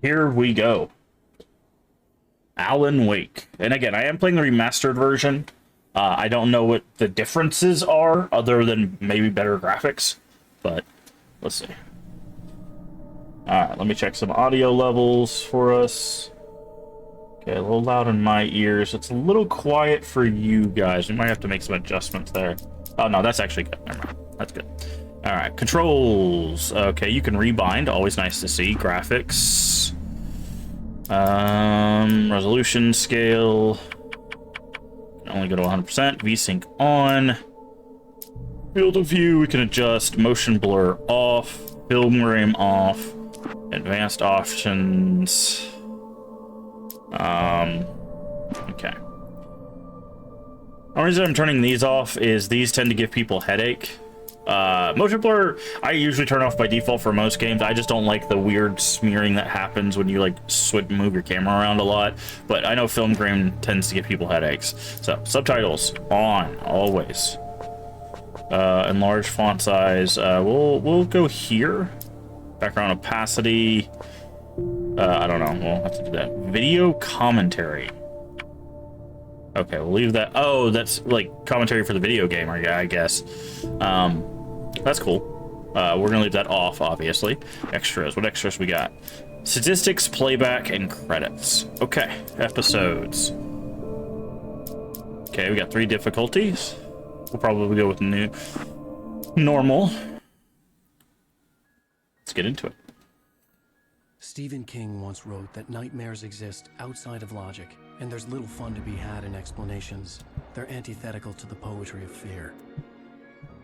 Here we go. Alan Wake. And again, I am playing the remastered version. I don't know what the differences are, other than maybe better graphics. But, let's see. Alright, let me check some audio levels for us. Okay, a little loud in my ears. It's a little quiet for you guys. We might have to make some adjustments there. Oh, no, that's actually good. Never mind. That's good. Alright, controls. Okay, you can rebind. Always nice to see. Graphics. Resolution scale. Can only go to 100%. VSync on. Field of view, we can adjust. Motion blur off. Film frame off. Advanced options. Okay. The only reason I'm turning these off is these tend to give people headache. Motion blur, I usually turn off by default for most games. I just don't like the weird smearing that happens when you like move your camera around a lot. But I know film grain tends to give people headaches. So subtitles on always. Enlarge font size. We'll go here. Background opacity. I don't know. We'll have to do that. Video commentary. Okay, we'll leave that. Oh, that's like commentary for the video game, I guess. That's cool. We're gonna leave that off, obviously. Extras. What extras we got? Statistics, playback, and credits. Okay, episodes. Okay, we got 3 difficulties. We'll probably go with normal. Let's get into it. Stephen King once wrote that nightmares exist outside of logic, and there's little fun to be had in explanations. They're antithetical to the poetry of fear.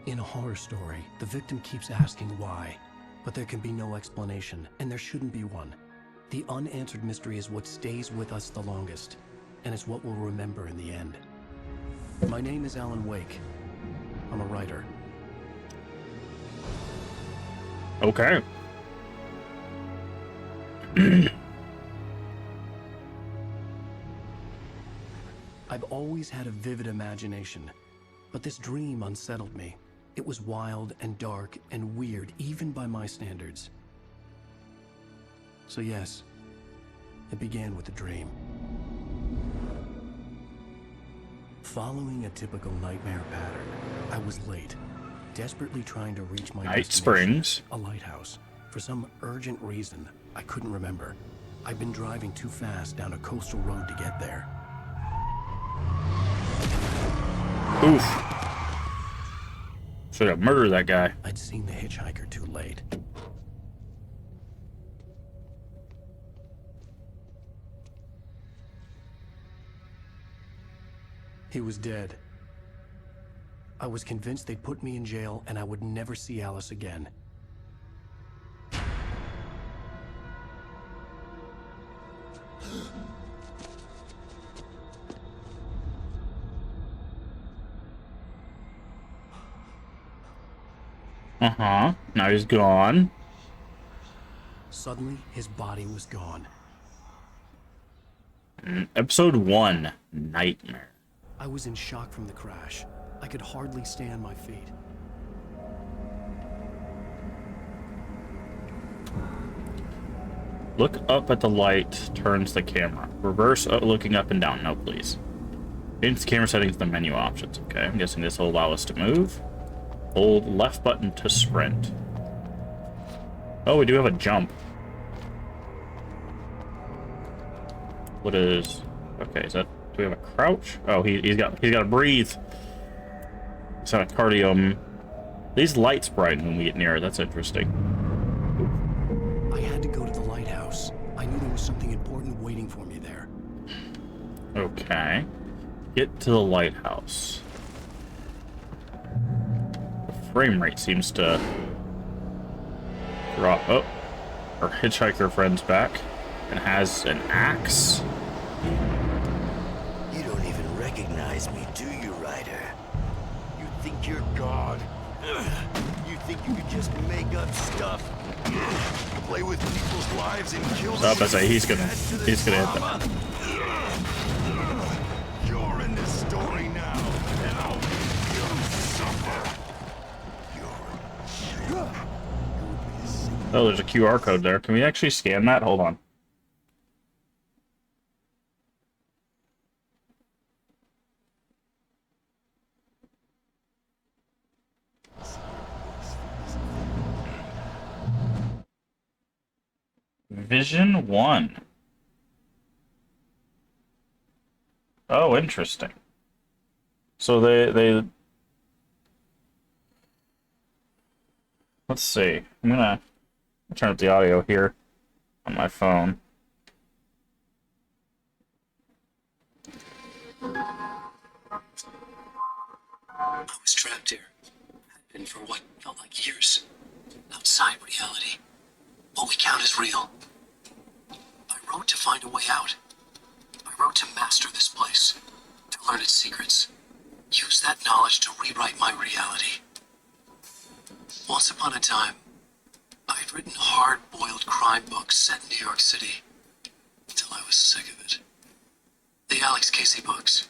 In a horror story, the victim keeps asking why, but there can be no explanation, and there shouldn't be one. The unanswered mystery is what stays with us the longest, and it's what we'll remember in the end. My name is Alan Wake. I'm a writer. Okay. I've always had a vivid imagination, but this dream unsettled me. It was wild and dark and weird, even by my standards. So yes, it began with a dream. Following a typical nightmare pattern, I was late, desperately trying to reach my Night destination, Springs. a lighthouse. For some urgent reason, I couldn't remember. I'd been driving too fast down a coastal road to get there. Oof. Should have murdered that guy. I'd seen the hitchhiker too late. He was dead. I was convinced they'd put me in jail and I would never see Alice again. Uh-huh. Now he's gone. Suddenly, his body was gone. Episode 1. Nightmare. I was in shock from the crash. I could hardly stay on my feet. Look up at the light, turns the camera. Reverse looking up and down. No, please. Change the camera settings to the menu options. Okay, I'm guessing this will allow us to move. Hold left button to sprint. Oh, we do have a jump. What is... Okay, is that... Do we have a crouch? Oh, he's got to breathe. It's not a cardio. These lights brighten when we get nearer. That's interesting. I had to go to the lighthouse. I knew there was something important waiting for me there. Okay. Get to the lighthouse. The frame rate seems to drop. Oh, our hitchhiker friend's back and has an axe. You don't even recognize me, do you, Ryder? You think you're God? You think you could just make up stuff? Play with people's lives and kill them? Stop, I say he's gonna hit them. You're in this story now, and I'll make you suffer. Oh, there's a QR code there. Can we actually scan that? Hold on. Vision 1. Oh, interesting. So they let's see. I'm gonna turn up the audio here on my phone. I was trapped here. Had been for what felt like years. Outside reality. What we count as real. I wrote to find a way out. I wrote to master this place. To learn its secrets. Use that knowledge to rewrite my reality. Once upon a time, I had written hard-boiled crime books set in New York City. Until I was sick of it. The Alex Casey books.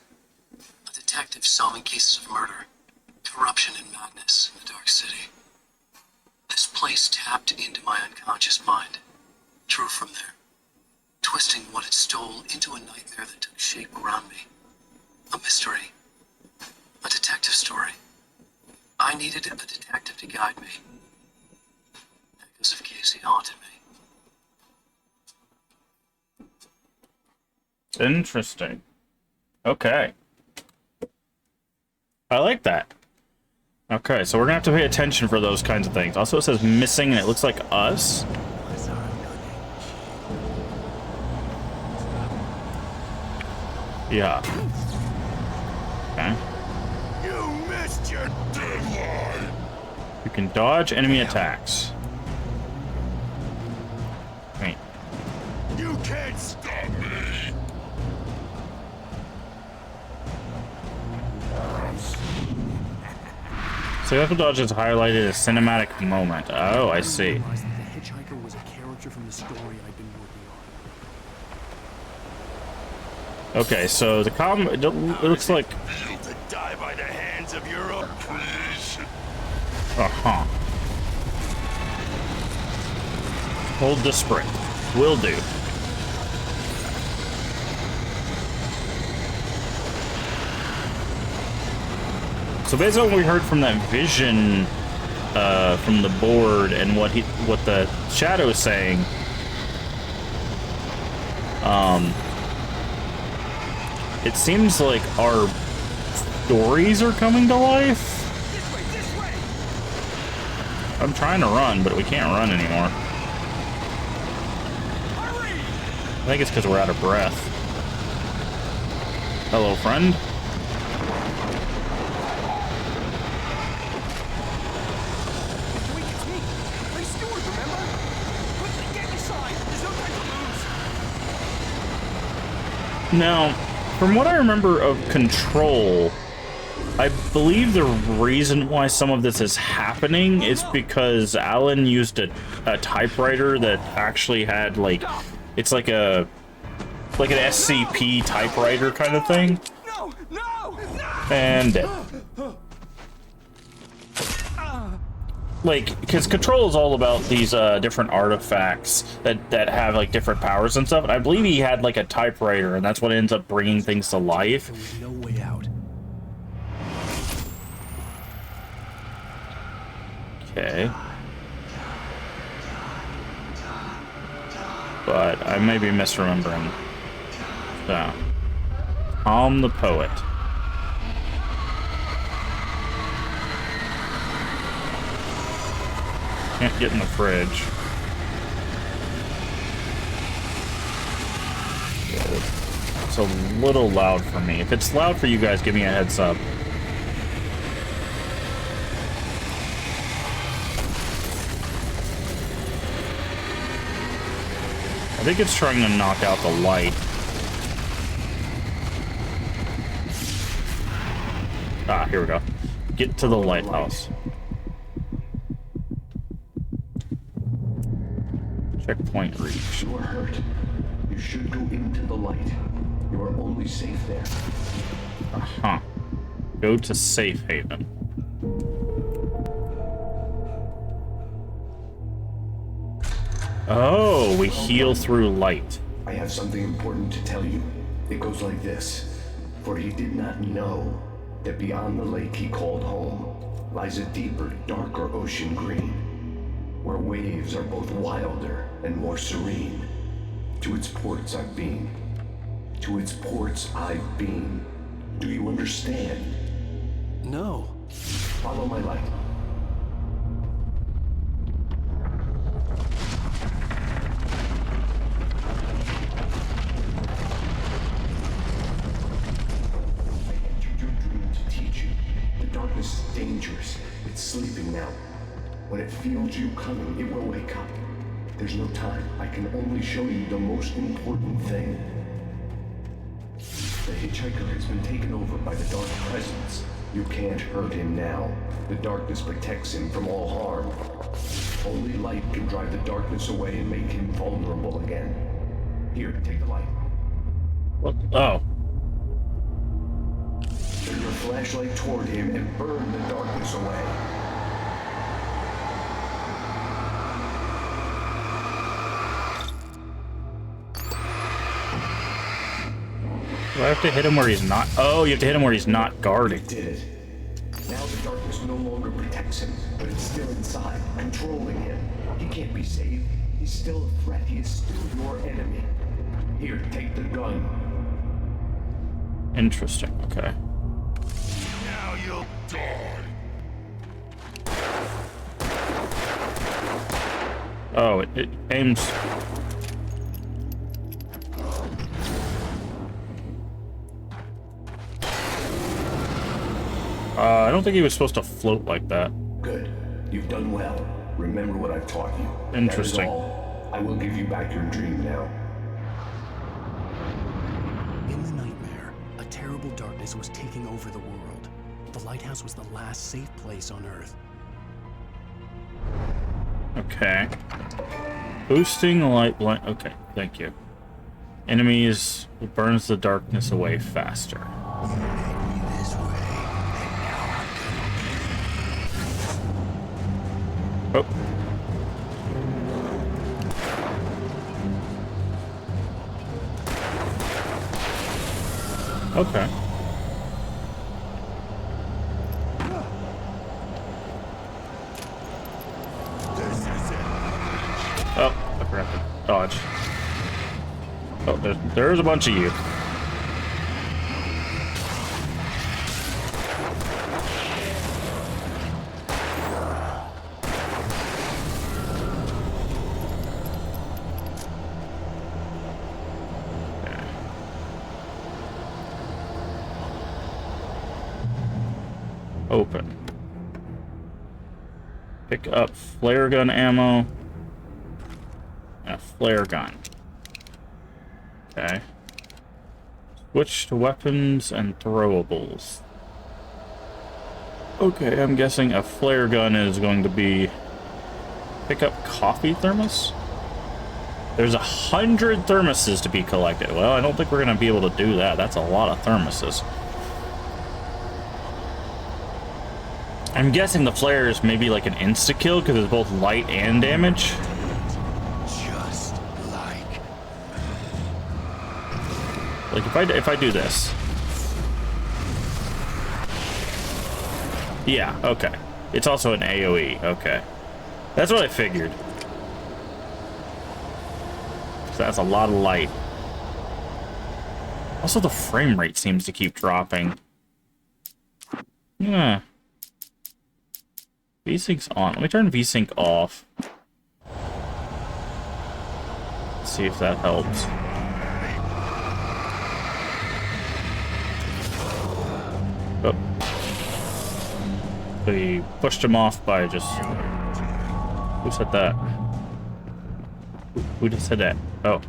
A detective solving cases of murder, corruption and madness in the dark city. This place tapped into my unconscious mind. Drew from there. Twisting what it stole into a nightmare that took shape around me. A mystery. A detective story. I needed a detective to guide me. Echoes of Casey haunted me. Interesting. Okay. I like that. Okay, so we're gonna have to pay attention for those kinds of things. Also, it says missing, and it looks like us. Yeah. Okay. You missed your deadline. You can dodge enemy attacks. Wait. You can't stop me. Successful dodge is highlighted as cinematic moment. Oh, I see. The hitchhiker was a character from the story I'd been working on. Okay, so the it looks like. To die by the hands of your own creation. Uh-huh. Hold the sprint. Will do. So based on what we heard from that vision from the board and what the shadow is saying, it seems like our stories are coming to life. This way. I'm trying to run, but we can't run anymore. Hurry! I think it's because we're out of breath. Hello, friend. Wait, it's me. Ray Stewart, remember? Quickly, get inside. There's no time to lose. Now, from what I remember of Control, I believe the reason why some of this is happening is because Alan used a typewriter that actually had, like, it's like an SCP typewriter kind of thing. No! No! No! And dead. Like, because Control is all about these different artifacts that have like different powers and stuff. And I believe he had like a typewriter, and that's what ends up bringing things to life. There was no way out. Okay. But I may be misremembering. So, Calm the Poet. Can't get in the fridge. It's a little loud for me. If it's loud for you guys, give me a heads up. I think it's trying to knock out the light. Ah, here we go. Get to the lighthouse. Checkpoint reached. You are hurt. You should go into the light. You are only safe there. Uh-huh. Go to safe haven. Oh, we heal through light. I have something important to tell you. It goes like this. For he did not know that beyond the lake he called home lies a deeper, darker ocean green, where waves are both wilder and more serene. To its ports I've been. To its ports I've been. Do you understand? No. Follow my light. I entered your dream to teach you. The darkness is dangerous. It's sleeping now. When it feels you coming, it will wake up. There's no time. I can only show you the most important thing. The hitchhiker has been taken over by the dark presence. You can't hurt him now. The darkness protects him from all harm. Only light can drive the darkness away and make him vulnerable again. Here, take the light. What? Oh. Turn your flashlight toward him and burn the darkness away. Do I have to hit him where he's not? Oh, you have to hit him where he's not guarding. Did it. Now the darkness no longer protects him, but it's still inside, controlling him. He can't be saved. He's still a threat. He is still your enemy. Here, take the gun. Interesting. Okay. Now you'll die. Oh, it aims. I don't think he was supposed to float like that. Good. You've done well. Remember what I've taught you. Interesting. That is all. I will give you back your dream now. In the nightmare, a terrible darkness was taking over the world. The lighthouse was the last safe place on Earth. Okay. Boosting light blind. Okay, thank you. Enemies burns the darkness away faster. Oh. Okay. Oh, I forgot to dodge. Oh, there's a bunch of you. Open. Pick up flare gun ammo and a flare gun. Okay. Switch to weapons and throwables. Okay, I'm guessing a flare gun is going to be pick up coffee thermos. There's 100 thermoses to be collected. Well, I don't think we're going to be able to do that. That's a lot of thermoses. I'm guessing the flare is maybe like an insta-kill because it's both light and damage. Just Like if I do this. Yeah, okay. It's also an AoE, okay. That's what I figured. So that's a lot of light. Also, the frame rate seems to keep dropping. Yeah. VSync's on. Let me turn VSync off. See if that helps. Oh. We pushed him off by just... Who said that? Who just said that? Oh.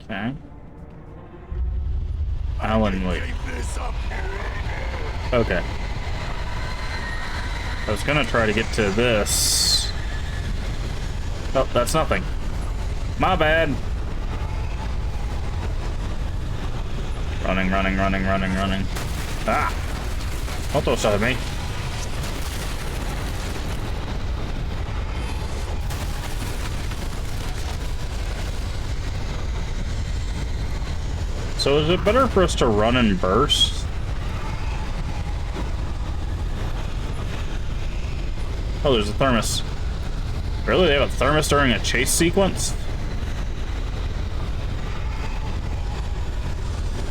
Okay. Alan, wait. Okay. I was gonna try to get to this. Oh, that's nothing. My bad. Running, running, running, running, running. Ah! Don't throw stuff at me. So is it better for us to run and burst? Oh, there's a thermos. Really? They have a thermos during a chase sequence?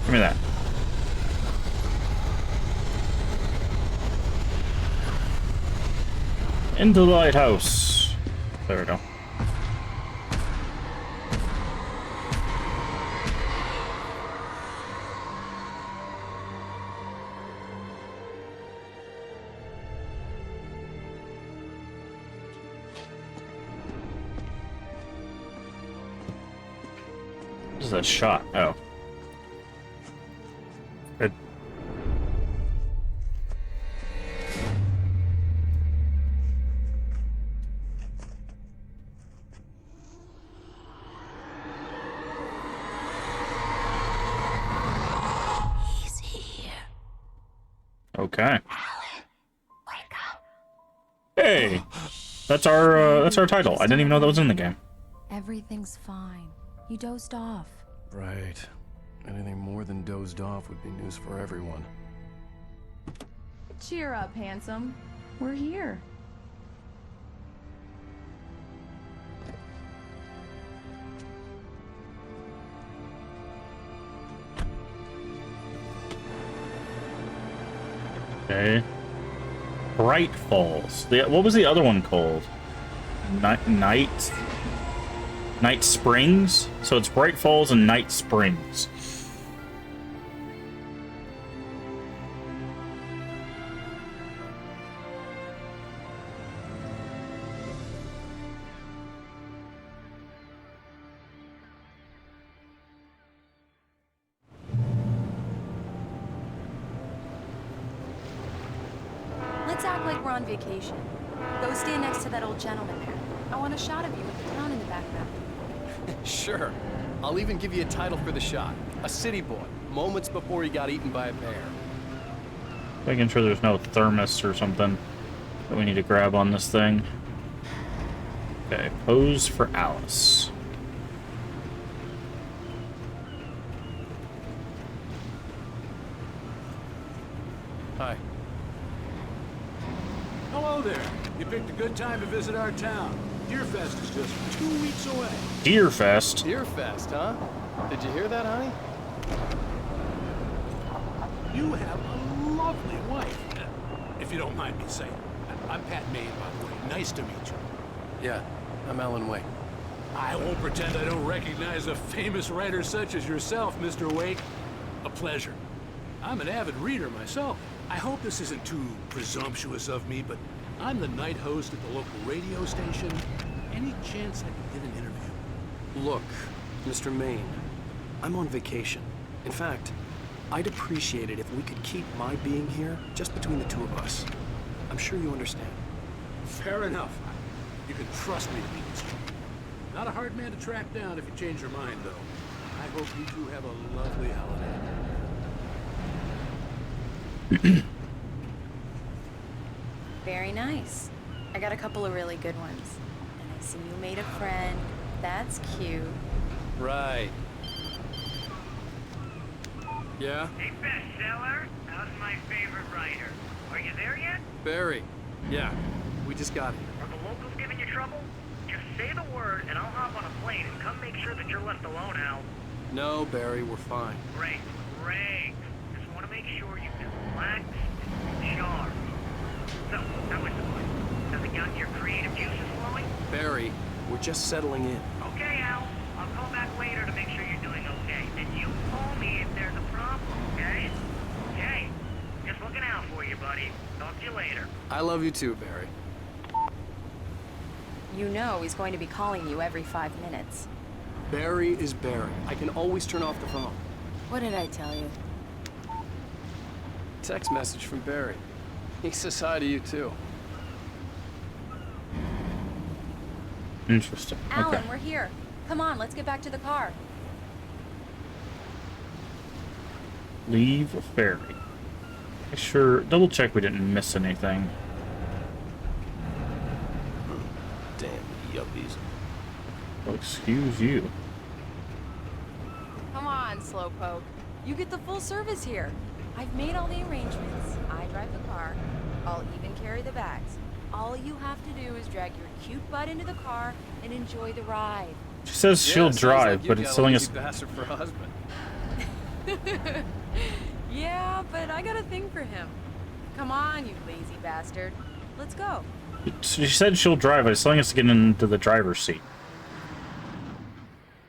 Give me that. Into the lighthouse. There we go. What is that shot? Oh. Good. He's here. Okay. Alan, wake up. Hey, that's our title. I didn't even know that was in the game. Everything's fine. You dozed off. Right. Anything more than dozed off would be news for everyone. Cheer up, handsome. We're here. Okay. Bright Falls. What was the other one called? Night Springs? So it's Bright Falls and Night Springs. Let's act like we're on vacation. Go stand next to that old gentleman there. I want a shot of you with the town in the background. Sure. I'll even give you a title for the shot. A city boy, moments before he got eaten by a bear. Making sure there's no thermos or something that we need to grab on this thing. Okay, pose for Alice. Hi. Hello there. You picked a good time to visit our town. Deerfest is just 2 weeks away. Deerfest. Deerfest, huh? Did you hear that, honey? You have a lovely wife. If you don't mind me saying. I'm Pat Maine, by the way. Nice to meet you. Yeah, I'm Alan Wake. I won't pretend I don't recognize a famous writer such as yourself, Mr. Wake. A pleasure. I'm an avid reader myself. I hope this isn't too presumptuous of me, but I'm the night host at the local radio station. Any chance I could get an interview? Look, Mr. Maine, I'm on vacation. In fact, I'd appreciate it if we could keep my being here just between the two of us. I'm sure you understand. Fair enough. You can trust me to be discreet. Not a hard man to track down if you change your mind, though. I hope you two have a lovely holiday. Very nice. I got a couple of really good ones. And I see you made a friend. That's cute. Right. Yeah? Hey, bestseller, how's my favorite writer? Are you there yet? Barry. Yeah. We just got here. Are the locals giving you trouble? Just say the word and I'll hop on a plane and come make sure that you're left alone, Al. No, Barry, we're fine. Great, great. Just want to make sure you can relax and charm. So, how is the place? Has it gotten your creative juices flowing? Barry, we're just settling in. Okay, Al. I'll call back later to make sure you're doing okay. And you call me if there's a problem, okay? Okay. Just looking out for you, buddy. Talk to you later. I love you too, Barry. You know he's going to be calling you every 5 minutes. Barry is Barry. I can always turn off the phone. What did I tell you? Text message from Barry. He says hi to you too. Interesting. Alan, Okay. we're here. Come on, let's get back to the car. Leave ferry. Sure. Double check we didn't miss anything. Damn yuppies. Well, excuse you. Come on, Slowpoke. You get the full service here. I've made all the arrangements. I drive the car. I'll even carry the bags. All you have to do is drag your cute butt into the car and enjoy the ride. She says she'll drive, but it's selling us. Bastard for a husband. Yeah, but I got a thing for him. Come on, you lazy bastard. Let's go. She said she'll drive, but it's telling us to get into the driver's seat.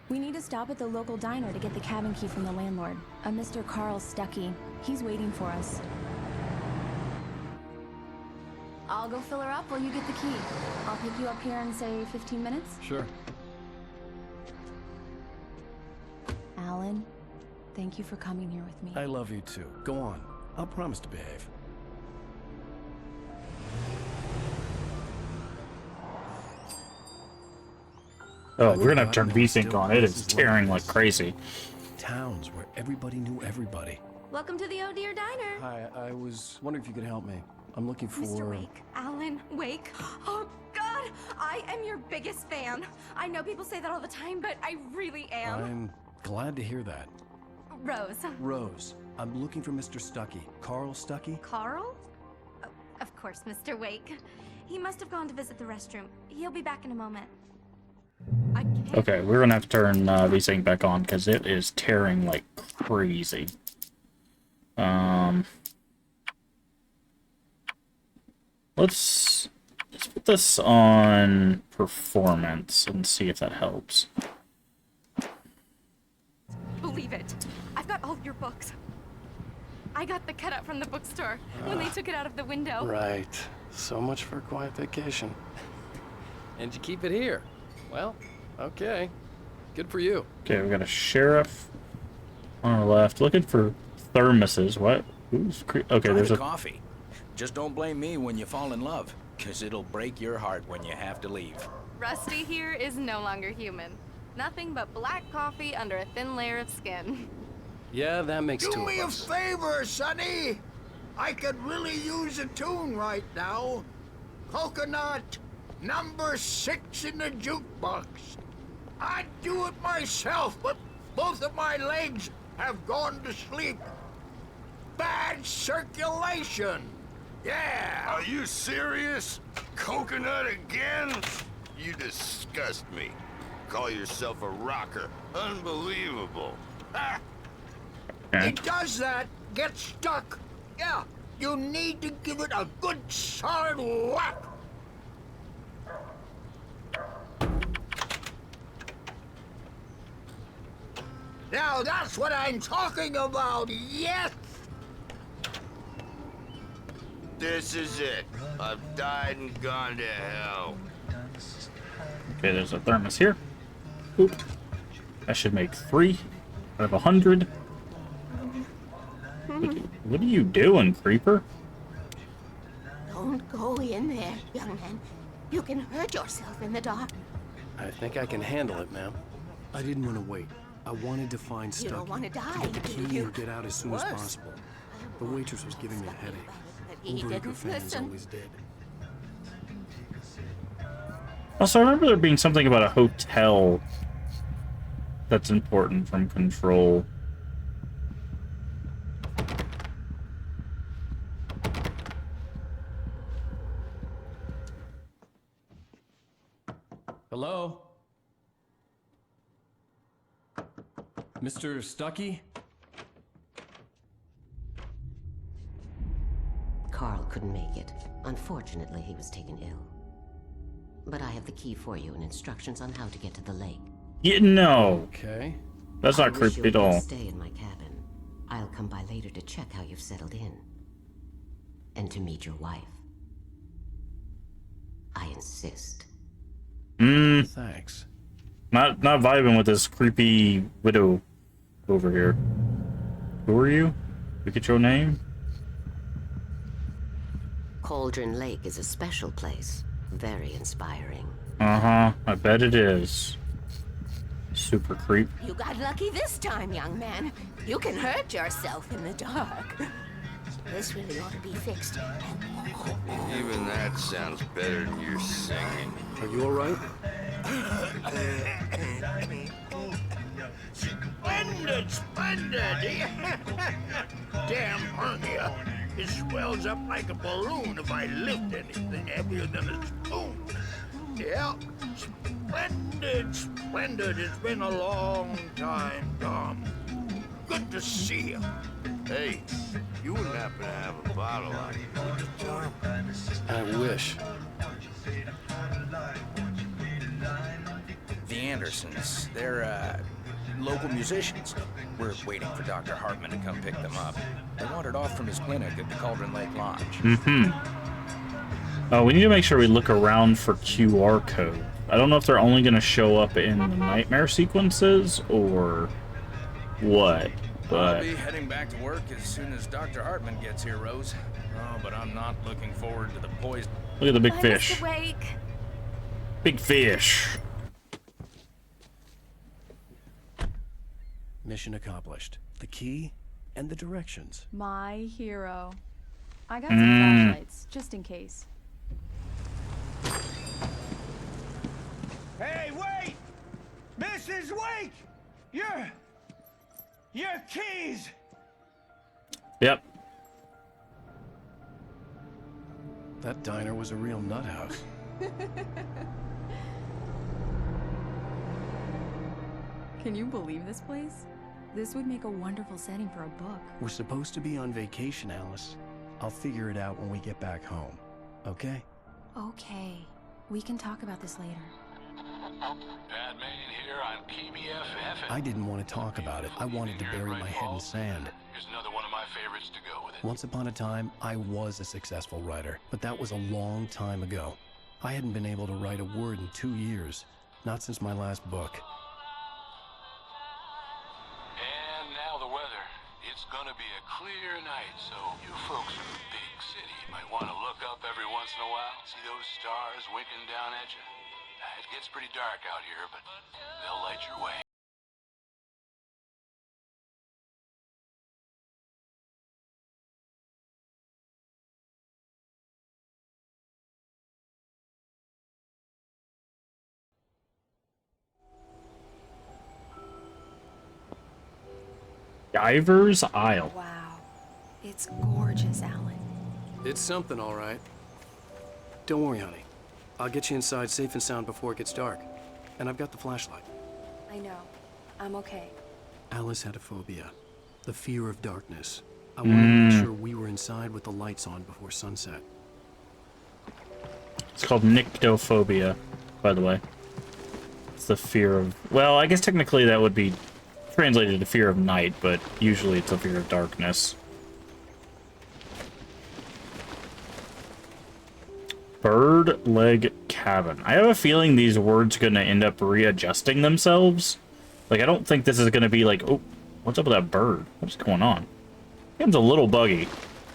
We need to stop at the local diner to get the cabin key from the landlord, a Mr. Carl Stuckey. He's waiting for us. I'll go fill her up while you get the key. I'll pick you up here in, say, 15 minutes? Sure. Alan, thank you for coming here with me. I love you too. Go on. I'll promise to behave. Oh, we're gonna have to turn VSync on. It is tearing like crazy. Towns where everybody knew everybody. Welcome to the Oh Dear Diner. Hi, I was wondering if you could help me. I'm looking for... Mr. Wake. Alan Wake. Oh, God! I am your biggest fan. I know people say that all the time, but I really am. I'm glad to hear that. Rose. Rose, I'm looking for Mr. Stuckey. Carl Stuckey? Carl? Oh, of course, Mr. Wake. He must have gone to visit the restroom. He'll be back in a moment. I can't... Okay, we're gonna have to turn VSync back on because it is tearing like crazy. Let's put this on performance and see if that helps. Believe it. I've got all of your books. I got the cutout from the bookstore when they took it out of the window. Right. So much for a quiet vacation. And you keep it here. Well, okay. Good for you. Okay, we got a sheriff on our left looking for thermoses. What? Okay, there's a coffee. Just don't blame me when you fall in love, because it'll break your heart when you have to leave. Rusty here is no longer human. Nothing but black coffee under a thin layer of skin. Yeah, that makes two Do of me a us. favor, Sonny. I could really use a tune right now. Coconut, number 6 in the jukebox. I'd do it myself, but both of my legs have gone to sleep. Bad circulation. Yeah. Are you serious? Coconut again? You disgust me. Call yourself a rocker. Unbelievable. Ha! It does that. Get stuck. Yeah. You need to give it a good solid whack. Now that's what I'm talking about. Yes. This is it. I've died and gone to hell. Okay, there's a thermos here. Oop. I should make 3 out of 100. What are you doing, creeper? Don't go in there, young man. You can hurt yourself in the dark. I think I can handle it, ma'am. I didn't want to wait. I wanted to find Stuckey. You don't want to die, get the do key you? and get out as soon as Worse. possible. The waitress was giving me a headache. He Overeager didn't fans listen. always did. Also, I remember there being something about a hotel that's important from Control. Hello? Mr. Stuckey? Carl couldn't make it. Unfortunately, he was taken ill. But I have the key for you and instructions on how to get to the lake. Yeah, no. Okay. That's not creepy at all. Stay in my cabin. I'll come by later to check how you've settled in. And to meet your wife. I insist. Thanks. Not vibing with this creepy widow over here. Who are you? Look at your name. Cauldron Lake is a special place. Very inspiring. Uh-huh. I bet it is. Super creep. You got lucky this time, young man. You can hurt yourself in the dark. This really ought to be fixed. Even that sounds better than your singing. Are you alright? Splendid, splendid! Damn hernia. It swells up like a balloon if I lift anything heavier than a spoon. Yeah, splendid, splendid. It's been a long time, Tom. Good to see you. Hey, you wouldn't happen to have a bottle on you, would you, Tom? I wish. The Andersons, they're, local musicians. We're waiting for Dr. Hartman to come pick them up. They wandered off from his clinic at the Cauldron Lake Lodge. We need to make sure we look around for QR code. I don't know if they're only going to show up in the nightmare sequences or what, but... I'll be heading back to work as soon as Dr. Hartman gets here, Rose. Oh, but I'm not looking forward to the poison. Look at the big Bye, fish. Mr. Wake. Big fish. Mission accomplished. The key and the directions. My hero. I got some flashlights, just in case. Hey, wait! Mrs. Wake! Your keys! Yep. That diner was a real nut house. Can you believe this place? This would make a wonderful setting for a book. We're supposed to be on vacation, Alice. I'll figure it out when we get back home. Okay? Okay. We can talk about this later. Bad man here on KBFF. I didn't want to talk about it. I wanted to bury my head in sand. Here's another one of my favorites to go with it. Once upon a time, I was a successful writer, but that was a long time ago. I hadn't been able to write a word in 2 years. Not since my last book. And now the weather. It's gonna be a clear night, so you folks in the big city might want to look up every once in a while. See those stars winking down at you? It gets pretty dark out here, but they'll light your way. Diver's Isle. Wow. It's gorgeous, Alan. It's something, all right. Don't worry, honey. I'll get you inside safe and sound before it gets dark. And I've got the flashlight. I know. I'm okay. Alice had a phobia. The fear of darkness. I wanted to make sure we were inside with the lights on before sunset. It's called nyctophobia, by the way. It's the fear of... Well, I guess technically that would be translated to fear of night, but usually it's a fear of darkness. Bird Leg Cabin. I have a feeling these words are going to end up readjusting themselves. Like, I don't think this is going to be like, oh, what's up with that bird? What's going on? It's a little buggy.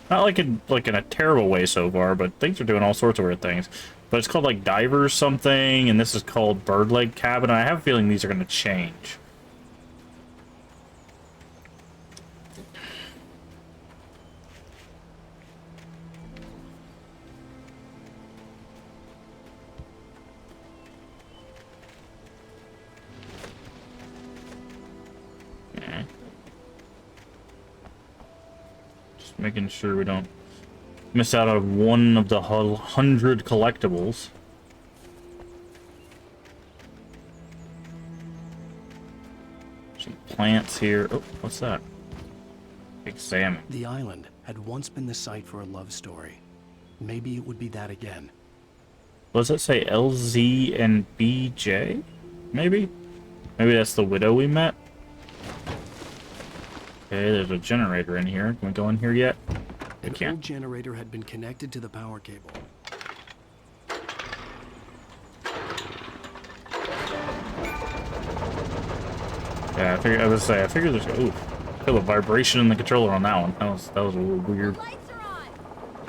Not like in a terrible way so far, but things are doing all sorts of weird things. But it's called like Divers something, and this is called Bird Leg Cabin. I have a feeling these are going to change. Making sure we don't miss out on one of the 100 collectibles. Some plants here. Oh, what's that? Big salmon. The island had once been the site for a love story. Maybe it would be that again. What does that say? LZ and BJ? Maybe? Maybe that's the widow we met? Okay, there's a generator in here. Can we go in here yet? We An can't. old generator had been connected to the power cable. Yeah, I figured there's... Ooh, I feel a vibration in the controller on that one. That was a little weird. Lights are on.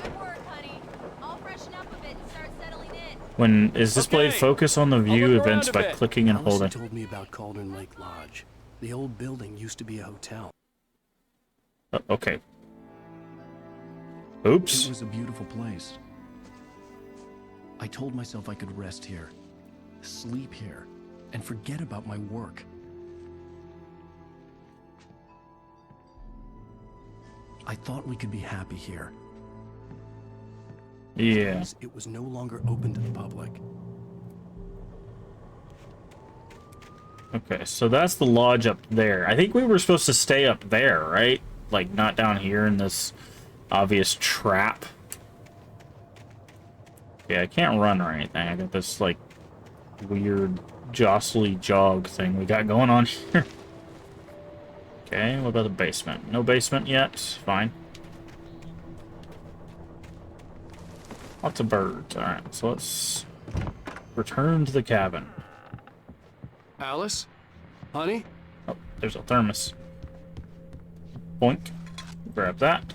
Good work, honey. I'll freshen up a bit and start settling in. When is displayed, focus on the view look events around by a bit. clicking and Allison holding. told me about Cauldron Lake Lodge. The old building used to be a hotel. Okay. Oops. It was a beautiful place. I told myself I could rest here, sleep here, and forget about my work. I thought we could be happy here. Yeah. It was no longer open to the public. Okay, so that's the lodge up there. I think we were supposed to stay up there, right? Like, not down here in this obvious trap. Yeah, I can't run or anything. I got this, like, weird jostly jog thing we got going on here. Okay, what about the basement? No basement yet? Fine. Lots of birds. Alright, so let's return to the cabin. Alice? Honey? Oh, there's a thermos. Boink. Grab that.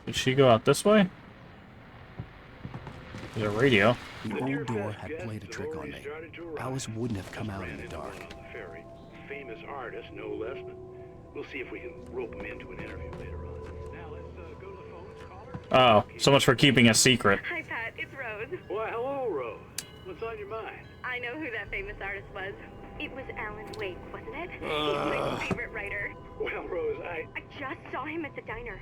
Did she go out this way? There's a radio. The old door had played a trick on me. Alice wouldn't have come out in the dark. Famous artist, no less, but we'll see if we can rope him into an interview later on. Now let's go to the phone. Caller. Oh, so much for keeping a secret. Hi, Pat. It's Rose. Why, hello, Rose. What's on your mind? I know who that famous artist was. It was Alan Wake, wasn't it? He's my favorite writer. Well, Rose, I just saw him at the diner.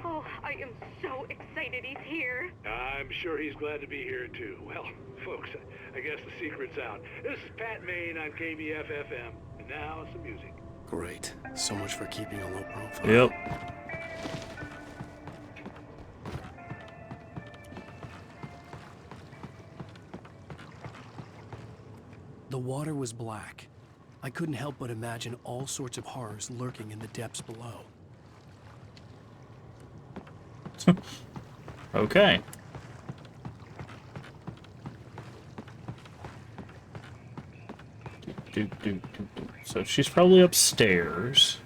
Oh, I am so excited he's here. I'm sure he's glad to be here, too. Well, folks, I guess the secret's out. This is Pat Maine on KBF-FM, and now some music. Great. So much for keeping a low profile. Yep. The water was black. I couldn't help but imagine all sorts of horrors lurking in the depths below. Okay. So she's probably upstairs.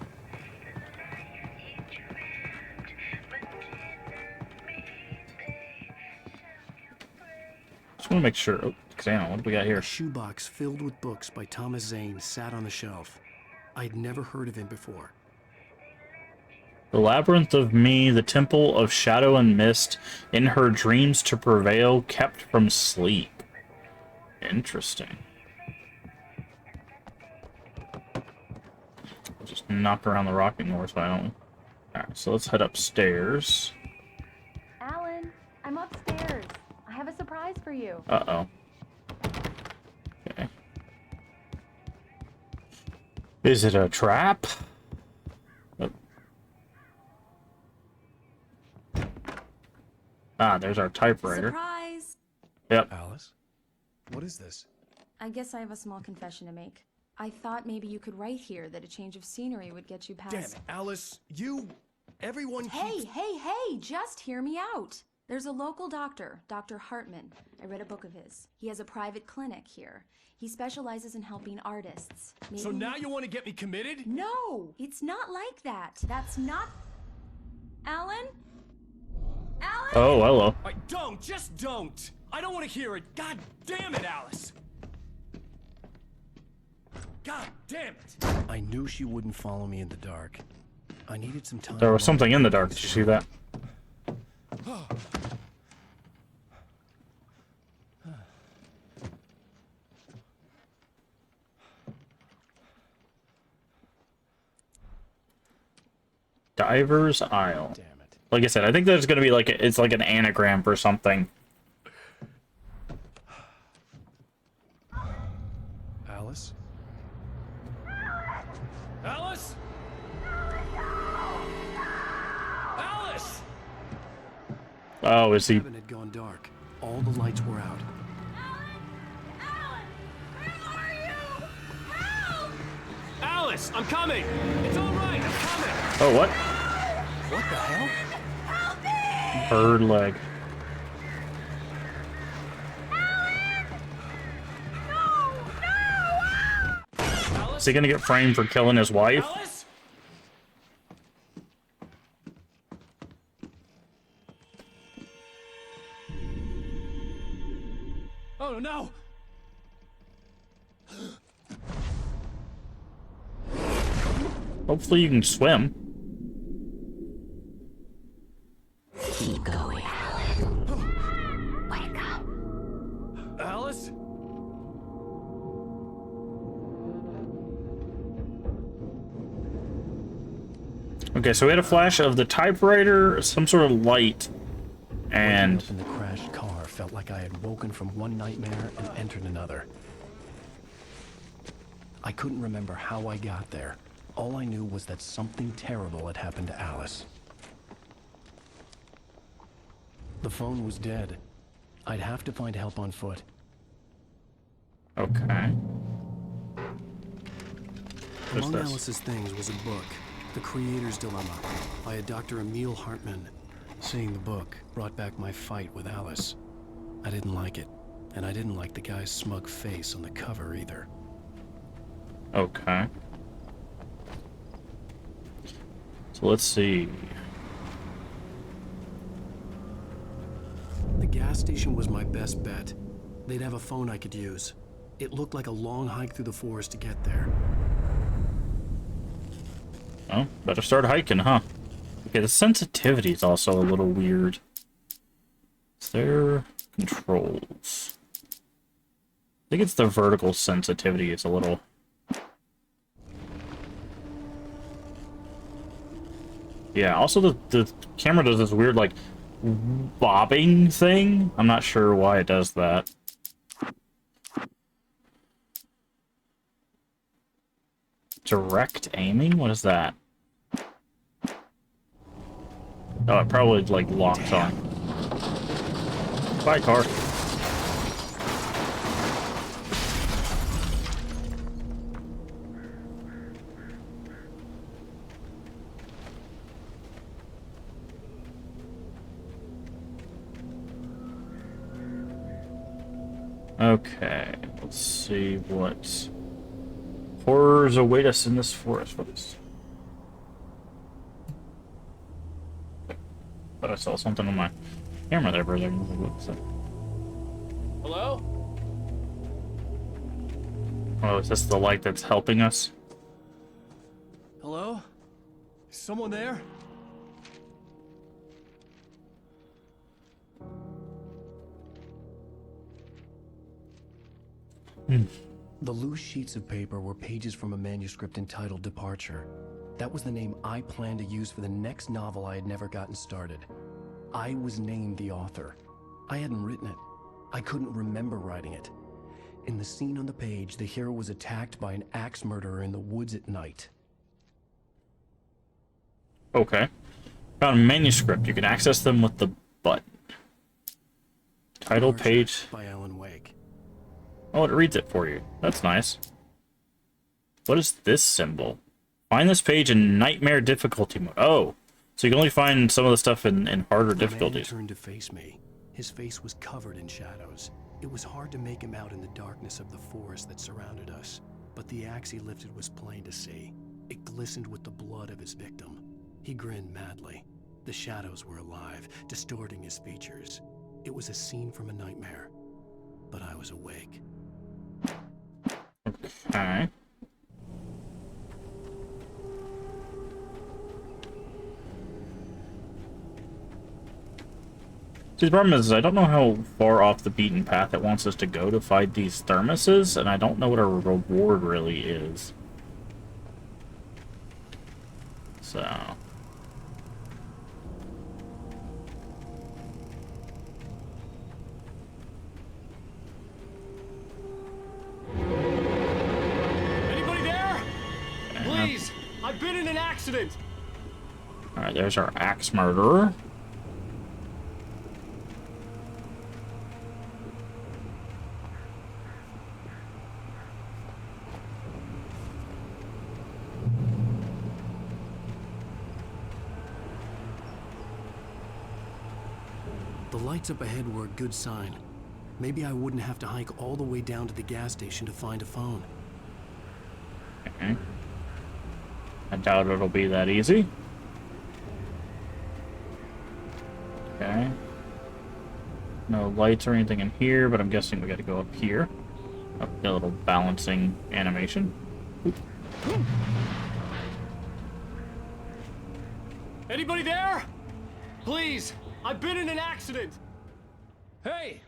Just want to make sure. Oh, Xana, what do we got here? A shoebox filled with books by Thomas Zane sat on the shelf. I'd never heard of him before. The Labyrinth of Me, the Temple of Shadow and Mist, in her dreams to prevail, kept from sleep. Interesting. We'll just knock around the rocking horse, why don't we? Alright, so let's head upstairs. Alan, I'm upstairs. I have a surprise for you. Uh-oh. Okay. Is it a trap? Oh. Ah, there's our typewriter. Surprise! Yep. Alice? What is this? I guess I have a small confession to make. I thought maybe you could write here that a change of scenery would get you past... Damn it, Alice. Everyone keeps... Hey, just hear me out. There's a local doctor, Dr. Hartman. I read a book of his. He has a private clinic here. He specializes in helping artists. So now you want to get me committed? No, it's not like that. That's not... Alan? Alan? Oh, hello. Just don't! I don't want to hear it. God damn it, Alice! God damn it! I knew she wouldn't follow me in the dark. I needed some time. There was something in the dark. Did you see that? Diver's Isle. Damn it. Like I said, I think there's gonna be like it's like an anagram for something. Alice? Alice? Alice! Oh, is he? The cabin had gone dark. All the lights were out. Alice, I'm coming! It's all right, I'm coming! Oh, what? What the hell? Bird leg. Is he gonna get framed for killing his wife? Alice? Oh no! Hopefully you can swim. Keep going, Alan. Wake up. Alice? Okay, so we had a flash of the typewriter, some sort of light, and... Waking up in the crashed car felt like I had woken from one nightmare and entered another. I couldn't remember how I got there. All I knew was that something terrible had happened to Alice. The phone was dead. I'd have to find help on foot. Okay. Among Alice's things was a book, The Creator's Dilemma, by a Dr. Emil Hartmann. Seeing the book brought back my fight with Alice. I didn't like it, and I didn't like the guy's smug face on the cover either. Okay. So let's see. The gas station was my best bet. They'd have a phone I could use. It looked like a long hike through the forest to get there. Oh, better start hiking, huh? Okay, the sensitivity is also a little weird. Is there controls? I think it's the vertical sensitivity is a little... Yeah, also the camera does this weird, like, bobbing thing. I'm not sure why it does that. Direct aiming? What is that? Oh, it probably, like, locks on. Bye, car. Okay, let's see what horrors await us in this forest. What is... But I saw something on my camera there for a second. What's that? Hello? Oh, is this the light that's helping us? Hello? Is someone there? The loose sheets of paper were pages from a manuscript entitled Departure. That was the name I planned to use for the next novel I had never gotten started. I was named the author. I hadn't written it. I couldn't remember writing it. In the scene on the page, the hero was attacked by an axe murderer in the woods at night. Okay. Found a manuscript. You can access them with the button. Title page. By Alan Wake. Oh, it reads it for you. That's nice. What is this symbol? Find this page in nightmare difficulty mode. Oh, so you can only find some of the stuff in harder difficulties. The man turned to face me. His face was covered in shadows. It was hard to make him out in the darkness of the forest that surrounded us, but the axe he lifted was plain to see. It glistened with the blood of his victim. He grinned madly. The shadows were alive, distorting his features. It was a scene from a nightmare, but I was awake. Okay. See, the problem is I don't know how far off the beaten path it wants us to go to find these thermoses, and I don't know what our reward really is. So... Anybody there? Please! I've been in an accident! Alright, there's our axe murderer. The lights up ahead were a good sign. Maybe I wouldn't have to hike all the way down to the gas station to find a phone. Okay. I doubt it'll be that easy. Okay. No lights or anything in here, but I'm guessing we gotta go up here. Up the little balancing animation. Oop. Anybody there? Please! I've been in an accident! Hey!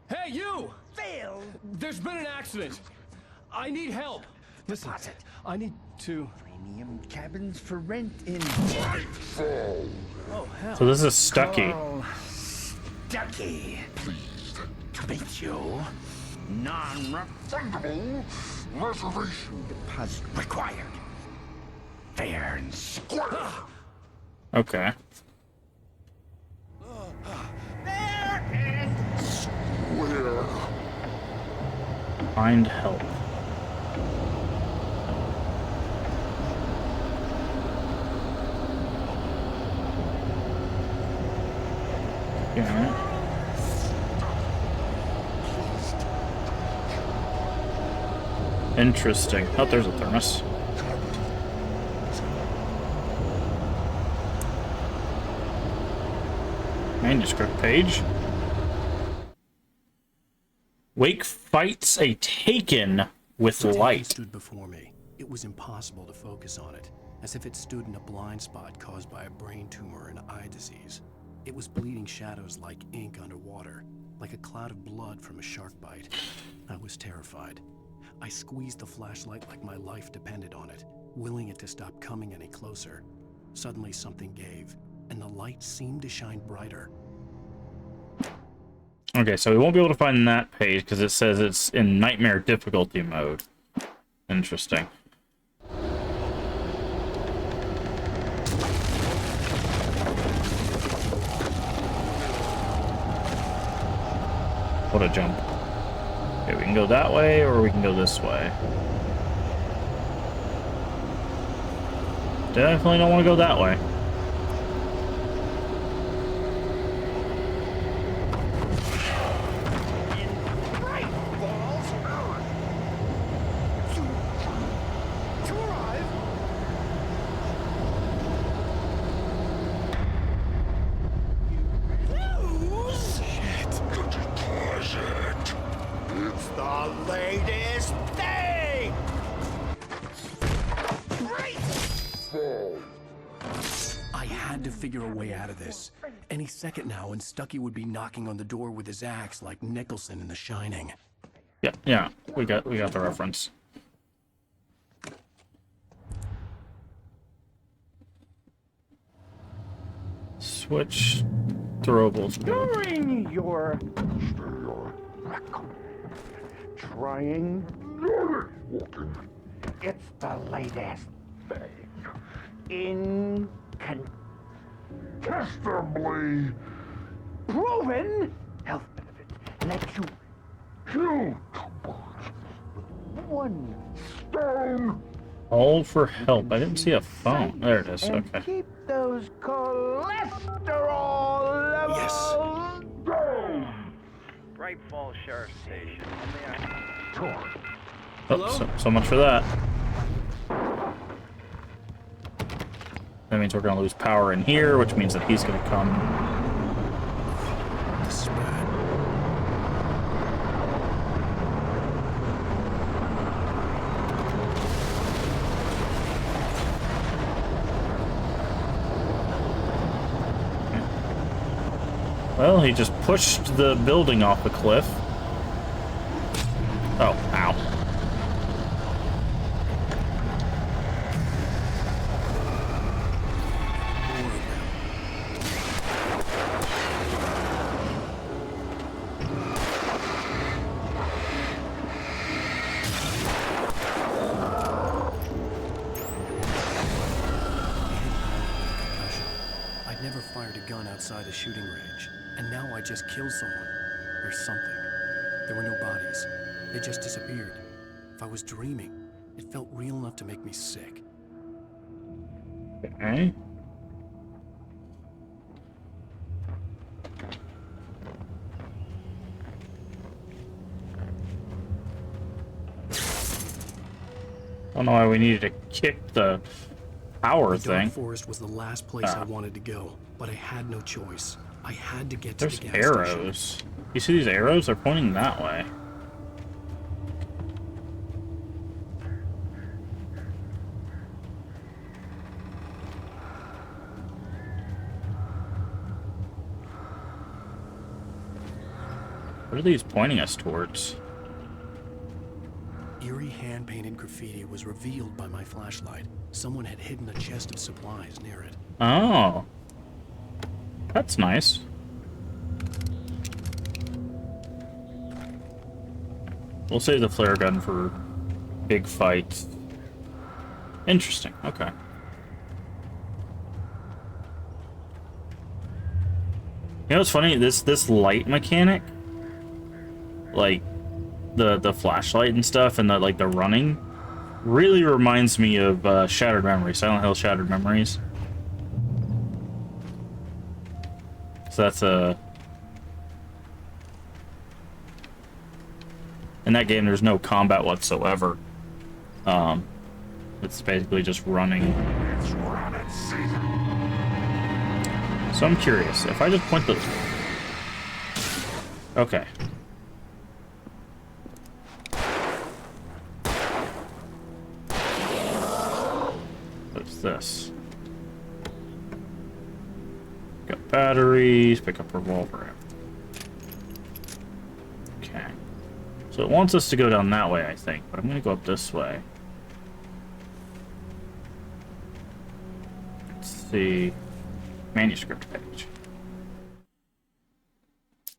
Hey, you! Phil! There's been an accident! I need help! Listen, I need to... Premium cabins for rent in... Oh, hell. So this is Stucky. Carl Stucky. Pleased to meet you. Non-refundable reservation deposit required. Fair and square. Okay. Fair and square. Find help. Yeah. Interesting. Oh, there's a thermos. Manuscript page. Wake fights a Taken with The Taken light. stood before me. It was impossible to focus on it, as if it stood in a blind spot caused by a brain tumor and eye disease. It was bleeding shadows like ink underwater, like a cloud of blood from a shark bite. I was terrified. I squeezed the flashlight like my life depended on it, willing it to stop coming any closer. Suddenly something gave, and the light seemed to shine brighter. Okay, so we won't be able to find that page because it says it's in nightmare difficulty mode. Interesting. What a jump. Okay, we can go that way or we can go this way. Definitely don't want to go that way. Figure a way out of this. Any second now, and Stucky would be knocking on the door with his axe like Nicholson in The Shining. Yeah, we got the reference. Switch throwables. During your trying it's the latest thing. Incontestably proven health benefits let you kill two birds with one stone. Hold for help. I didn't see a phone. There it is. And Okay. keep those cholesterol levels down. Bright Falls Sheriff Station. Oh, so much for that. That means we're going to lose power in here, which means that he's going to come. This is bad. Well, he just pushed the building off the cliff. Oh, ow. Outside a shooting range, and now I just killed someone, or something. There were no bodies. They just disappeared. If I was dreaming, it felt real enough to make me sick. Okay. I don't know why we needed to kick the power The thing. dark forest was the last place I wanted to go, but I had no choice. I had to get to There's the gas arrows. station. You see these arrows? They're pointing that way. What are these pointing us towards? Eerie hand-painted graffiti was revealed by my flashlight. Someone had hidden a chest of supplies near it. Oh. That's nice. We'll save the flare gun for big fights. Interesting. Okay. You know what's funny? This light mechanic, like the flashlight and stuff, and the running, really reminds me of Shattered Memories, Silent Hill Shattered Memories. So that's in that game, there's no combat whatsoever. It's basically just running. So I'm curious, if I just point the... Okay. What's this? Got batteries, pick up revolver. Okay. So it wants us to go down that way, I think, but I'm gonna go up this way. Let's see. Manuscript page.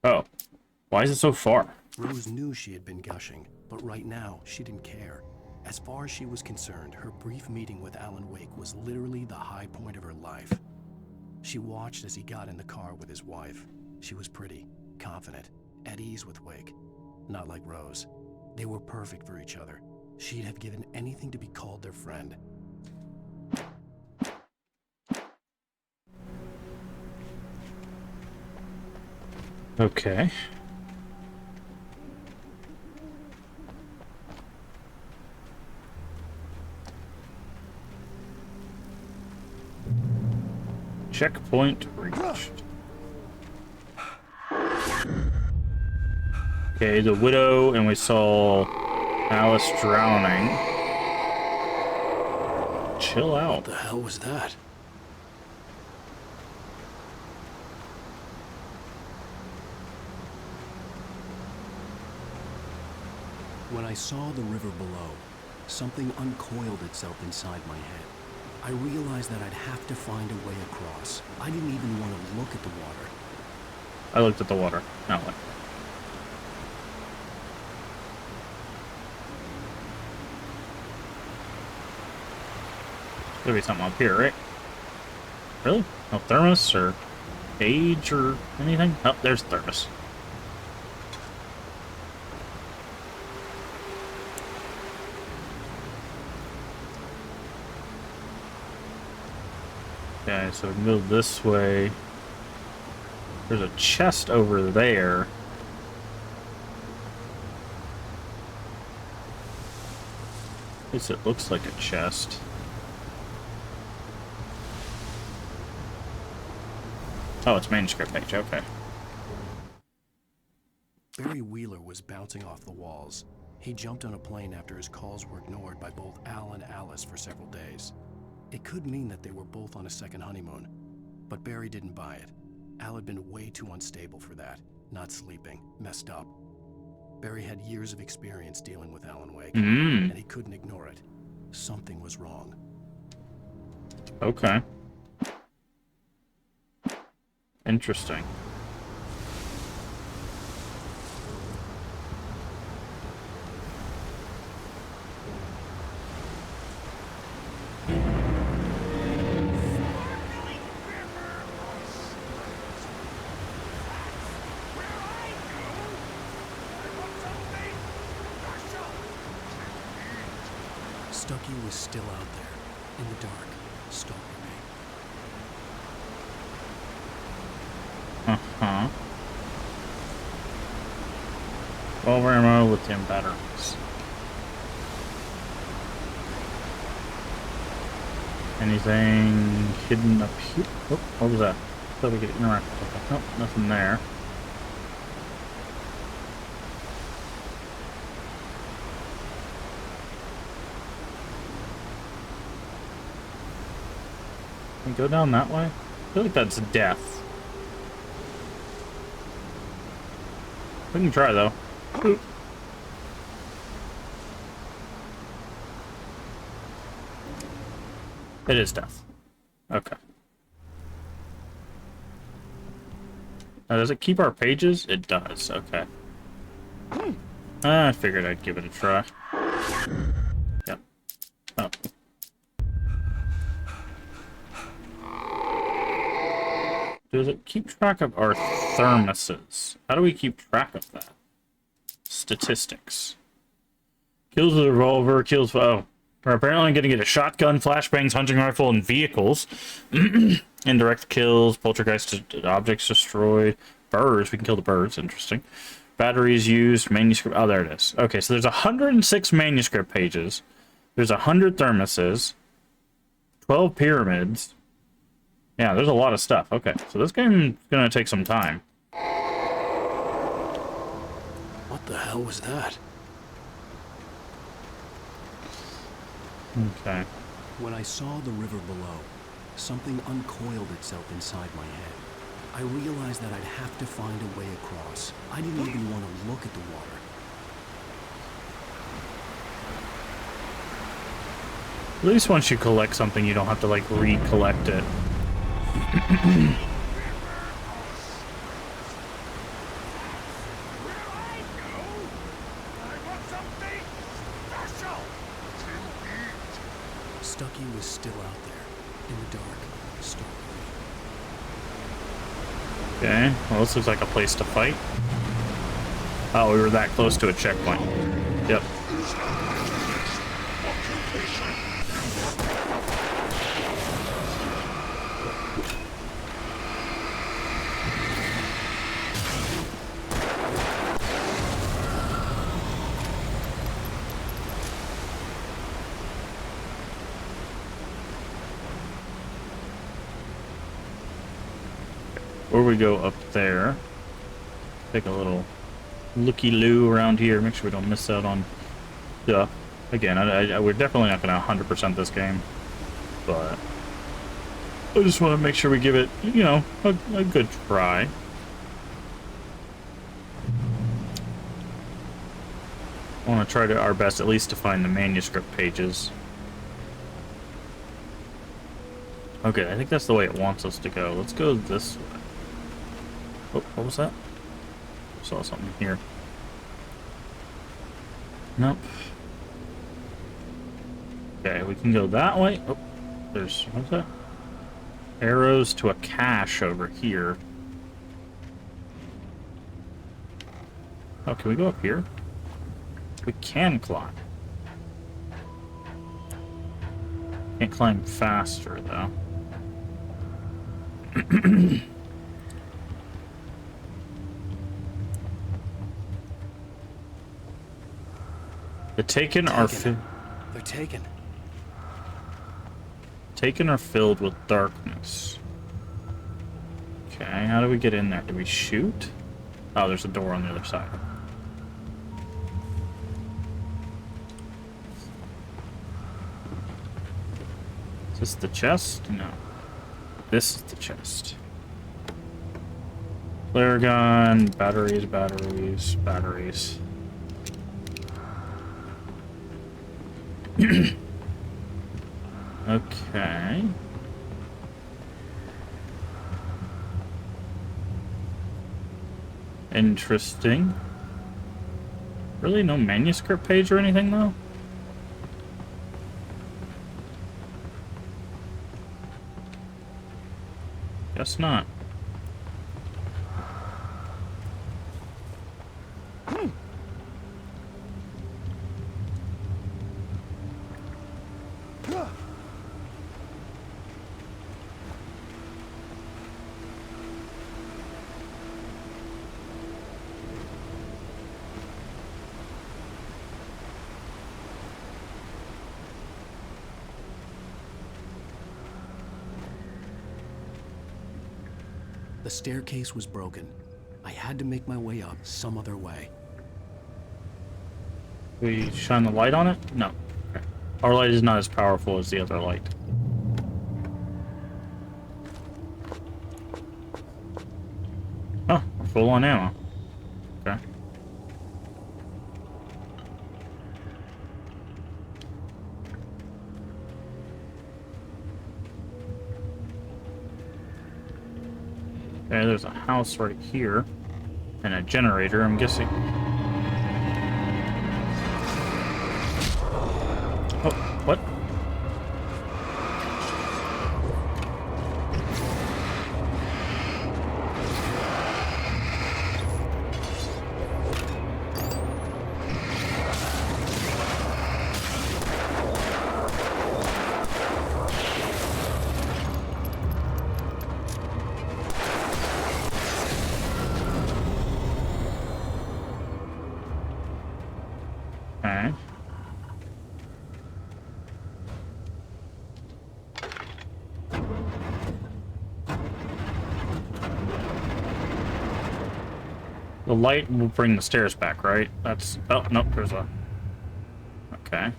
Oh. Why is it so far? Rose knew she had been gushing, but right now, she didn't care. As far as she was concerned, her brief meeting with Alan Wake was literally the high point of her life. She watched as he got in the car with his wife. She was pretty, confident, at ease with Wake. Not like Rose. They were perfect for each other. She'd have given anything to be called their friend. Okay. Checkpoint reached. Okay, the widow, and we saw Alice drowning. Chill out. What the hell was that? When I saw the river below, something uncoiled itself inside my head. I realized that I'd have to find a way across. I didn't even want to look at the water. I looked at the water. Now what? There'll be something up here, right? Really? No thermos or age or anything? Oh, there's thermos. Okay, so we can go this way. There's a chest over there. At least it looks like a chest. Oh, it's manuscript page, okay. Barry Wheeler was bouncing off the walls. He jumped on a plane after his calls were ignored by both Al and Alice for several days. It could mean that they were both on a second honeymoon, but Barry didn't buy it. Al had been way too unstable for that, not sleeping, messed up. Barry had years of experience dealing with Alan Wake, and he couldn't ignore it. Something was wrong. Okay. Interesting. Stucky was still out there, in the dark, stalking me. Uh-huh. 12 ammo, lithium batteries. Anything hidden up here? Oh, what was that? I thought we could interact with it. Nope, nothing there. Can we go down that way? I feel like that's death. We can try though. Oop. It is death. Okay. Now, does it keep our pages? It does. Okay. I figured I'd give it a try. Yep. Oh. Does it keep track of our thermoses? How do we keep track of that? Statistics. Kills with a revolver, kills... Oh. We're apparently going to get a shotgun, flashbangs, hunting rifle, and vehicles. Indirect kills, poltergeist objects destroyed. Birds, we can kill the birds, interesting. Batteries used, manuscript... Oh, there it is. Okay, so there's 106 manuscript pages. There's 100 thermoses. 12 pyramids. Yeah, there's a lot of stuff. Okay, so this game's gonna take some time. What the hell was that? Okay. When I saw the river below, something uncoiled itself inside my head. I realized that I'd have to find a way across. I didn't even want to look at the water. At least once you collect something, you don't have to, like, recollect it. Stucky was still out there, in the dark, stalking me. Okay, well, this looks like a place to fight. Oh, we were that close to a checkpoint. Yep. Or we go up there. Take a little looky-loo around here. Make sure we don't miss out on stuff. Again, we're definitely not going to 100% this game. But I just want to make sure we give it, you know, a good try. I want to try our best at least to find the manuscript pages. Okay, I think that's the way it wants us to go. Let's go this way. Oh, what was that? Saw something here. Nope. Okay, we can go that way. Oh, there's... what's that? Arrows to a cache over here. Oh, can we go up here? We can climb. Can't climb faster, though. The taken are They're taken. Taken are filled with darkness. Okay, how do we get in there? Do we shoot? Oh, there's a door on the other side. Is this the chest? No. This is the chest. Flare gun, batteries, batteries, batteries. Okay. Interesting. Really no manuscript page or anything, though? Guess not. The staircase was broken. I had to make my way up some other way. We shine the light on it? No. Okay. Our light is not as powerful as the other light. Oh, we're full on ammo. Okay. Okay, there's a house right here. And a generator, I'm guessing. Oh, what? Okay. The light will bring the stairs back, right? That's... Oh, nope, there's a... Okay.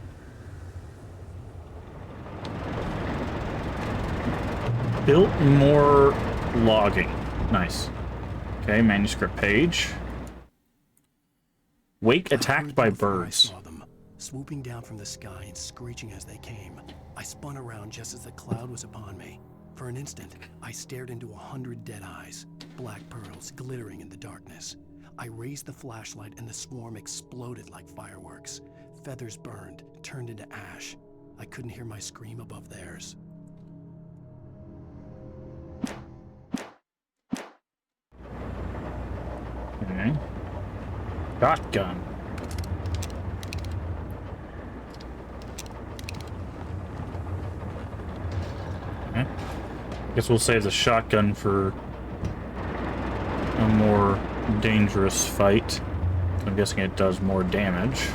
Built more logging. Nice. Okay, manuscript page. Wake attacked by birds. I saw them, swooping down from the sky and screeching as they came. I spun around just as the cloud was upon me. For an instant, I stared into 100 dead eyes, black pearls glittering in the darkness. I raised the flashlight and the swarm exploded like fireworks. Feathers burned, turned into ash. I couldn't hear my scream above theirs. Okay. Shotgun. Okay. Guess we'll save the shotgun for a more dangerous fight. I'm guessing it does more damage.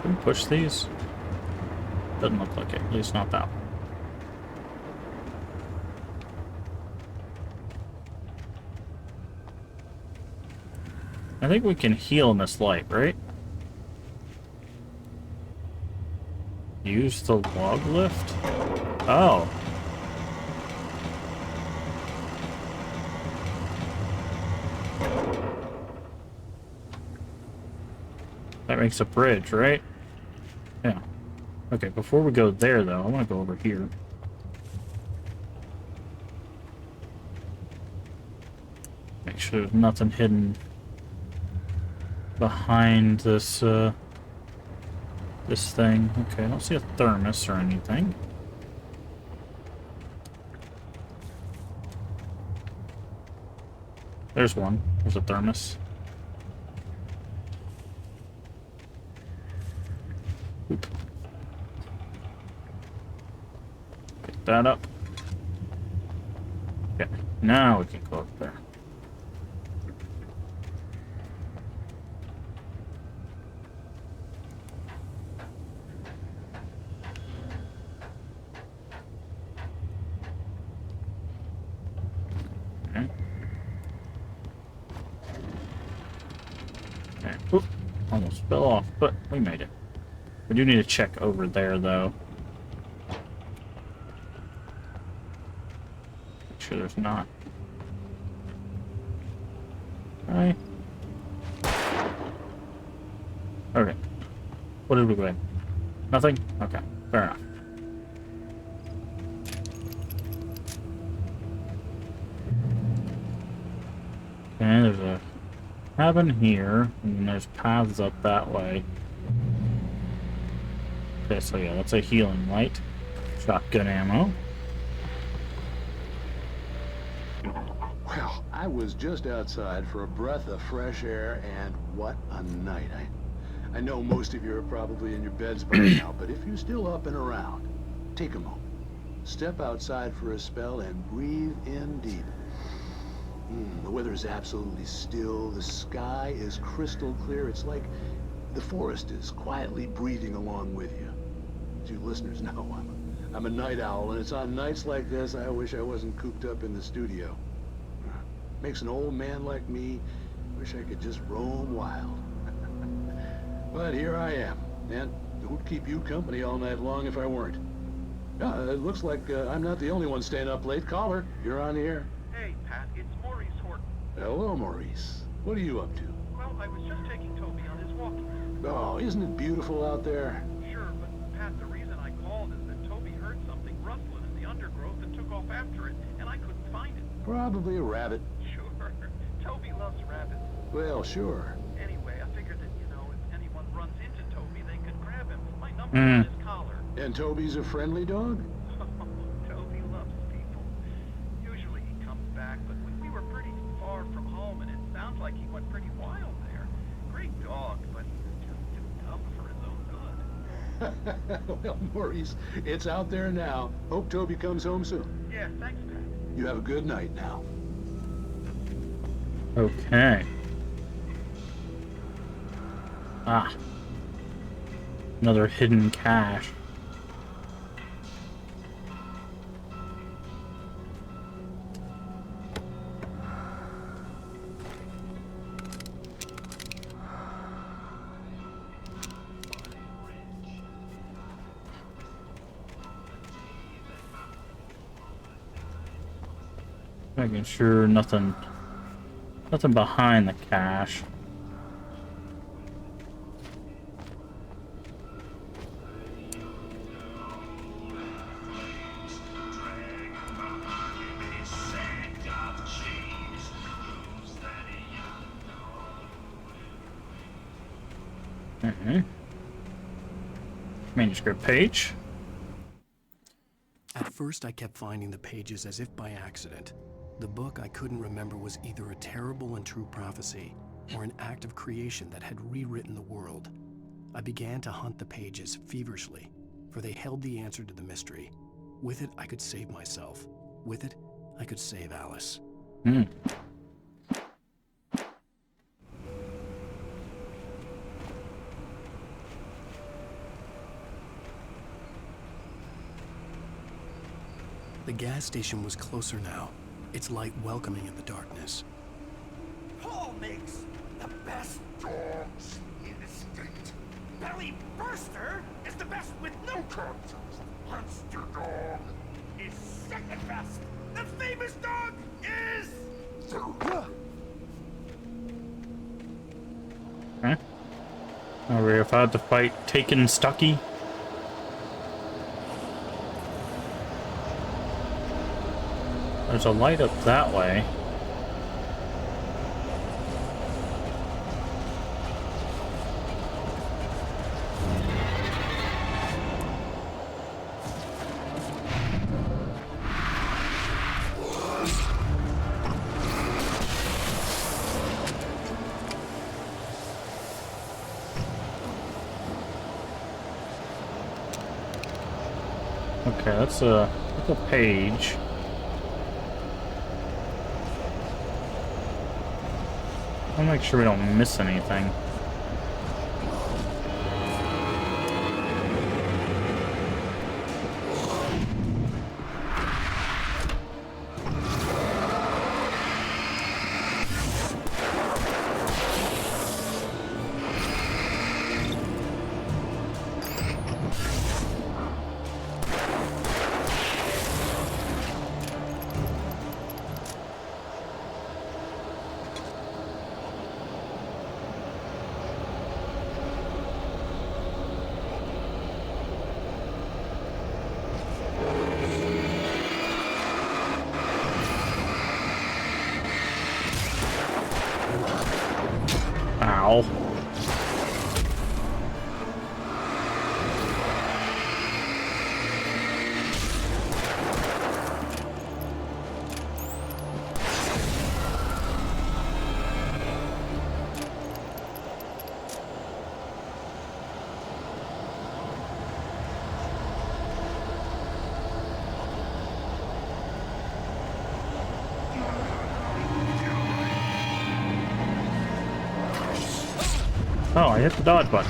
Can we push these? Doesn't look like it, at least not that one. I think we can heal in this light, right? Use the log lift? Oh. That makes a bridge, right? Yeah. Okay, before we go there, though, I want to go over here. Make sure there's nothing hidden behind this, this thing. Okay, I don't see a thermos or anything. There's one. There's a thermos. Oop. Pick that up. Okay, now we can go up there. Oop, almost fell off, but we made it. We do need to check over there, though. Make sure there's not. Right. Okay. What did we win? Nothing? Okay, fair enough. Okay, there's a cabin here, and there's paths up that way. Okay, so yeah, that's a healing light. Shotgun ammo. Well, I was just outside for a breath of fresh air, and what a night. I know most of you are probably in your beds by now, but if you're still up and around, take a moment. Step outside for a spell and breathe in deep. The weather is absolutely still. The sky is crystal clear. It's like the forest is quietly breathing along with you. As you listeners know, I'm a night owl, and it's on nights like this I wish I wasn't cooped up in the studio. Makes an old man like me wish I could just roam wild. But here I am, and who'd keep you company all night long if I weren't? It looks like I'm not the only one staying up late. Caller, you're on the air. Hey, Pat, it's Maurice Horton. Hello, Maurice. What are you up to? Well, I was just taking Toby on his walk. Oh, isn't it beautiful out there? Sure, but Pat, the reason I called undergrowth and took off after it, and I couldn't find it. Probably a rabbit. Sure. Toby loves rabbits. Well, sure. Anyway, I figured that, if anyone runs into Toby, they could grab him. My number's on his collar. And Toby's a friendly dog? Toby loves people. Usually he comes back, but we were pretty far from home, and it sounds like he went pretty wild there. Great dog, but just too dumb for his own good. Well, Maurice, it's out there now. Hope Toby comes home soon. Yeah, thanks, Pat. You have a good night now. Okay. Ah. Another hidden cache. Making sure nothing behind the cache. Manuscript page. At first, I kept finding the pages as if by accident. The book I couldn't remember was either a terrible and true prophecy or an act of creation that had rewritten the world. I began to hunt the pages feverishly, for they held the answer to the mystery. With it, I could save myself. With it, I could save Alice. The gas station was closer now, its light welcoming in the darkness. Paul makes the best dogs in the state. Belly Burster is the best with no contest. Monster Dog is second best. The famous dog is... Okay. Are we about to fight Taken Stucky? There's a light up that way. Okay, that's a page. I'll make sure we don't miss anything. Ow. Oh, I hit the dodge button.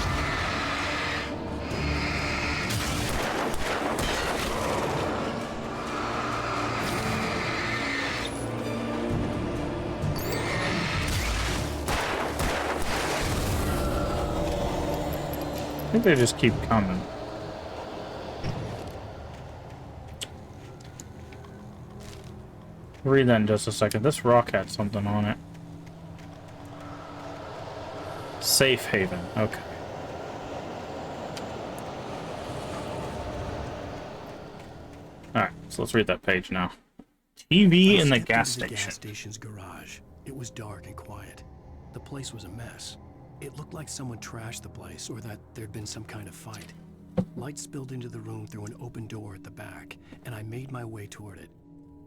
I think they just keep coming. Read that in just a second. This rock had something on it. Safe haven. Okay. Alright. So let's read that page now. TV I in the stepped gas into the station. gas station's garage. It was dark and quiet. The place was a mess. It looked like someone trashed the place or that there'd been some kind of fight. Light spilled into the room through an open door at the back, and I made my way toward it.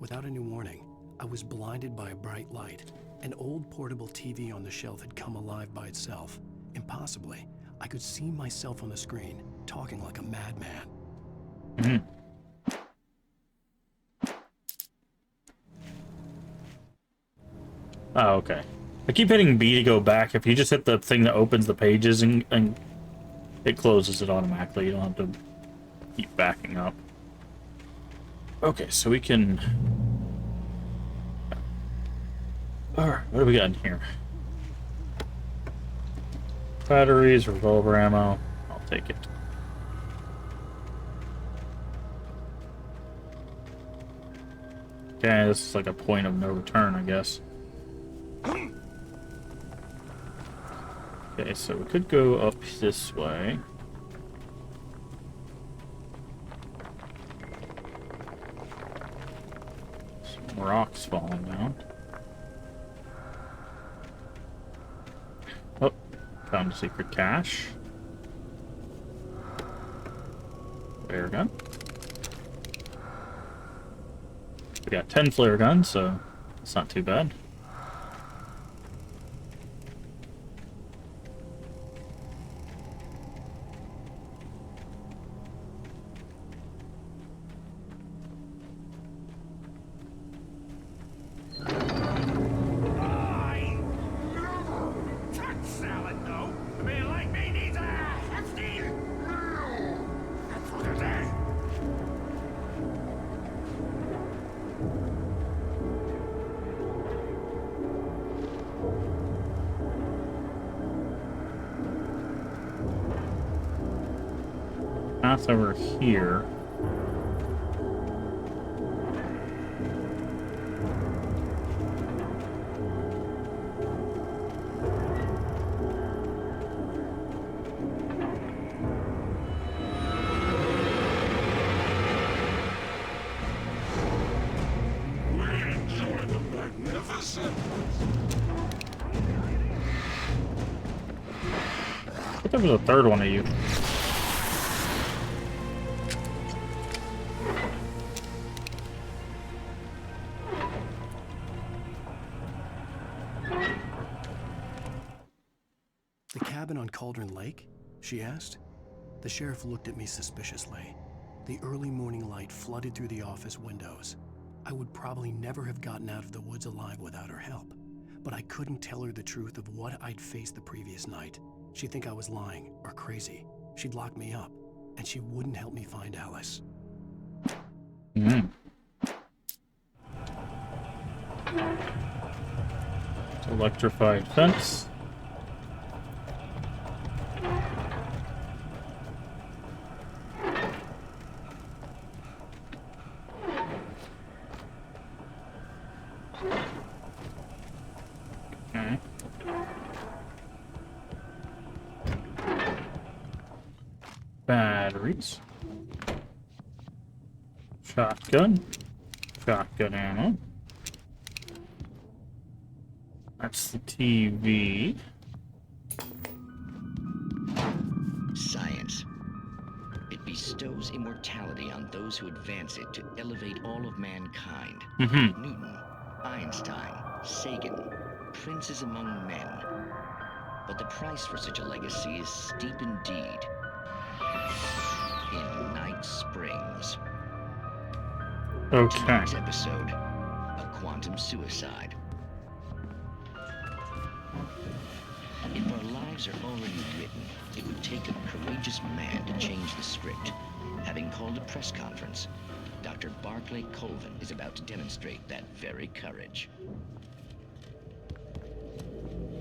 Without any warning, I was blinded by a bright light. An old portable TV on the shelf had come alive by itself. Impossibly, I could see myself on the screen, talking like a madman. Mm-hmm. Oh, okay. I keep hitting B to go back. If you just hit the thing that opens the pages and it closes it automatically. You don't have to keep backing up. Okay, so we can... Alright, what do we got in here? Batteries, revolver ammo. I'll take it. Okay, this is like a point of no return, I guess. Okay, so we could go up this way. Some rocks falling down. Oh, found a secret cache. Flare gun. We got 10 flare guns, so it's not too bad. Path over here. I thought there was a third one of you. The cabin on Cauldron Lake? She asked. The sheriff looked at me suspiciously. The early morning light flooded through the office windows. I would probably never have gotten out of the woods alive without her help, but I couldn't tell her the truth of what I'd faced the previous night. She'd think I was lying or crazy. She'd lock me up, and she wouldn't help me find Alice. Mm. Electrified fence. Okay. Batteries. Shotgun. Shotgun ammo. That's the TV. Science. It bestows immortality on those who advance it to elevate all of mankind. Mm-hmm. Newton, Einstein, Sagan, princes among men. But the price for such a legacy is steep indeed. In Night Springs. Okay. Tonight's episode, a quantum suicide. If our lives are already written, it would take a courageous man to change the script. Having called a press conference, Dr. Barclay Colvin is about to demonstrate that very courage.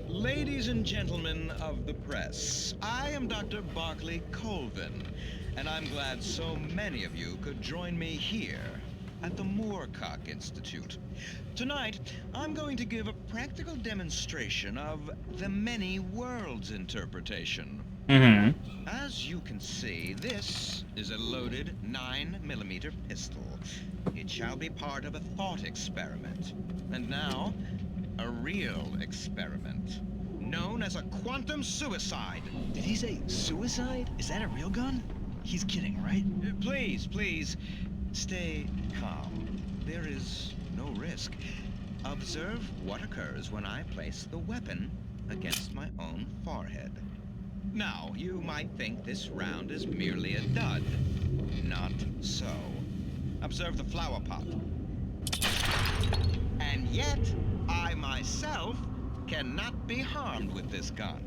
Ladies and gentlemen of the press, I am Dr. Barclay Colvin, and I'm glad so many of you could join me here at the Moorcock Institute. Tonight, I'm going to give a practical demonstration of the many worlds interpretation. Mm-hmm. As you can see, this is a loaded 9mm pistol. It shall be part of a thought experiment. And now, a real experiment. Known as a quantum suicide. Did he say suicide? Is that a real gun? He's kidding, right? Please, please, stay calm. There is no risk. Observe what occurs when I place the weapon against my own forehead. Now, you might think this round is merely a dud. Not so. Observe the flower pot. And yet, I myself cannot be harmed with this gun.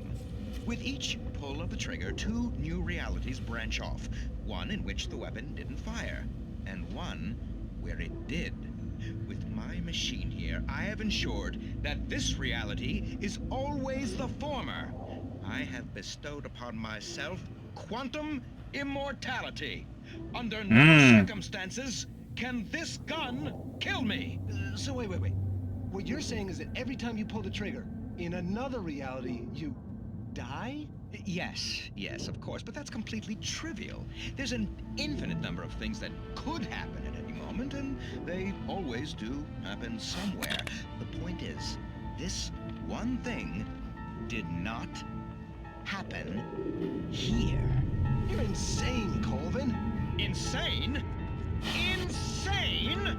With each pull of the trigger, 2 new realities branch off. One in which the weapon didn't fire, and one where it did. With my machine here, I have ensured that this reality is always the former. I have bestowed upon myself quantum immortality. Under no circumstances can this gun kill me. So wait. What you're saying is that every time you pull the trigger, in another reality, you die? Yes, of course, but that's completely trivial. There's an infinite number of things that could happen at any moment, and they always do happen somewhere. The point is, this one thing did not happen here. You're insane, Colvin. Insane? Insane?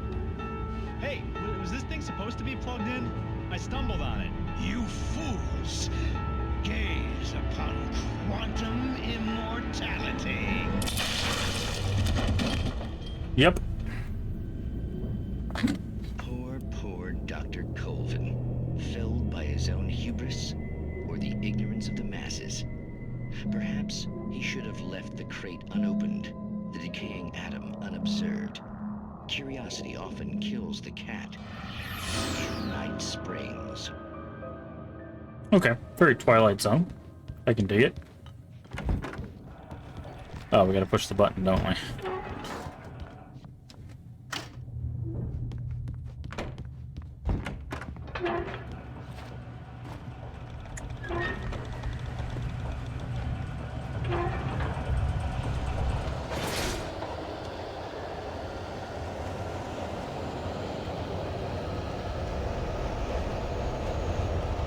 Hey, was this thing supposed to be plugged in? I stumbled on it. You fools! Gaze upon quantum immortality. Yep. Poor Dr. Colvin. Felled by his own hubris or the ignorance of the masses. Perhaps he should have left the crate unopened, the decaying atom unobserved. Curiosity often kills the cat. Night Springs. Okay, very Twilight Zone. I can dig it. Oh, we gotta push the button, don't we?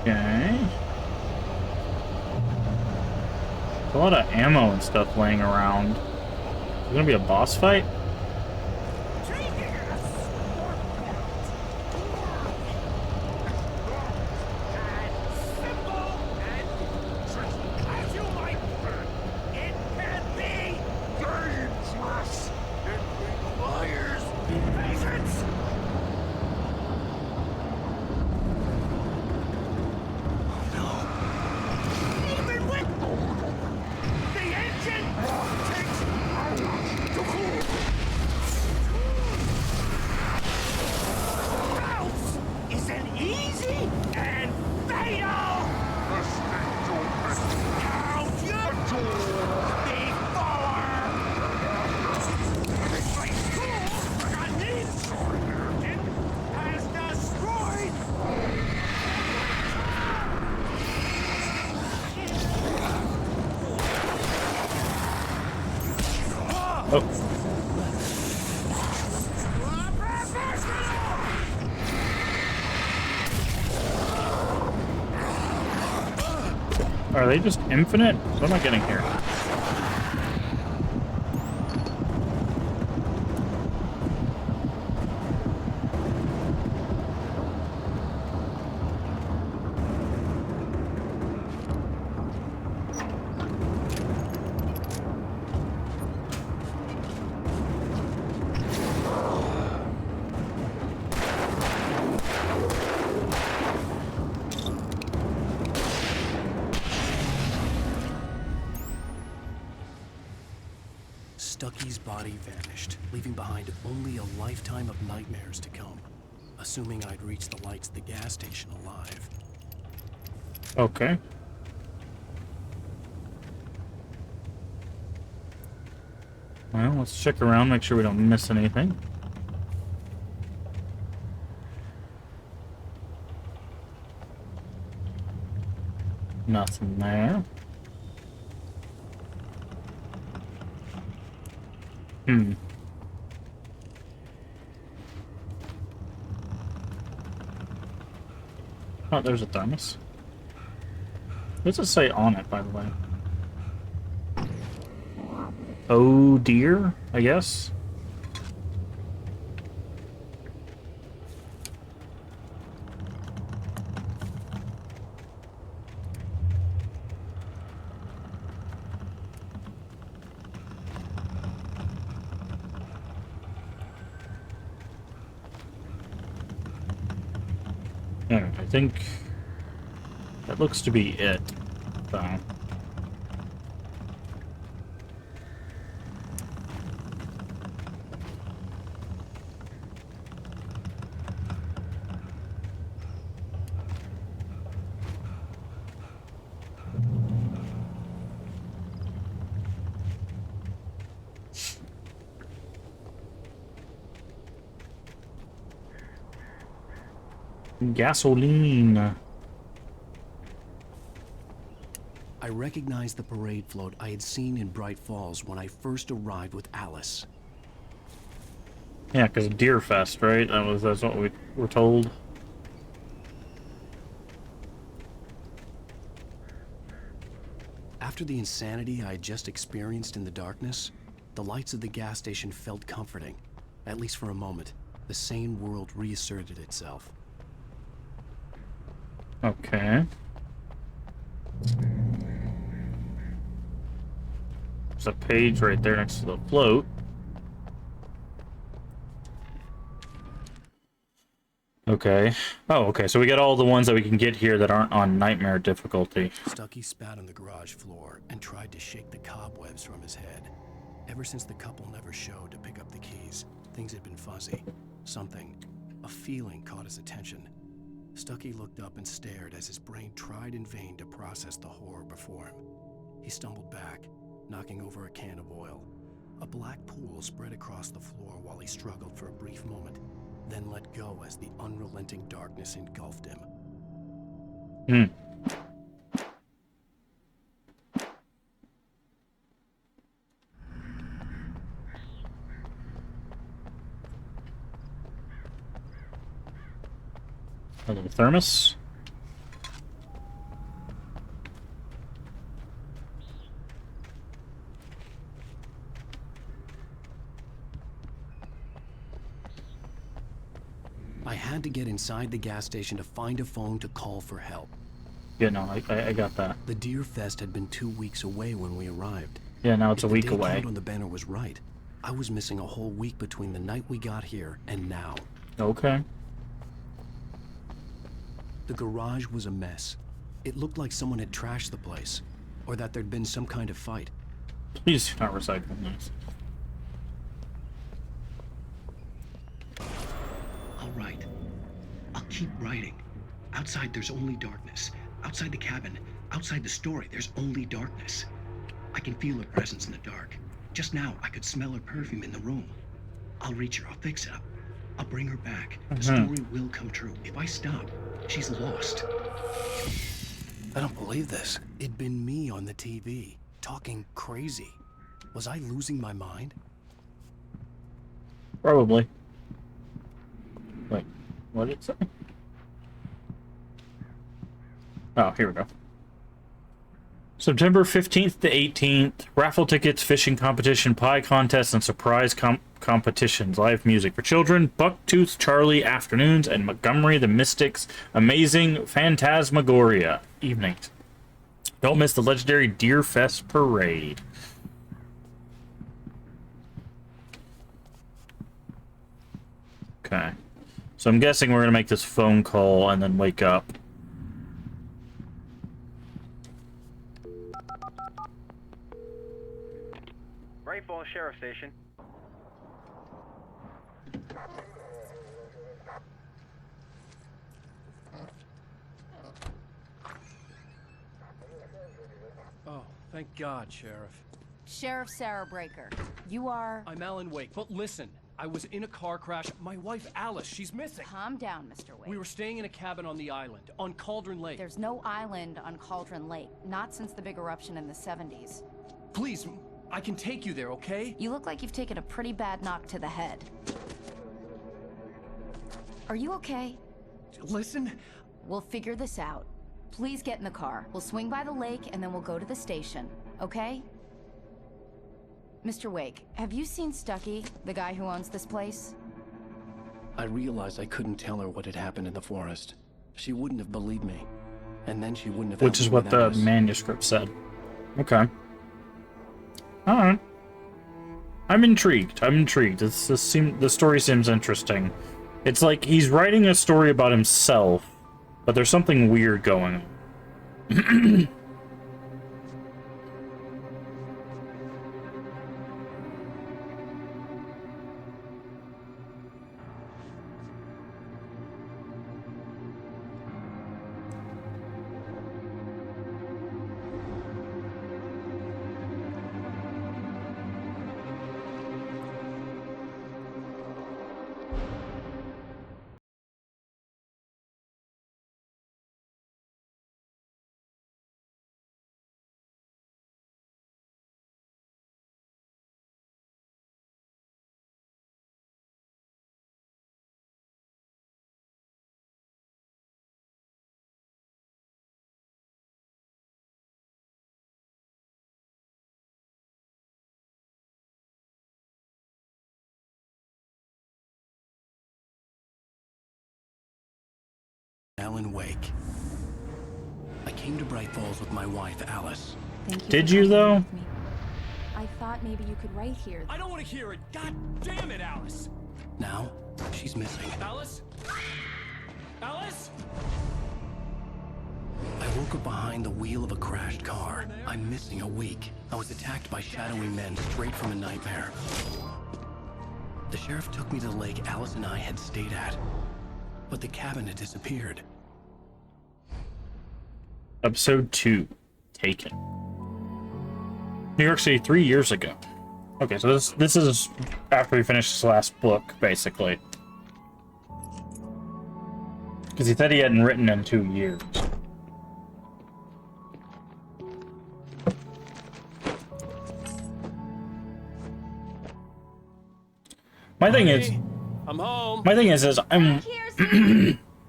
Okay. A lot of ammo and stuff laying around. Is it gonna be a boss fight? Are they just infinite? What am I getting here? Stucky's body vanished, leaving behind only a lifetime of nightmares to come. Assuming I'd reach the lights at the gas station alive. Okay. Well, let's check around, make sure we don't miss anything. Nothing there. Hmm. Oh, there's a thermos. What does it say on it, by the way? Oh dear, I guess. Alright, I think that looks to be it. So. Gasoline. I recognized the parade float I had seen in Bright Falls when I first arrived with Alice. Yeah, because Deer Fest, right? That's what we were told. After the insanity I had just experienced in the darkness, the lights of the gas station felt comforting. At least for a moment, the sane world reasserted itself. Okay. There's a page right there next to the float. Okay. Oh, okay. So we got all the ones that we can get here that aren't on nightmare difficulty. Stucky spat on the garage floor and tried to shake the cobwebs from his head. Ever since the couple never showed to pick up the keys, things had been fuzzy. Something, a feeling caught his attention. Stucky looked up and stared as his brain tried in vain to process the horror before him. He stumbled back, knocking over a can of oil. A black pool spread across the floor while he struggled for a brief moment, then let go as the unrelenting darkness engulfed him. A little thermos. I had to get inside the gas station to find a phone to call for help. Yeah, no, I got that. The Deer Fest had been 2 weeks away when we arrived. Yeah, now it's a week If the date away. count on the banner was right, I was missing a whole week between the night we got here and now. Okay. The garage was a mess. It looked like someone had trashed the place, or that there'd been some kind of fight. Please not recycling this. All right. I'll keep writing. Outside, there's only darkness. Outside the cabin, outside the story, there's only darkness. I can feel her presence in the dark. Just now, I could smell her perfume in the room. I'll reach her. I'll fix it up. I'll bring her back. The story will come true. If I stop, she's lost. I don't believe this. It'd been me on the TV, talking crazy. Was I losing my mind? Probably. Wait, what did it say? Oh, here we go. September 15th to 18th, raffle tickets, fishing competition, pie contest, and surprise competitions. Live music for children, Bucktooth Charlie afternoons, and Montgomery the Mystics Amazing Phantasmagoria evenings. Don't miss the legendary Deer Fest Parade. Okay. So I'm guessing we're going to make this phone call and then wake up. Bright Falls Sheriff Station. Oh, thank God, Sheriff. Sheriff Sarah Breaker, you are... I'm Alan Wake, but listen. I was in a car crash. My wife, Alice, she's missing. Calm down, Mr. Wake. We were staying in a cabin on the island, on Cauldron Lake. There's no island on Cauldron Lake, not since the big eruption in the 70s. Please, I can take you there, okay? You look like you've taken a pretty bad knock to the head. Are you okay? Listen. We'll figure this out. Please get in the car. We'll swing by the lake and then we'll go to the station, okay? Mr. Wake, have you seen Stucky, the guy who owns this place? I realized I couldn't tell her what had happened in the forest. She wouldn't have believed me. And then she wouldn't have Which is what the manuscript said. Okay. Alright. I'm intrigued. The story seems interesting. It's like he's writing a story about himself, but there's something weird going on. Alan Wake. I came to Bright Falls with my wife, Alice. Thank you. Did you, though? I thought maybe you could write here. I don't want to hear it. God damn it, Alice. Now, she's missing. Alice? Alice? I woke up behind the wheel of a crashed car. I'm missing a week. I was attacked by shadowy men straight from a nightmare. The sheriff took me to the lake Alice and I had stayed at, but the cabin had disappeared. Episode 2. Taken. New York City 3 years ago. Okay, so this is after we finished this last book, basically. Because he said he hadn't written in 2 years. My thing is... I'm home. My thing is I'm...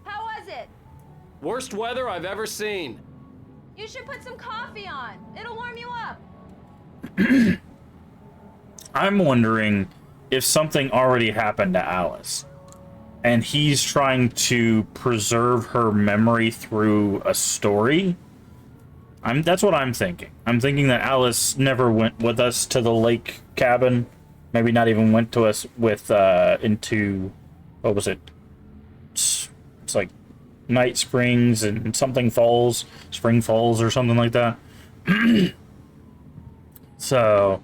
How was it? Worst weather I've ever seen. You should put some coffee on. It'll warm you up. I'm wondering if something already happened to Alice. And he's trying to preserve her memory through a story. That's what I'm thinking. I'm thinking that Alice never went with us to the lake cabin. Maybe not even went to us with, into... What was it? It's like Night Springs and something Falls. Spring Falls or something like that. So...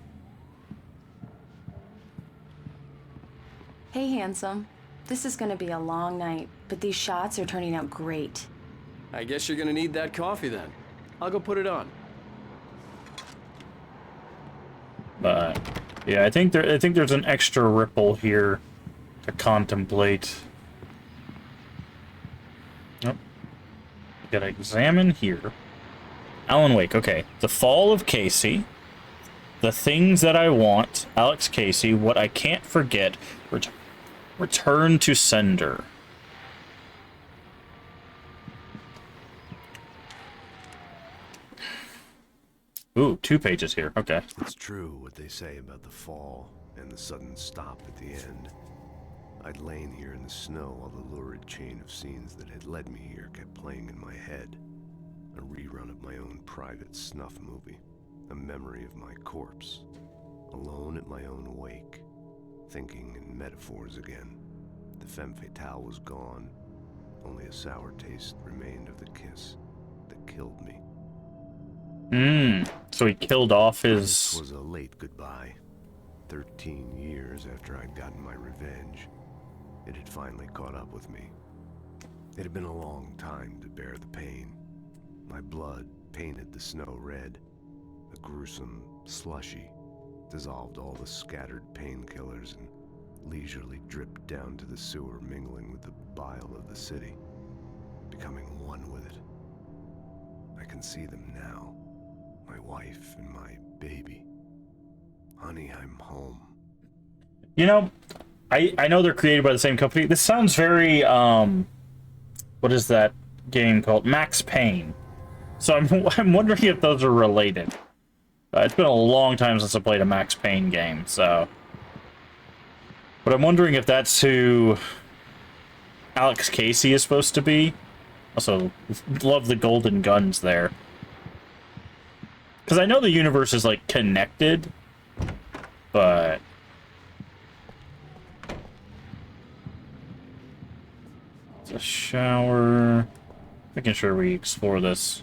Hey, handsome. This is gonna be a long night, but these shots are turning out great. I guess you're gonna need that coffee then. I'll go put it on. But yeah, I think there's an extra ripple here to contemplate. Nope. Gotta examine here. Alan Wake, okay. The Fall of Casey. The Things That I Want. Alex Casey. What I Can't Forget. Return to Sender. Ooh, 2 pages here. Okay. It's true what they say about the fall and the sudden stop at the end. I'd lain here in the snow while the lurid chain of scenes that had led me here kept playing in my head. A rerun of my own private snuff movie. A memory of my corpse. Alone at my own wake. Thinking in metaphors again. The femme fatale was gone. Only a sour taste remained of the kiss that killed me. So he killed off his... This was a late goodbye. 13 years after I'd gotten my revenge. It had finally caught up with me. It had been a long time to bear the pain. My blood painted the snow red. A gruesome slushy dissolved all the scattered painkillers and leisurely dripped down to the sewer, mingling with the bile of the city, becoming one with it. I can see them now. My wife and my baby. Honey, I'm home. You know, I know they're created by the same company. This sounds very, what is that game called? Max Payne. So I'm wondering if those are related. It's been a long time since I played a Max Payne game, so... But I'm wondering if that's who Alex Casey is supposed to be. Also, love the golden guns there. Because I know the universe is, like, connected, but... It's a shower... Making sure we explore this.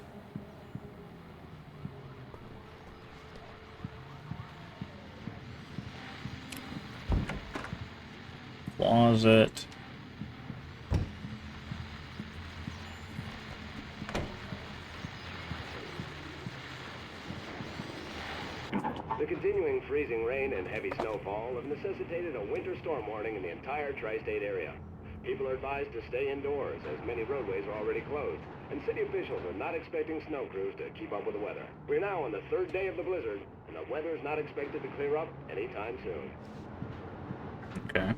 Closet. The continuing freezing rain and heavy snowfall have necessitated a winter storm warning in the entire tri-state area. People are advised to stay indoors, as many roadways are already closed, and city officials are not expecting snow crews to keep up with the weather. We're now on the 3rd day of the blizzard, and the weather is not expected to clear up anytime soon. Okay.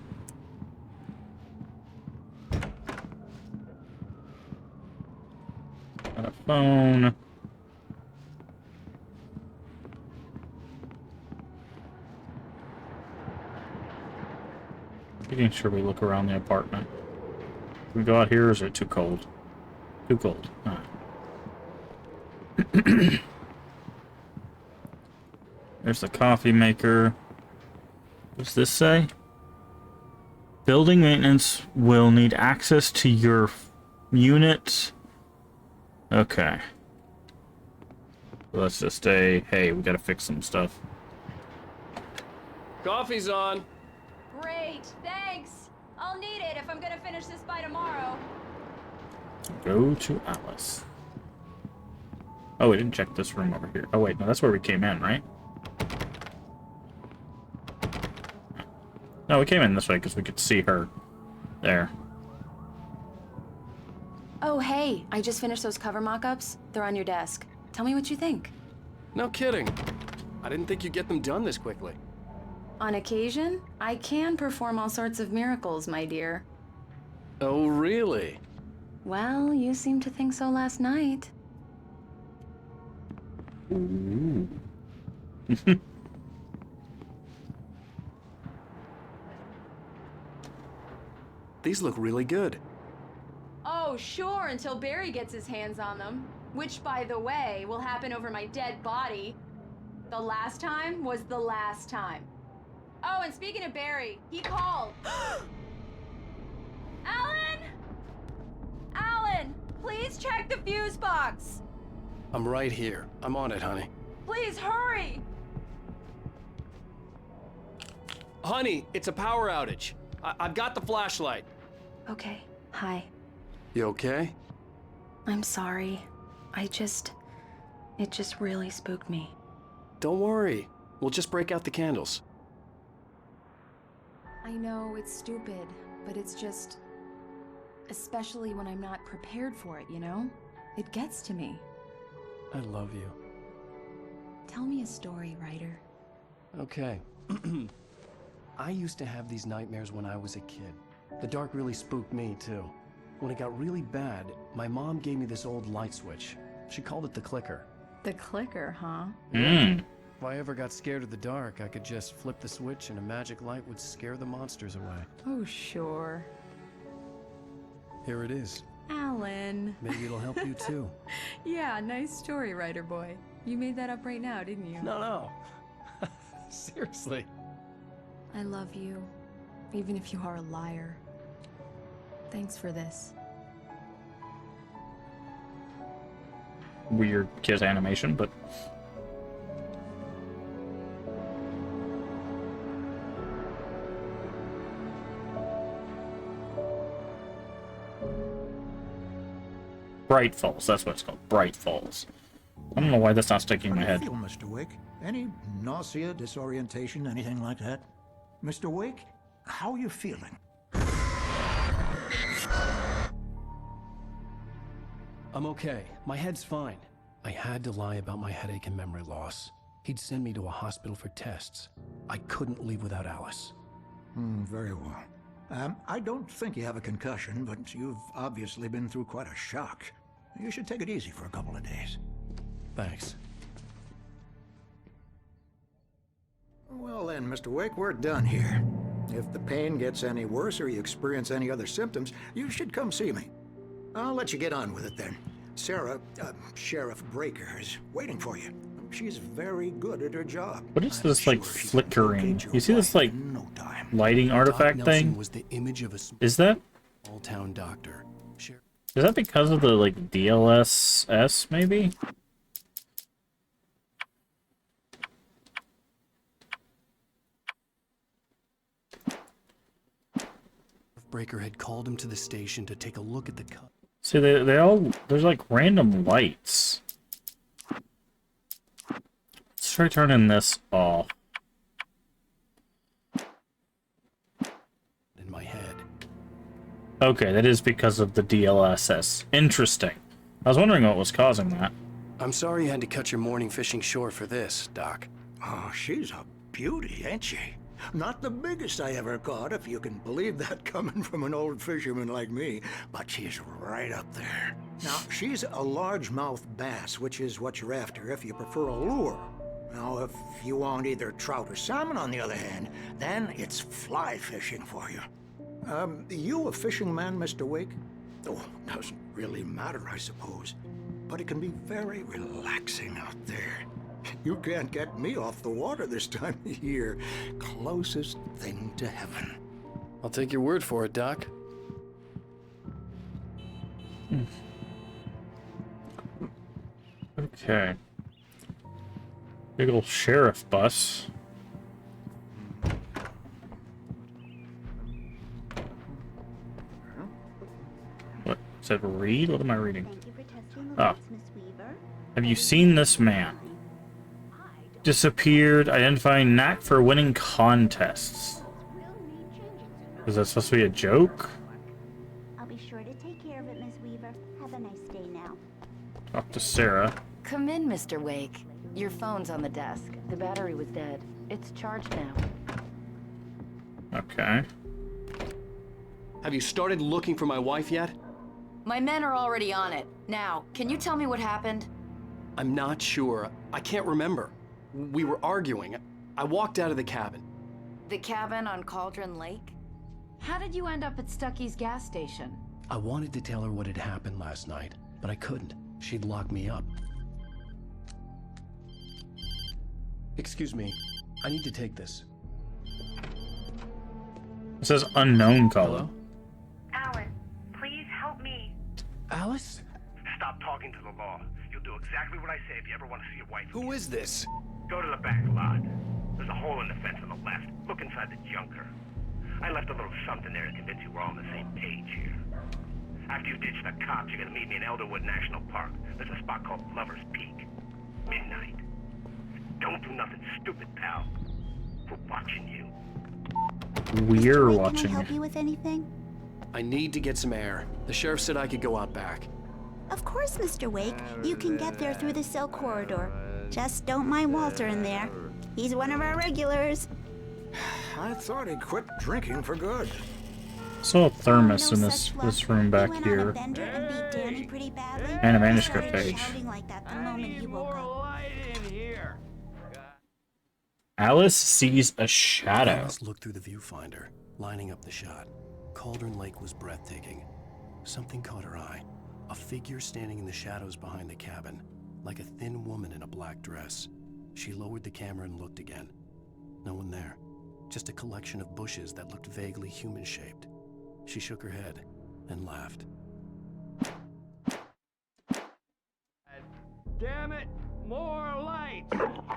Got a phone. Making sure we look around the apartment. Can we go out here, or is it too cold? Too cold. Huh. There's the coffee maker. What does this say? Building maintenance will need access to your unit. Okay. Let's just say, hey, we gotta fix some stuff. Coffee's on. Great, thanks. I'll need it if I'm gonna finish this by tomorrow. Go to Alice. Oh, we didn't check this room over here. Oh, wait, no, that's where we came in, right? No, we came in this way because we could see her there. Oh, hey, I just finished those cover mock-ups. They're on your desk. Tell me what you think. No kidding. I didn't think you'd get them done this quickly. On occasion, I can perform all sorts of miracles, my dear. Oh, really? Well, you seemed to think so last night. Ooh. These look really good. Oh, sure, until Barry gets his hands on them. Which, by the way, will happen over my dead body. The last time was the last time. Oh, and speaking of Barry, he called. Alan! Alan, please check the fuse box. I'm right here. I'm on it, honey. Please hurry! Honey, it's a power outage. I've got the flashlight. Okay, hi. You okay? I'm sorry. It just really spooked me. Don't worry. We'll just break out the candles. I know it's stupid, but it's just... Especially when I'm not prepared for it, you know? It gets to me. I love you. Tell me a story, writer. Okay. I used to have these nightmares when I was a kid. The dark really spooked me, too. When it got really bad, my mom gave me this old light switch. She called it the clicker. The clicker, huh? If I ever got scared of the dark, I could just flip the switch and a magic light would scare the monsters away. Oh, sure. Here it is. Alan. Maybe it'll help you, too. Yeah, nice story, writer boy. You made that up right now, didn't you? No. Seriously. I love you, even if you are a liar. Thanks for this. Weird kiss animation, but... Bright Falls, that's what it's called. Bright Falls. I don't know why that's not sticking in my head. How do you feel, Mr. Wake? Any nausea, disorientation, anything like that? Mr. Wake, how are you feeling? I'm okay. My head's fine. I had to lie about my headache and memory loss. He'd send me to a hospital for tests. I couldn't leave without Alice. Very well. I don't think you have a concussion, but you've obviously been through quite a shock. You should take it easy for a couple of days. Thanks. Well then, Mr. Wake, we're done here. If the pain gets any worse or you experience any other symptoms, you should come see me. I'll let you get on with it then. Sarah, Sheriff Breaker, is waiting for you. She's very good at her job. What is this, like, flickering? You see this, like, lighting artifact thing? Was the image of a Is that? small-town doctor. Is that because of the, like, DLSS, maybe? Breaker had called him to the station to take a look at the cut. See, they all... There's, like, random lights. Let's try turning this off. In my head. Okay, that is because of the DLSS. Interesting. I was wondering what was causing that. I'm sorry you had to cut your morning fishing short for this, Doc. Oh, she's a beauty, ain't she? Not the biggest I ever caught, if you can believe that coming from an old fisherman like me, but she's right up there. Now, she's a largemouth bass, which is what you're after if you prefer a lure. Now, if you want either trout or salmon, on the other hand, then it's fly fishing for you. You a fishing man, Mr. Wake? Oh, doesn't really matter, I suppose. But it can be very relaxing out there. You can't get me off the water this time of year. Closest thing to heaven. I'll take your word for it, Doc. Okay. Big ol' sheriff bus. What? Is that read? What am I reading? Oh. Have you seen this man? Disappeared, identifying knack for winning contests. Is that supposed to be a joke? I'll be sure to take care of it, Miss Weaver. Have a nice day now. Talk to Sarah. Come in, Mr. Wake. Your phone's on the desk. The battery was dead. It's charged now. Okay. Have you started looking for my wife yet? My men are already on it. Now, can you tell me what happened? I'm not sure. I can't remember. We were arguing. I walked out of the cabin. The cabin on Cauldron Lake? How did you end up at Stucky's gas station? I wanted to tell her what had happened last night, but I couldn't. She'd lock me up. Excuse me. I need to take this. It says unknown caller. Alan, please help me. Alice? Stop talking to the law. You'll do exactly what I say if you ever want to see your wife. Who is this? Go to the back lot. There's a hole in the fence on the left. Look inside the junker. I left a little something there to convince you we're all on the same page here. After you ditch the cops, you're gonna meet me in Elderwood National Park. There's a spot called Lover's Peak. Midnight. Don't do nothing stupid, pal. We're watching you. We're Wait, watching can I help you. you with anything? I need to get some air. The sheriff said I could go out back. Of course, Mr. Wake. You can get there through the cell corridor. Just don't mind Walter in there. He's one of our regulars. I thought he quit drinking for good. Saw a thermos in this room back He went on a here. bender and beat Danny pretty badly. And a He manuscript started page. shouting like that the moment he woke up. Alice sees a shadow. Alice looked through the viewfinder, lining up the shot. Cauldron Lake was breathtaking. Something caught her eye. A figure standing in the shadows behind the cabin, like a thin woman in a black dress. She lowered the camera and looked again. No one there. Just a collection of bushes that looked vaguely human-shaped. She shook her head and laughed. Damn it! More lights!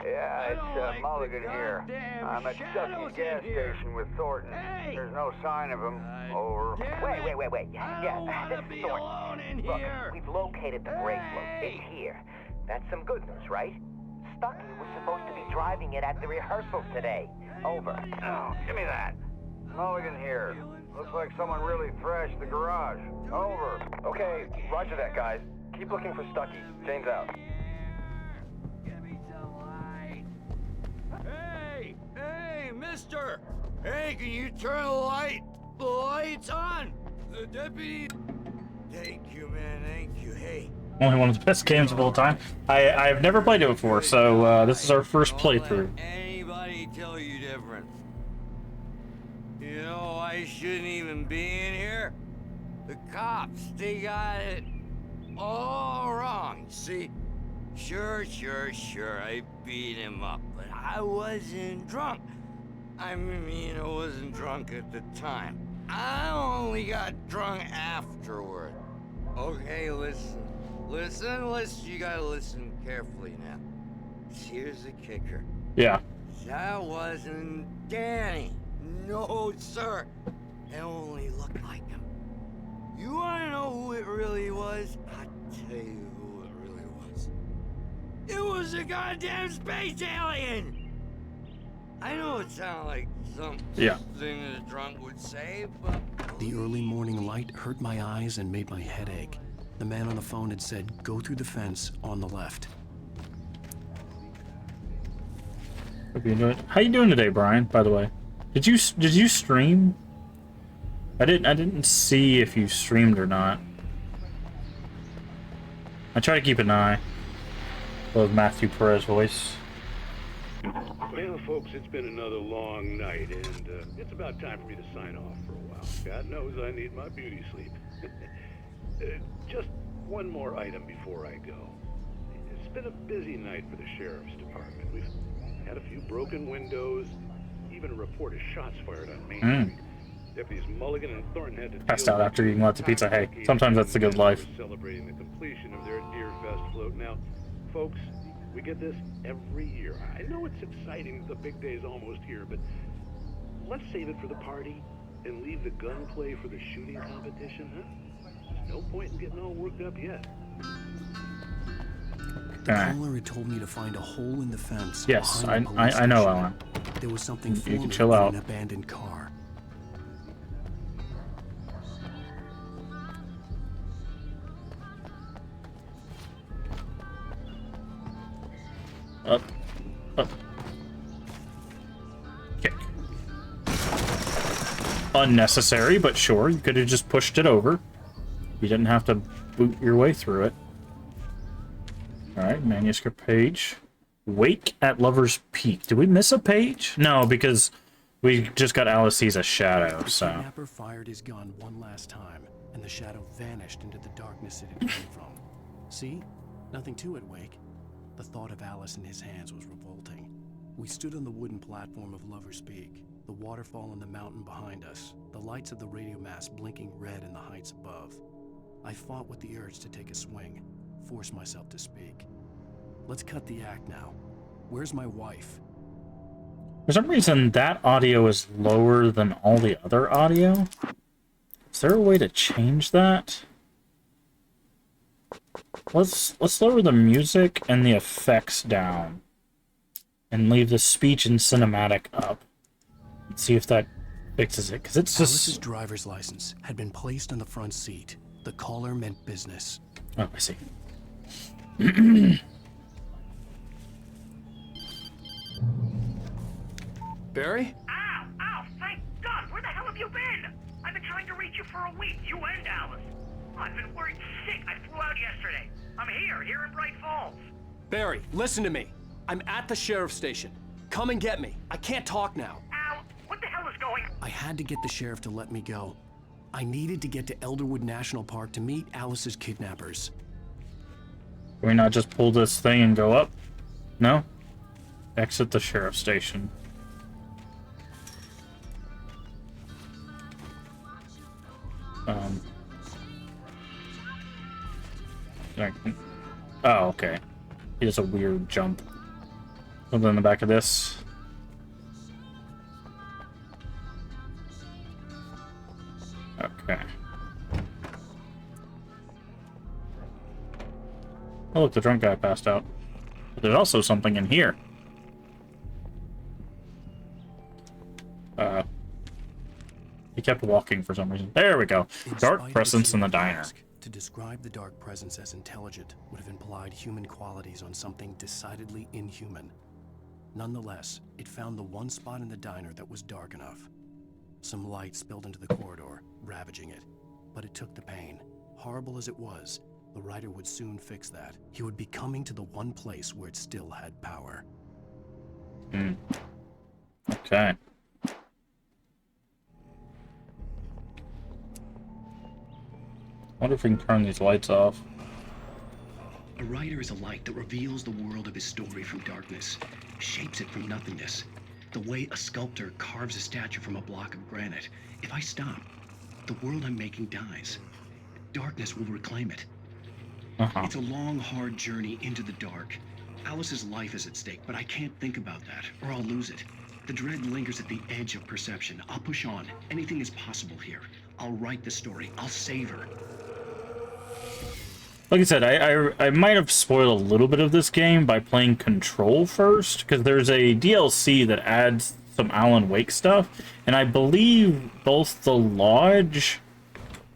Yeah, it's Mulligan here. I'm at Stucky's gas station with Thornton. There's no sign of him. Over. Wait. Yeah, this is Thornton. Look, we've located the brake load. It's here. That's some good news, right? Stucky was supposed to be driving it at the rehearsal today. Over. Oh, give me that. Mulligan here. Looks like someone really thrashed the garage. Over. Okay, roger that, guys. Keep looking for Stucky. Jane's out. Hey, can you turn the light? The light's on! The deputy... Thank you, man, thank you. Hey. Only one of the best games of all time. I've never played it before, so this is our first playthrough. Anybody tell you different? You know, I shouldn't even be in here. The cops, they got it all wrong, see? Sure, I beat him up, but I wasn't drunk. I mean, I wasn't drunk at the time. I only got drunk afterward. Okay, listen, you gotta listen carefully now. Here's the kicker. Yeah. That wasn't Danny. No, sir. It only looked like him. You wanna know who it really was? I'll tell you who it really was. It was a goddamn space alien! I know it sounded like something a drunk would say, but... The early morning light hurt my eyes and made my head ache. The man on the phone had said, go through the fence on the left. How you doing today, Brian, by the way? Did you stream? I didn't see if you streamed or not. I try to keep an eye. Love Matthew Perez voice. Well, folks, it's been another long night, and it's about time for me to sign off for a while. God knows I need my beauty sleep. Just one more item before I go. It's been a busy night for the sheriff's department. We've had a few broken windows, even a report of shots fired on Main Street. Deputies Mulligan and Thornton had to Passed out after eating lots of pizza. Hey, sometimes that's the good life. Celebrating the completion of their Deer Fest float. Now, folks, we get this every year. I know it's exciting, the big day's almost here, but let's save it for the party and leave the gunplay for the shooting competition, huh? There's no point in getting all worked up yet. The caller had told me to find a hole in the fence. Yes, I know, Alan. There was something you can chill out. In an abandoned car. Up. Kick. Unnecessary, but sure, you could have just pushed it over. You didn't have to boot your way through it. Alright, manuscript page. Wake at Lover's Peak. Did we miss a page? No, because we just got Alice sees a shadow, so... The kidnapper fired his gun one last time, and the shadow vanished into the darkness it had come from. See? Nothing to it, Wake. The thought of Alice in his hands was revolting. We stood on the wooden platform of Lover's Peak, the waterfall on the mountain behind us, the lights of the radio mast blinking red in the heights above. I fought with the urge to take a swing, force myself to speak. Let's cut the act now. Where's my wife? For some reason, that audio is lower than all the other audio. Is there a way to change that? Let's lower the music and the effects down. And leave the speech and cinematic up. Let's see if that fixes it, because it's just... Alice's driver's license had been placed on the front seat. The caller meant business. Oh, I see. Barry? Ow, thank God! Where the hell have you been? I've been trying to reach you for a week, you and Alice. I've been worried sick. I flew out yesterday. I'm here in Bright Falls. Barry, listen to me. I'm at the sheriff's station. Come and get me. I can't talk now. Al, what the hell is going on? I had to get the sheriff to let me go. I needed to get to Elderwood National Park to meet Alice's kidnappers. Can we not just pull this thing and go up? No? Exit the sheriff's station. Oh, okay. He does a weird jump. Something in the back of this. Okay. Oh, look, the drunk guy passed out. But there's also something in here. He kept walking for some reason. There we go. Dark presence in the diner. To describe the dark presence as intelligent would have implied human qualities on something decidedly inhuman. Nonetheless, it found the one spot in the diner that was dark enough. Some light spilled into the corridor, ravaging it. But it took the pain. Horrible as it was, the writer would soon fix that. He would be coming to the one place where it still had power. Okay. Wonder if we can turn these lights off. A writer is a light that reveals the world of his story from darkness, shapes it from nothingness. The way a sculptor carves a statue from a block of granite. If I stop, the world I'm making dies. Darkness will reclaim it. It's a long, hard journey into the dark. Alice's life is at stake, but I can't think about that, or I'll lose it. The dread lingers at the edge of perception. I'll push on. Anything is possible here. I'll write the story. I'll save her. Like I said, I might have spoiled a little bit of this game by playing Control first, because there's a DLC that adds some Alan Wake stuff, and I believe both the Lodge,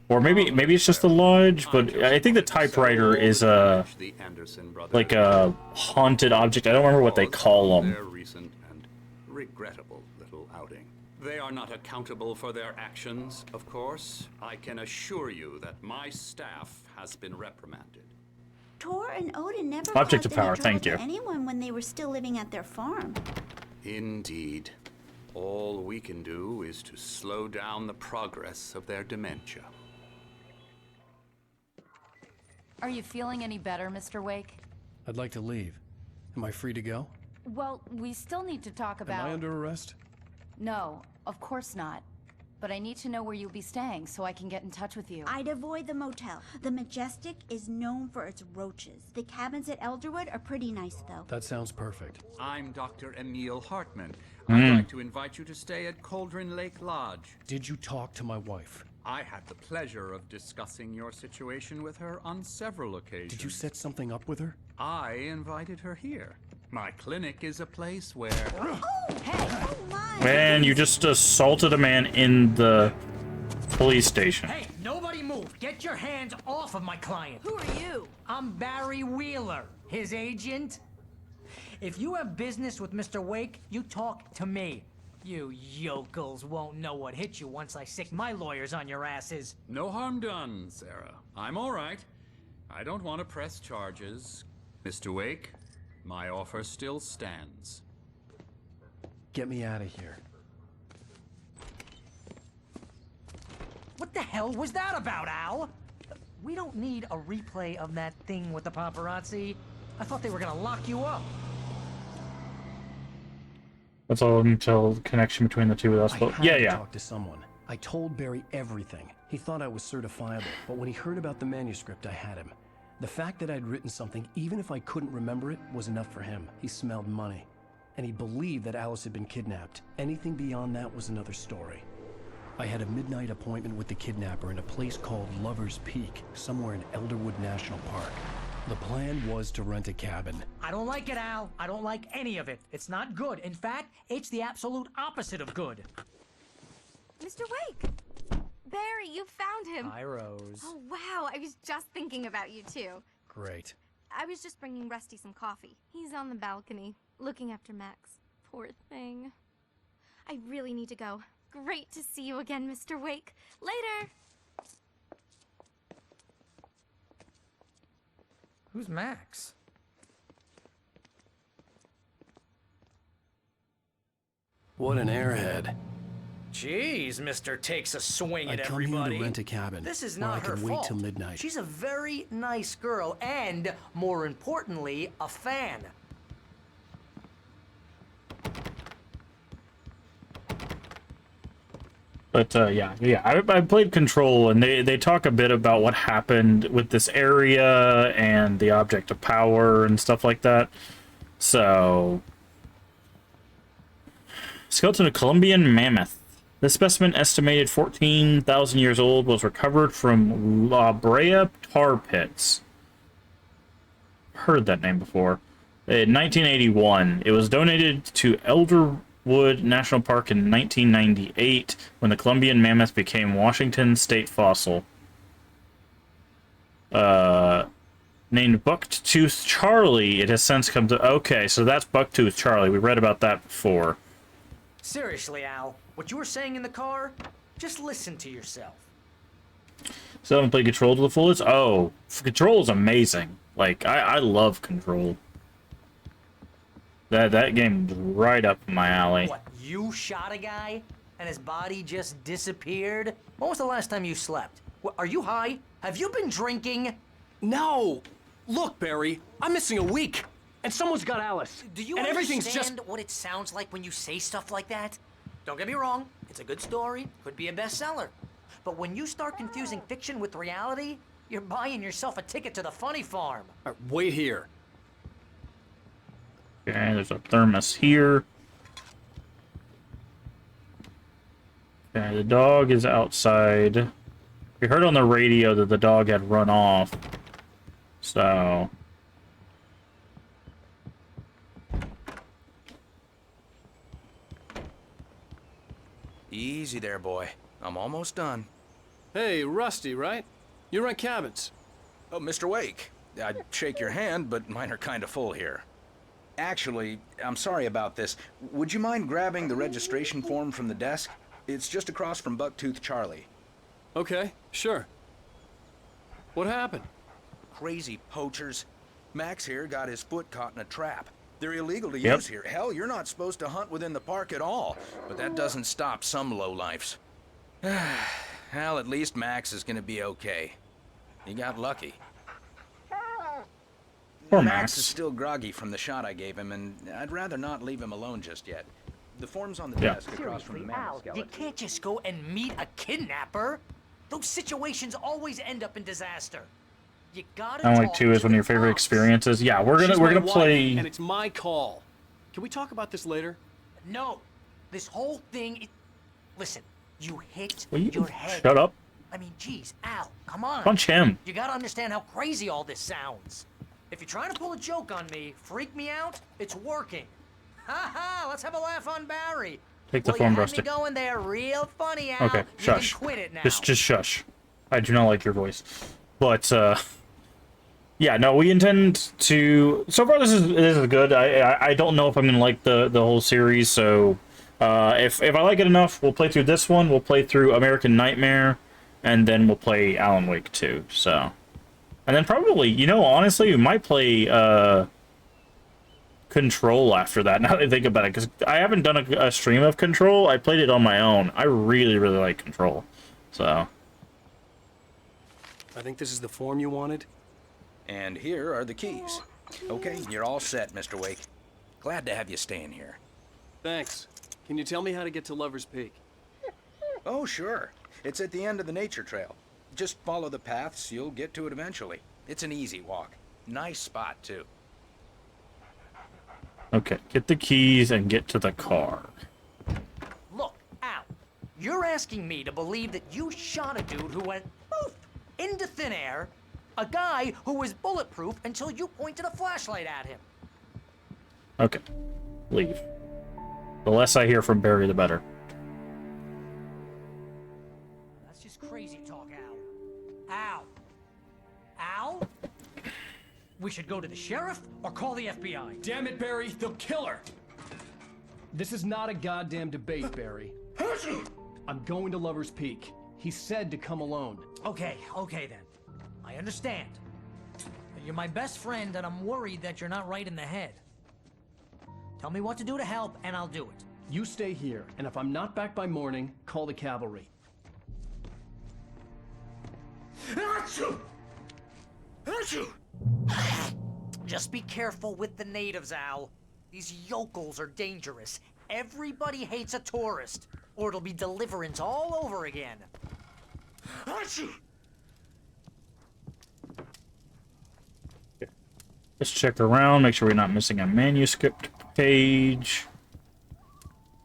or maybe it's just the Lodge, but I think the typewriter is like a haunted object. I don't remember what they call them. Their recent and regrettable little outing. They are not accountable for their actions, of course. I can assure you that my staff has been reprimanded. Tor and Odin never Object of caused any power, trouble thank to you. anyone when they were still living at their farm. Indeed. All we can do is to slow down the progress of their dementia. Are you feeling any better, Mr. Wake? I'd like to leave. Am I free to go? Well, we still need to talk about... Am I under arrest? No, of course not. But I need to know where you'll be staying so I can get in touch with you. I'd avoid the motel. The Majestic is known for its roaches. The cabins at Elderwood are pretty nice, though. That sounds perfect. I'm Dr. Emil Hartman. I'd like to invite you to stay at Cauldron Lake Lodge. Did you talk to my wife? I had the pleasure of discussing your situation with her on several occasions. Did you set something up with her? I invited her here. My clinic is a place where... Oh, hey! Oh, my! Man, you just assaulted a man in the police station. Hey, nobody move. Get your hands off of my client. Who are you? I'm Barry Wheeler, his agent. If you have business with Mr. Wake, you talk to me. You yokels won't know what hit you once I sick my lawyers on your asses. No harm done, Sarah. I'm all right. I don't want to press charges. Mr. Wake, my offer still stands. Get me out of here. What the hell was that about, Al? We don't need a replay of that thing with the paparazzi. I thought they were gonna lock you up. That's all until the connection between the two of us. But I had to talk to someone. I told Barry everything. He thought I was certifiable, but when he heard about the manuscript, I had him. The fact that I'd written something, even if I couldn't remember it, was enough for him. He smelled money. And he believed that Alice had been kidnapped. Anything beyond that was another story. I had a midnight appointment with the kidnapper in a place called Lover's Peak, somewhere in Elderwood National Park. The plan was to rent a cabin. I don't like it, Al. I don't like any of it. It's not good. In fact, it's the absolute opposite of good. Mr. Wake! Barry, you found him! Hi, Rose. Oh, wow. I was just thinking about you, too. Great. I was just bringing Rusty some coffee. He's on the balcony, looking after Max. Poor thing. I really need to go. Great to see you again, Mr. Wake. Later! Who's Max? What an airhead. Jeez, Mr. Takes a swing at I come everybody. here to rent a cabin. This is where not I her can wait fault. till midnight. She's a very nice girl and, more importantly, a fan. But I played Control, and they talk a bit about what happened with this area and the object of power and stuff like that. So, skeleton of Columbian mammoth. This specimen, estimated 14,000 years old, was recovered from La Brea tar pits. Heard that name before. In 1981, it was donated to Elderwood National Park in 1998 when the Columbian mammoth became Washington state fossil. named Bucktooth Charlie. It has since come to... Okay, so that's Bucktooth Charlie. We read about that before. Seriously, Al, what you were saying in the car, just listen to yourself. So haven't played Control to the fullest? Oh, Control is amazing. Like, I love Control. That game is right up my alley. What, you shot a guy and his body just disappeared? When was the last time you slept? What, are you high? Have you been drinking? No! Look, Barry, I'm missing a week, and someone's got Alice. Do you and everything's understand just... what it sounds like when you say stuff like that? Don't get me wrong, it's a good story, could be a bestseller. But when you start confusing fiction with reality, you're buying yourself a ticket to the funny farm. Wait here. Okay, there's a thermos here. Okay, the dog is outside. We heard on the radio that the dog had run off. So... Easy there, boy. I'm almost done. Hey, Rusty, right? You rent cabins. Oh, Mr. Wake. I'd shake your hand, but mine are kind of full here. Actually, I'm sorry about this. Would you mind grabbing the registration form from the desk? It's just across from Bucktooth Charlie. Okay, sure. What happened? Crazy poachers. Max here got his foot caught in a trap. They're illegal to Yep. use here. Hell, you're not supposed to hunt within the park at all. But that doesn't stop some lowlifes. Well, at least Max is gonna be okay. He got lucky. Poor Max Max. is still groggy from the shot I gave him, and I'd rather not leave him alone just yet. The form's on the Yeah. desk across from the Seriously, mammal Al, you skeleton. can't just go and meet a kidnapper. Those situations always end up in disaster. You gotta Alan Wake talk 2 is to one of the your favorite cops. experiences. Yeah, we're She's gonna my wife, play. and it's my call. Can we talk about this later? No, this whole thing. Listen, you hit Will you your head. shut up? I mean, geez, Al, come on. Punch him. You gotta understand how crazy all this sounds. If you're trying to pull a joke on me, freak me out, it's working. Ha ha! Let's have a laugh on Barry. Take the Well, phone, you had Rusty. me going there real funny, Al. Okay, You shush. can quit it now. Just shush. I do not like your voice. But yeah, no, we intend to. So far, this is good. I don't know if I'm gonna like the whole series. So if I like it enough, we'll play through this one. We'll play through American Nightmare, and then we'll play Alan Wake 2. So, and then probably, you know, honestly, we might play Control after that. Now that I think about it, because I haven't done a stream of Control. I played it on my own. I really like Control. So. I think this is the form you wanted. And here are the keys. Okay, you're all set, Mr. Wake. Glad to have you staying here. Thanks. Can you tell me how to get to Lover's Peak? Oh, sure. It's at the end of the nature trail. Just follow the paths, you'll get to it eventually. It's an easy walk. Nice spot, too. Okay, get the keys and get to the car. Look, Al, you're asking me to believe that you shot a dude who went poof into thin air, a guy who was bulletproof until you pointed a flashlight at him. Okay, leave. The less I hear from Barry, the better. That's just crazy talk, Al. Al? We should go to the sheriff or call the FBI. Damn it, Barry, they'll kill her! This is not a goddamn debate, Barry. I'm going to Lover's Peak. He said to come alone. Okay then. I understand. But you're my best friend and I'm worried that you're not right in the head. Tell me what to do to help and I'll do it. You stay here, and if I'm not back by morning, call the cavalry. Just be careful with the natives, Al. These yokels are dangerous. Everybody hates a tourist, or it'll be Deliverance all over again. Let's check around, make sure we're not missing a manuscript page.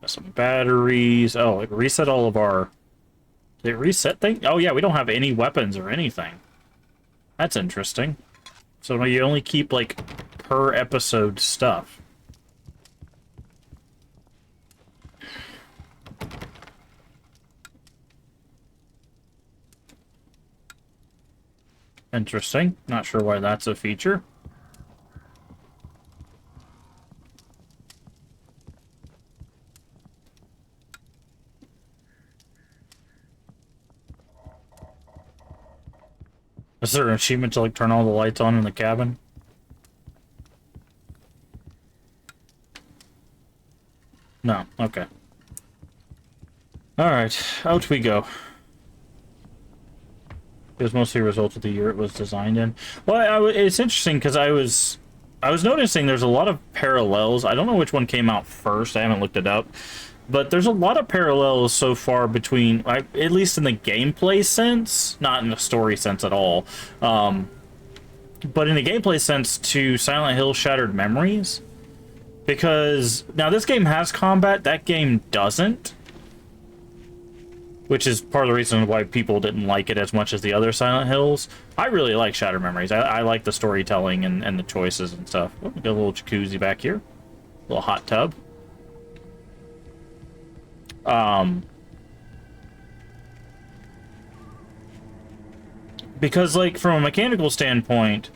Got some batteries. Oh, it reset all of our... Did it reset things? Oh yeah, we don't have any weapons or anything. That's interesting. So you only keep, like, per episode stuff. Interesting. Not sure why that's a feature. Is there an achievement to, like, turn all the lights on in the cabin? No. Okay. Alright. Out we go. It was mostly a result of the year it was designed in. Well, it's interesting because I was noticing there's a lot of parallels. I don't know which one came out first. I haven't looked it up. But there's a lot of parallels so far between, at least in the gameplay sense, not in the story sense at all, but in the gameplay sense to Silent Hill Shattered Memories. Because, now this game has combat, that game doesn't. Which is part of the reason why people didn't like it as much as the other Silent Hills. I really like Shattered Memories. I like the storytelling and the choices and stuff. Oh, we got a little jacuzzi back here. A little hot tub. Because, like, from a mechanical standpoint,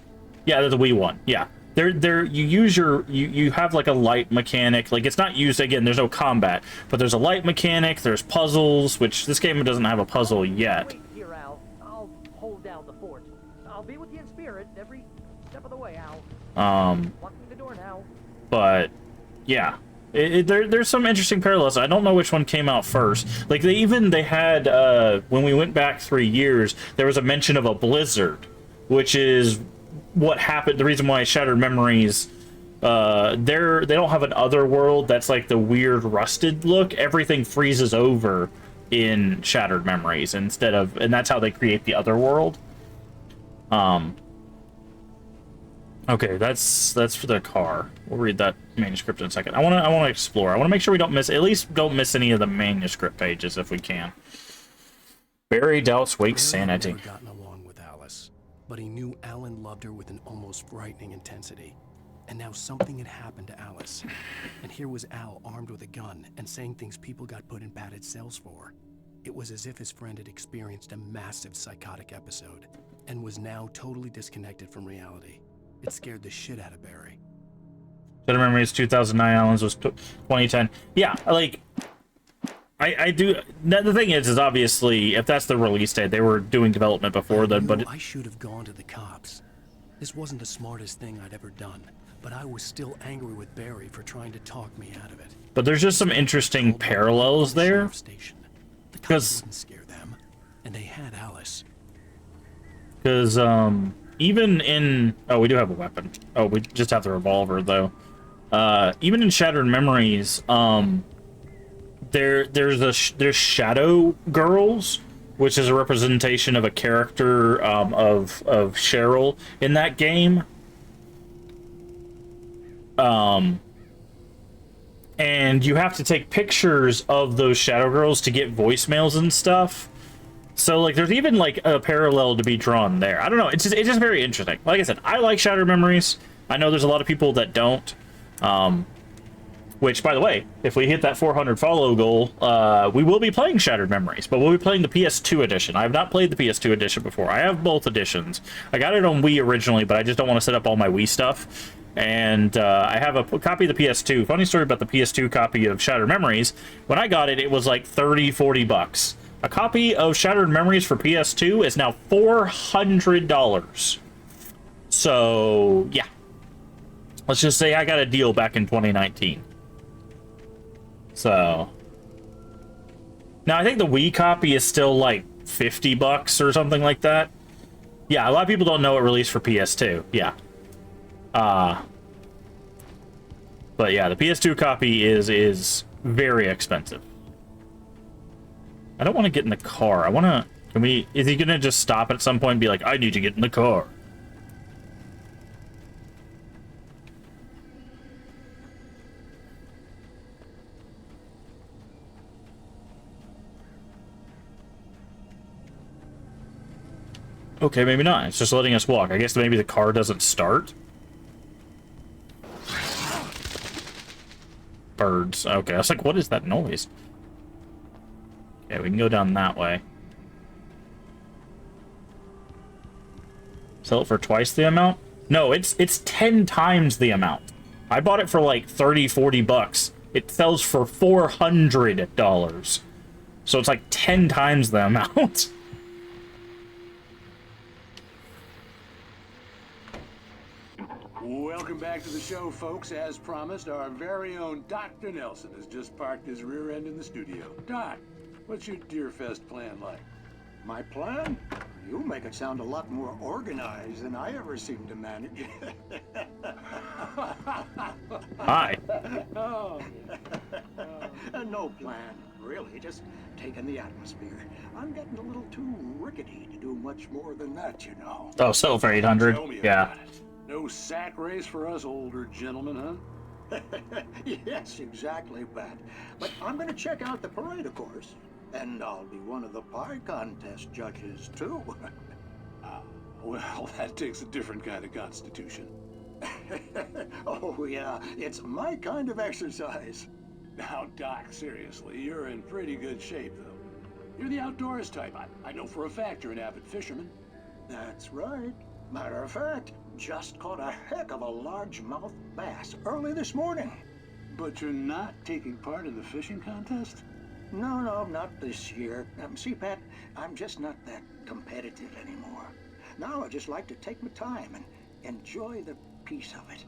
yeah, the Wii one, yeah. You have like a light mechanic. Like, it's not used, again, there's no combat, but there's a light mechanic, there's puzzles, which this game doesn't have a puzzle yet. Wait here, Al. I'll hold down the fort. I'll be with you in spirit every step of the way, Al. Walk through the door now. But yeah. There's some interesting parallels. I don't know which one came out first. Like, they had, when we went back 3 years, there was a mention of a blizzard, which is what happened, the reason why Shattered Memories, they don't have an other world that's like the weird rusted look. Everything freezes over in Shattered Memories and that's how they create the other world. Okay, that's for the car. We'll read that manuscript in a second. I want to explore. I want to make sure we don't miss any of the manuscript pages if we can. Barry doubts Wake's sanity. But he knew Alan loved her with an almost frightening intensity. And now something had happened to Alice. And here was Al armed with a gun and saying things people got put in padded cells for. It was as if his friend had experienced a massive psychotic episode and was now totally disconnected from reality. It scared the shit out of Barry. Shattered Memories 2009, Alan's was 2010. Yeah, like, I do. The thing is obviously, if that's the release date, they were doing development before then. But I should have gone to the cops. This wasn't the smartest thing I'd ever done, but I was still angry with Barry for trying to talk me out of it. But there's just some interesting parallels there. The cops wouldn't scare them, and they had Alice. Because even in we do have a weapon. Oh, we just have the revolver though. Even in Shattered Memories, There's Shadow Girls, which is a representation of a character of Cheryl in that game. And you have to take pictures of those Shadow Girls to get voicemails and stuff. So, like, there's even like a parallel to be drawn there. I don't know. It's just very interesting. Like I said, I like Shattered Memories. I know there's a lot of people that don't. Which, by the way, if we hit that 400 follow goal, we will be playing Shattered Memories, but we'll be playing the PS2 edition. I have not played the PS2 edition before. I have both editions. I got it on Wii originally, but I just don't want to set up all my Wii stuff. And I have a copy of the PS2. Funny story about the PS2 copy of Shattered Memories. When I got it, it was like $30-40. A copy of Shattered Memories for PS2 is now $400. So, yeah. Let's just say I got a deal back in 2019. So now I think the Wii copy is still like $50 or something like that. Yeah, a lot of people don't know it released for PS2. Yeah. But yeah, the PS2 copy is very expensive. I don't want to get in the car. Is he gonna just stop at some point and be like, I need to get in the car? Okay, maybe not. It's just letting us walk. I guess maybe the car doesn't start. Birds. Okay, I was like, what is that noise? Okay, we can go down that way. Sell it for twice the amount? No, it's 10 times the amount. I bought it for like 30, 40 bucks. It sells for $400. So it's like 10 times the amount. Welcome back to the show, folks. As promised, our very own Dr. Nelson has just parked his rear end in the studio. Doc, what's your Deerfest plan like? My plan? You make it sound a lot more organized than I ever seem to manage. Hi. Oh. No plan, really. Just taking the atmosphere. I'm getting a little too rickety to do much more than that, you know. Oh, sell for 800. Tell me Yeah. about it. No sack race for us older gentlemen, huh? Yes, exactly, Pat. But I'm going to check out the parade, of course. And I'll be one of the pie contest judges, too. Well, that takes a different kind of constitution. Oh, yeah. It's my kind of exercise. Now, Doc, seriously, you're in pretty good shape, though. You're the outdoors type. I know for a fact you're an avid fisherman. That's right. Matter of fact, just caught a heck of a largemouth bass early this morning. But you're not taking part in the fishing contest? No, not this year. See, Pat, I'm just not that competitive anymore. Now I just like to take my time and enjoy the peace of it.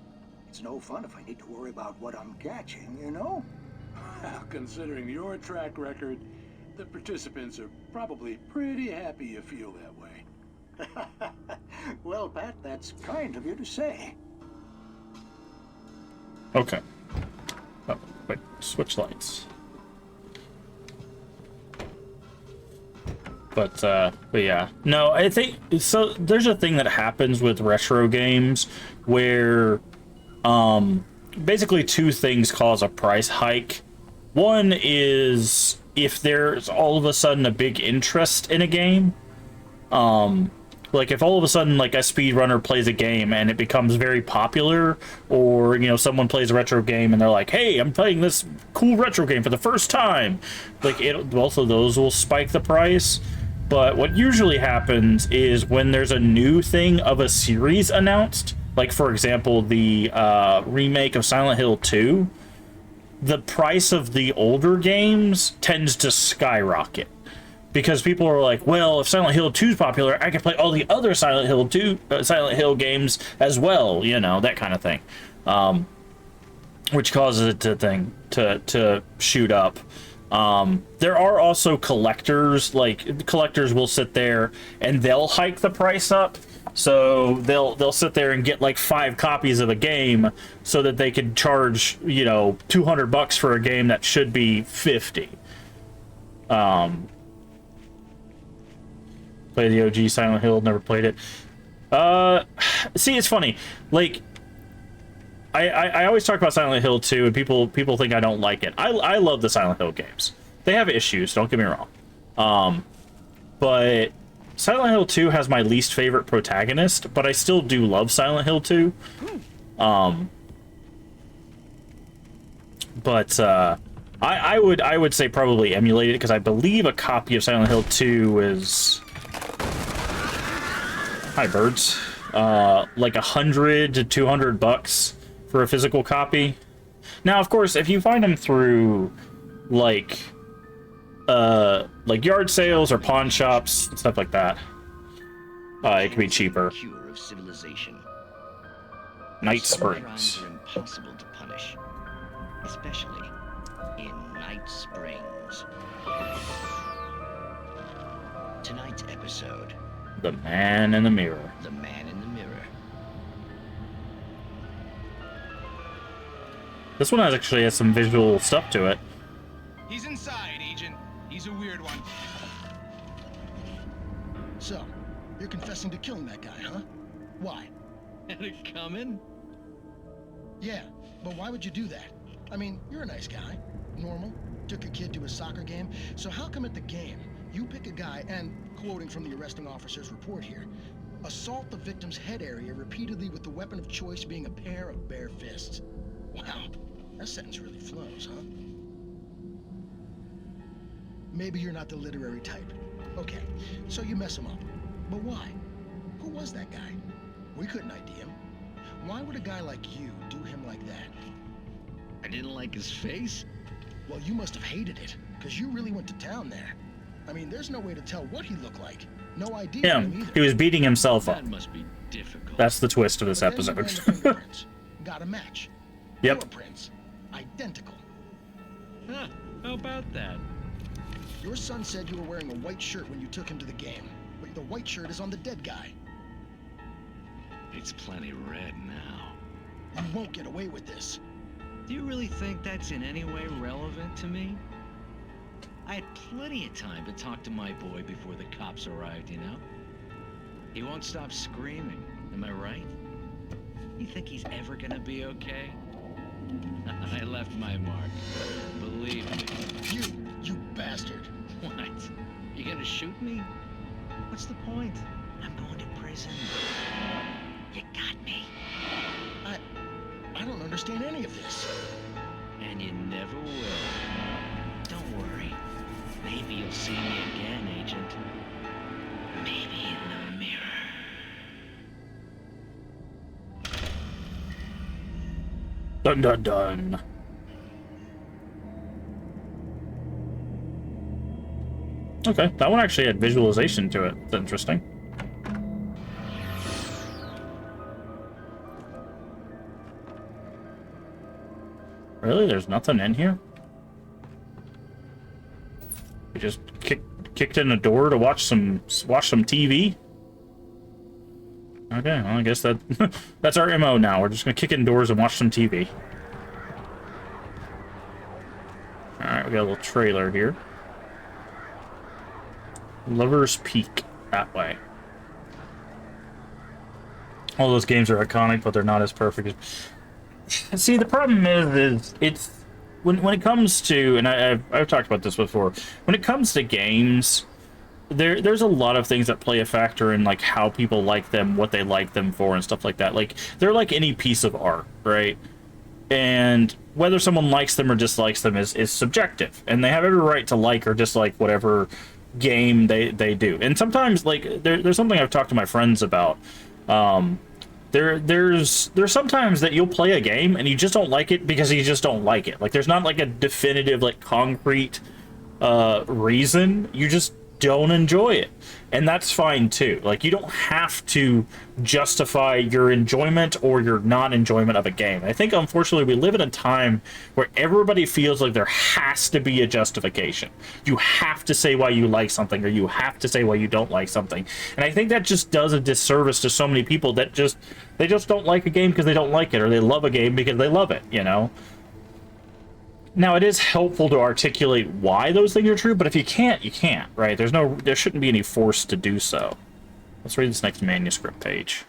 It's no fun if I need to worry about what I'm catching, you know? Well, considering your track record, the participants are probably pretty happy you feel that way. Well, Pat, that's kind of you to say. Okay. Oh, wait, switch lights. But yeah. No, I think, so there's a thing that happens with retro games where, basically two things cause a price hike. One is if there's all of a sudden a big interest in a game. Like if all of a sudden like a speedrunner plays a game and it becomes very popular, or you know someone plays a retro game and they're like, hey, I'm playing this cool retro game for the first time, like both of those will spike the price. But what usually happens is when there's a new thing of a series announced, like for example the remake of Silent Hill 2, the price of the older games tends to skyrocket. Because people are like, well, if Silent Hill 2 is popular, I can play all the other Silent Hill games as well, you know, that kind of thing, which causes it to shoot up. There are also collectors, like collectors will sit there and they'll hike the price up. So they'll sit there and get like 5 copies of a game so that they can charge, you know, $200 for a game that should be 50. Play the OG Silent Hill, never played it. See, it's funny. Like, I always talk about Silent Hill 2, and people think I don't like it. I love the Silent Hill games. They have issues, don't get me wrong. But Silent Hill 2 has my least favorite protagonist, but I still do love Silent Hill 2. But I would say probably emulate it, because I believe a copy of Silent Hill 2 is... Hi, birds. Like $100 to $200 for a physical copy. Now, of course, if you find them through like yard sales or pawn shops and stuff like that, it can be cheaper. Cure of civilization. Night Some Springs. crimes are impossible to punish, especially in Night Springs. Tonight's episode. The Man in the Mirror. The Man in the Mirror. This one actually has some visual stuff to it. He's inside, Agent. He's a weird one. So, you're confessing to killing that guy, huh? Why? Had it coming? Yeah, but why would you do that? I mean, you're a nice guy. Normal. Took a kid to a soccer game. So how come at the game, you pick a guy and, quoting from the arresting officer's report here, assault the victim's head area repeatedly with the weapon of choice being a pair of bare fists? Wow, that sentence really flows, huh? Maybe you're not the literary type. Okay, so you mess him up. But why? Who was that guy? We couldn't ID him. Why would a guy like you do him like that? I didn't like his face? Well, you must have hated it, because you really went to town there. I mean, there's no way to tell what he looked like. No idea of him either. He was beating himself up. That must be difficult. That's the twist of this But then you ran the episode. fingerprints. Got a match. Yep. Fingerprints. Identical. Huh, how about that? Your son said you were wearing a white shirt when you took him to the game, but the white shirt is on the dead guy. It's plenty red now. You won't get away with this. Do you really think that's in any way relevant to me? I had plenty of time to talk to my boy before the cops arrived, you know? He won't stop screaming, am I right? You think he's ever gonna be okay? I left my mark. Believe me. You bastard. What? You gonna shoot me? What's the point? I'm going to prison. You got me. I don't understand any of this. And you never will. Don't worry. Maybe you'll see me again, Agent. Maybe in the mirror. Dun dun dun. Okay, that one actually had visualization to it. That's interesting. Really? There's nothing in here? We just kicked in a door to watch some TV? Okay, well, I guess that's our MO now. We're just gonna kick in doors and watch some TV. Alright, we got a little trailer here. Lover's Peak, that way. All those games are iconic, but they're not as perfect as... See, the problem is it's... When it comes to... And I've talked about this before. When it comes to games... There's a lot of things that play a factor in like how people like them, what they like them for, and stuff like that. Like they're like any piece of art, right? And whether someone likes them or dislikes them is subjective, and they have every right to like or dislike whatever game they do. And sometimes like there's something I've talked to my friends about. There's sometimes that you'll play a game and you just don't like it because you just don't like it. Like there's not like a definitive like concrete reason. You just don't enjoy it, and that's fine too. Like you don't have to justify your enjoyment or your non-enjoyment of a game. I think unfortunately we live in a time where everybody feels like there has to be a justification. You have to say why you like something, or you have to say why you don't like something, and I think that just does a disservice to so many people that they just don't like a game because they don't like it, or they love a game because they love it, you know. Now, it is helpful to articulate why those things are true, but if you can't, you can't, right? There shouldn't be any force to do so. Let's read this next manuscript page.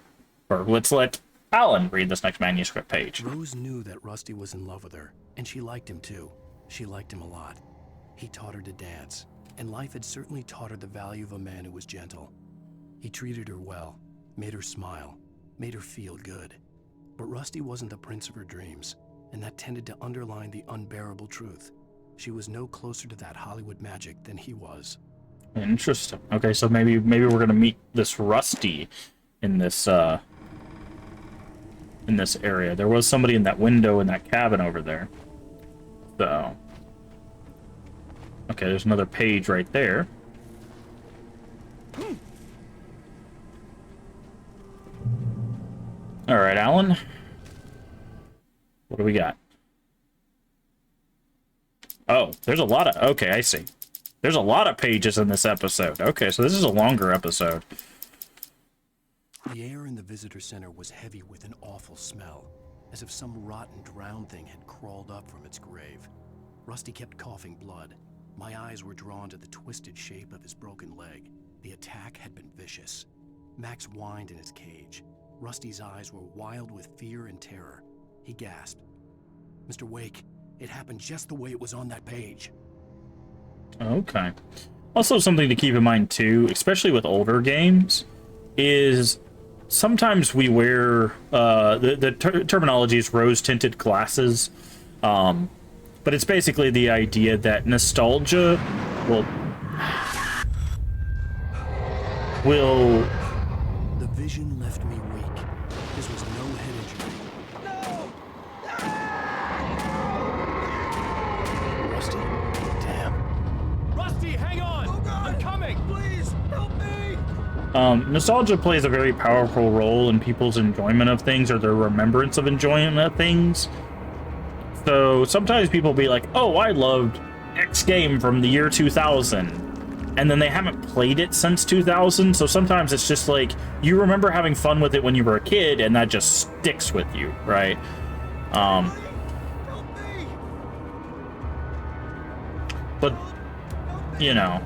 Or let's let Alan read this next manuscript page. Rose knew that Rusty was in love with her, and she liked him too. She liked him a lot. He taught her to dance, and life had certainly taught her the value of a man who was gentle. He treated her well, made her smile, made her feel good. But Rusty wasn't the prince of her dreams, and that tended to underline the unbearable truth. She was no closer to that Hollywood magic than he was. Interesting. Okay, so maybe we're gonna meet this Rusty in this area. There was somebody in that window in that cabin over there. So, okay, there's another page right there. All right, Alan. What do we got? Oh, there's a lot of... Okay, I see. There's a lot of pages in this episode. Okay, so this is a longer episode. The air in the visitor center was heavy with an awful smell, as if some rotten drowned thing had crawled up from its grave. Rusty kept coughing blood. My eyes were drawn to the twisted shape of his broken leg. The attack had been vicious. Max whined in his cage. Rusty's eyes were wild with fear and terror. He gasped. Mr. Wake, it happened just the way it was on that page. Okay. Also, something to keep in mind, too, especially with older games, is sometimes we wear, the terminology is rose-tinted glasses, but it's basically the idea that nostalgia will... The vision left me weak, Nostalgia plays a very powerful role in people's enjoyment of things or their remembrance of enjoyment of things. So sometimes people be like, oh, I loved X game from the year 2000. And then they haven't played it since 2000. So sometimes it's just like, you remember having fun with it when you were a kid, and that just sticks with you, right? But, you know.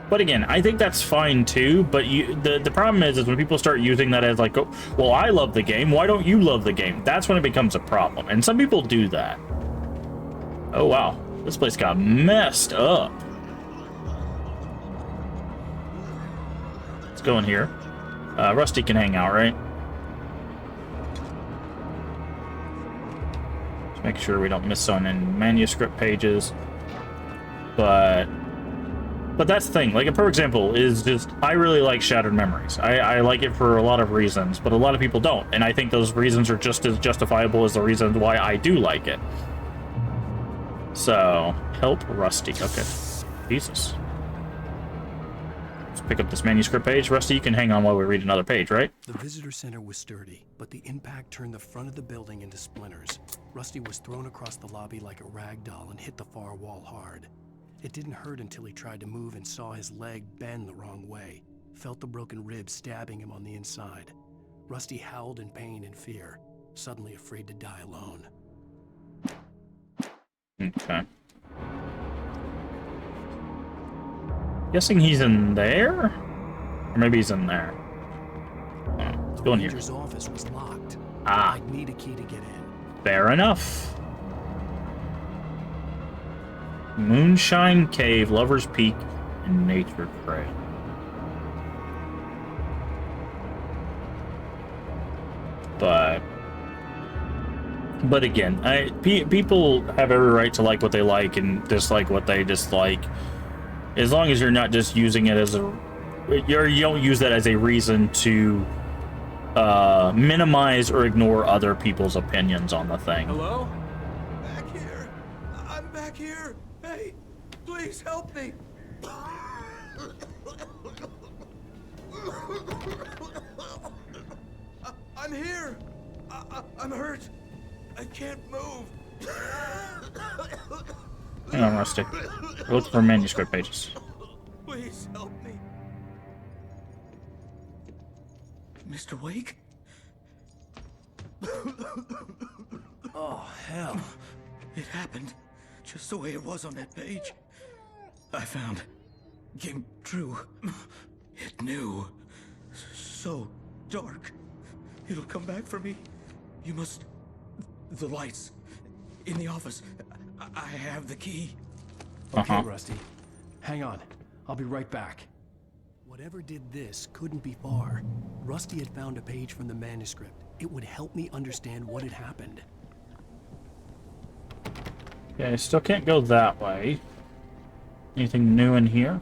But again, I think that's fine too, but the problem is when people start using that as like, oh, well, I love the game, why don't you love the game? That's when it becomes a problem, and some people do that. Oh wow, this place got messed up. Let's go in here. Rusty can hang out, right? Just make sure we don't miss on any manuscript pages. But that's the thing. Like, a perfect example is just, I really like Shattered Memories. I like it for a lot of reasons, but a lot of people don't. And I think those reasons are just as justifiable as the reasons why I do like it. So, help Rusty. Okay. Jesus. Let's pick up this manuscript page. Rusty, you can hang on while we read another page, right? The visitor center was sturdy, but the impact turned the front of the building into splinters. Rusty was thrown across the lobby like a rag doll and hit the far wall hard. It didn't hurt until he tried to move and saw his leg bend the wrong way, felt the broken rib stabbing him on the inside. Rusty howled in pain and fear, suddenly afraid to die alone. Okay. Guessing he's in there? Or maybe he's in there. Oh, let's go in here. The ranger's office was locked. Ah. I'd need a key to get in. Fair enough. Moonshine Cave, Lover's Peak, and Nature Trail. But again, people have every right to like what they like and dislike what they dislike, as long as you're not just using it as you don't use that as a reason to minimize or ignore other people's opinions on the thing. Hello? Back here. I'm back here. Hey, please help me. I'm here. I'm hurt. I can't move. Hang on, Rusty. Look for manuscript pages. Please help me. Mr. Wake? Oh, hell. It happened just the way it was on that page. I found. Came true. It knew. So dark. It'll come back for me. You must... The lights. In the office. I have the key. Okay, Rusty. Hang on. I'll be right back. Whatever did this couldn't be far. Rusty had found a page from the manuscript. It would help me understand what had happened. Okay, still can't go that way. Anything new in here?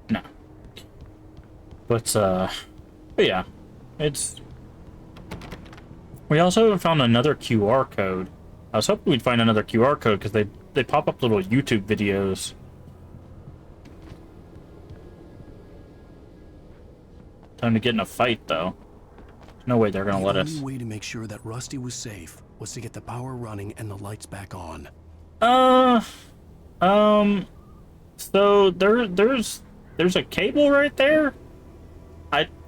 No. But yeah. It's... We also haven't found another QR code. I was hoping we'd find another QR code because they pop up little YouTube videos. Time to get in a fight, though. There's no way they're gonna let us. The only way to make sure that Rusty was safe was to get the power running and the lights back on. So there's a cable right there.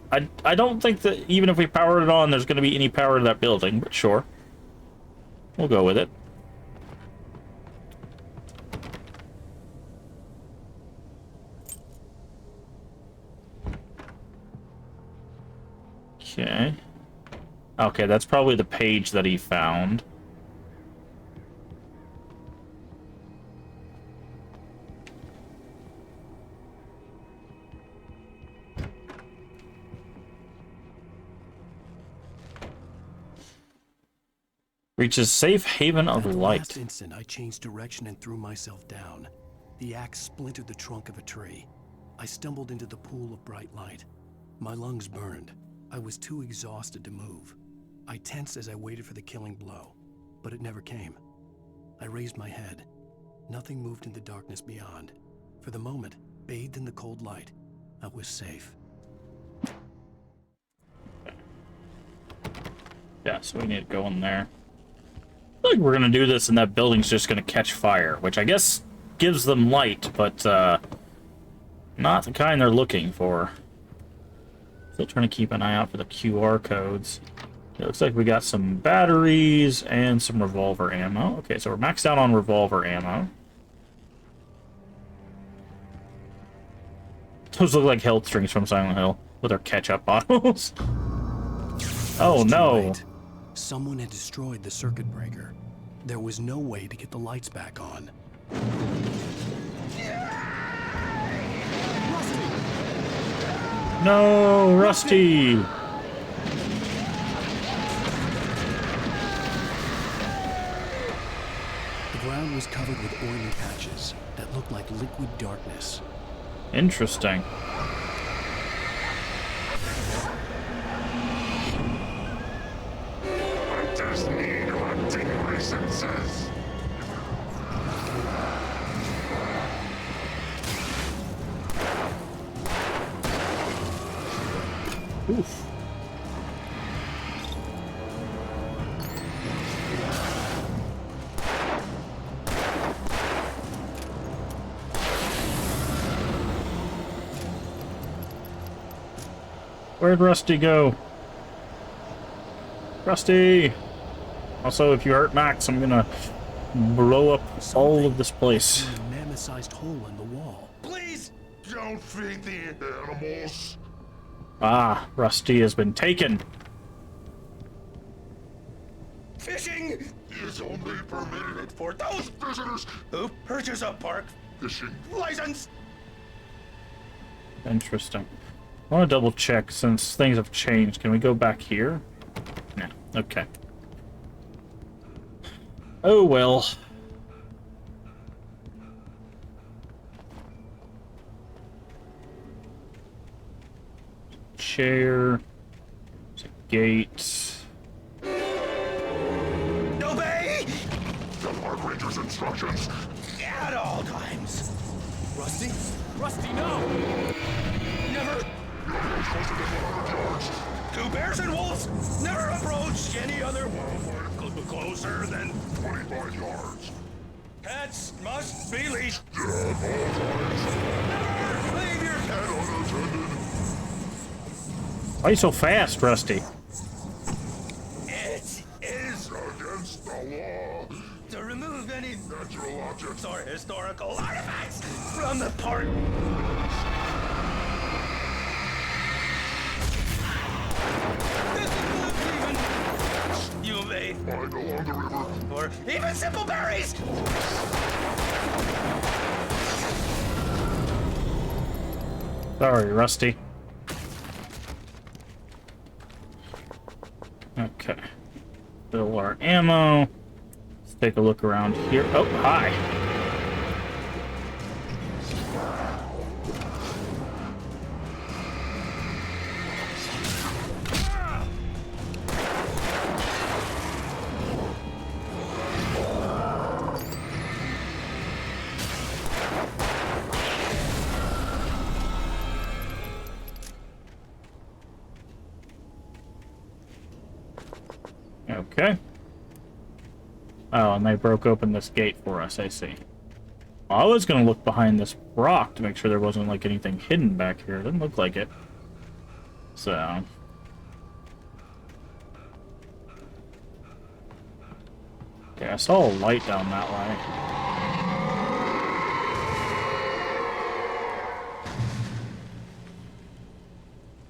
I don't think that even if we powered it on, there's gonna be any power to that building, but sure. We'll go with it. Okay. Okay, that's probably the page that he found. Reaches safe haven of light. At the last instant, I changed direction and threw myself down. The axe splintered the trunk of a tree. I stumbled into the pool of bright light. My lungs burned. I was too exhausted to move. I tensed as I waited for the killing blow, but it never came. I raised my head. Nothing moved in the darkness beyond. For the moment, bathed in the cold light, I was safe. Yeah, so we need to go in there. I feel like we're gonna do this and that building's just gonna catch fire, which I guess gives them light, but not the kind they're looking for. Still trying to keep an eye out for the QR codes. It looks like we got some batteries and some revolver ammo. Okay, so we're maxed out on revolver ammo. Those look like health strings from Silent Hill with their ketchup bottles. Oh no. Someone had destroyed the circuit breaker. There was no way to get the lights back on. No, Rusty! The ground was covered with oily patches that looked like liquid darkness. Interesting. Hunters need hunting licenses. Oof. Where'd Rusty go? Rusty! Also, if you hurt Max, I'm gonna blow up all of this place. A mammoth-sized hole in the wall. Please don't feed the animals. Ah, Rusty has been taken. Fishing is only permitted for those visitors who purchase a park fishing license. Interesting. I want to double check since things have changed. Can we go back here? No. Okay. Oh well. Chair. There's a gate. Obey the park ranger's instructions at all times. Rusty? Rusty, no! Never! Two bears and wolves never approach any other closer than 25 yards. Pets must be leashed. Yeah, never leave your pet unattended. Why are you so fast, Rusty? It is against the law to remove any natural objects or historical artifacts from the park. You may find along the river, or even simple berries. Sorry, Rusty. Okay. Fill our ammo. Let's take a look around here. Oh, hi. Okay. Oh, and they broke open this gate for us, I see. Well, I was gonna look behind this rock to make sure there wasn't, like, anything hidden back here. It didn't look like it. So... okay, I saw a light down that way.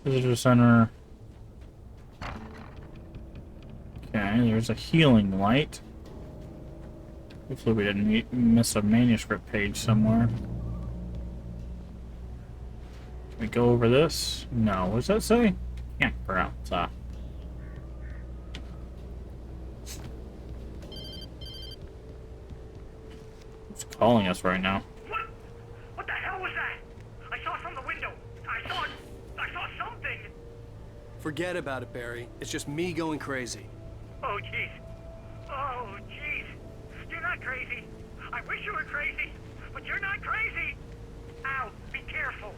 Visitor center... okay, there's a healing light. Hopefully we didn't miss a manuscript page somewhere. Can we go over this? No. What does that say? Campgrounds. Ah. Who's calling us right now? What the hell was that? I saw it from the window. I saw something. Forget about it, Barry. It's just me going crazy. Oh, jeez. Oh, jeez. You're not crazy. I wish you were crazy, but you're not crazy. Ow, be careful.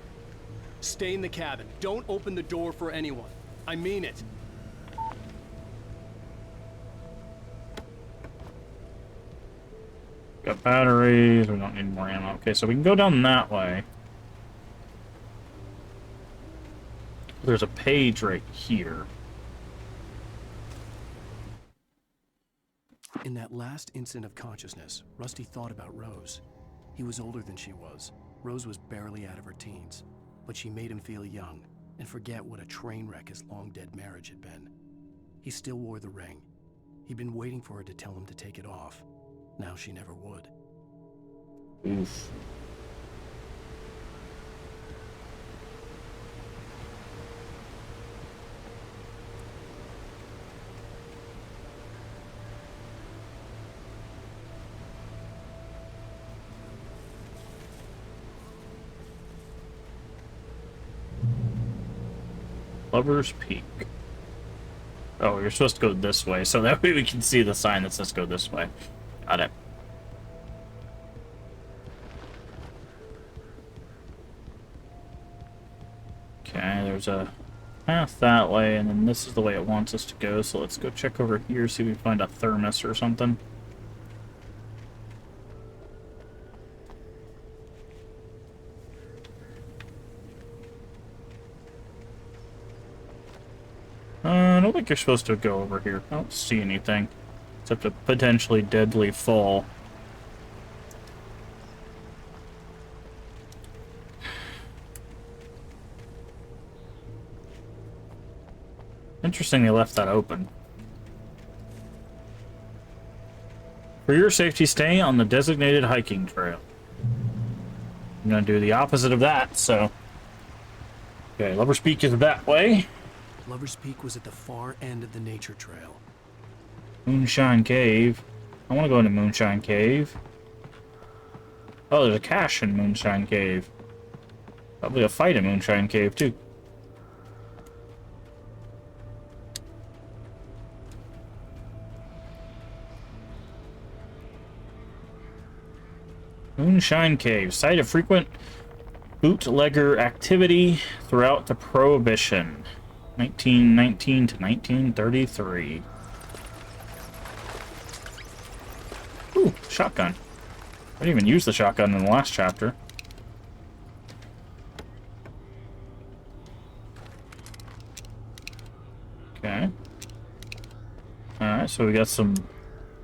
Stay in the cabin. Don't open the door for anyone. I mean it. Got batteries. We don't need more ammo. Okay, so we can go down that way. There's a page right here. In that last instant of consciousness, Rusty thought about Rose. He was older than she was. Rose was barely out of her teens, but she made him feel young and forget what a train wreck his long-dead marriage had been. He still wore the ring. He'd been waiting for her to tell him to take it off. Now she never would. Oof. Lover's Peak. Oh, you're supposed to go this way, so that way we can see the sign that says go this way. Got it. Okay, there's a path that way, and then this is the way it wants us to go, so let's go check over here, see if we find a thermos or something. I don't think you're supposed to go over here. I don't see anything, except a potentially deadly fall. Interesting they left that open. For your safety, stay on the designated hiking trail. I'm gonna do the opposite of that, so... Okay, Lover's Peak is that way. Lover's Peak was at the far end of the nature trail. Moonshine Cave. I want to go into Moonshine Cave. Oh, there's a cache in Moonshine Cave. Probably a fight in Moonshine Cave, too. Moonshine Cave. Site of frequent bootlegger activity throughout the Prohibition. 1919 to 1933. Ooh, shotgun. I didn't even use the shotgun in the last chapter. Okay. Alright, so we got some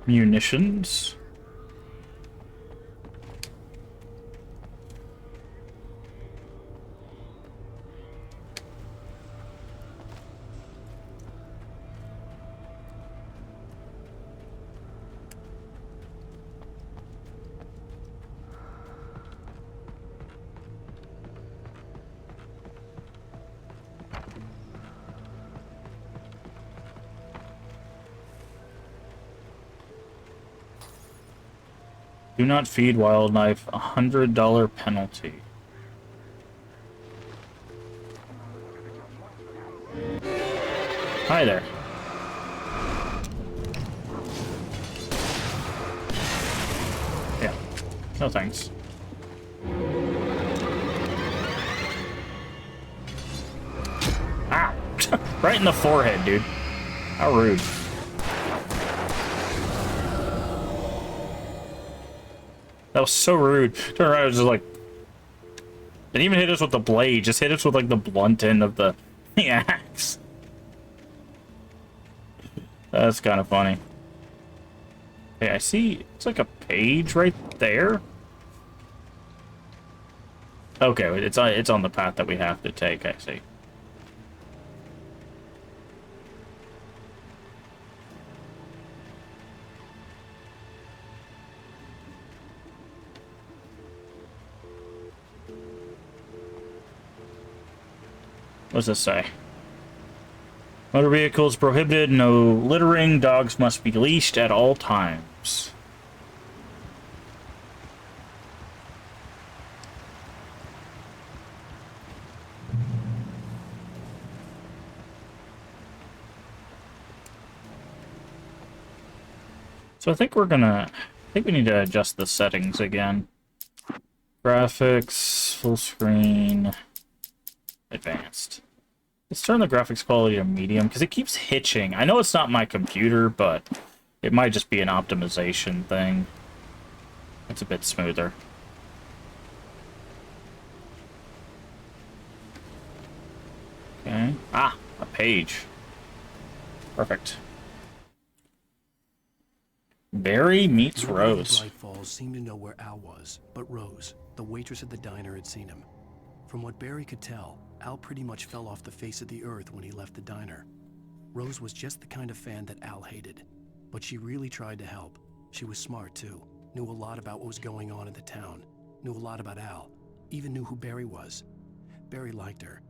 munitions. Do not feed wildlife, $100 penalty. Hi there. Yeah. No thanks. Ow! Right in the forehead, dude. How rude. That was so rude. Turn around, it was just like... Didn't even hit us with the blade, just hit us with like the blunt end of the axe. That's kind of funny. Hey, I see, it's like a page right there. Okay, it's on the path that we have to take, I see. What does this say? Motor vehicles prohibited, no littering, dogs must be leashed at all times. So I think we need to adjust the settings again. Graphics, full screen, advanced. Let's turn the graphics quality to medium, because it keeps hitching. I know it's not my computer, but it might just be an optimization thing. It's a bit smoother. Okay. Ah, a page. Perfect. Barry meets Rose. Bright Falls seemed to know where Al was, but Rose, the waitress at the diner, had seen him. From what Barry could tell, Al pretty much fell off the face of the earth when he left the diner. Rose was just the kind of fan that Al hated, but she really tried to help. She was smart too, knew a lot about what was going on in the town, knew a lot about Al, even knew who Barry was. Barry liked her.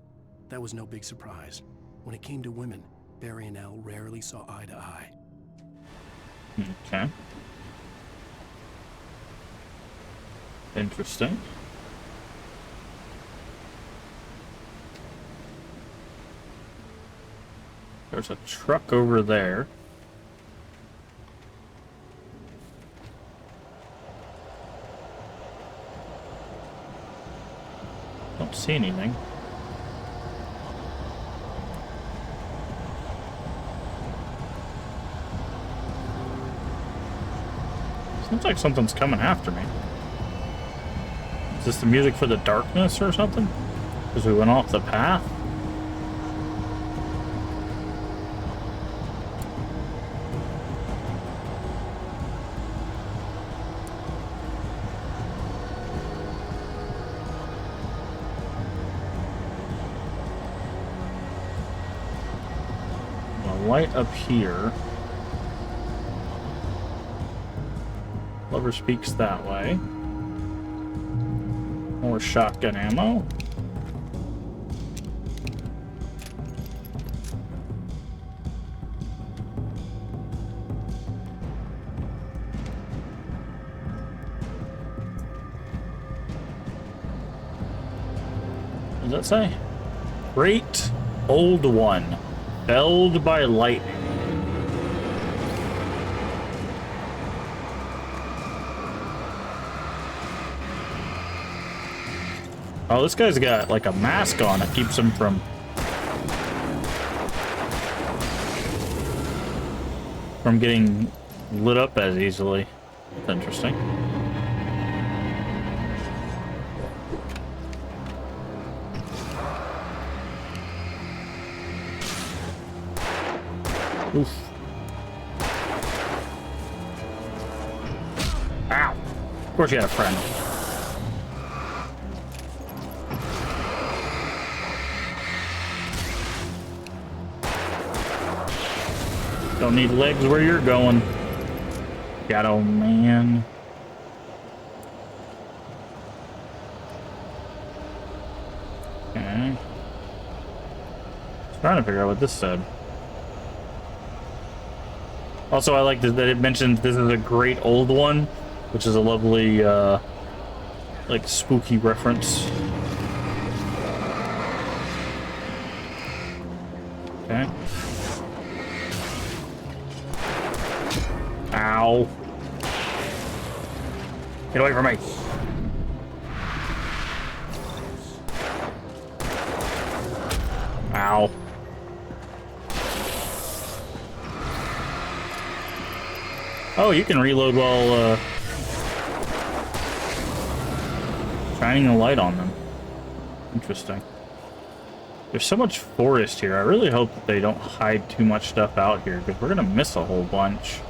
That was no big surprise. When it came to women, Barry and Al rarely saw eye to eye. Okay. Interesting. There's a truck over there. Don't see anything. Seems like something's coming after me. Is this the music for the darkness or something? Because we went off the path? A light up here. Lover speaks that way. More shotgun ammo. What does that say? Great old one, felled by lightning. Oh, this guy's got like a mask on that keeps him from getting lit up as easily. That's interesting. Oof. Ow. Of course you had a friend. Don't need legs where you're going. Shadow man. Okay. Just trying to figure out what this said. Also, I like that it mentions this is a great old one, which is a lovely, like, spooky reference. Okay. Ow. Get away from me. Ow. Oh, you can reload while shining a light on them. Interesting. There's so much forest here. I really hope that they don't hide too much stuff out here, because we're gonna miss a whole bunch.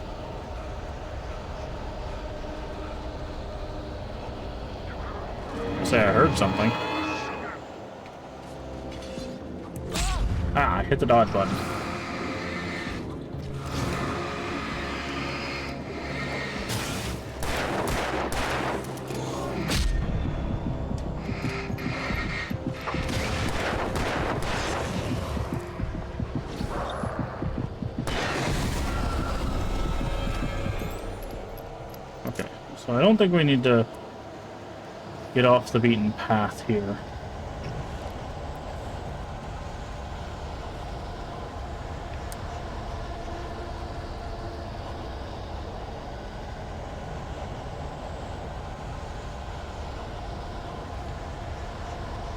Say I heard something. Ah, I hit the dodge button. Okay, so I don't think we need to get off the beaten path here.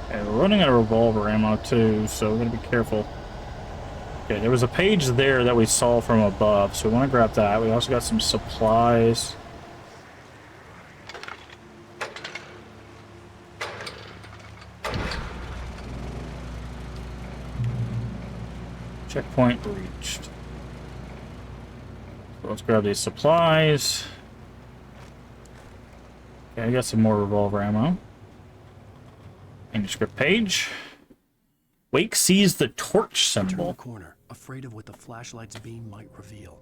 Okay, we're running out of revolver ammo too, so we're gonna be careful. Okay, there was a page there that we saw from above, so we want to grab that. We also got some supplies. Checkpoint reached. So let's grab these supplies. Okay, I got some more revolver ammo. Manuscript page. Wake sees the torch Turn symbol. the corner, afraid of what the flashlight's beam might reveal.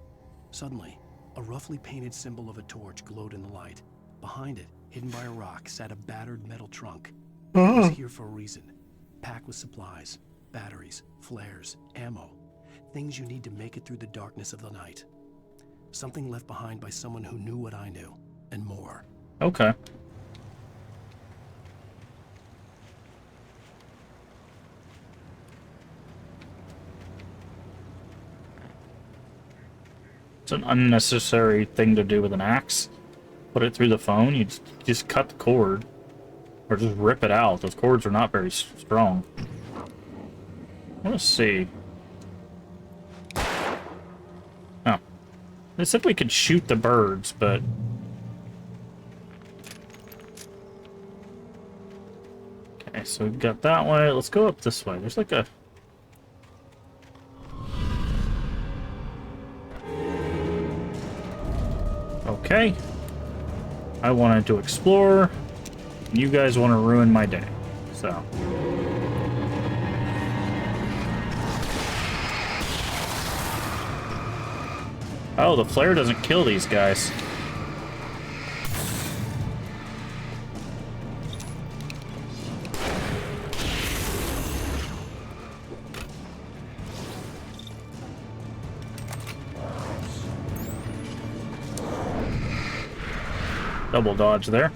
Suddenly, a roughly painted symbol of a torch glowed in the light. Behind it, hidden by a rock, sat a battered metal trunk. It was here for a reason. Packed with supplies, batteries, flares, ammo. Things you need to make it through the darkness of the night. Something left behind by someone who knew what I knew, and more. Okay. It's an unnecessary thing to do with an axe. Put it through the phone, you just cut the cord. Or just rip it out. Those cords are not very strong. Let's see. Oh. They said we could shoot the birds, but... Okay, so we've got that way. Let's go up this way. There's like a... Okay. I wanted to explore. And you guys want to ruin my day. So... Oh, the flare doesn't kill these guys. Double dodge there.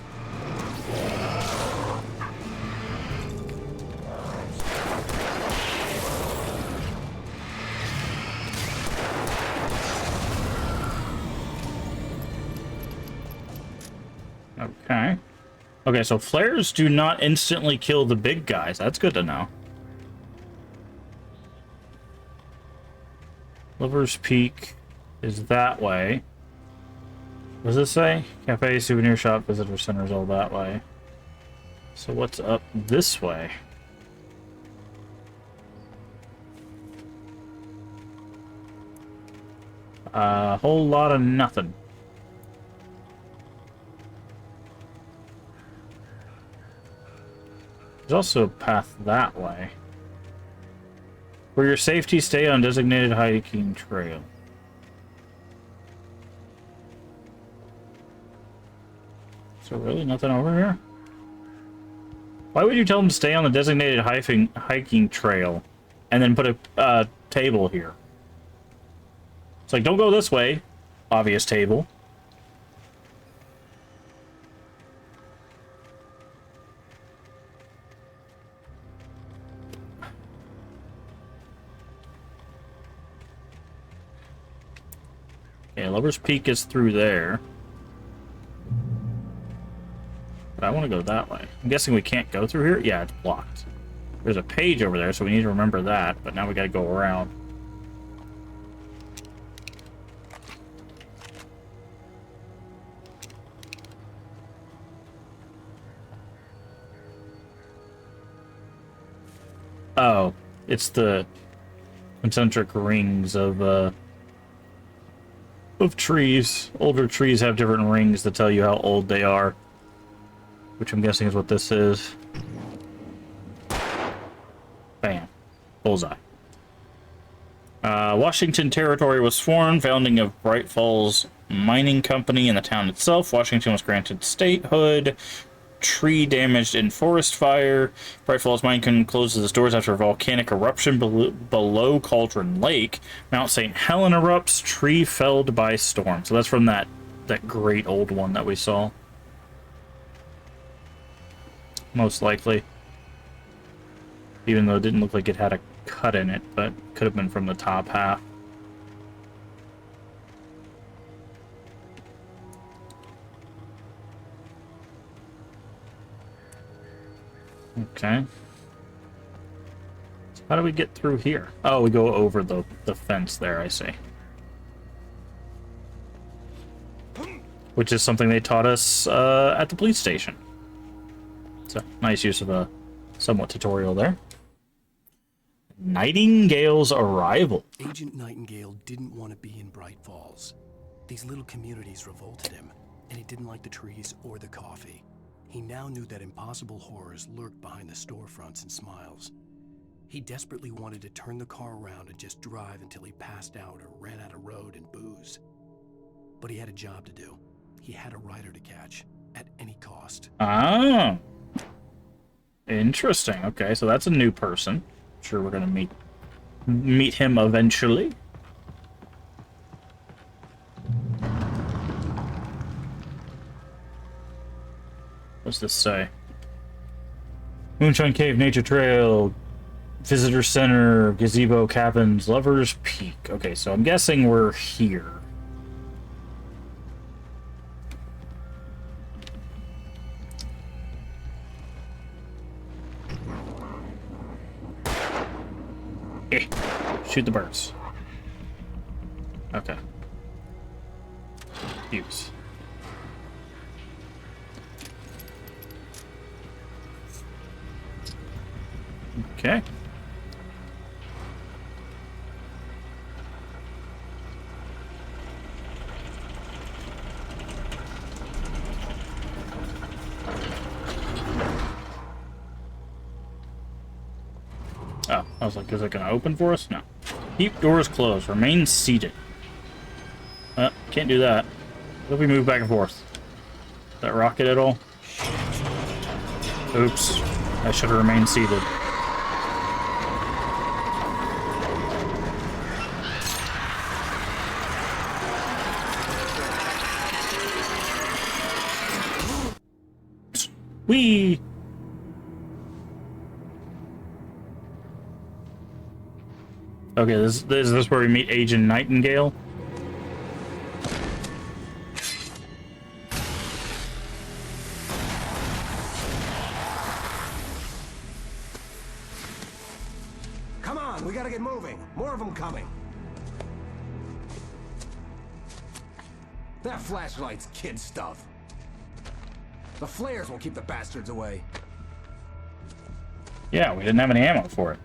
Okay. Okay, so flares do not instantly kill the big guys. That's good to know. Lover's Peak is that way. What does this say? Cafe, souvenir shop, visitor centers, all that way. So what's up this way? A whole lot of nothing. There's also a path that way. For your safety, stay on designated hiking trail. So really nothing over here? Why would you tell them to stay on the designated hiking trail and then put a table here? It's like, don't go this way. Obvious table. Okay, Lover's Peak is through there. But I want to go that way. I'm guessing we can't go through here? Yeah, it's blocked. There's a page over there, so we need to remember that, but now we gotta go around. Oh, it's the concentric rings of trees. Older trees have different rings that tell you how old they are, which I'm guessing is what this is. Bam. Bullseye. Washington Territory was formed, founding of Bright Falls Mining Company in the town itself. Washington was granted statehood. Tree damaged in forest fire. Bright Falls Mining Company closes its doors after a volcanic eruption below Cauldron Lake. Mount St. Helen erupts. Tree felled by storm. So that's from that great old one that we saw. Most likely. Even though it didn't look like it had a cut in it, but could have been from the top half. Okay. So how do we get through here? Oh, we go over the fence there, I see. Which is something they taught us at the police station. So, nice use of a somewhat tutorial there. Nightingale's arrival. Agent Nightingale didn't want to be in Bright Falls. These little communities revolted him, and he didn't like the trees or the coffee. He now knew that impossible horrors lurked behind the storefronts and smiles. He desperately wanted to turn the car around and just drive until he passed out or ran out of road and booze. But he had a job to do. He had a rider to catch, at any cost. Ah. Interesting. Okay, so that's a new person. I'm sure we're gonna meet him eventually. What's this say? Moonshine Cave, Nature Trail, Visitor Center, Gazebo Cabins, Lover's Peak. Okay, so I'm guessing we're here. Shoot the birds. Okay. Use. Okay. Oh, I was like, is it going to open for us? No. Keep doors closed. Remain seated. Can't do that. What if we move back and forth? Does that rocket at all? Oops. I should have remained seated. Whee! Okay, is this where we meet Agent Nightingale? Come on, we gotta get moving. More of them coming. That flashlight's kid stuff. The flares will keep the bastards away. Yeah, we didn't have any ammo for it.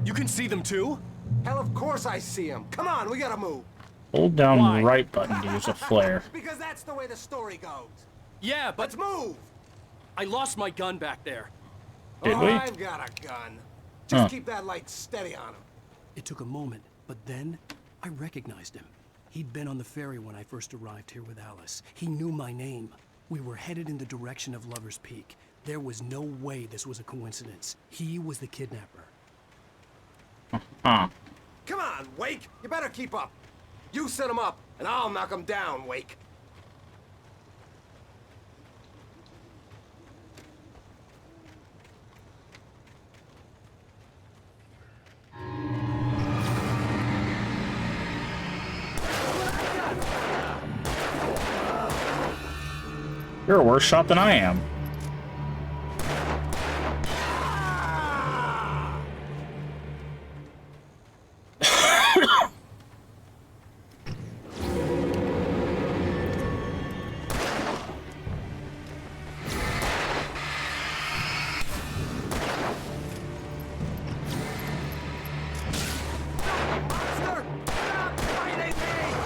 You can see them too? Hell, of course I see them. Come on, we gotta move. Hold down the right button to use a flare. Because that's the way the story goes. Yeah, but... Let's move! I lost my gun back there. Did we? I've got a gun. Just keep that light steady on him. It took a moment, but then I recognized him. He'd been on the ferry when I first arrived here with Alice. He knew my name. We were headed in the direction of Lover's Peak. There was no way this was a coincidence. He was the kidnapper. Huh. Come on, Wake! You better keep up. You set him up, and I'll knock him down, Wake. You're a worse shot than I am.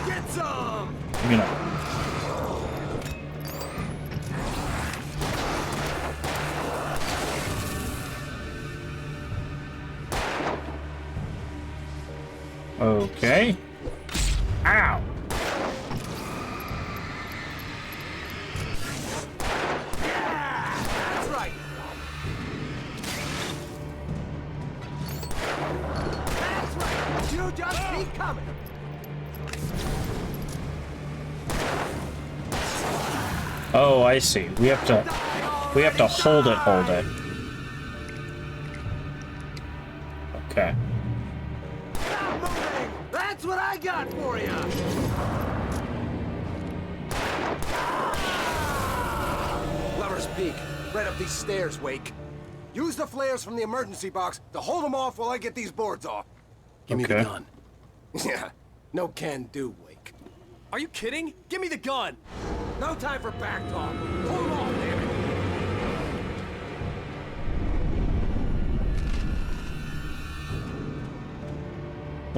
Get some! You know. Okay. Ow. That's right. That's right. You just keep coming. Oh, I see. We have to hold it. Okay. That's what I got for you! Lover's Peak. Right up these stairs, Wake. Use the flares from the emergency box to hold them off while I get these boards off. Give me the gun. Yeah, no can do, Wake. Are you kidding? Give me the gun! No time for back talk. Pull them off, damn it!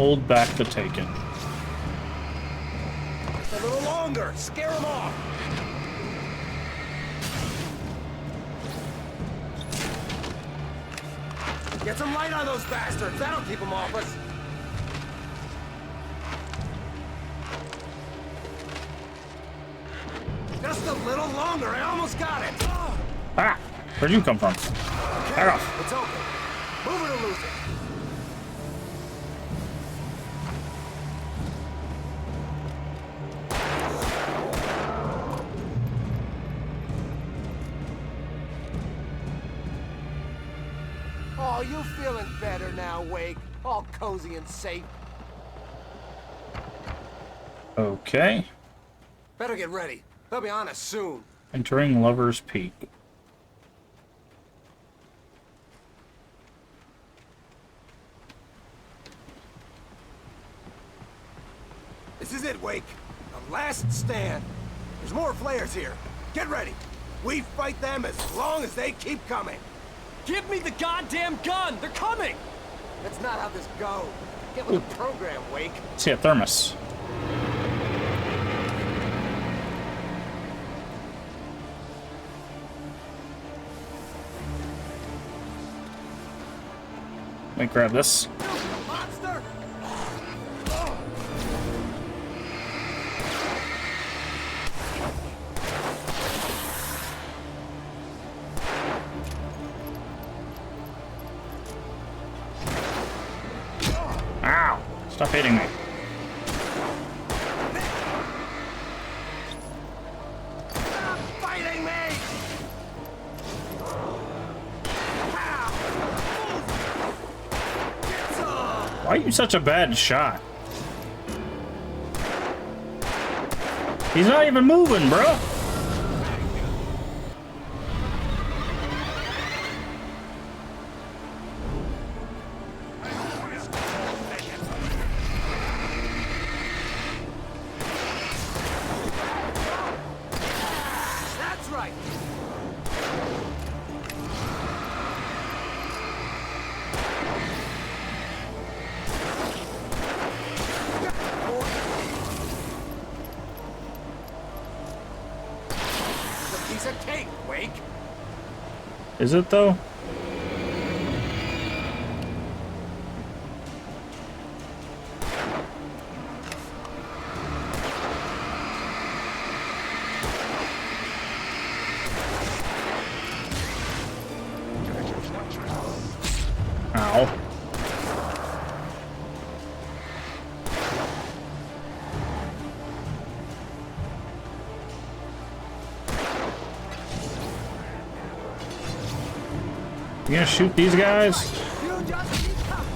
Hold back the taken. A little longer. Scare them off. Get some light on those bastards. That'll keep them off us. Just a little longer. I almost got it. Ah! Where'd you come from? Back off. It's open. Move it or lose it. Oh, you feeling better now, Wake? All cozy and safe. Okay. Better get ready. They'll be on us soon. Entering Lover's Peak. This is it, Wake. The last stand. There's more flares here. Get ready. We fight them as long as they keep coming. Give me the goddamn gun! They're coming! That's not how this goes. Get with the program, Wake. See a thermos. Let me grab this. Monster! Ow! Stop hitting me. Stop fighting me! Why are you such a bad shot? He's not even moving, bro. That's right. It's a piece of cake, Wake. Is it though? Ow. You gonna shoot these guys? You just keep coming.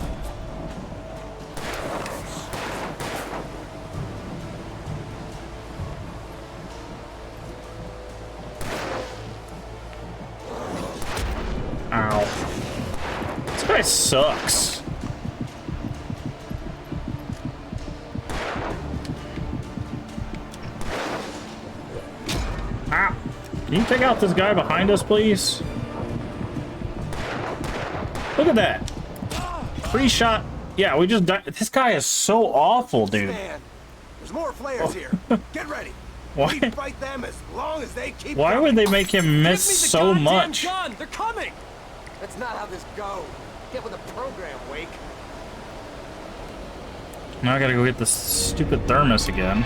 Ow. This guy sucks. Ow. Can you take out this guy behind us, please? Look at that. Free shot. Yeah, we just died. This guy is so awful, dude. Stand. There's more flares here. Get ready. Why? We fight them as long as they keep Why coming. would they make him miss so much? Gun! They're coming! That's not how this goes. Get with the program, Wake. Now I gotta go get this stupid thermos again.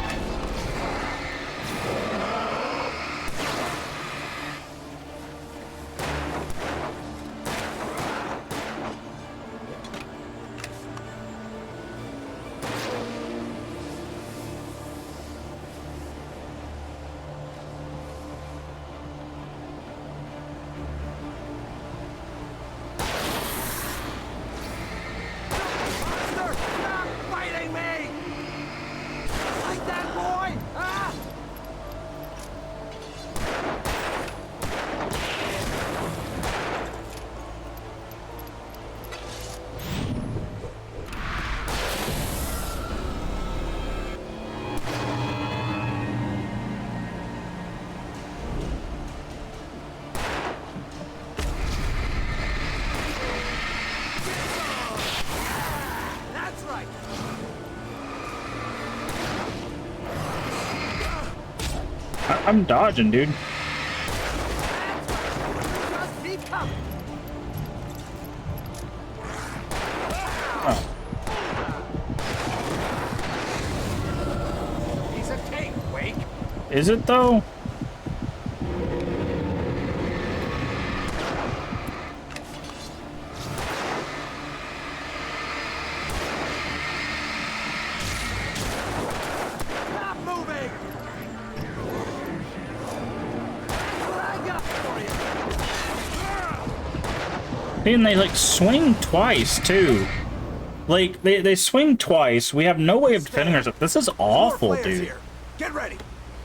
Monster, stop fighting me! Like that, boy! I'm dodging, dude. Just keep coming. Oh. Piece of cake, Wake. Is it though? Stop moving. That's what I got for you. And they like swing twice too. Like they swing twice. We have no way of defending ourselves. This is awful, More players dude. here. Get ready.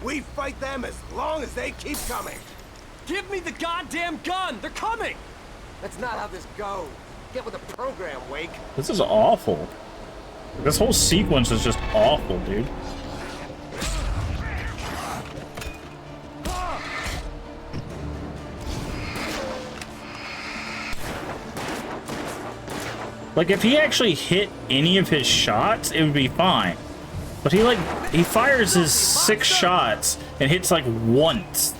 We fight them as long as they keep coming. Give me the goddamn gun! They're coming! That's not how this goes. Get with the program, Wake. This is awful. This whole sequence is just awful, dude. Like, if he actually hit any of his shots, it would be fine. But he fires his 6 shots and hits like once.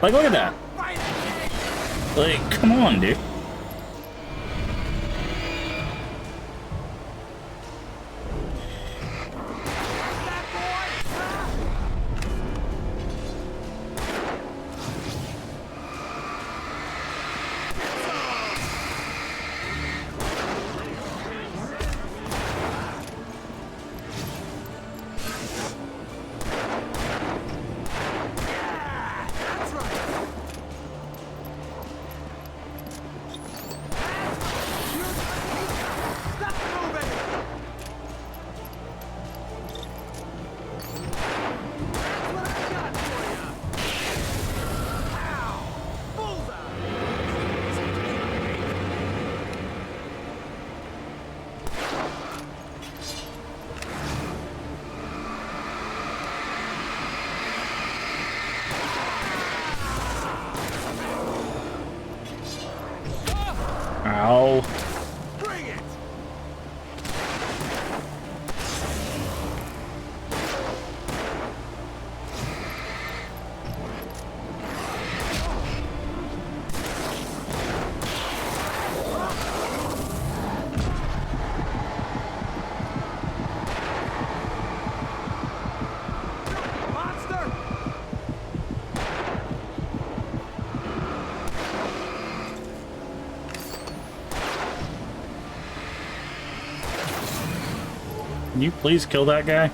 Like, look at that. Like, come on, dude. Ow. Bring it. Monster. Can you please kill that guy?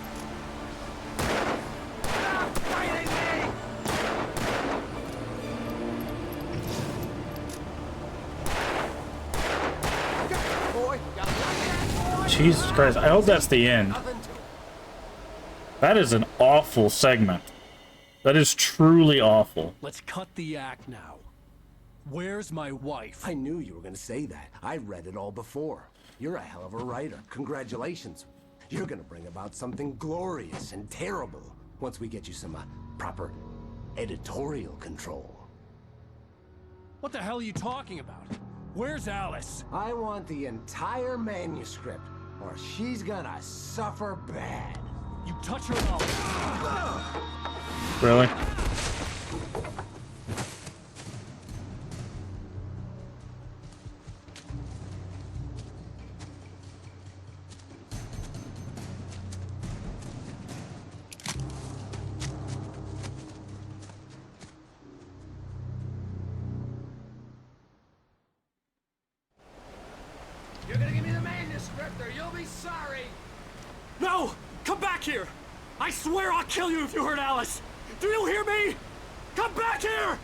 Jesus Christ, I hope that's the end. That is an awful segment. That is truly awful. Let's cut the act now. Where's my wife? I knew you were going to say that. I read it all before. You're a hell of a writer. Congratulations. You're going to bring about something glorious and terrible once we get you some proper editorial control. What the hell are you talking about? Where's Alice? I want the entire manuscript, or she's gonna suffer bad. You touch her mouth. Really? You're gonna give me the manuscript or you'll be sorry! No! Come back here! I swear I'll kill you if you hurt Alice! Do you hear me? Come back here!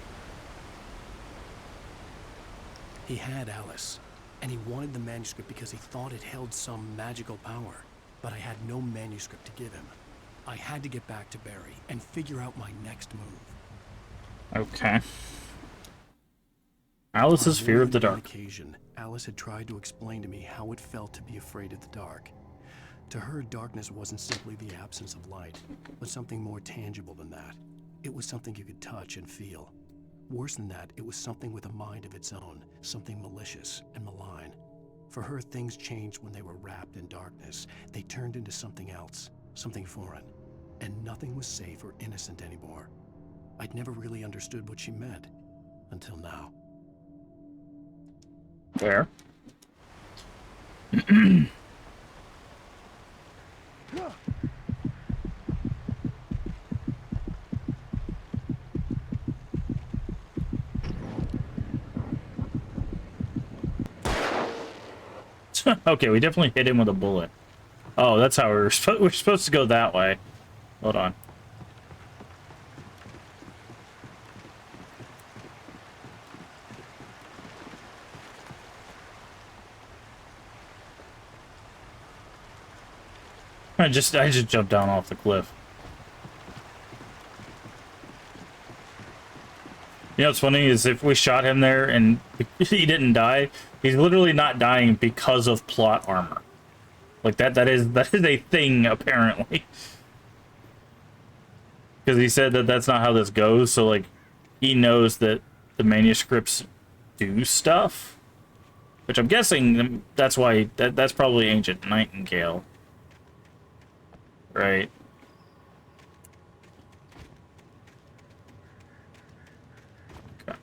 He had Alice, and he wanted the manuscript because he thought it held some magical power. But I had no manuscript to give him. I had to get back to Barry and figure out my next move. Okay. Alice's fear of the dark. On occasion, Alice had tried to explain to me how it felt to be afraid of the dark. To her, darkness wasn't simply the absence of light, but something more tangible than that. It was something you could touch and feel. Worse than that, it was something with a mind of its own, something malicious and malign. For her, things changed when they were wrapped in darkness. They turned into something else, something foreign, and nothing was safe or innocent anymore. I'd never really understood what she meant, until now. Where? Okay, we definitely hit him with a bullet. Oh, that's how we're supposed to go that way. Hold on. I just jumped down off the cliff. You know what's funny is if we shot him there and he didn't die, he's literally not dying because of plot armor. Like that is a thing apparently. Because he said that that's not how this goes, so like he knows that the manuscripts do stuff. Which I'm guessing that's why that's probably Ancient Nightingale. Right. Okay.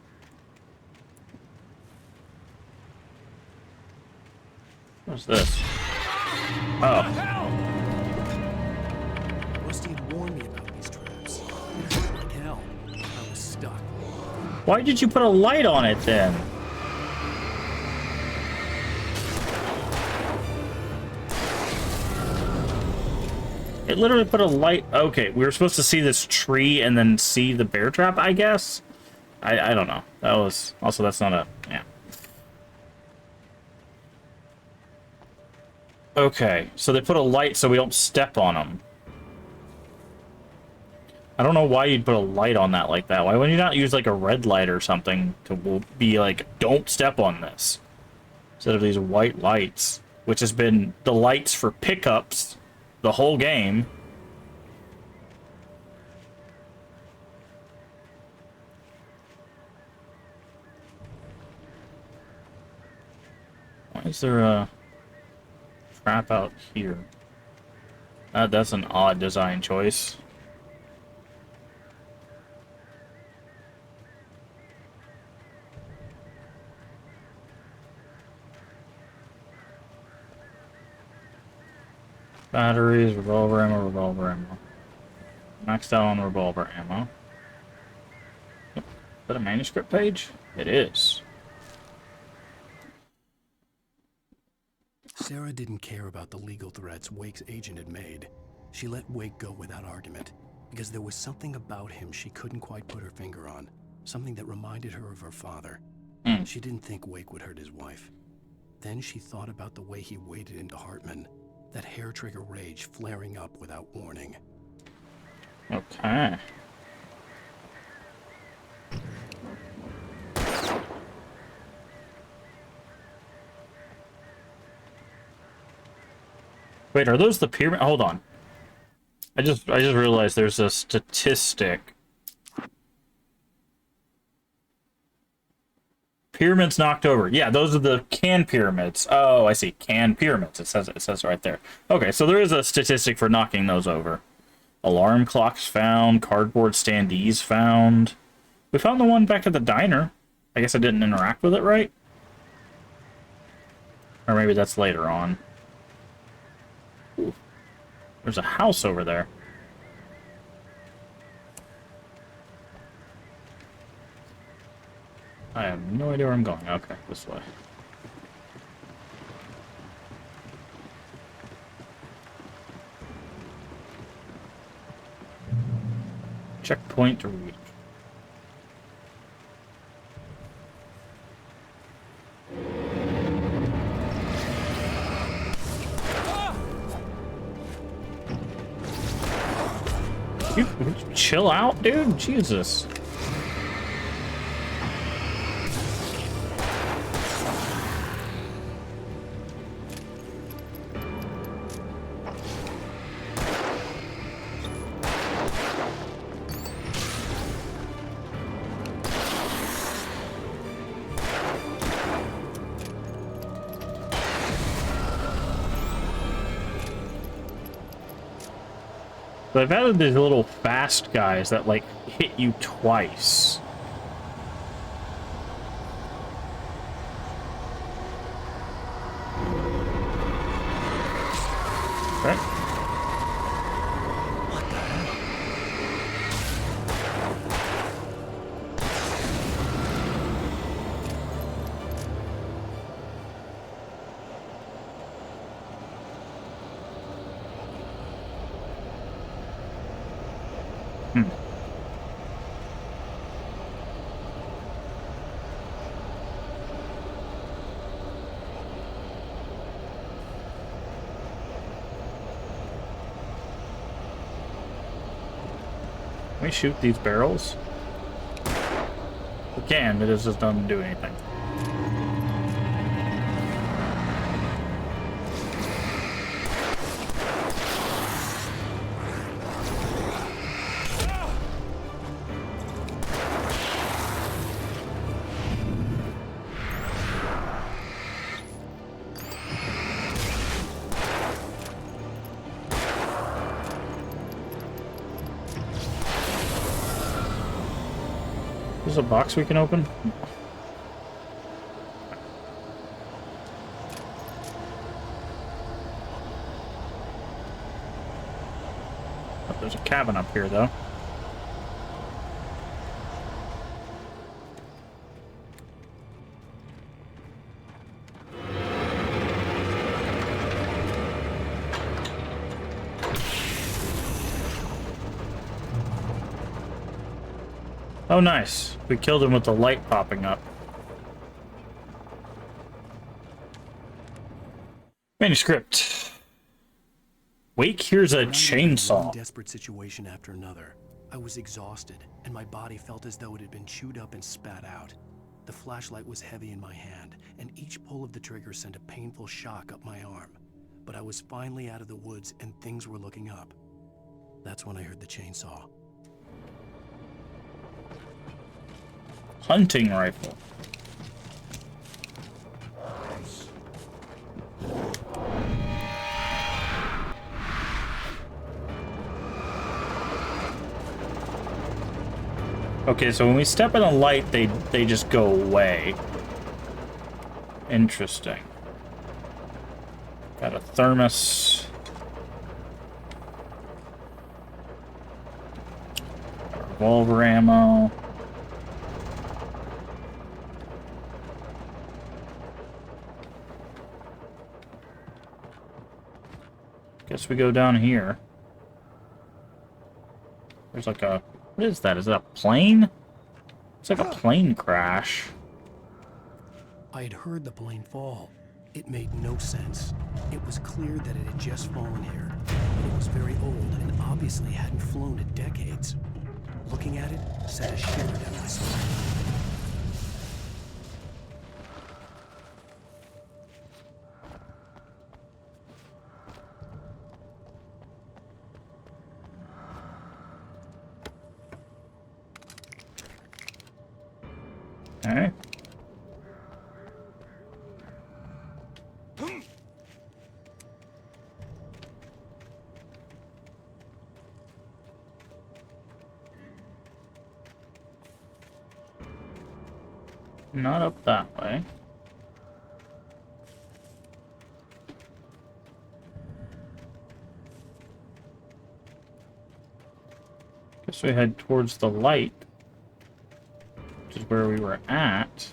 What's this? Oh. Rusty had warned me about these traps. It hurt like hell. I was stuck. Why did you put a light on it then? It literally put a light. Okay, we were supposed to see this tree and then see the bear trap, I guess. I don't know. That was also, that's not a, yeah. Okay, so they put a light so we don't step on them. I don't know why you'd put a light on that like that. Why wouldn't you not use like a red light or something to be like, don't step on this, instead of these white lights, which has been the lights for pickups the whole game. Why is there a trap out here? That's an odd design choice. Batteries, revolver ammo, revolver ammo. Maxed out on revolver ammo. Is that a manuscript page? It is. Sarah didn't care about the legal threats Wake's agent had made. She let Wake go without argument, because there was something about him she couldn't quite put her finger on. Something that reminded her of her father. She didn't think Wake would hurt his wife. Then she thought about the way he waded into Hartman. That hair-trigger rage flaring up without warning. Okay. Wait, are those the pyramid? Hold on. I just realized there's a statistic. Pyramids knocked over. Yeah, those are the can pyramids. Oh, I see. Can pyramids. It says right there. Okay, so there is a statistic for knocking those over. Alarm clocks found. Cardboard standees found. We found the one back at the diner. I guess I didn't interact with it right. Or maybe that's later on. Ooh. There's a house over there. I have no idea where I'm going. Okay, this way. Checkpoint to reach. You chill out, dude? Jesus. So I've added these little fast guys that, like, hit you twice. Okay. What the hell? Can we shoot these barrels? We can, but this just doesn't do anything. There's a box we can open? Oh, there's a cabin up here, though. Oh, nice. We killed him with the light popping up. Manuscript. Wake here's a chainsaw. One desperate situation after another. I was exhausted, and my body felt as though it had been chewed up and spat out. The flashlight was heavy in my hand, and each pull of the trigger sent a painful shock up my arm. But I was finally out of the woods, and things were looking up. That's when I heard the chainsaw. Hunting rifle. Okay, so when we step in a light, they just go away. Interesting. Got a thermos. Got revolver ammo. Guess we go down here. There's like a... What is that? Is that a plane? It's like a plane crash. I had heard the plane fall. It made no sense. It was clear that it had just fallen here, but it was very old and obviously hadn't flown in decades. Looking at it sent a shiver down my spine. Alright. Not up that way. Guess we head towards the light, which is where we were at.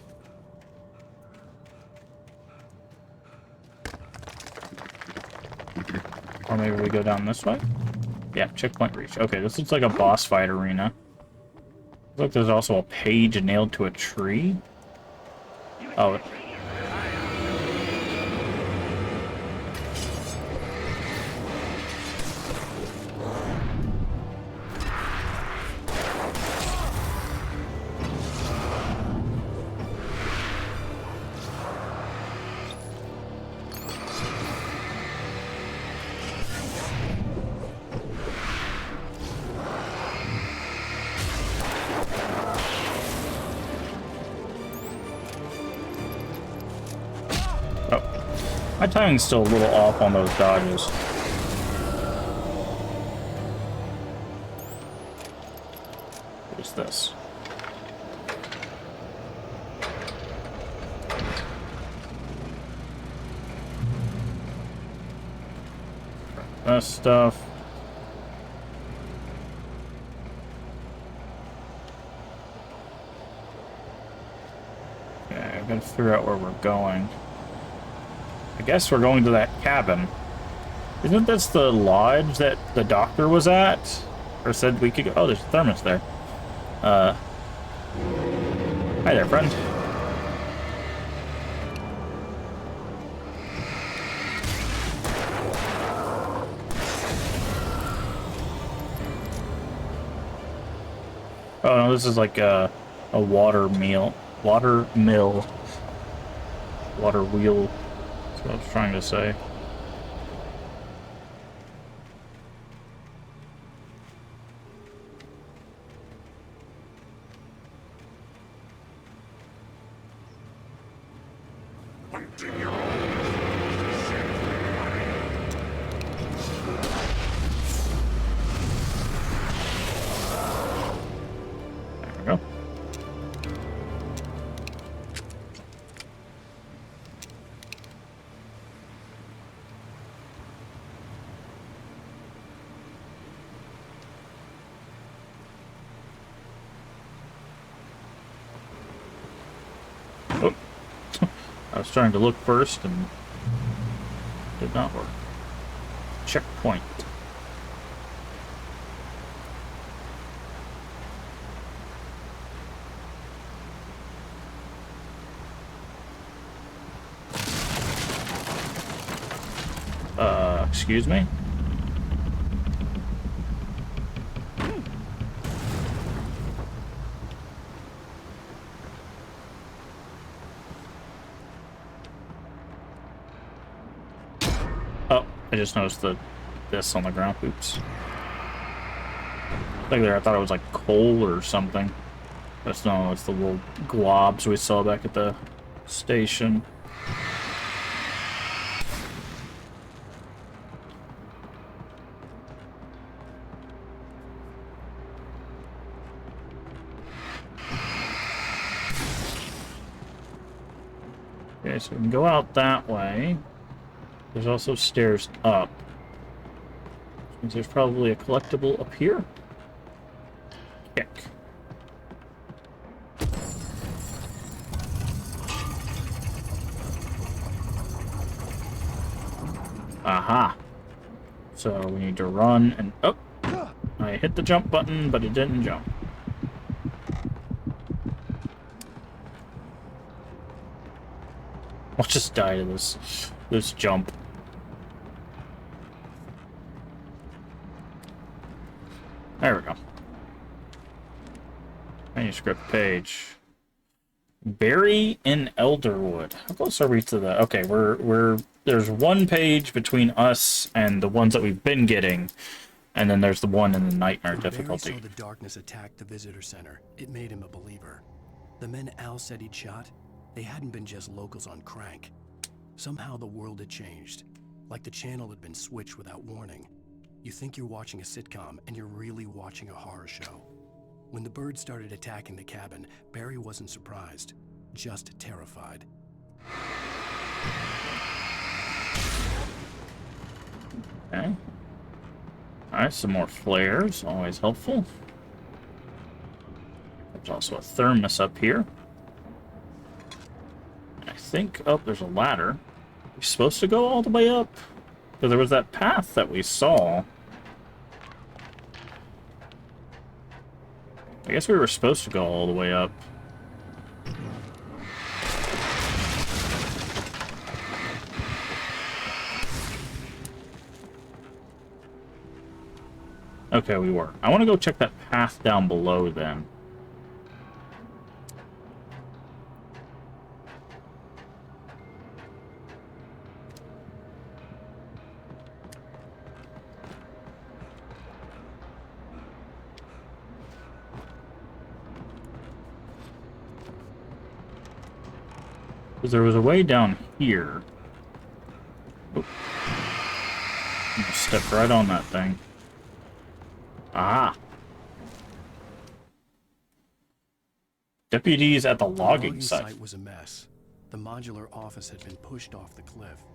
Or maybe we go down this way? Yeah, checkpoint reach. Okay, this looks like a boss fight arena. Looks like there's also a page nailed to a tree. Oh. My timing's still a little off on those dodges. this? That stuff. Okay, I gotta figure out where we're going. I guess we're going to that cabin. Isn't this the lodge that the doctor was at? Or said we could go? Oh, there's a thermos there. Hi there, friend. Oh no, this is like a water mill. Water wheel. That's what I was trying to say. I was trying to look first and did not work. Checkpoint. Excuse me? Oh, I just noticed this on the ground. Oops. Like there, I thought it was like coal or something. That's no, it's the little globs we saw back at the station. Okay, so we can go out that way. There's also stairs up. Which means there's probably a collectible up here. Kick. Aha. So we need to run and... Oh! I hit the jump button, but it didn't jump. I'll just die to this jump. There we go. Manuscript page. Barry in Elderwood. How close are we to the... Okay, there's one page between us and the ones that we've been getting, and then there's the one in the nightmare difficulty. Barry saw the darkness attack the visitor center. It made him a believer. The men Al said he'd shot, they hadn't been just locals on crank. Somehow the world had changed, like the channel had been switched without warning. You think you're watching a sitcom, and you're really watching a horror show. When the birds started attacking the cabin, Barry wasn't surprised, just terrified. Okay. Alright, some more flares, always helpful. There's also a thermos up here. I think, oh, there's a ladder. Are we supposed to go all the way up? Because there was that path that we saw. I guess we were supposed to go all the way up. Okay, we were. I want to go check that path down below then. Because there was a way down here. Oh. Stepped right on that thing. Ah. Deputies at the The logging site. was a mess. The modular office had been pushed off the cliff.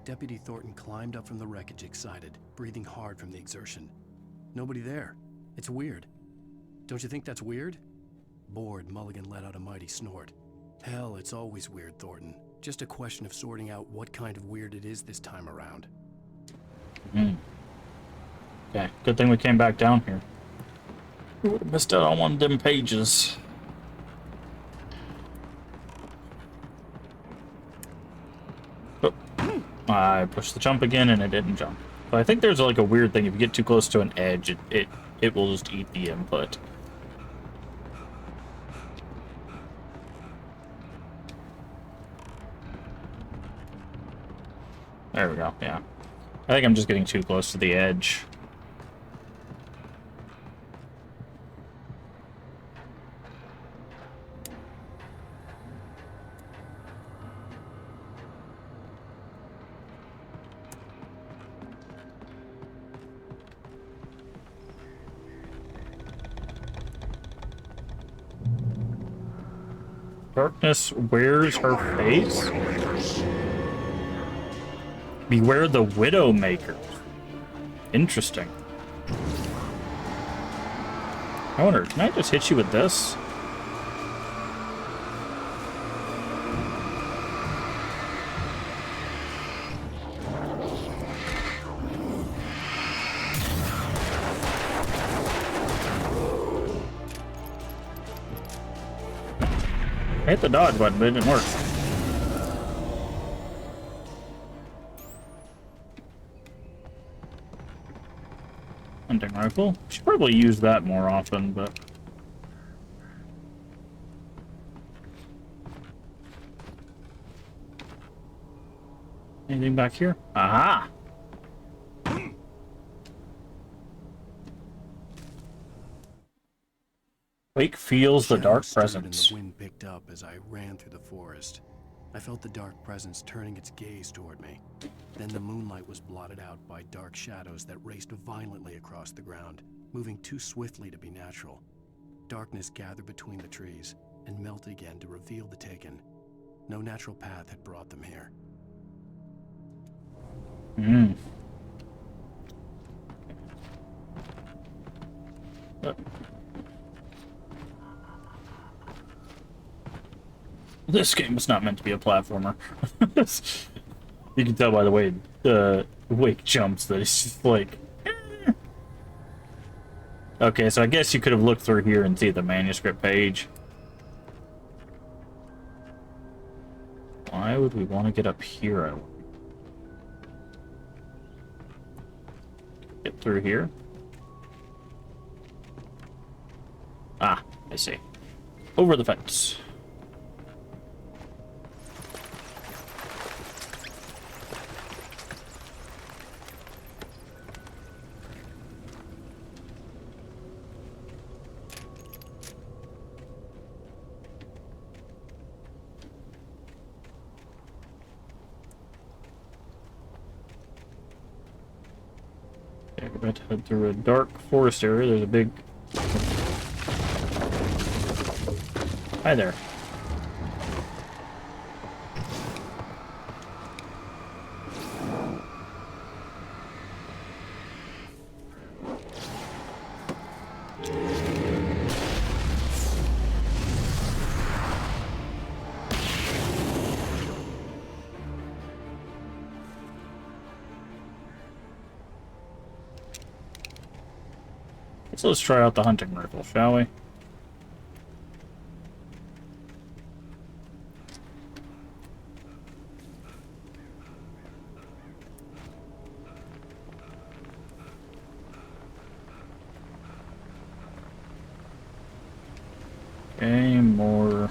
Deputy Thornton climbed up from the wreckage excited, breathing hard from the exertion. Nobody there. It's weird. Don't you think that's weird? Bored, Mulligan let out a mighty snort. Hell, it's always weird, Thornton. Just a question of sorting out what kind of weird it is this time around. Okay, good thing we came back down here. We would have missed out on one of them pages. Oh, I pushed the jump again and it didn't jump. But I think there's like a weird thing. If you get too close to an edge, it will just eat the input. There we go, yeah. I think I'm just getting too close to the edge. Darkness wears her face? Beware the Widowmaker. Interesting. I wonder, can I just hit you with this? I hit the dodge button, but it didn't work. Hunting rifle. Should probably use that more often, but... Anything back here? Aha! Wake feels the dark presence. The wind picked up as I ran through the forest. I felt the dark presence turning its gaze toward me. Then the moonlight was blotted out by dark shadows that raced violently across the ground, moving too swiftly to be natural. Darkness gathered between the trees and melted again to reveal the Taken. No natural path had brought them here. This game was not meant to be a platformer. You can tell by the way Wake jumps that it's just like... Okay, so I guess you could have looked through here and see the manuscript page. Why would we want to get up here? I get through here. Ah, I see. Over the fence. Okay, we're going to head through a dark forest area. There's a big... Hi there. So let's try out the hunting rifle, shall we? Okay, more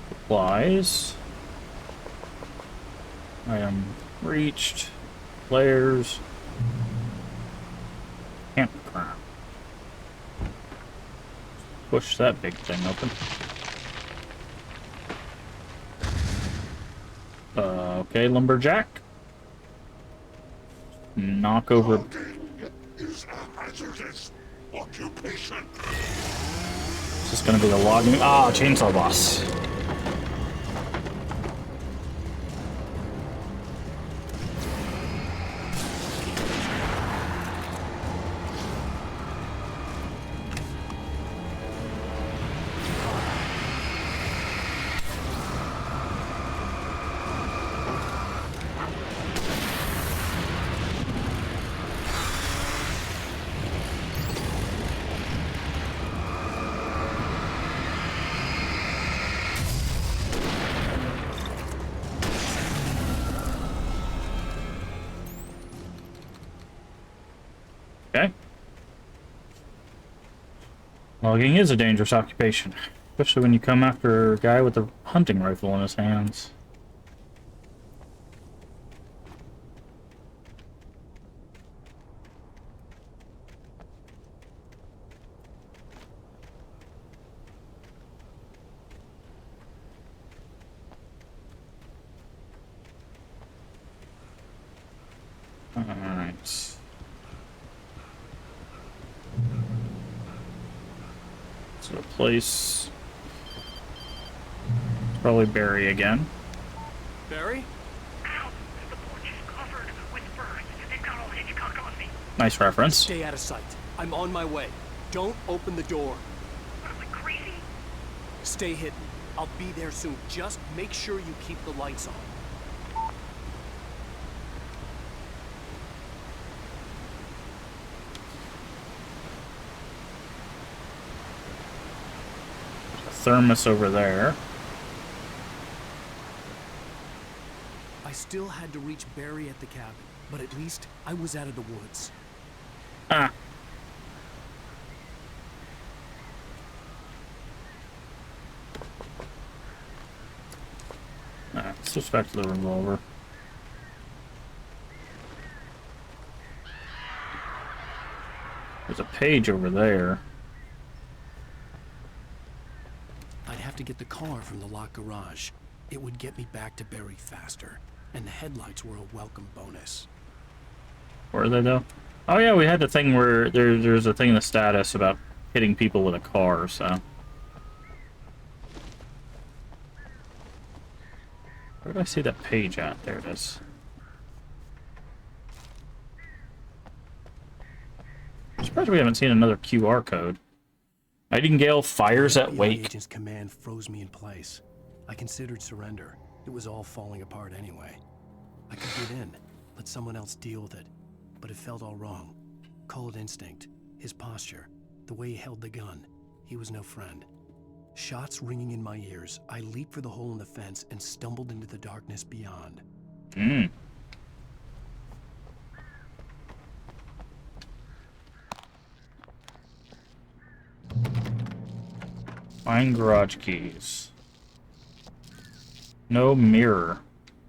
supplies. Item reached. Players. Campground. Push that big thing open. Okay, lumberjack. Knock over. Is a hazardous occupation. This This is gonna be a logging. Ah, chainsaw boss. Okay. Logging is a dangerous occupation, especially when you come after a guy with a hunting rifle in his hands. Alright. So place probably Barry again. Barry? Ow! The porch is covered with birds. They've got all Hitchcock on me. Nice reference. Stay out of sight. I'm on my way. Don't open the door. What am I, crazy? Stay hidden. I'll be there soon. Just make sure you keep the lights on. Thermos over there. I still had to reach Barry at the cabin, but at least I was out of the woods. Ah. Let's switch back to the revolver. There's a page over there. I'd have to get the car from the locked garage. It would get me back to Barry faster, and the headlights were a welcome bonus. Where are they though? Oh yeah, we had the thing where there's a thing in the status about hitting people with a car, so. Where did I see that page at? There it is. I'm surprised we haven't seen another QR code. Nightingale fires at Wake. The agent's command froze me in place. I considered surrender. It was all falling apart anyway. I could give in, let someone else deal with it. But it felt all wrong. Call it instinct, his posture, the way he held the gun. He was no friend. Shots ringing in my ears, I leaped for the hole in the fence and stumbled into the darkness beyond. Find garage keys. No mirror.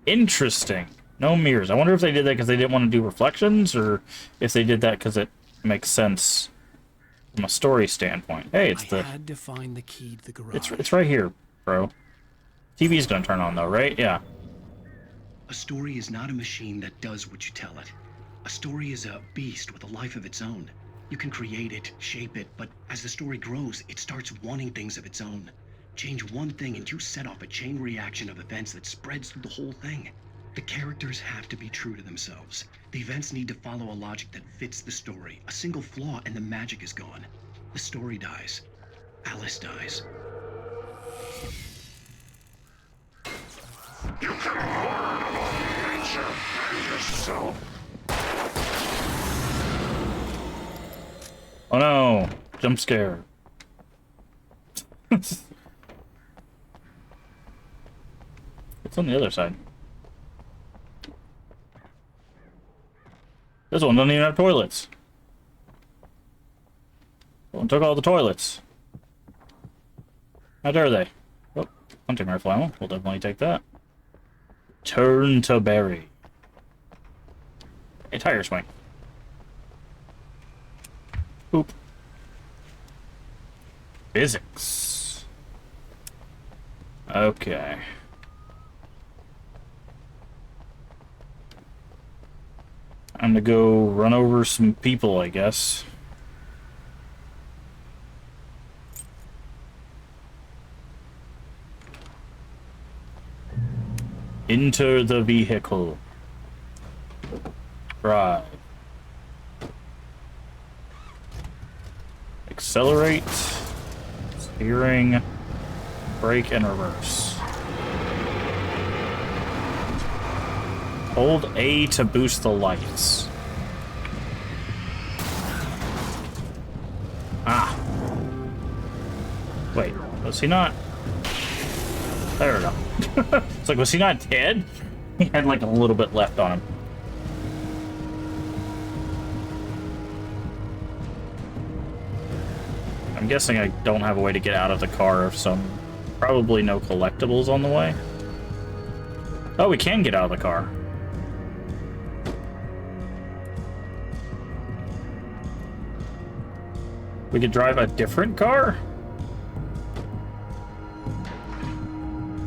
Interesting. No mirrors. I wonder if they did that because they didn't want to do reflections, or if they did that because it makes sense from a story standpoint. Hey, it's I had to find the key to the garage. It's right here, bro. TV's gonna turn on though, right? Yeah. A story is not a machine that does what you tell it. A story is a beast with a life of its own. You can create it, shape it, but as the story grows, it starts wanting things of its own. Change one thing and you set off a chain reaction of events that spreads through the whole thing. The characters have to be true to themselves. The events need to follow a logic that fits the story. A single flaw and the magic is gone. The story dies. Alice dies. You can learn about nature and yourself. Oh no! Jump scare. It's on the other side. This one doesn't even have toilets. Someone took all the toilets. How dare they? Oh, hunting rifle ammo. We'll definitely take that. Turn to Barry. A tire swing. Oop. Physics. Okay. I'm gonna go run over some people, I guess. Enter the vehicle. Drive. Accelerate. Steering. Brake and reverse. Hold A to boost the lights. Ah. Wait, was he not? There we go. It's like, was he not dead? He had like a little bit left on him. I'm guessing I don't have a way to get out of the car, so probably no collectibles on the way. Oh, we can get out of the car. We could drive a different car?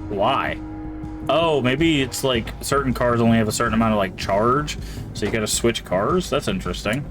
Why? Oh, maybe it's like certain cars only have a certain amount of like charge, so you gotta switch cars? That's interesting.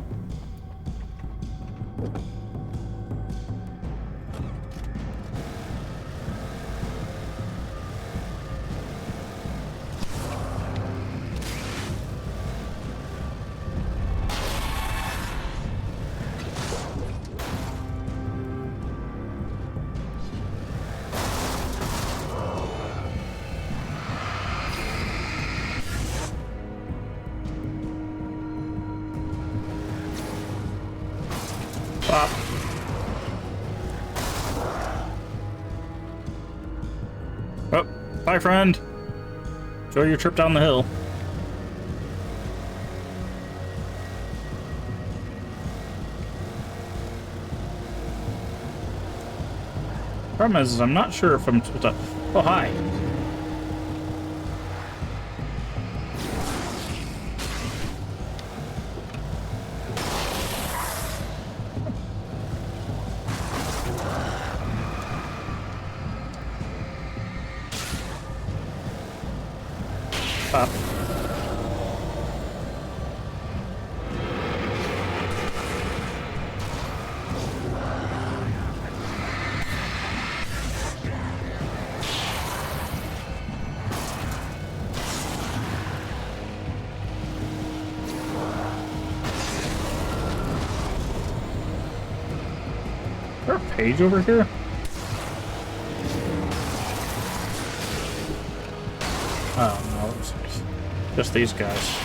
Pop. Oh, bye, friend. Enjoy your trip down the hill. Problem is, I'm not sure if I'm supposed to... Oh, hi. Up. Is there a page over here? Oh no, it's just these guys.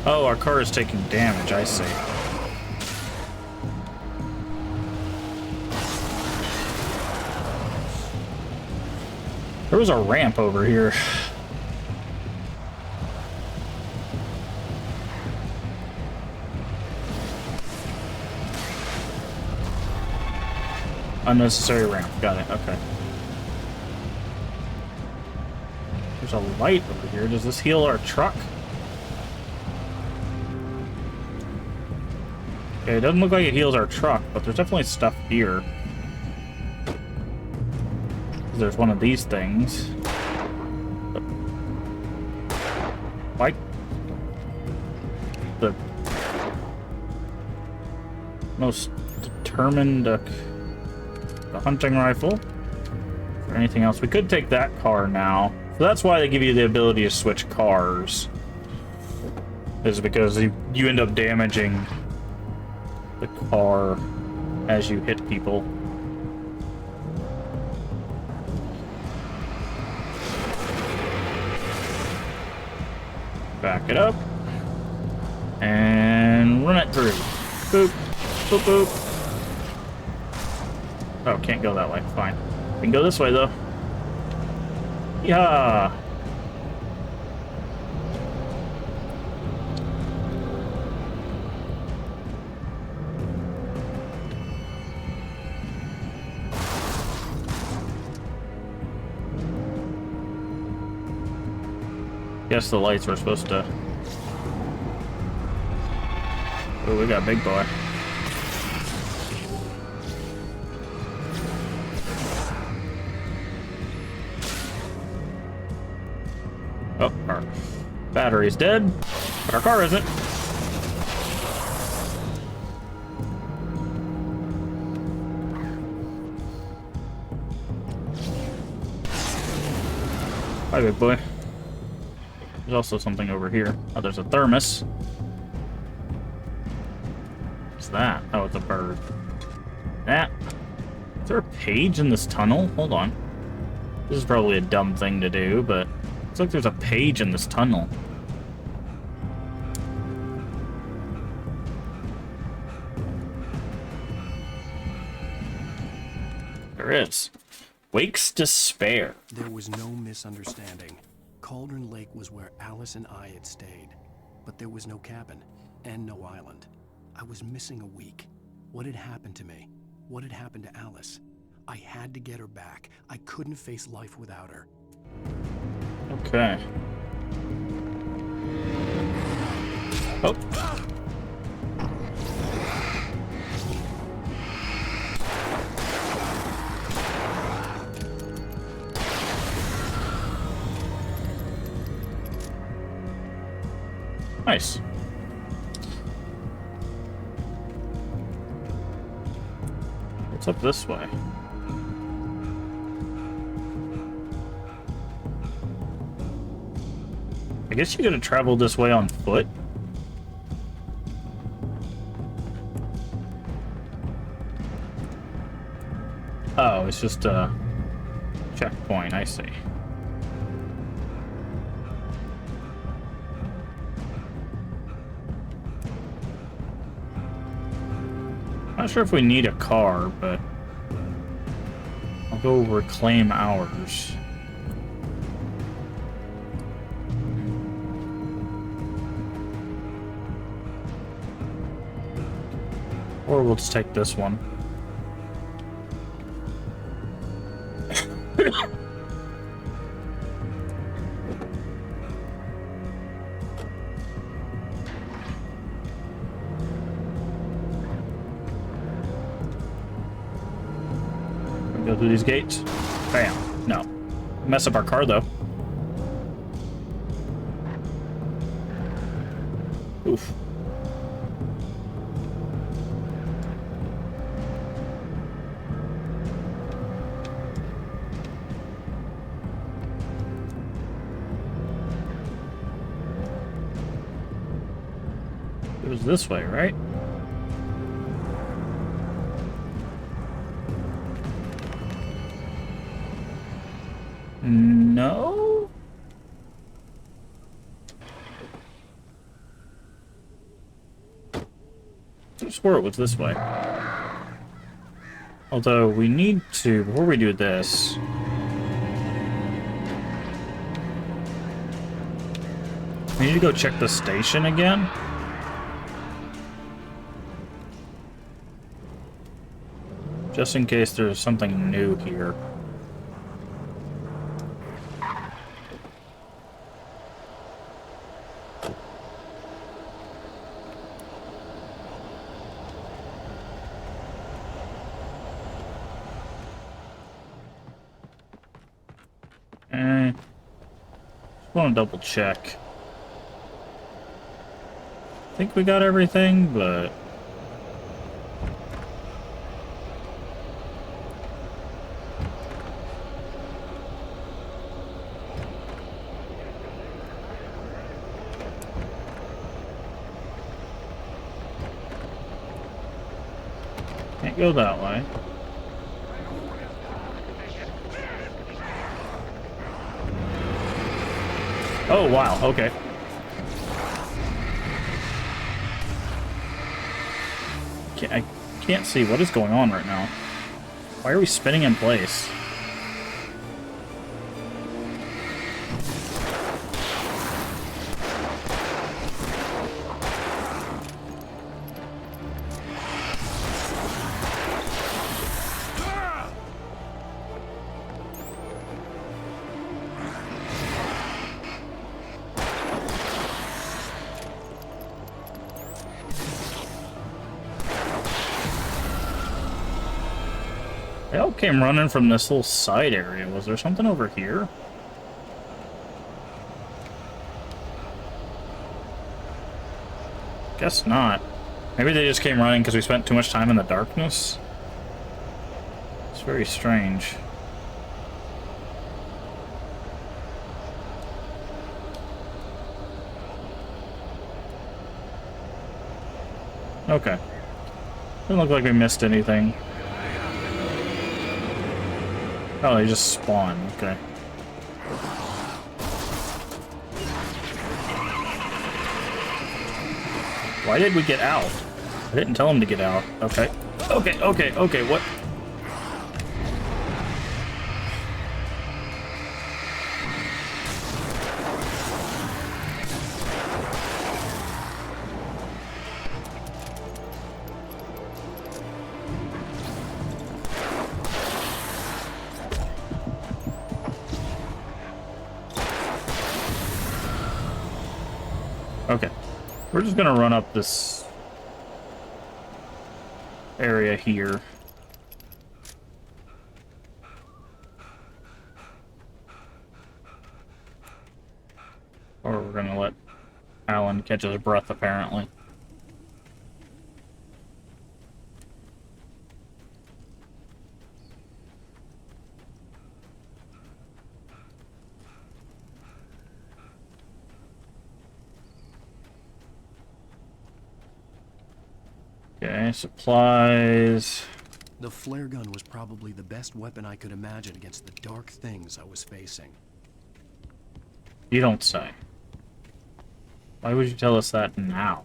Oh, our car is taking damage, I see. There was a ramp over here. Unnecessary ramp. Got it. Okay. There's a light over here. Does this heal our truck? Okay, it doesn't look like it heals our truck, but there's definitely stuff here. There's one of these things. Why? The most determined... the hunting rifle. Or anything else? We could take that car now. So that's why they give you the ability to switch cars. Is because you end up damaging the car as you hit people. Back it up. And run it through. Boop. Boop boop. Oh, can't go that way. Fine. We can go this way, though. Yeah. Guess the lights were supposed to... Oh, we got a big boy. Oh, our battery's dead, but our car isn't. Hi, big boy. There's also something over here. Oh, there's a thermos. What's that? Oh, it's a bird. That. Is there a page in this tunnel? Hold on. This is probably a dumb thing to do, but looks like there's a page in this tunnel. There is. Wake's Despair. There was no misunderstanding. Cauldron Lake was where Alice and I had stayed, but there was no cabin and no island. I was missing a week. What had happened to me? What had happened to Alice? I had to get her back. I couldn't face life without her. Okay. Oh. Nice. What's up this way? I guess you gotta travel this way on foot. Oh, it's just a checkpoint, I see. Not sure if we need a car, but I'll go reclaim ours. Or we'll just take this one. Go through these gates. Bam. No. Mess up our car, though. Oof. It was this way, right? No? I swore it was this way. Although we need to, before we do this, we need to go check the station again. Just in case there's something new here. Just want to double check. I think we got everything, but can't go that way. Oh, wow, okay. I can't see what is going on right now. Why are we spinning in place? They all came running from this little side area. Was there something over here? Guess not. Maybe they just came running because we spent too much time in the darkness. It's very strange. Okay. Doesn't look like we missed anything. Oh, they just spawn. Okay. Why did we get out? I didn't tell him to get out. Okay. Okay, what? Okay. We're just gonna run up this area here. Or we're gonna let Alan catch his breath, apparently. Okay, supplies. The flare gun was probably the best weapon I could imagine against the dark things I was facing. You don't say. Why would you tell us that now?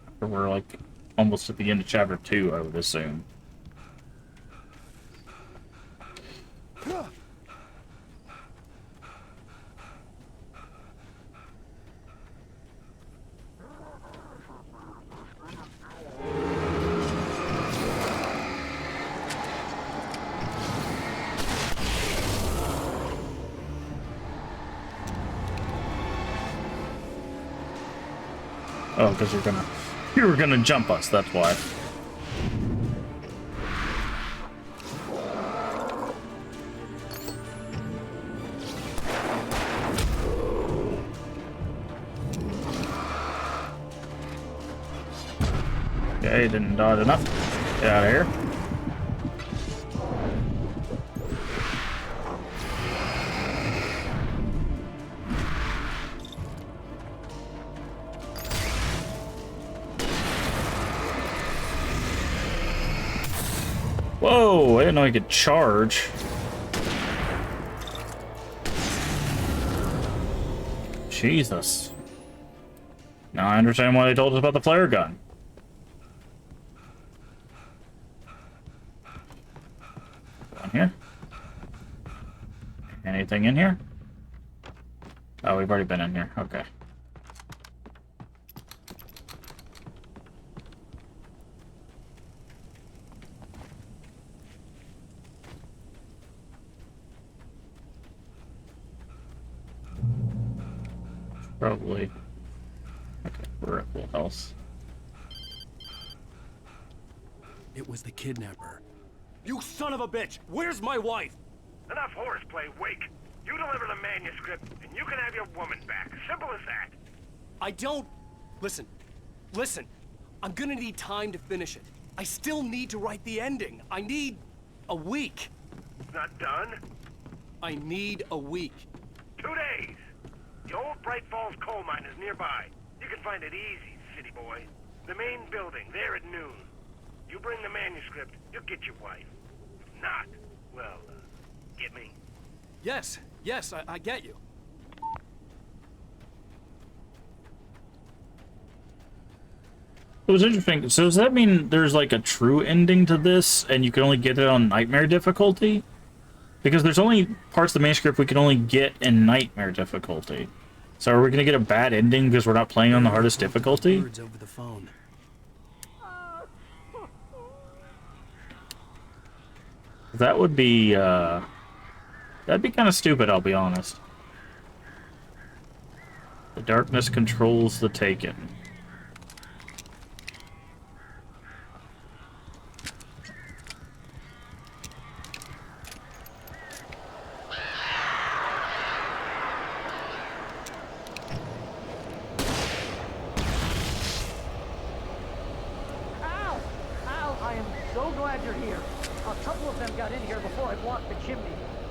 After we're like almost at the end of chapter 2, I would assume. Oh, because you were gonna jump us, that's why. Okay, didn't dodge enough. Get out of here. Whoa, I didn't know he could charge. Jesus. Now I understand why they told us about the flare gun. Go in here. Anything in here? Oh, we've already been in here. Okay. Probably. Okay, we're at full health. It was the kidnapper. You son of a bitch! Where's my wife? Enough horseplay, Wake. You deliver the manuscript, and you can have your woman back. Simple as that. I don't... Listen. I'm gonna need time to finish it. I still need to write the ending. I need a week. Not done? I need a week. 2 days. The old Bright Falls coal mine is nearby. You can find it easy, city boy. The main building, there at noon. You bring the manuscript, you'll get your wife. If not, well, get me. Yes, I get you. It was interesting. So does that mean there's like a true ending to this, and you can only get it on nightmare difficulty? Because there's only parts of the manuscript we can only get in nightmare difficulty. So are we gonna get a bad ending because we're not playing on the hardest difficulty? Words over the phone. That would be that'd be kind of stupid, I'll be honest. The darkness controls the taken. Al, I am so glad you're here. A couple of them got in here before I blocked the chimney.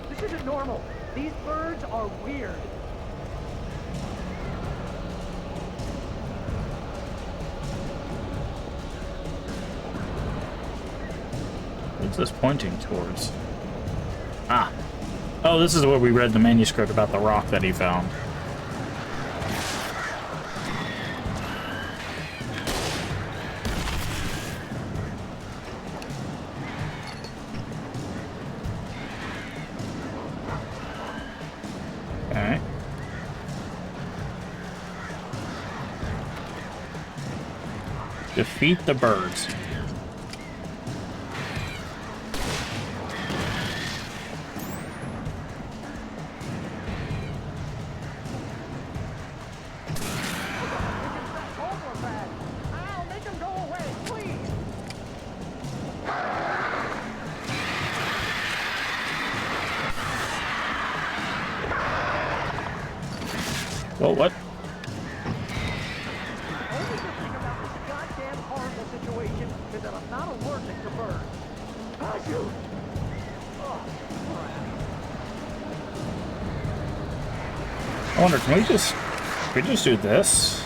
This isn't normal. These birds are weird. What's this pointing towards? Ah. Oh, this is where we read the manuscript about the rock that he found. Okay. Defeat the birds. Well, what? I wonder, can we just do this?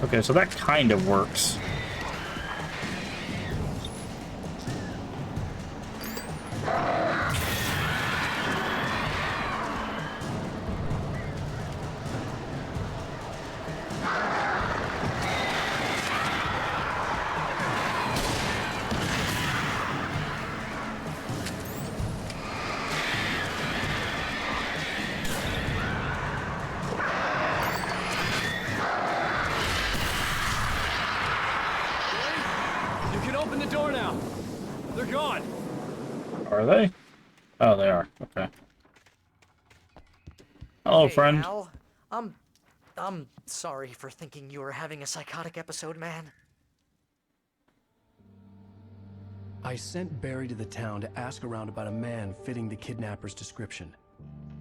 Okay, so that kind of works. Are they? Oh, they are. Okay. Hello, friend. Al, I'm sorry for thinking you were having a psychotic episode, man. I sent Barry to the town to ask around about a man fitting the kidnapper's description.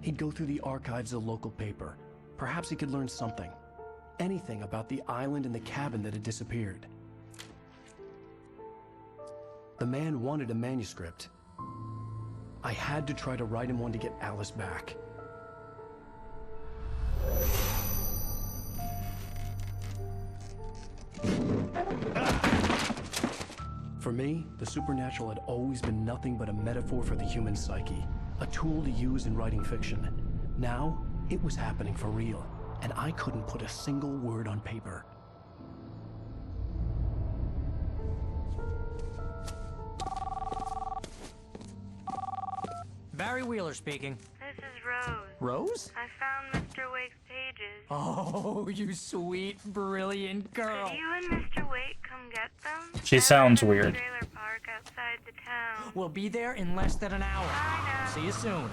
He'd go through the archives of the local paper. Perhaps he could learn something. Anything about the island and the cabin that had disappeared. The man wanted a manuscript. I had to try to write him one to get Alice back. For me, the supernatural had always been nothing but a metaphor for the human psyche, a tool to use in writing fiction. Now, it was happening for real, and I couldn't put a single word on paper. Barry Wheeler speaking. This is Rose. Rose? I found Mr. Wake's pages. Oh, you sweet, brilliant girl. Could you and Mr. Wake come get them? She sounds weird. Trailer park outside the town. We'll be there in less than an hour. See you soon.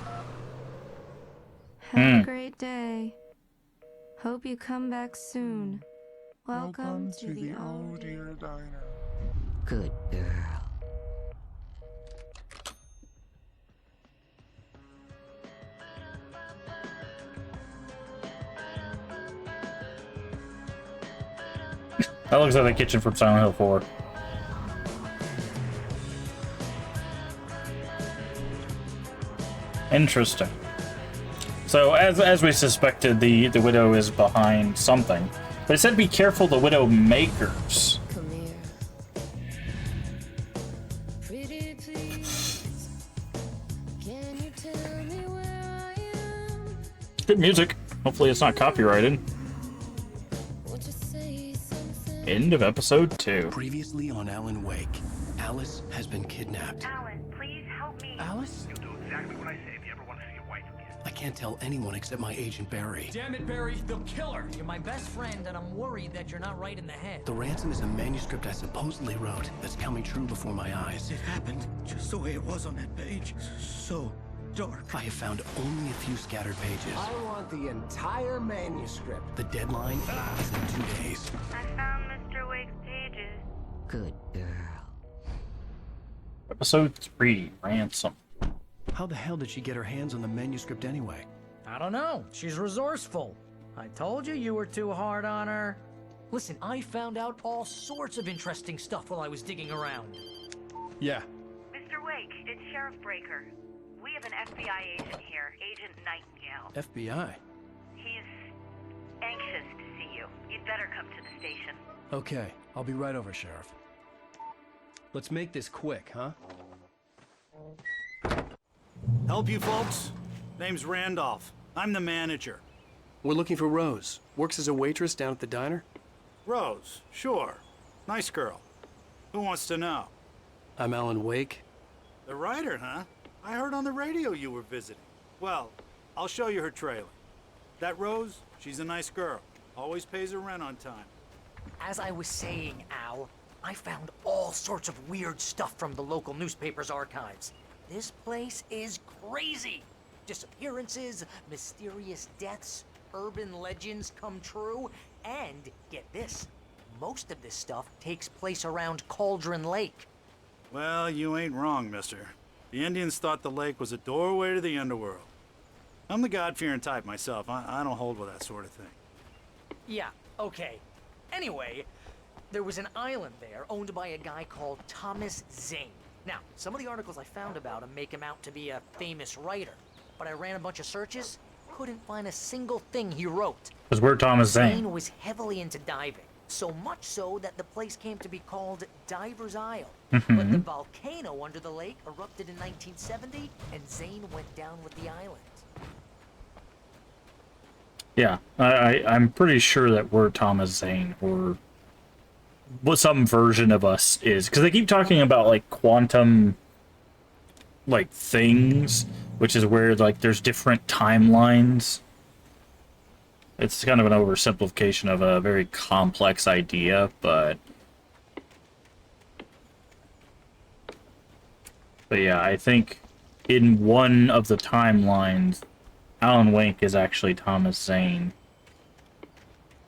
Have a great day. Hope you come back soon. Welcome to the old dear diner. Good girl. That looks like the kitchen from Silent Hill 4. Interesting. So, as we suspected, the widow is behind something. But it said be careful the widow makers. Come here. Pretty please. Can you tell me where I am? Good music. Hopefully it's not copyrighted. Won't you say something? End of episode 2. Previously on Alan Wake, Alice has been kidnapped. Alan, please help me. Alice? You'll do exactly what I say if you ever want to see your wife again. I can't tell anyone except my agent Barry. Damn it, Barry, they'll kill her. You're my best friend, and I'm worried that you're not right in the head. The ransom is a manuscript I supposedly wrote that's coming true before my eyes. It happened just the way it was on that page. So dark. I have found only a few scattered pages. I want the entire manuscript. The deadline is in 2 days. I found Mr. Wake's pages. Good girl. Episode 3, Ransom. How the hell did she get her hands on the manuscript anyway? I don't know. She's resourceful. I told you you were too hard on her. Listen, I found out all sorts of interesting stuff while I was digging around. Yeah. Mr. Wake, it's Sheriff Breaker. We have an FBI agent here, Agent Nightingale. FBI? He's anxious to see you. You'd better come to the station. Okay, I'll be right over, Sheriff. Let's make this quick, huh? Help you folks? Name's Randolph. I'm the manager. We're looking for Rose. Works as a waitress down at the diner. Rose, sure. Nice girl. Who wants to know? I'm Alan Wake. The writer, huh? I heard on the radio you were visiting. Well, I'll show you her trailer. That Rose, she's a nice girl. Always pays her rent on time. As I was saying, Al, I found all sorts of weird stuff from the local newspaper's archives. This place is crazy. Disappearances, mysterious deaths, urban legends come true, and get this, most of this stuff takes place around Cauldron Lake. Well, you ain't wrong, mister. The Indians thought the lake was a doorway to the underworld. I'm the God-fearing type myself. I don't hold with that sort of thing. Yeah, okay. Anyway, there was an island there owned by a guy called Thomas Zane. Now, some of the articles I found about him make him out to be a famous writer, but I ran a bunch of searches, couldn't find a single thing he wrote. Because we're Thomas Zane. Zane was heavily into diving, so much so that the place came to be called Diver's Isle. But the volcano under the lake erupted in 1970, and Zane went down with the island. Yeah, I'm pretty sure that we're Thomas Zane, or what some version of us is. Because they keep talking about, like, quantum, like, things, which is where, like, there's different timelines. It's kind of an oversimplification of a very complex idea, but yeah, I think in one of the timelines, Alan Wake is actually Thomas Zane.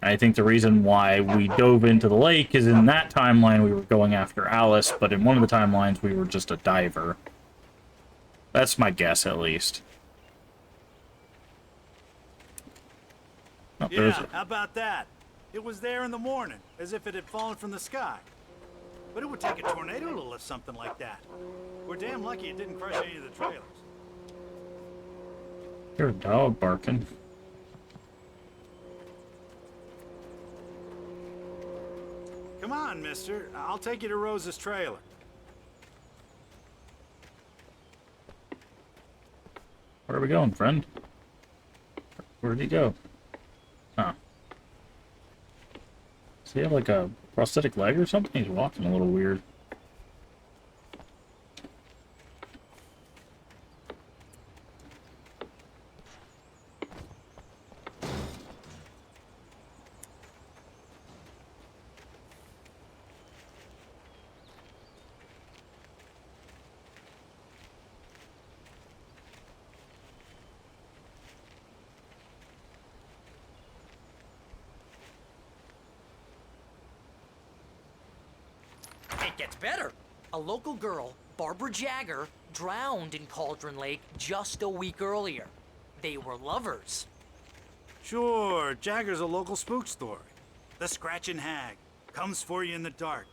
I think the reason why we dove into the lake is in that timeline we were going after Alice, but in one of the timelines we were just a diver. That's my guess, at least. Oh, Yeah, how about that? It was there in the morning, as if it had fallen from the sky. But it would take a tornado to lift something like that. We're damn lucky it didn't crush any of the trailers. You're a dog barking. Come on, mister. I'll take you to Rose's trailer. Where are we going, friend? Where did he go? Oh. Does he have like a prosthetic leg or something? He's walking a little weird. It gets better. A local girl, Barbara Jagger, drowned in Cauldron Lake just a week earlier. They were lovers. Sure, Jagger's a local spook story. The Scratching Hag. Comes for you in the dark.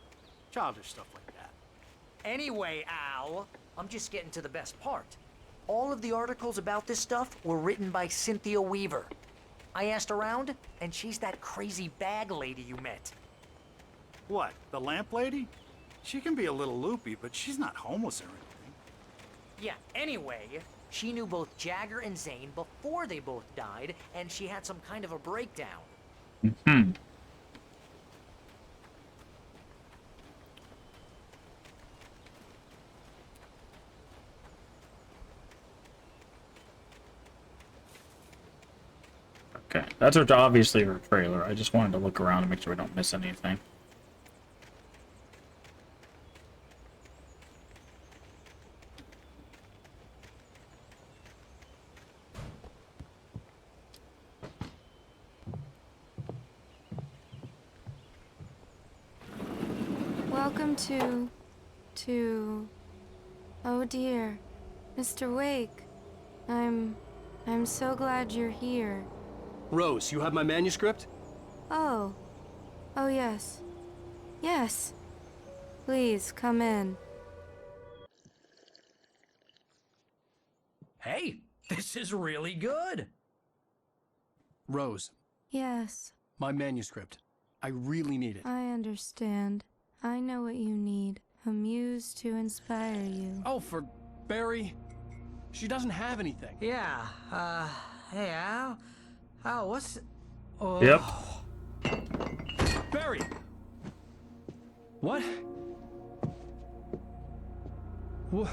Childish stuff like that. Anyway, Al, I'm just getting to the best part. All of the articles about this stuff were written by Cynthia Weaver. I asked around, and she's that crazy bag lady you met. What, the lamp lady? She can be a little loopy, but she's not homeless or anything. Yeah, anyway, she knew both Jagger and Zane before they both died, and she had some kind of a breakdown. Mm-hmm. Okay, that's obviously her trailer. I just wanted to look around and make sure we don't miss anything. Welcome to... Oh dear. Mr. Wake. I'm so glad you're here. Rose, you have my manuscript? Oh. Oh, yes. Yes. Please, come in. Hey, this is really good. Rose, Yes, my manuscript. I really need it. I understand. I know what you need. A muse to inspire you. Oh, for Barry. She doesn't have anything. Yeah, hey, Al? Al, what's... Oh. Yep. Barry! What? What?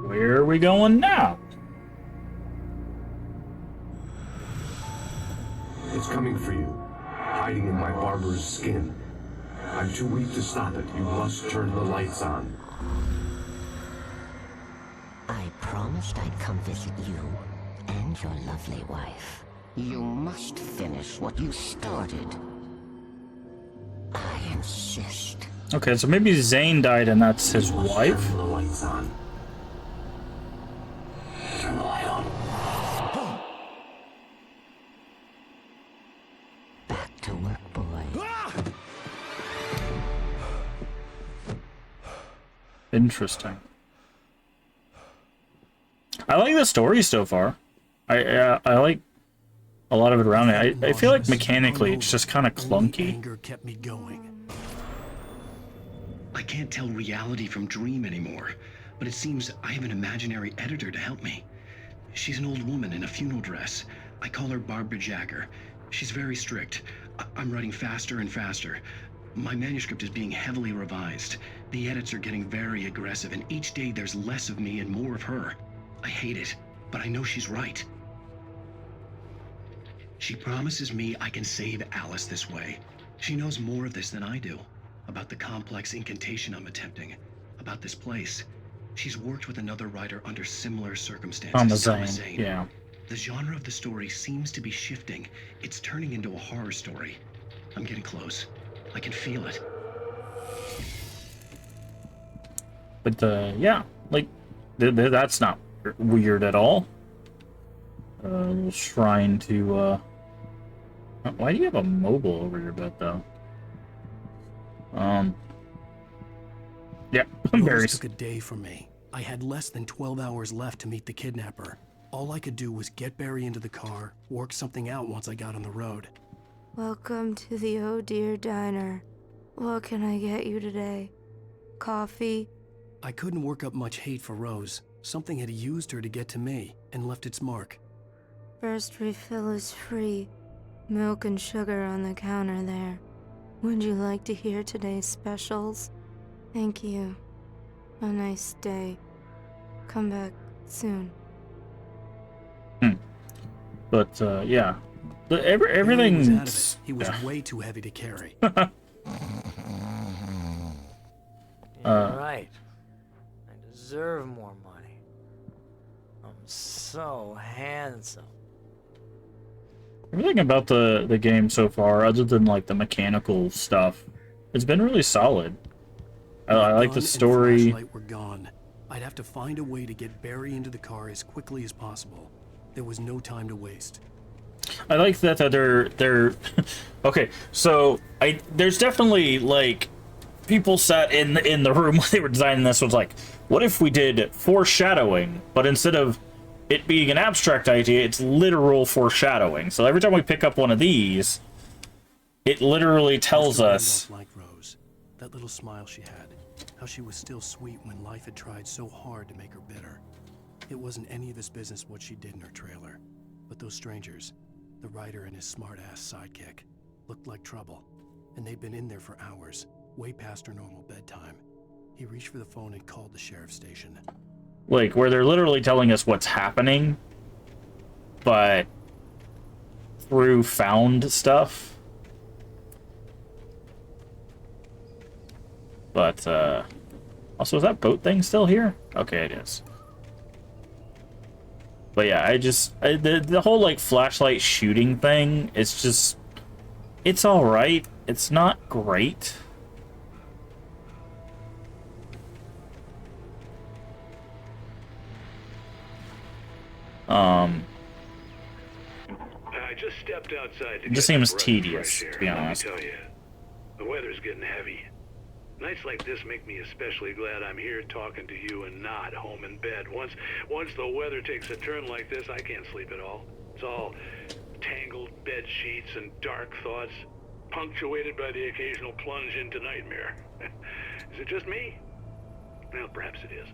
Where are we going now? It's coming for you, hiding in my barber's skin. I'm too weak to stop it. You must turn the lights on. I promised I'd come visit you and your lovely wife. You must finish what you started. I insist. Okay, so maybe Zane died and that's his wife? Turn the lights on. Turn the light on. Back to work, boy. Interesting. I like the story so far. I like a lot of it around it. I feel like mechanically it's just kind of clunky. Anger kept me going. I can't tell reality from dream anymore, but it seems I have an imaginary editor to help me. She's an old woman in a funeral dress. I call her Barbara Jagger. She's very strict. I'm writing faster and faster. My manuscript is being heavily revised. The edits are getting very aggressive, and each day there's less of me and more of her. I hate it, but I know she's right. She promises me I can save Alice this way. She knows more of this than I do. About the complex incantation I'm attempting. About this place. She's worked with another writer under similar circumstances. Thomas Zane, yeah. The genre of the story seems to be shifting. It's turning into a horror story. I'm getting close. I can feel it. But yeah, like that's not weird at all. Little shrine to why do you have a mobile over your bed though? Yeah, Rose took a day from me. I had less than 12 hours left to meet the kidnapper. All I could do was get Barry into the car, work something out once I got on the road. Welcome to the Oh Dear Diner. What can I get you today? Coffee? I couldn't work up much hate for Rose. Something had used her to get to me and left its mark. First refill is free. Milk and sugar on the counter there. Would you like to hear today's specials? Thank you. A nice day. Come back soon. But yeah, everything. He was way too heavy to carry. You're right. I deserve more money. I'm so handsome. Everything about the game so far, other than like the mechanical stuff, it's been really solid. I like the story. The flashlight were gone. I'd have to find a way to get Barry into the car as quickly as possible. There was no time to waste. I like that they're okay. So there's definitely like people sat in the room when they were designing this was like, what if we did foreshadowing, but instead of it being an abstract idea, it's literal foreshadowing. So every time we pick up one of these, it literally tells us. Like Rose, that little smile she had, how she was still sweet when life had tried so hard to make her bitter. It wasn't any of his business what she did in her trailer, but those strangers, the writer and his smart-ass sidekick, looked like trouble, and they'd been in there for hours, way past her normal bedtime. He reached for the phone and called the sheriff's station. Like, where they're literally telling us what's happening, but through found stuff. But, also, is that boat thing still here? Okay, it is. But yeah, the whole, like, flashlight shooting thing, it's just, it's alright. It's not great. I just stepped outside to It just get seems some tedious, fresh air. to be honest. Let me tell you, the weather's getting heavy. Nights like this make me especially glad I'm here talking to you and not home in bed. Once the weather takes a turn like this, I can't sleep at all. It's all tangled bed sheets and dark thoughts, punctuated by the occasional plunge into nightmare. Is it just me? Well, perhaps it is.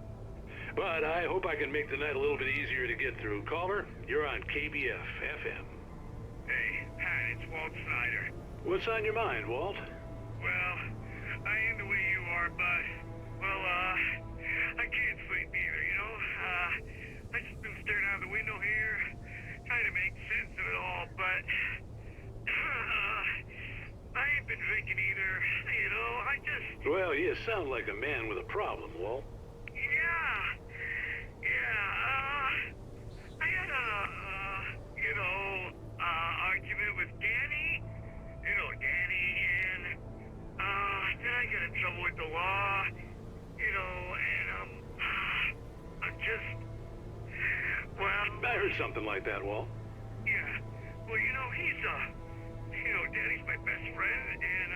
But I hope I can make the night a little bit easier to get through. Caller, you're on KBF FM. Hey, Pat, it's Walt Snyder. What's on your mind, Walt? Well, I am the way you are, but, well, I can't sleep either, you know? I just been staring out the window here, trying to make sense of it all, but, I ain't been drinking either, you know? I just... Well, you sound like a man with a problem, Walt. I had a, argument with Danny, and, then I got in trouble with the law, and, I'm just, well... I heard something like that, Walt. Yeah, well, Danny's my best friend, and,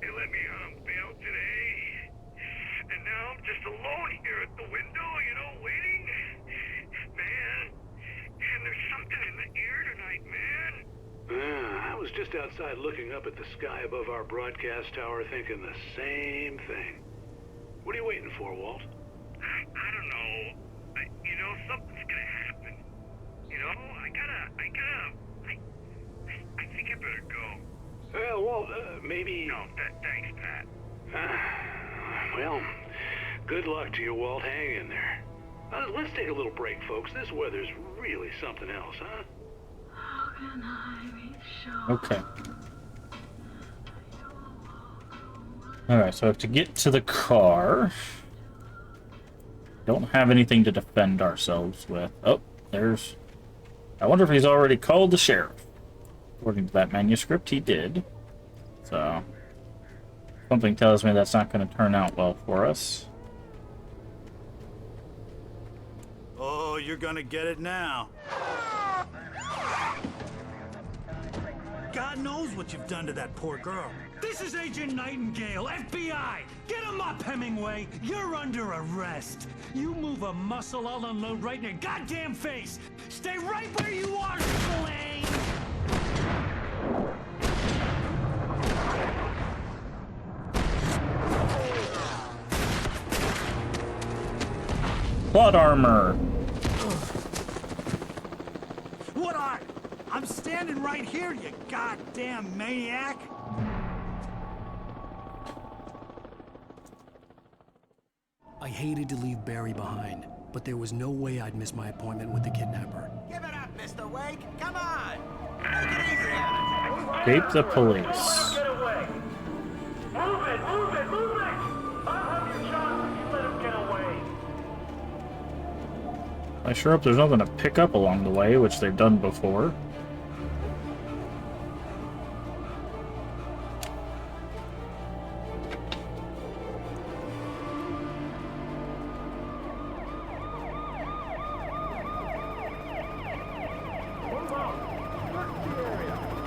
they let me on bail today, and now I'm just alone here at the window, waiting. Man, and there's something in the air tonight, man. I was just outside looking up at the sky above our broadcast tower thinking the same thing. What are you waiting for, Walt? I don't know. Something's gonna happen. I think I better go. Well, Walt, maybe... No, thanks, Pat. Well, good luck to you, Walt. Hang in there. Let's take a little break, folks. This weather's really something else, huh? How can I be sure? Okay. Alright, so I have to get to the car. Don't have anything to defend ourselves with. Oh, there's... I wonder if he's already called the sheriff. According to that manuscript, he did. So... something tells me that's not going to turn out well for us. Oh, you're gonna get it now. God knows what you've done to that poor girl. This is Agent Nightingale, FBI! Get him up, Hemingway! You're under arrest! You move a muscle, I'll unload right in your goddamn face! Stay right where you are, Slane! Plot armor! What are? I'm standing right here, you goddamn maniac! I hated to leave Barry behind, but there was no way I'd miss my appointment with the kidnapper. Give it up, Mr. Wake! Come on! Make it easy on it! Escape the police. Get away! Move it! Move it! Move it! I'll have your shot if you let him get away! I sure hope there's nothing to pick up along the way, which they've done before.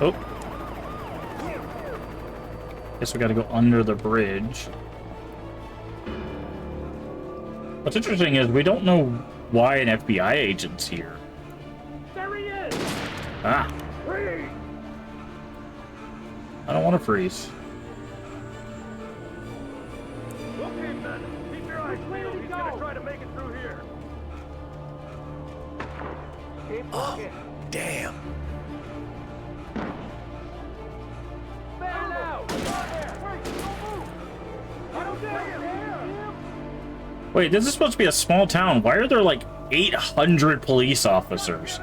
Oh. Guess we gotta go under the bridge. What's interesting is we don't know why an FBI agent's here. There he is! Ah. Freeze! I don't want to freeze. Okay, men. Keep your eyes peeled. He's gonna try to make it through here. Keep looking. Damn. Man out! Come on there! Wait, don't move! I don't dare you! Wait, this is supposed to be a small town. Why are there like 800 police officers?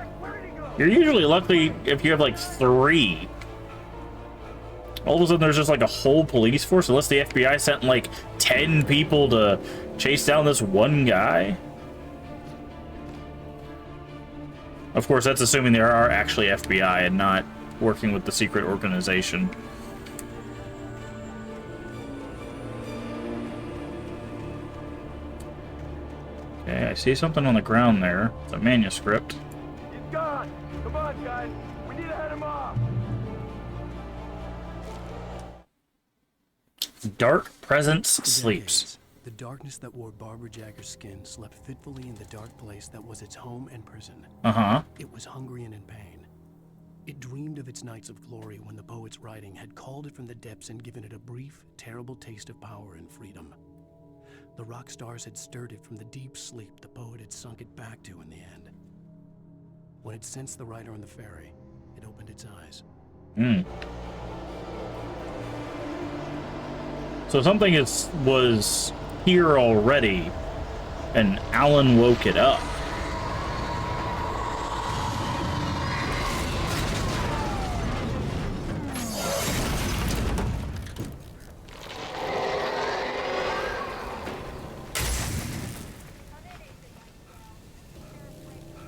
You're usually lucky if you have like 3. All of a sudden there's just like a whole police force, unless the FBI sent like 10 people to chase down this one guy. Of course, that's assuming there are actually FBI and not working with the secret organization. Okay, I see something on the ground there. It's a manuscript. He's gone! Come on, guys! We need to head him him up! Dark presence For sleeps. decades, the darkness that wore Barbara Jagger's skin slept fitfully in the dark place that was its home and prison. Uh-huh. It was hungry and in pain. It dreamed of its nights of glory when the poet's writing had called it from the depths and given it a brief, terrible taste of power and freedom. The rock stars had stirred it from the deep sleep the poet had sunk it back to in the end. When it sensed the writer on the ferry, it opened its eyes. Hmm. So something was here already, and Alan woke it up.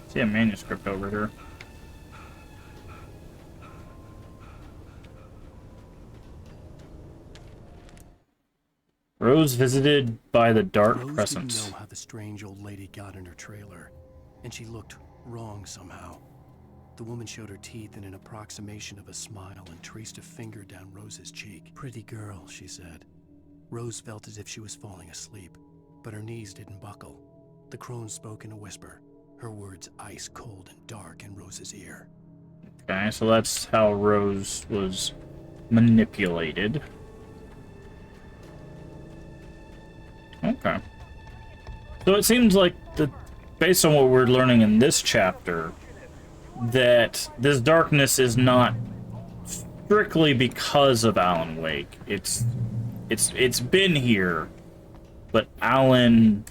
See a manuscript over here. Rose visited by the dark Rose presence. didn't know how the strange old lady got in her trailer, and she looked wrong somehow. The woman showed her teeth in an approximation of a smile and traced a finger down Rose's cheek. "Pretty girl," she said. Rose felt as if she was falling asleep, but her knees didn't buckle. The crone spoke in a whisper, her words ice cold and dark in Rose's ear. Okay, so that's how Rose was manipulated. Okay. So it seems like, based on what we're learning in this chapter, that this darkness is not strictly because of Alan Wake. It's been here, but Alan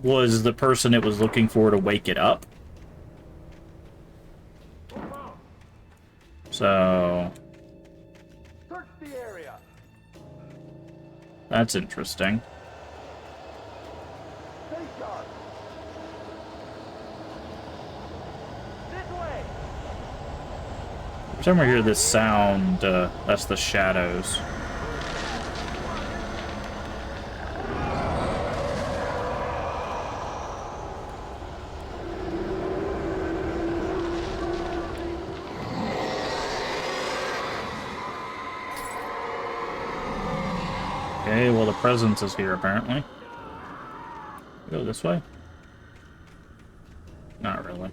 was the person it was looking for to wake it up. So Search the area. that's interesting. Stay sharp. This way. Every time I hear this sound, that's the shadows. Okay, well the presence is here apparently. Go this way? Not really.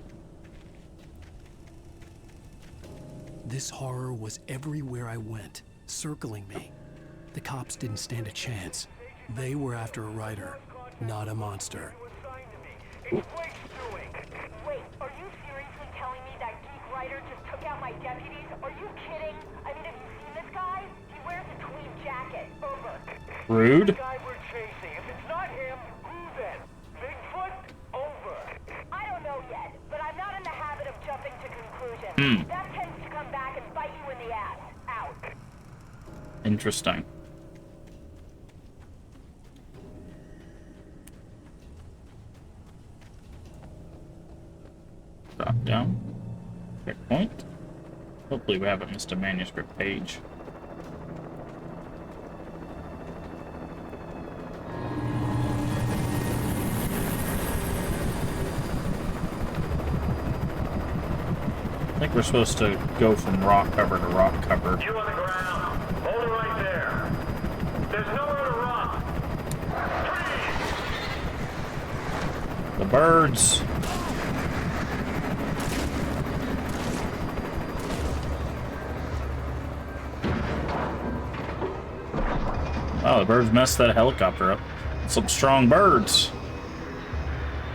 This horror was everywhere I went, circling me. The cops didn't stand a chance. They were after a writer, not a monster. Wait, are you seriously telling me that geek writer just took out my deputies? Are you kidding? I mean, have you seen this guy? He wears a tweed jacket. Over. Rude. The guy we're chasing. If it's not him, who then? Bigfoot? Over. I don't know yet, but I'm not in the habit of jumping to conclusions. That tends to come back and bite you in the ass. Out. Interesting. Drop down. Checkpoint. Hopefully we haven't missed a manuscript page. I think we're supposed to go from rock cover to rock cover. You on the ground. Hold it right there. There's nowhere to run. The birds. Oh, the birds messed that helicopter up. Some strong birds.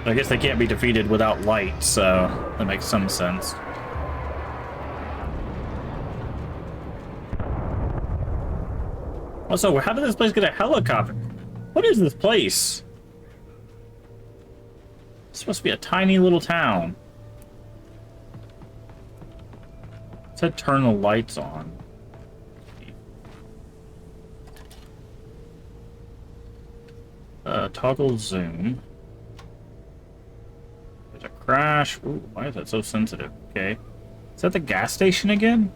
I guess they can't be defeated without light, so that makes some sense. Also, how did this place get a helicopter? What is this place? It's supposed to be a tiny little town. It said turn the lights on. Toggle zoom. There's a crash. Ooh, why is that so sensitive? Okay. Is that the gas station again?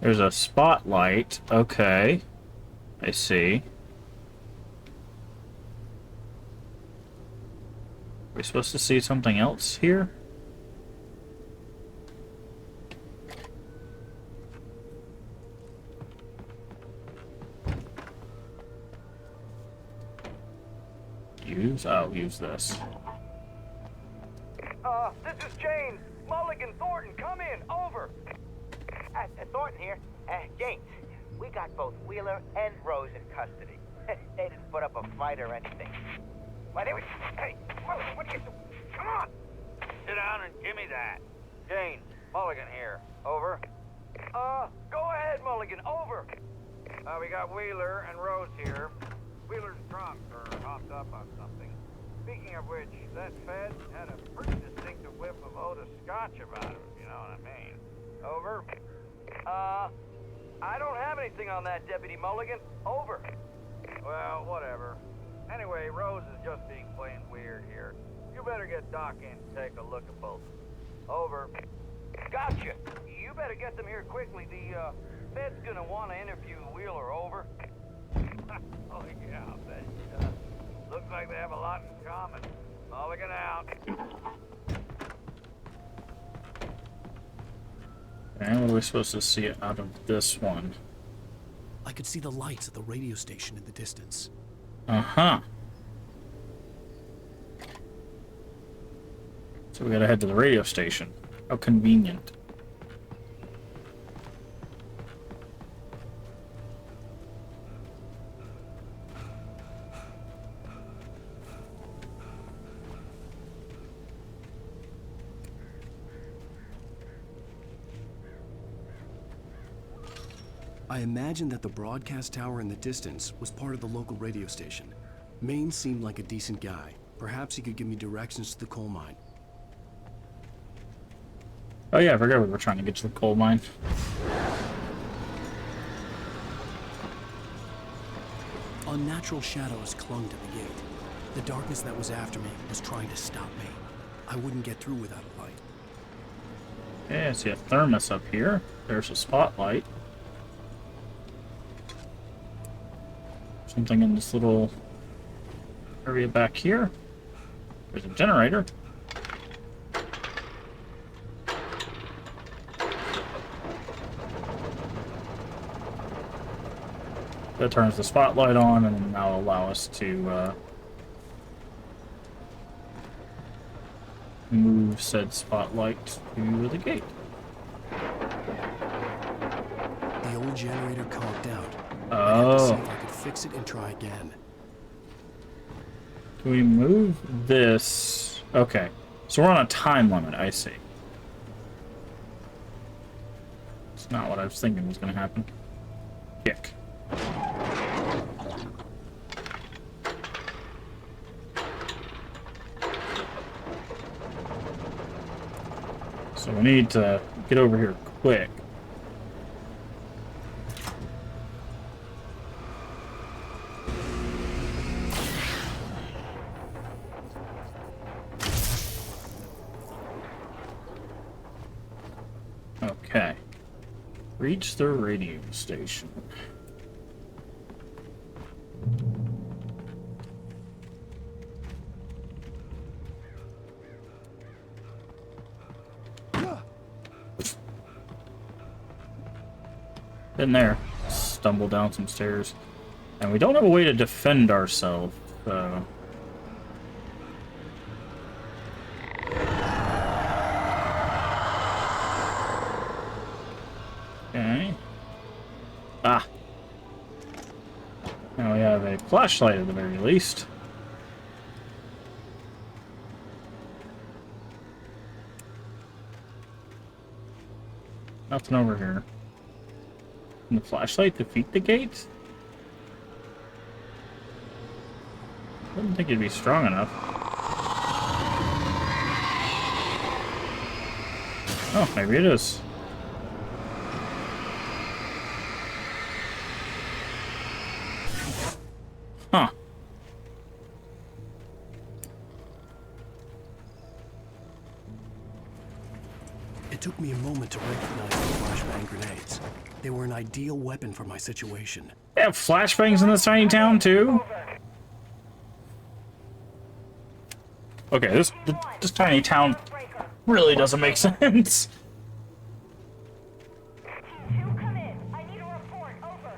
There's a spotlight. Okay. I see. We supposed to see something else here? Use this. This is James. Mulligan Thornton, come in. Over. Thornton here. James, we got both Wheeler and Rose in custody. They didn't put up a fight or anything. Why, they were... Hey, Mulligan, what are you doing? Come on! Sit down and give me that. James, Mulligan here. Over. Go ahead, Mulligan. Over. We got Wheeler and Rose here. Wheeler's drunk or hopped up on something. Speaking of which, that Fed had a pretty distinctive whiff of Otis Scotch about him, you know what I mean. Over. I don't have anything on that, Deputy Mulligan. Over. Well, whatever. Anyway, Rose is just being plain weird here. You better get Doc in to take a look at both. Over. Gotcha. You better get them here quickly. The Fed's gonna want to interview Wheeler. Over. Oh, yeah, I'll bet he does. Looks like they have a lot in common. Mulligan out. And what are we supposed to see out of this one? I could see the lights at the radio station in the distance. Uh-huh. So we gotta head to the radio station. How convenient. I imagined that the broadcast tower in the distance was part of the local radio station. Maine seemed like a decent guy. Perhaps he could give me directions to the coal mine. Oh yeah, I forgot we were trying to get to the coal mine. Unnatural shadows clung to the gate. The darkness that was after me was trying to stop me. I wouldn't get through without a light. Okay, I see a thermos up here. There's a spotlight. Something in this little area back here. There's a generator. That turns the spotlight on and now allow us to move said spotlight to the gate. The old generator conked out. Oh. I had to see if I could fix it and try again. Can we move this? Okay. So we're on a time limit, I see. It's not what I was thinking was going to happen. Kick. So we need to get over here quick. Okay. Reach the radio station. In there. Stumble down some stairs. And we don't have a way to defend ourselves, so... Okay. Ah. Now we have a flashlight at the very least. Nothing over here. Can the flashlight defeat the gate? I didn't think it'd be strong enough. Oh, maybe it is. Huh. It took me a moment to recognize the flashbang grenades. They were an ideal weapon for my situation. They have flashbangs in this tiny town, too? Okay, this tiny town really doesn't make sense. Come in. I need a report. Over.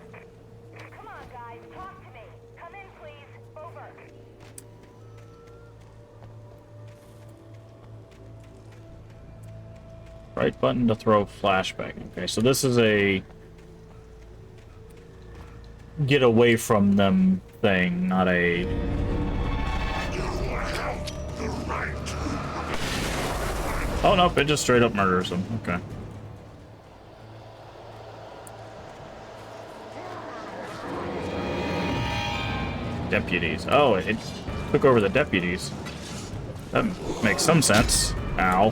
Come on, guys. Talk to me. Come in, please. Over. Right button to throw flashbang. Okay, so this is a get away from them thing, not a... Oh, nope, it just straight up murders them. Okay. Deputies. Oh, it took over the deputies. That makes some sense. Ow.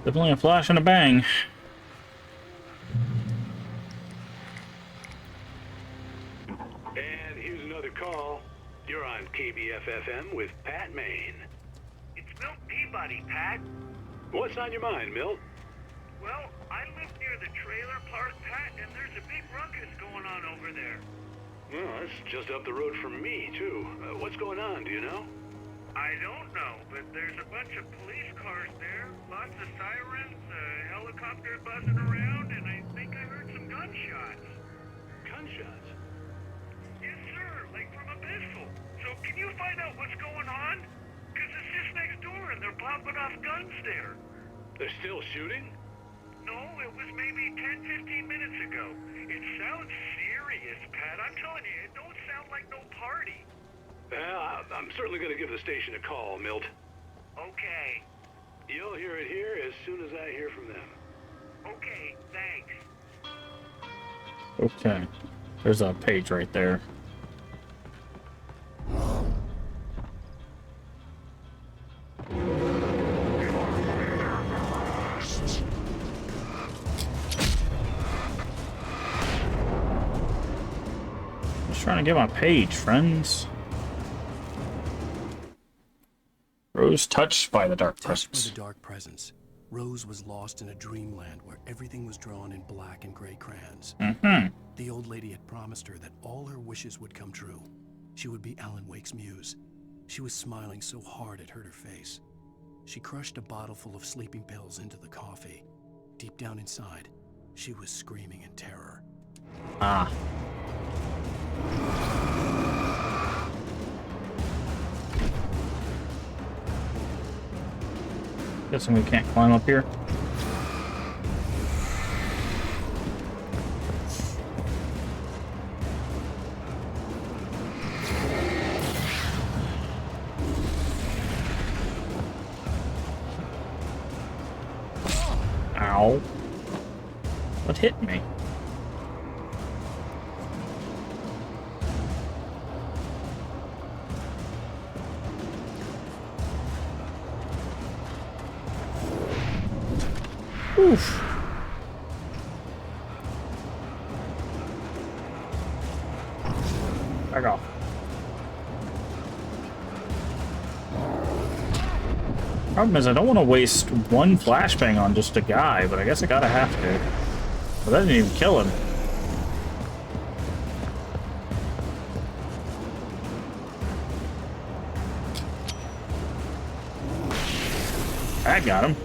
Definitely a flash and a bang. And here's another call. You're on KBF-FM with Pat Maine. It's Milt Peabody, Pat. What's on your mind, Milt? Well, I live near the trailer park, Pat, and there's a big ruckus going on over there. Well, that's just up the road from me, too. What's going on, do you know? I don't know, but there's a bunch of police cars there, lots of sirens, a helicopter buzzing around, and I think I heard some gunshots. Gunshots? Yes, sir, like from a pistol. So can you find out what's going on? Because it's just next door and they're popping off guns there. They're still shooting? No, it was maybe 10, 15 minutes ago. It sounds serious, Pat. I'm telling you, it don't sound like no party. Well, I'm certainly going to give the station a call, Milt. Okay. You'll hear it here as soon as I hear from them. Okay, thanks. Okay. There's a page right there. Just trying to get my page, friends. Rose touched by the dark presence. Touched by the dark presence, Rose was lost in a dreamland where everything was drawn in black and gray crayons. The old lady had promised her that all her wishes would come true. She would be Alan Wake's muse. She was smiling so hard it hurt her face. She crushed a bottle full of sleeping pills into the coffee. Deep down inside, she was screaming in terror. Ah. Guessing we can't climb up here. Ow. What hit me? Oof. Back off. Problem is, I don't want to waste one flashbang on just a guy, but I guess I gotta have to. But that didn't even kill him. That got him.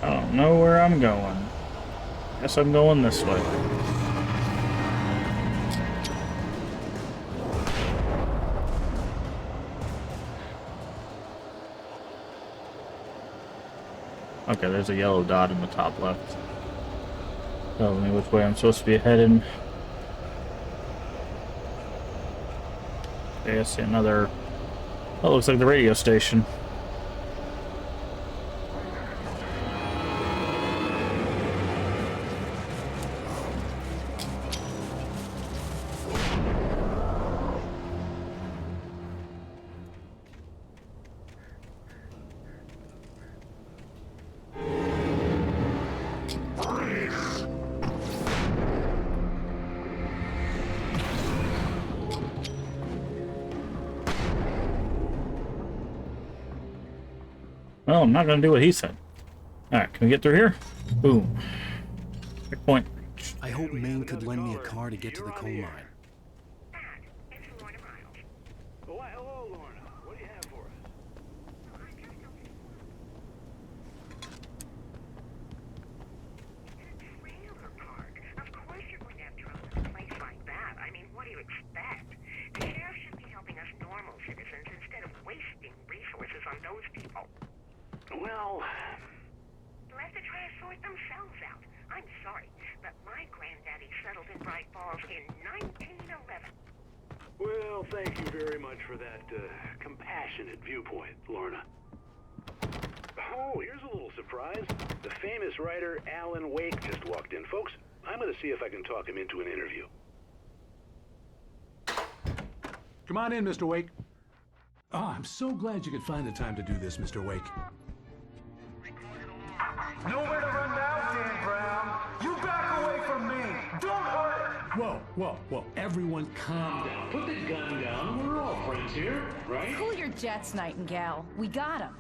I don't know where I'm going. Guess I'm going this way. Okay, there's a yellow dot in the top left. Tell me which way I'm supposed to be heading. Okay, I see another... That looks like the radio station. Well, I'm not going to do what he said. Alright, can we get through here? Boom. Checkpoint. I hope Maine could lend me a car to get to the coal mine. Well, hello, Lorna. What do you have for us? Trailer park. Of course you're going to have trouble in a place like that. I mean, what do you expect? The sheriff should be helping us normal citizens instead of wasting resources on those people. Well... They'll have to try to sort themselves out. I'm sorry, but my granddaddy settled in Bright Falls in 1911. Well, thank you very much for that compassionate viewpoint, Lorna. Oh, here's a little surprise. The famous writer Alan Wake just walked in. Folks, I'm going to see if I can talk him into an interview. Come on in, Mr. Wake. Oh, I'm so glad you could find the time to do this, Mr. Wake. Nowhere to run now, Dan Brown. You back away from me. Don't hurt it. Whoa. Everyone calm down. Put the gun down. We're all friends here, right? Cool your jets, Nightingale. We got him.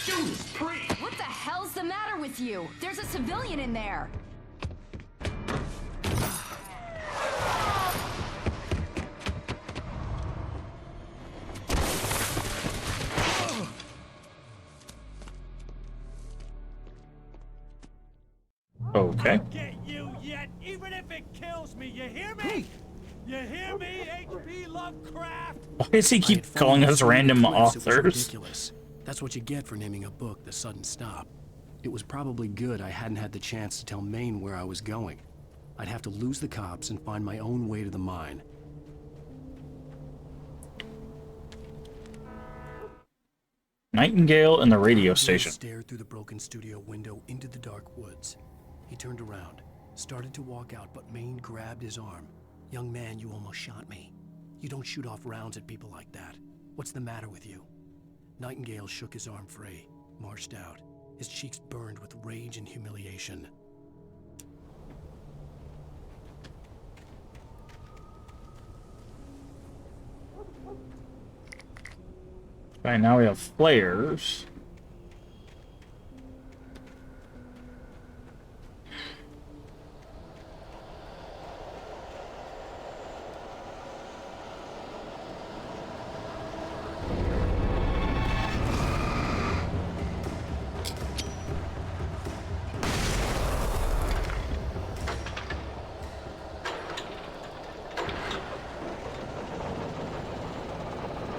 Judas Priest! What the hell's the matter with you? There's a civilian in there. Okay. Get you yet, even if it kills me. You hear me? You hear me, H.P. Lovecraft? Why does he keep calling us random authors? Ridiculous. That's what you get for naming a book The Sudden Stop. It was probably good I hadn't had the chance to tell Maine where I was going. I'd have to lose the cops and find my own way to the mine. Nightingale and the radio station. He stared through the broken studio window into the dark woods. He turned around, started to walk out, but Maine grabbed his arm. "Young man, you almost shot me. You don't shoot off rounds at people like that. What's the matter with you?" Nightingale shook his arm free, marched out. His cheeks burned with rage and humiliation. Right, now we have flares.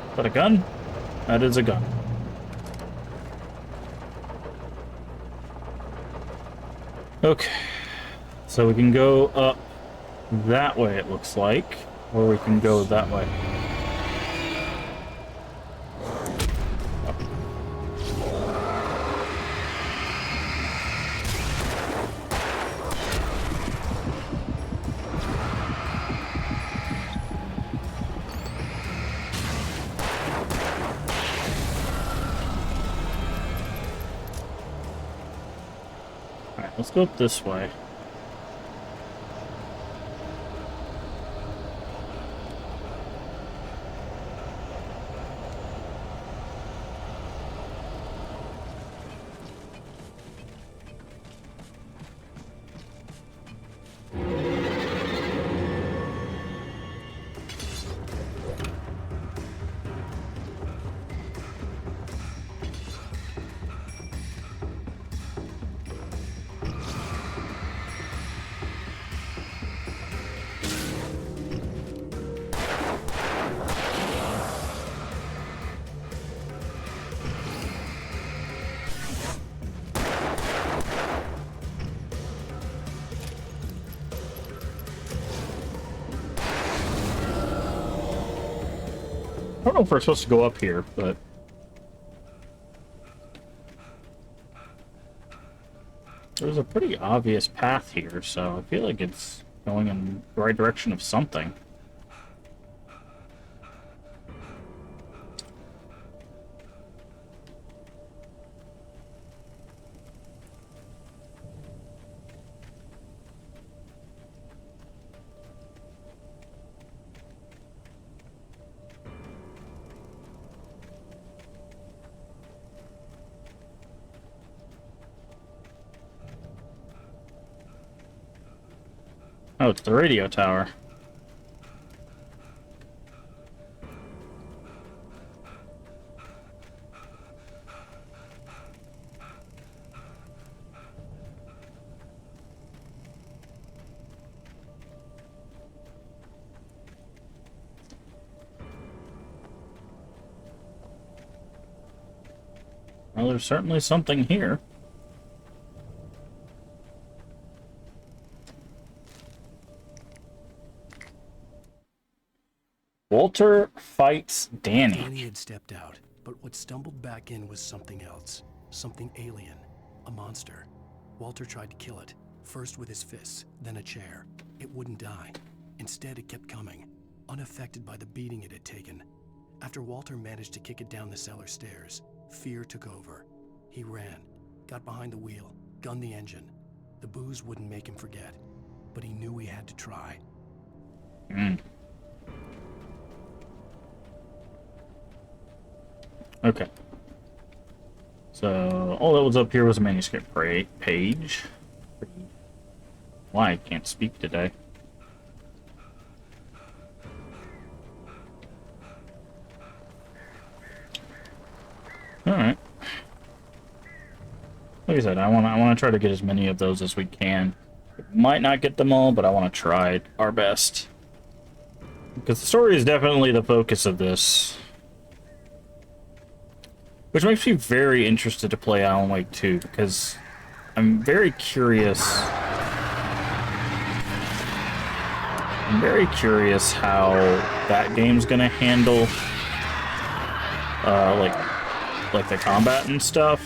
Is that a gun? That is a gun. Okay. So we can go up that way, it looks like. Or we can go that way. Let's go up this way. don't know if we're supposed to go up here, but... There's a pretty obvious path here, so I feel like it's going in the right direction of something. Oh, it's the radio tower. Well, there's certainly something here. Walter fights Danny. Danny had stepped out, but what stumbled back in was something else. Something alien. A monster. Walter tried to kill it, first with his fists, then a chair. It wouldn't die. Instead, it kept coming, unaffected by the beating it had taken. After Walter managed to kick it down the cellar stairs, fear took over. He ran, got behind the wheel, gunned the engine. The booze wouldn't make him forget, but he knew he had to try. Okay. So, all that was up here was a manuscript page. Why I can't speak today. Alright. Like I said, I wanna try to get as many of those as we can. Might not get them all, but I wanna try our best. Because the story is definitely the focus of this. Which makes me very interested to play Alan Wake 2, because I'm very curious. I'm very curious how that game's gonna handle, like the combat and stuff.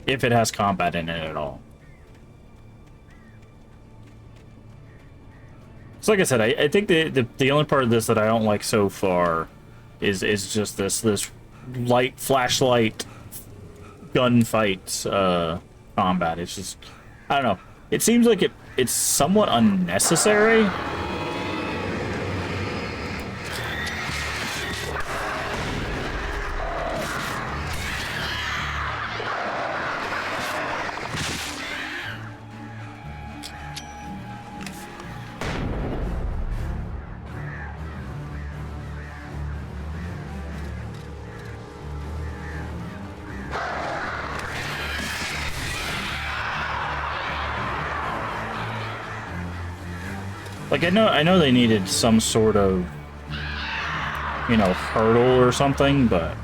If it has combat in it at all. So like I said, I think the only part of this that I don't like so far is just this light flashlight gunfight combat. It's just, I don't know. It seems like it's somewhat unnecessary. Like, I know they needed some sort of, you know, hurdle or something, but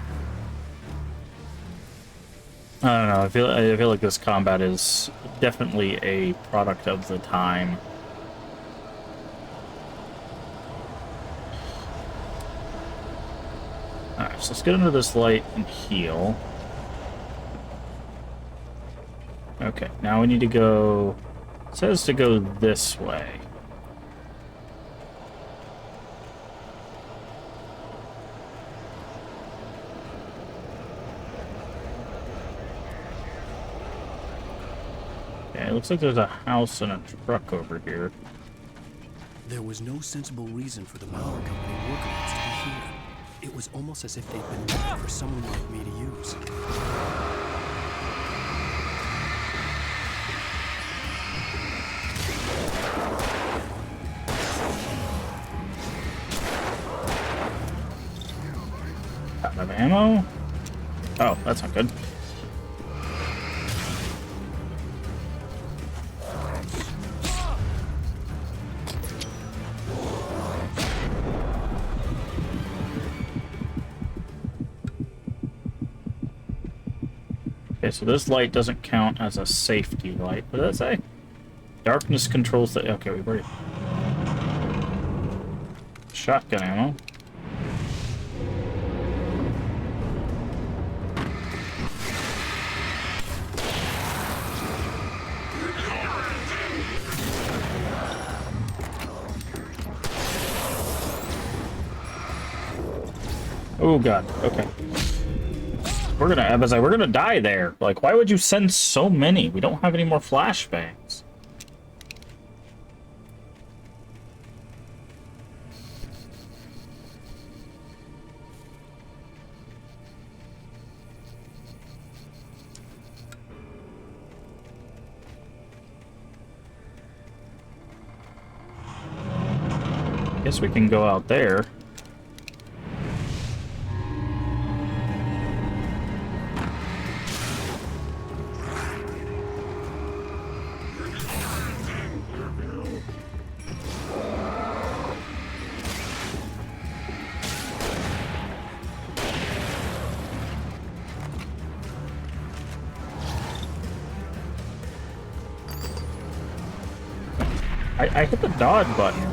I don't know. I feel like this combat is definitely a product of the time. Alright, so let's get under this light and heal. Okay, now we need to go. It says to go this way. It looks like there's a house and a truck over here. There was no sensible reason for the power company workers to be here. It was almost as if they'd been made for someone like me to use. Out of ammo? Oh, that's not good. Okay, so this light doesn't count as a safety light. What did that say? Darkness controls the... Okay, we've already... Shotgun ammo. Oh god, okay. We're gonna die there. Like, why would you send so many? We don't have any more flashbangs. Guess we can go out there. I hit the dodge button.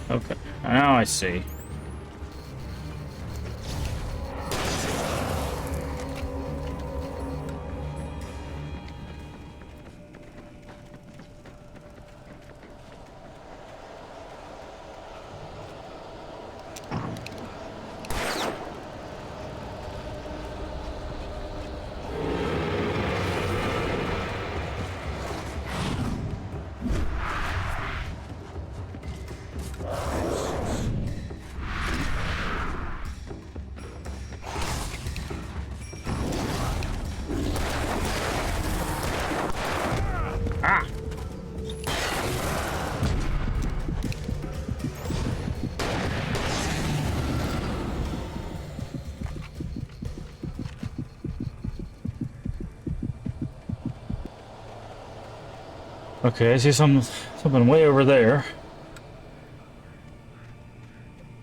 Okay, now I see. Okay, I see something way over there.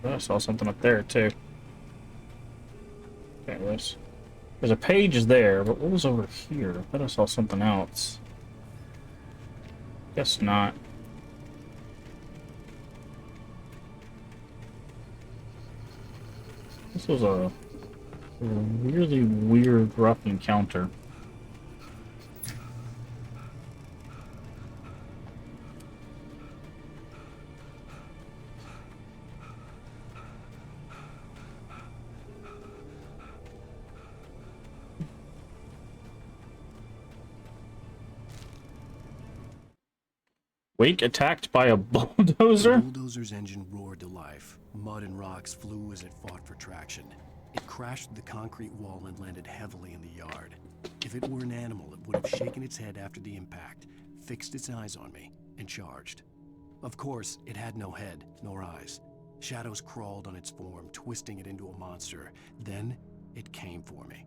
I saw something up there too. Okay, there's a page there, but what was over here? I thought I saw something else. Guess not. This was a really weird, rough encounter. Wake attacked by a bulldozer? The bulldozer's engine roared to life. Mud and rocks flew as it fought for traction. It crashed through the concrete wall and landed heavily in the yard. If it were an animal, it would have shaken its head after the impact, fixed its eyes on me, and charged. Of course, it had no head, nor eyes. Shadows crawled on its form, twisting it into a monster. Then, it came for me.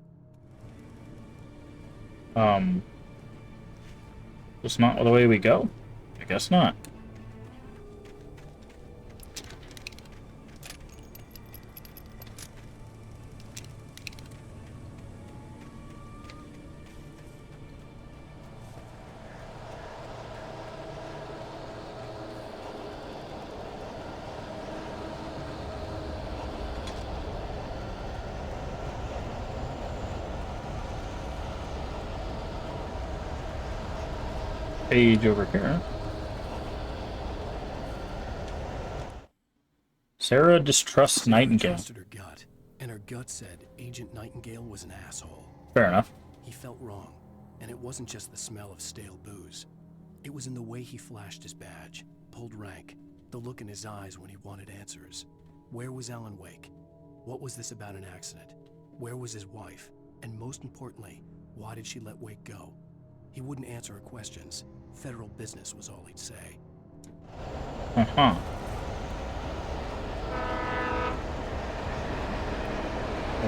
That's not the way we go? I guess not. Page over here. Sarah distrusts Nightingale. Trusted her gut, and her gut said Agent Nightingale was an asshole. Fair enough. He felt wrong, and it wasn't just the smell of stale booze. It was in the way he flashed his badge, pulled rank, the look in his eyes when he wanted answers. Where was Alan Wake? What was this about an accident? Where was his wife? And most importantly, why did she let Wake go? He wouldn't answer her questions. Federal business was all he'd say. Uh-huh.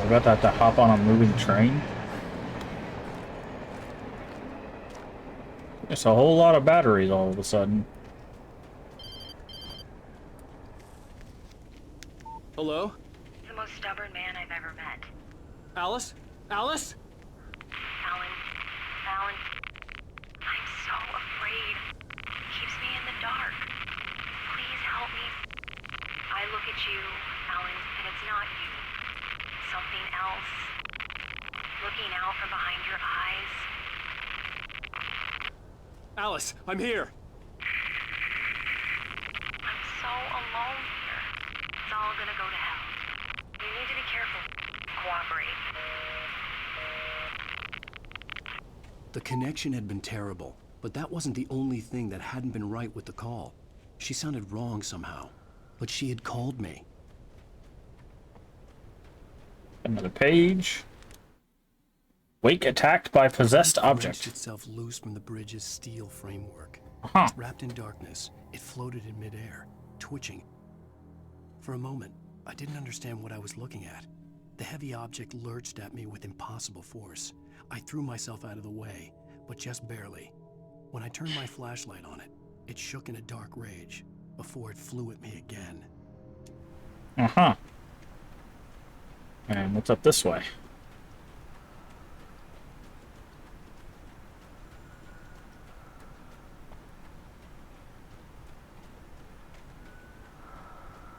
we're about to have to hop on a moving train. It's a whole lot of batteries all of a sudden. Hello? The most stubborn man I've ever met. Alice? Alice? Alan, I'm so afraid. It keeps me in the dark. Please help me. I look at you, Alan, and it's not you. Something else. Looking out from behind your eyes. Alice, I'm here. I'm so alone here. It's all gonna go to hell. You need to be careful. Cooperate. The connection had been terrible, but that wasn't the only thing that hadn't been right with the call. She sounded wrong somehow, but she had called me. Another page. Wake attacked by possessed object. Wrenched itself loose from the bridge's steel framework. Uh-huh. Wrapped in darkness, it floated in midair, twitching. For a moment, I didn't understand what I was looking at. The heavy object lurched at me with impossible force. I threw myself out of the way, but just barely. When I turned my flashlight on it, it shook in a dark rage before it flew at me again. Uh-huh. And what's up this way?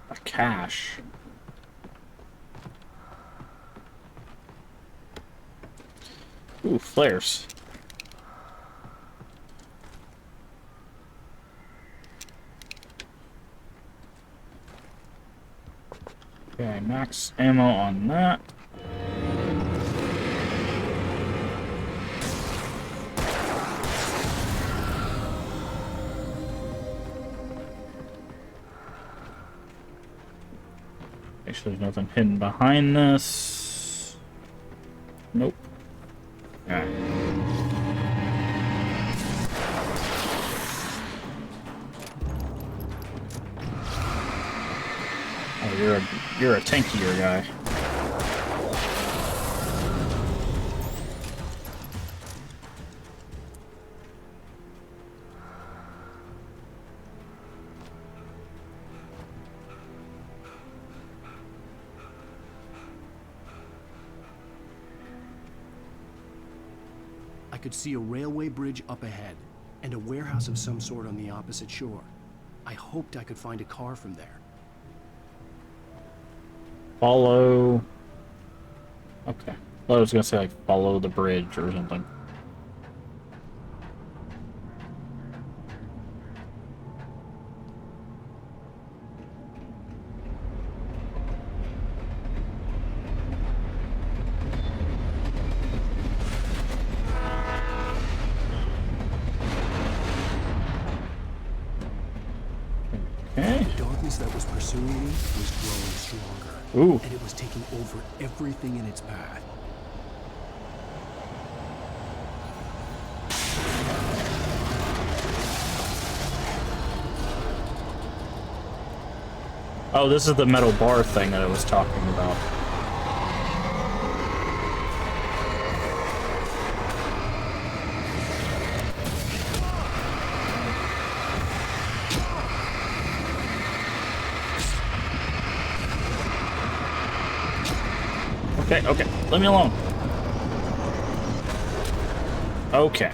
A cache. Ooh, flares. Okay, max ammo on that. Make sure there's nothing hidden behind this. Nope. Alright. Oh, you're a tankier guy. I could see a railway bridge up ahead, and a warehouse of some sort on the opposite shore. I hoped I could find a car from there. Follow... Okay. I was gonna say, like, follow the bridge or something. Okay. The darkness that was pursuing me was growing stronger. Ooh. And it was taking over everything in its path. Oh, this is the metal bar thing that I was talking about. Okay, okay, leave me alone. Okay.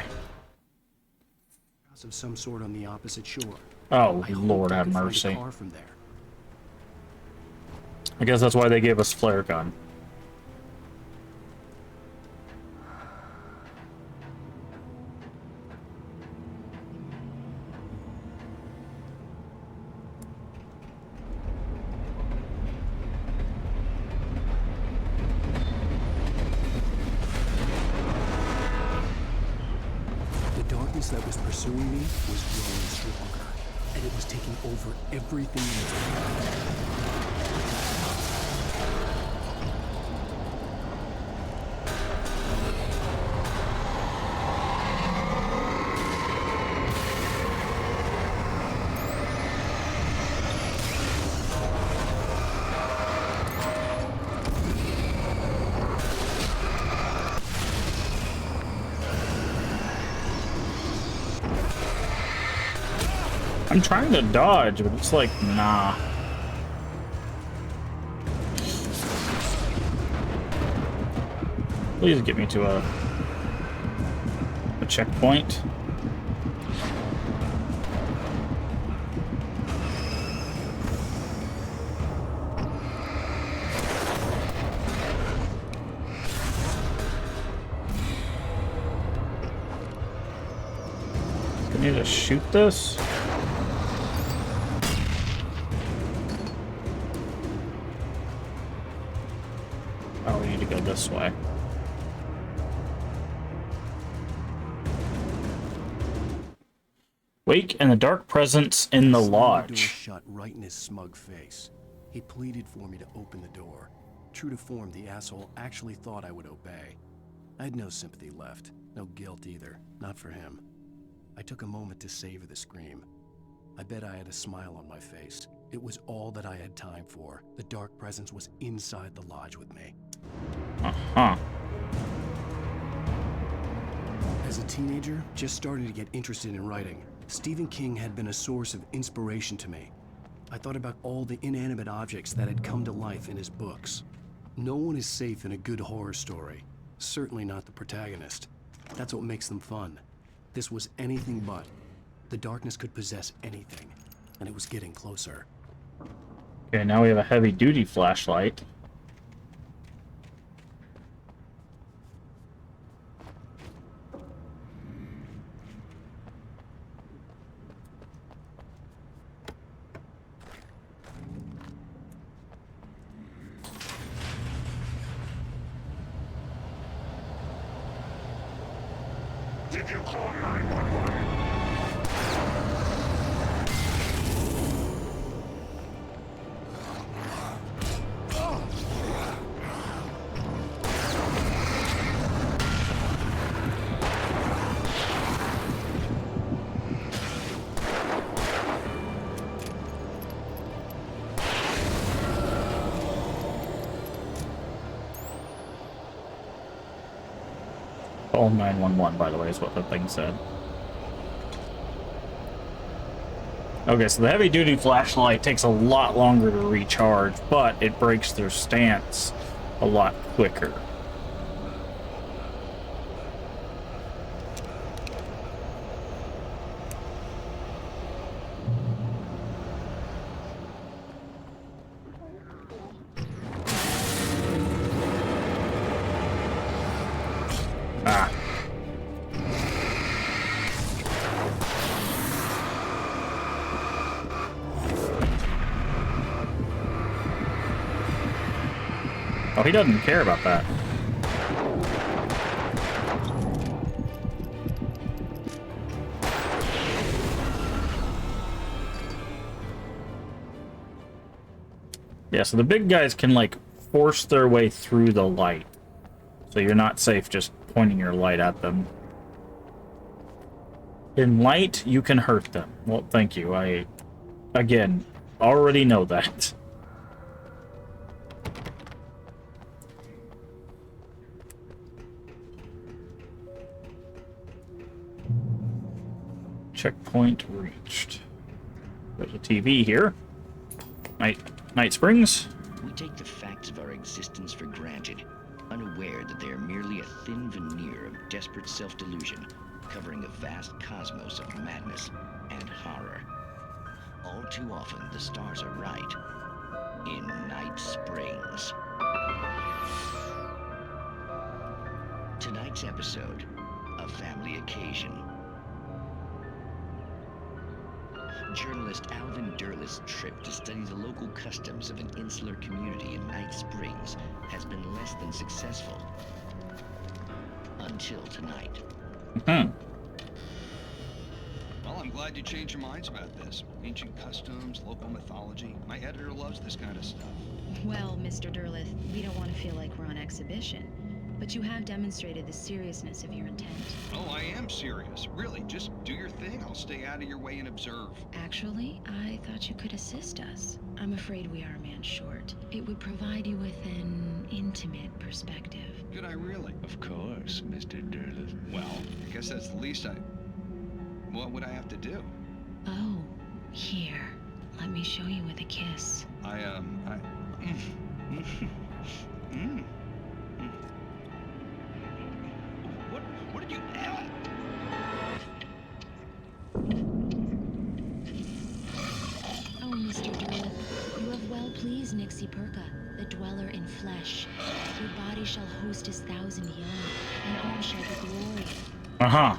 Of some sort on the opposite shore. Oh, I Lord hoped I have could find a mercy. car from there. I guess that's why they gave us flare gun. The darkness that was pursuing me was growing stronger, and it was taking over everything in its path. I'm trying to dodge, but it's like, nah. Please get me to a checkpoint. I need to shoot this. Oh, we need to go this way. Wake and the dark presence in the lodge. The door shut right in his smug face. He pleaded for me to open the door. True to form, the asshole actually thought I would obey. I had no sympathy left, no guilt either, not for him. I took a moment to savor the scream. I bet I had a smile on my face. It was all that I had time for. The dark presence was inside the lodge with me. Uh-huh. As a teenager, just starting to get interested in writing, Stephen King had been a source of inspiration to me. I thought about all the inanimate objects that had come to life in his books. No one is safe in a good horror story. Certainly not the protagonist. That's what makes them fun. This was anything but. The darkness could possess anything, and it was getting closer. Okay, now we have a heavy-duty flashlight. Did you call 911? Call 911, by the way, is what the thing said. Okay, so the heavy-duty flashlight takes a lot longer to recharge, but it breaks their stance a lot quicker. Ah. Oh, he doesn't care about that. Yeah, so the big guys can, like, force their way through the light. So you're not safe just pointing your light at them. In light, you can hurt them. Well, thank you. I, again, already know that. Checkpoint reached. There's a TV here. Night Springs. We take the facts of our existence for granted, unaware that they are merely a thin veneer of desperate self-delusion, covering a vast cosmos of madness and horror. All too often, the stars are right. In Night Springs. Tonight's episode, a family occasion. Journalist Alvin Derlis' trip to study the local customs of an insular community in Night Springs has been less than successful. Until tonight. Well, I'm glad you changed your minds about this. Ancient customs, local mythology. My editor loves this kind of stuff. Well, Mr. Derlith, we don't want to feel like we're on exhibition, but you have demonstrated the seriousness of your intent. Oh, I am serious. Really, just do your thing. I'll stay out of your way and observe. Actually, I thought you could assist us. I'm afraid we are a man short. It would provide you with an intimate perspective. Could I really? Of course, Mr. Derlith. Well, I guess that's the least I... What would I have to do? Oh, Here, let me show you with a kiss. What did you... Oh, Mr. Derlip, you have well pleased Nixie Perka, the dweller in flesh. Your body shall host his 1,000 young, and all shall be glory. Uh-huh.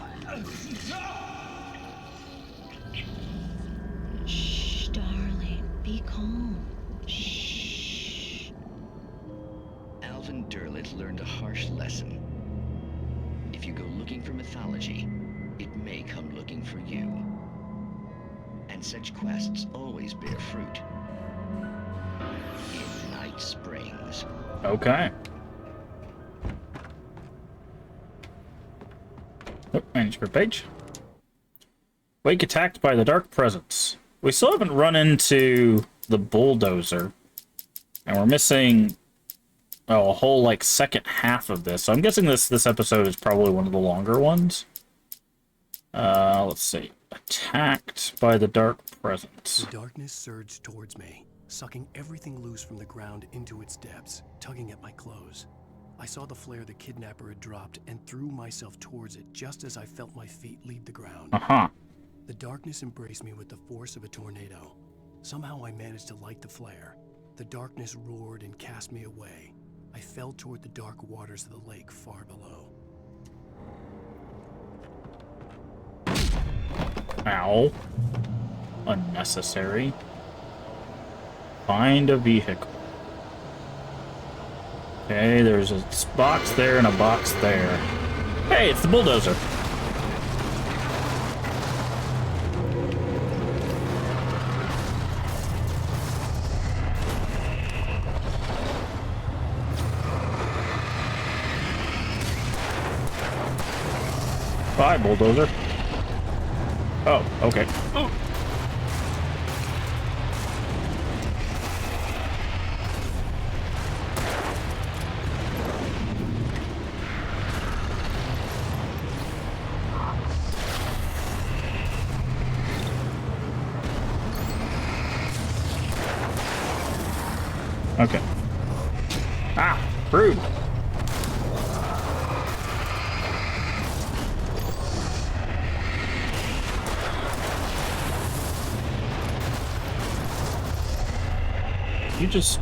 Shh, darling, be calm. Shh. Alvin Derlit learned a harsh lesson. If you go looking for mythology, it may come looking for you. And such quests always bear fruit. In Night Springs. Okay. Oh, manuscript page. Wake attacked by the Dark Presence. We still haven't run into the bulldozer. And we're missing a whole, like, second half of this. So I'm guessing this episode is probably one of the longer ones. Let's see. Attacked by the Dark Presence. The darkness surged towards me, sucking everything loose from the ground into its depths, tugging at my clothes. I saw the flare the kidnapper had dropped and threw myself towards it just as I felt my feet leave the ground. Uh-huh. The darkness embraced me with the force of a tornado. Somehow I managed to light the flare. The darkness roared and cast me away. I fell toward the dark waters of the lake far below. Ow. Unnecessary. Find a vehicle. Okay, there's a box there and a box there. Hey, it's the bulldozer. Bye, bulldozer. Oh, okay. Oh. Okay. Ah, rude.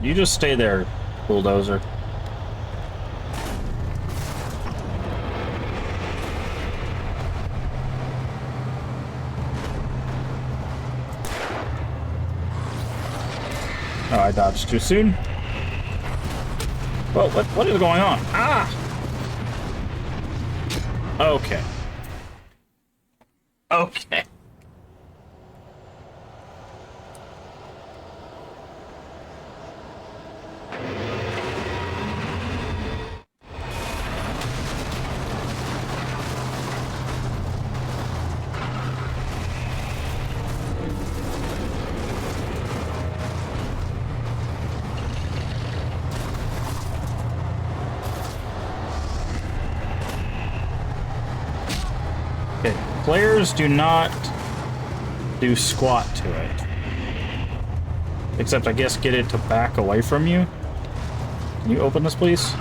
You just stay there, bulldozer. Oh, I dodged too soon. Well, what is going on? Ah! Okay. Okay. Okay, players do not do squat to it. Except, I guess, get it to back away from you. Can you open this, please?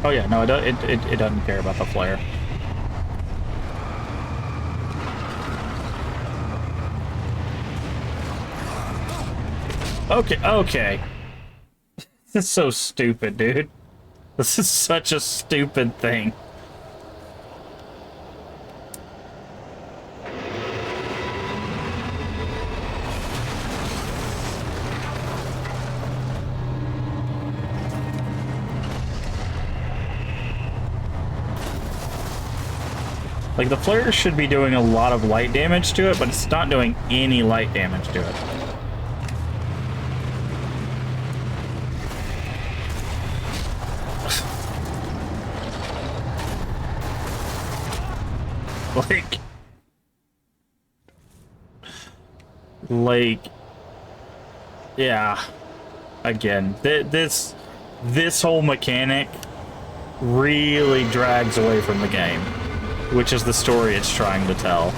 Oh yeah, no, it doesn't care about the flare. Okay, okay. This is so stupid, dude. This is such a stupid thing. Like, the flare should be doing a lot of light damage to it, but it's not doing any light damage to it. Like, yeah. Again, this whole mechanic really drags away from the game, which is the story it's trying to tell.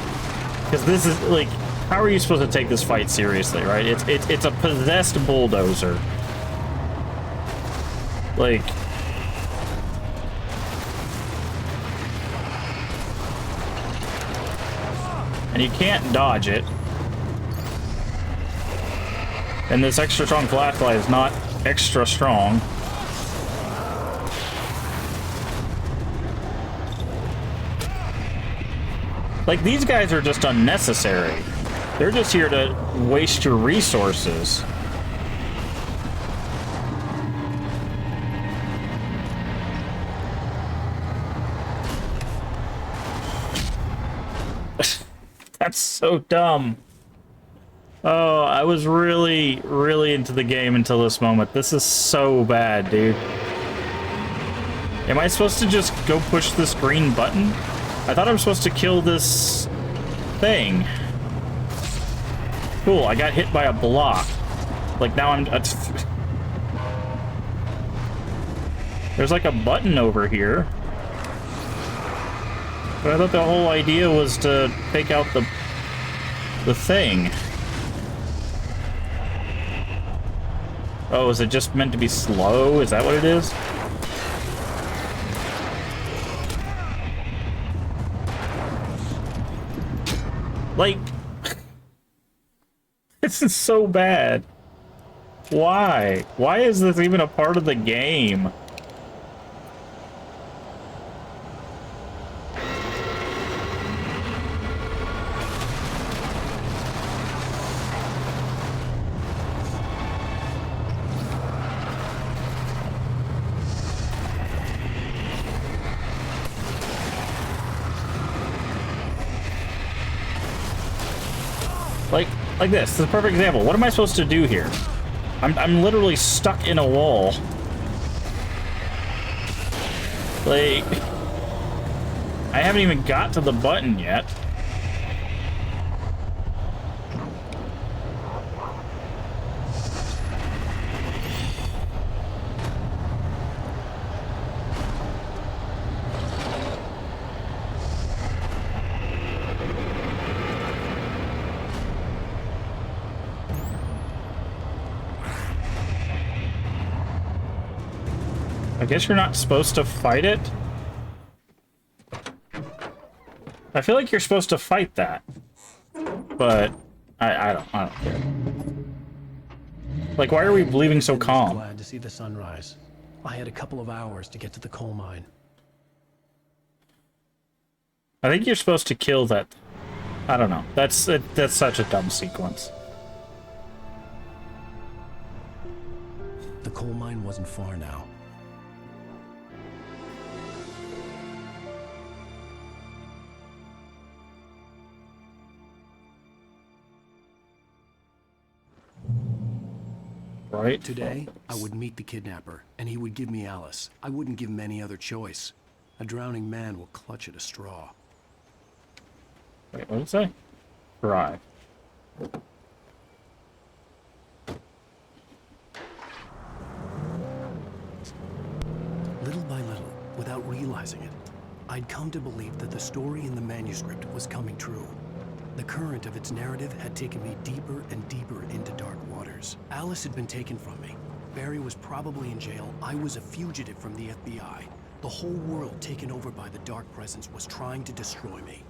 Because this is, like, how are you supposed to take this fight seriously, right? It's a possessed bulldozer. Like, and you can't dodge it. And this extra strong flashlight is not extra strong. Like, these guys are just unnecessary. They're just here to waste your resources. That's so dumb. Oh, I was really, really into the game until this moment. This is so bad, dude. Am I supposed to just go push this green button? I thought I was supposed to kill this thing. Cool, I got hit by a block. Like, now I'm... There's like a button over here. But I thought the whole idea was to take out the thing. Oh, is it just meant to be slow? Is that what it is? Like, this is so bad. Why? Why is this even a part of the game? Like this. This is a perfect example. What am I supposed to do here? I'm literally stuck in a wall. Like, I haven't even got to the button yet. I guess you're not supposed to fight it. I feel like you're supposed to fight that, but I don't care. Like, why are we leaving so calm? Glad to see the sunrise. I had a couple of hours to get to the coal mine. I think you're supposed to kill that. I don't know. That's such a dumb sequence. The coal mine wasn't far now. Right. Today, I would meet the kidnapper, and he would give me Alice. I wouldn't give him any other choice. A drowning man will clutch at a straw. Wait, what did it say? Drive. Little by little, without realizing it, I'd come to believe that the story in the manuscript was coming true. The current of its narrative had taken me deeper and deeper into dark waters. Alice had been taken from me. Barry was probably in jail. I was a fugitive from the FBI. The whole world taken over by the dark presence was trying to destroy me.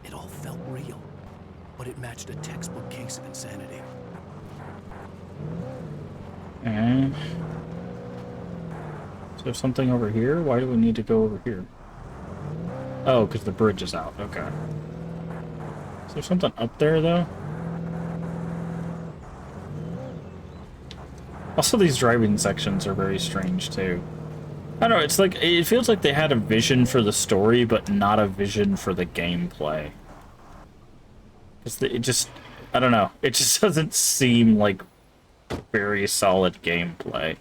It all felt real, but it matched a textbook case of insanity. And is there something over here? Why do we need to go over here? Oh, because the bridge is out. Okay. Is there something up there, though? Also, these driving sections are very strange, too. I don't know, it's like, it feels like they had a vision for the story, but not a vision for the gameplay. It just, I don't know, it just doesn't seem like very solid gameplay.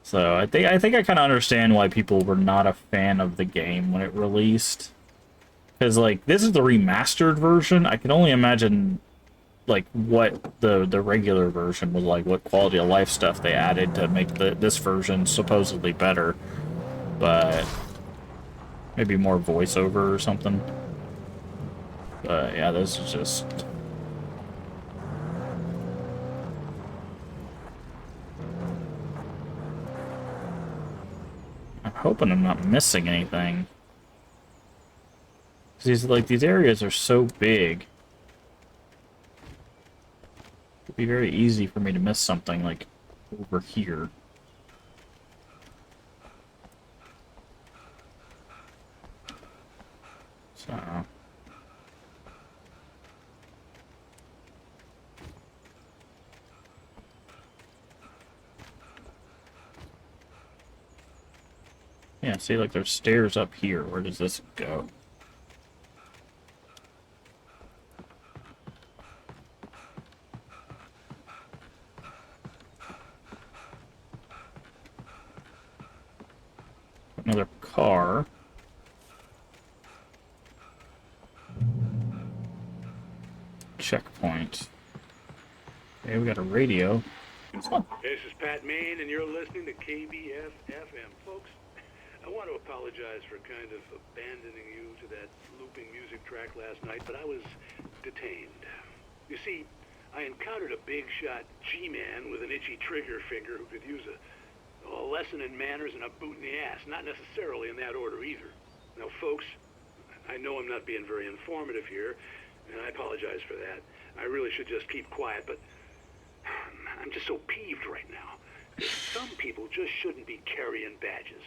So I think I kind of understand why people were not a fan of the game when it released. Because, like, this is the remastered version. I can only imagine, like, what the regular version was like, what quality of life stuff they added to make this version supposedly better. But maybe more voiceover or something. But yeah, this is just... I'm hoping I'm not missing anything. These areas are so big. It'd be very easy for me to miss something, like, over here. So... yeah, see, like, there's stairs up here. Where does this go? Another car. Checkpoint. Okay, we got a radio. This is Pat Main, and you're listening to KBF-FM. Folks, I want to apologize for kind of abandoning you to that looping music track last night, but I was detained. You see, I encountered a big-shot G-man with an itchy trigger finger who could use a lesson in manners and a boot in the ass. Not necessarily in that order either. Now, folks, I know I'm not being very informative here, and I apologize for that. I really should just keep quiet, but I'm just so peeved right now. Some people just shouldn't be carrying badges.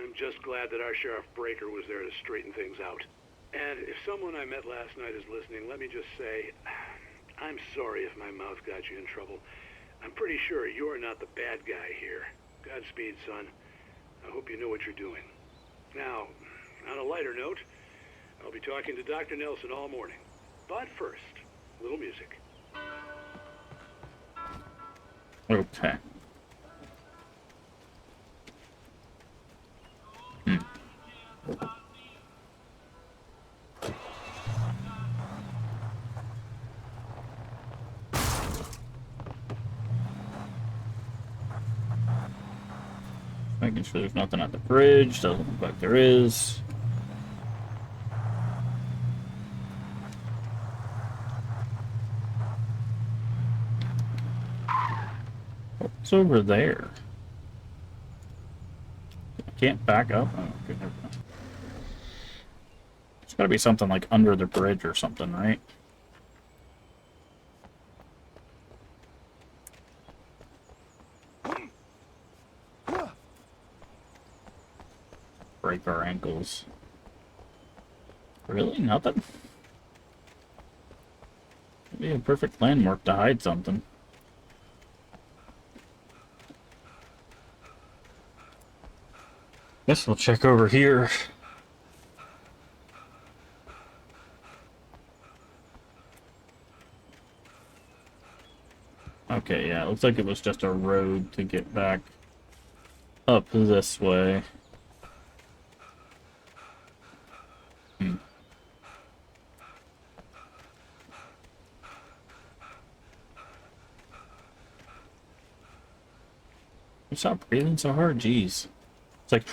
I'm just glad that our Sheriff Breaker was there to straighten things out. And if someone I met last night is listening, let me just say, I'm sorry if my mouth got you in trouble. I'm pretty sure you're not the bad guy here. Godspeed, son. I hope you know what you're doing. Now, on a lighter note, I'll be talking to Dr. Nelson all morning. But first, a little music. Okay. Making sure there's nothing at the bridge. Doesn't look like there is. What's over there? I can't back up. Oh, okay, never mind. There's gotta be something like under the bridge or something, right? Break our ankles. Really? Nothing? It'd be a perfect landmark to hide something. Guess we'll check over here. Okay, yeah, it looks like it was just a road to get back up this way. Stop breathing so hard, jeez. It's like...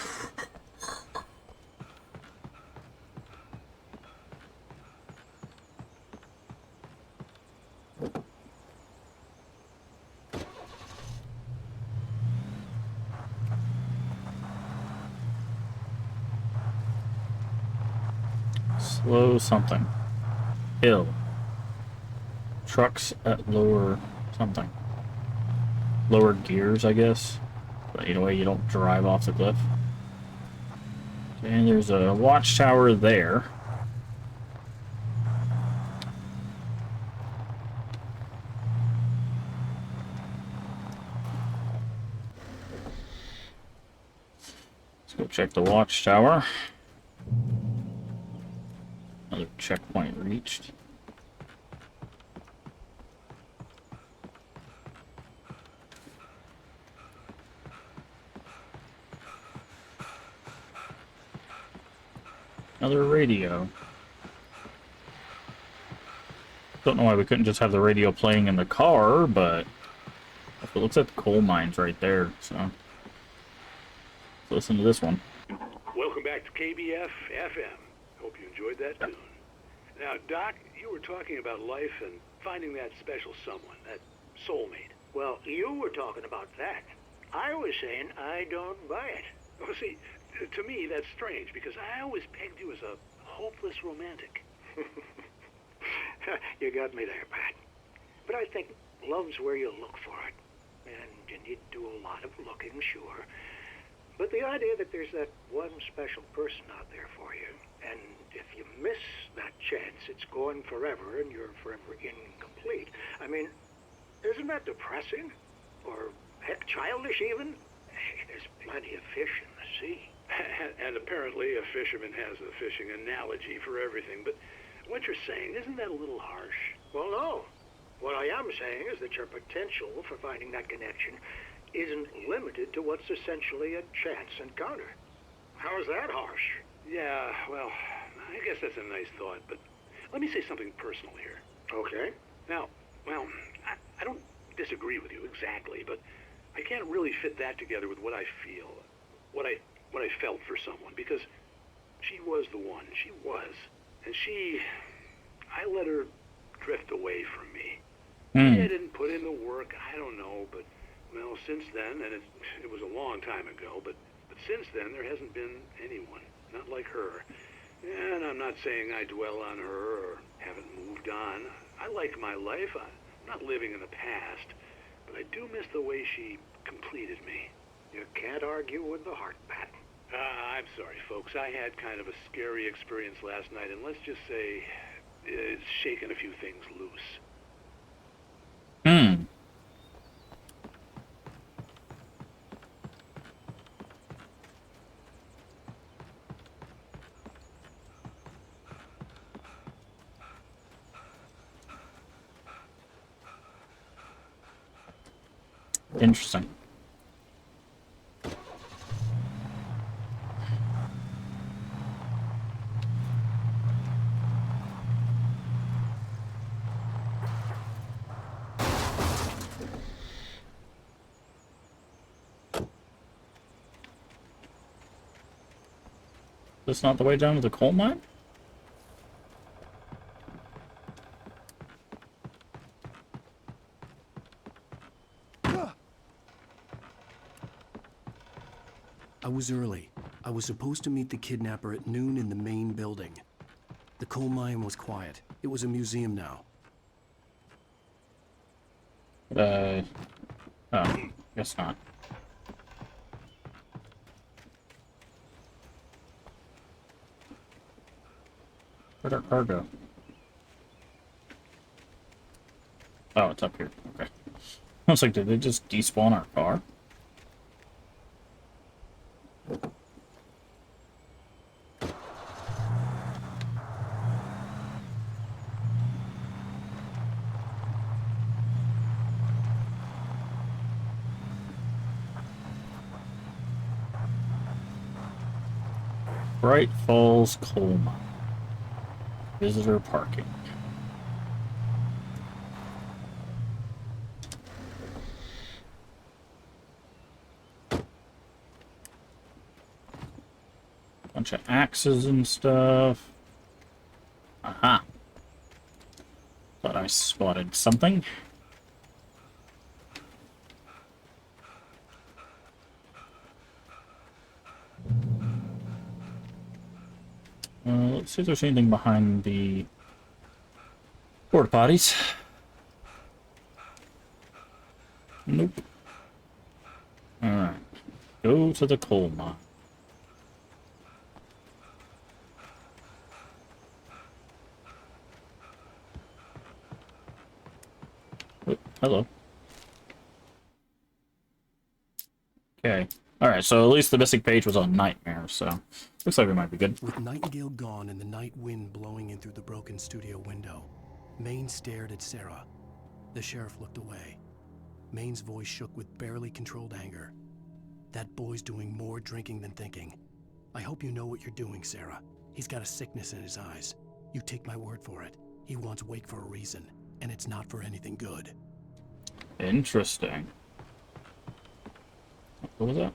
slow something. Hill. Trucks at lower something. Lower gears, I guess. But either way, you don't drive off the cliff. And there's a watchtower there. Go check the watchtower. Another checkpoint reached. Another radio. Don't know why we couldn't just have the radio playing in the car, but it looks like the coal mines right there, so let's listen to this one. Welcome back to KBF FM. Hope you enjoyed that tune. Now, Doc, you were talking about life and finding that special someone, that soulmate. Well, you were talking about that. I was saying I don't buy it. Well, see, to me, that's strange, because I always pegged you as a hopeless romantic. You got me there, Pat. But I think love's where you look for it. And you need to do a lot of looking, sure. But the idea that there's that one special person out there for you, and if you miss that chance, it's gone forever, and you're forever incomplete. I mean, isn't that depressing? Or, heck, childish even? Hey, there's plenty of fish in the sea. And apparently a fisherman has a fishing analogy for everything, but what you're saying, isn't that a little harsh? Well, no. What I am saying is that your potential for finding that connection isn't limited to what's essentially a chance encounter. How is that harsh? Yeah, well, I guess that's a nice thought, but let me say something personal here. Okay. Now, well, I don't disagree with you exactly, but I can't really fit that together with what I feel, what I felt for someone, because she was the one. She was. And I let her drift away from me. Maybe I didn't put in the work, I don't know, but, well, since then, and it was a long time ago, but since then, there hasn't been anyone, not like her. And I'm not saying I dwell on her or haven't moved on. I like my life. I'm not living in the past, but I do miss the way she completed me. You can't argue with the heart, Pat. I'm sorry, folks. I had kind of a scary experience last night, and let's just say it's shaken a few things loose. Interesting. That's not the way down to the coal mine? I was early. I was supposed to meet the kidnapper at noon in the main building. The coal mine was quiet. It was a museum now. Oh, guess not. Where'd our car go? Oh, it's up here. Okay. I was like, did they just despawn our car? Bright Falls Coal Mine. Visitor parking. Bunch of axes and stuff. Aha. Thought I spotted something. Let's see if there's anything behind the porta potties. Nope. Alright. Go to the coal mine. Oh, hello. Okay. Alright, so at least the missing page was on Nightmare, so looks like we might be good. With Nightingale gone and the night wind blowing in through the broken studio window, Maine stared at Sarah. The sheriff looked away. Maine's voice shook with barely controlled anger. That boy's doing more drinking than thinking. I hope you know what you're doing, Sarah. He's got a sickness in his eyes. You take my word for it. He wants Wake for a reason, and it's not for anything good. Interesting. What was that?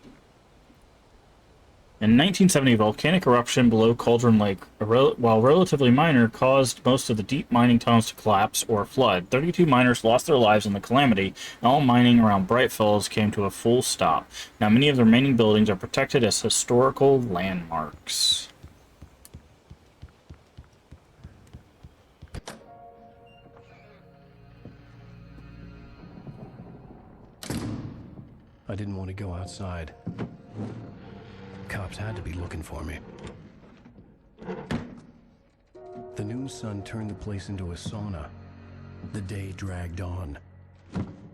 In 1970, volcanic eruption below Cauldron Lake, while relatively minor, caused most of the deep mining tunnels to collapse or flood. 32 miners lost their lives in the calamity, and all mining around Bright Falls came to a full stop. Now, many of the remaining buildings are protected as historical landmarks. I didn't want to go outside. Cops had to be looking for me. The noon sun turned the place into a sauna. The day dragged on.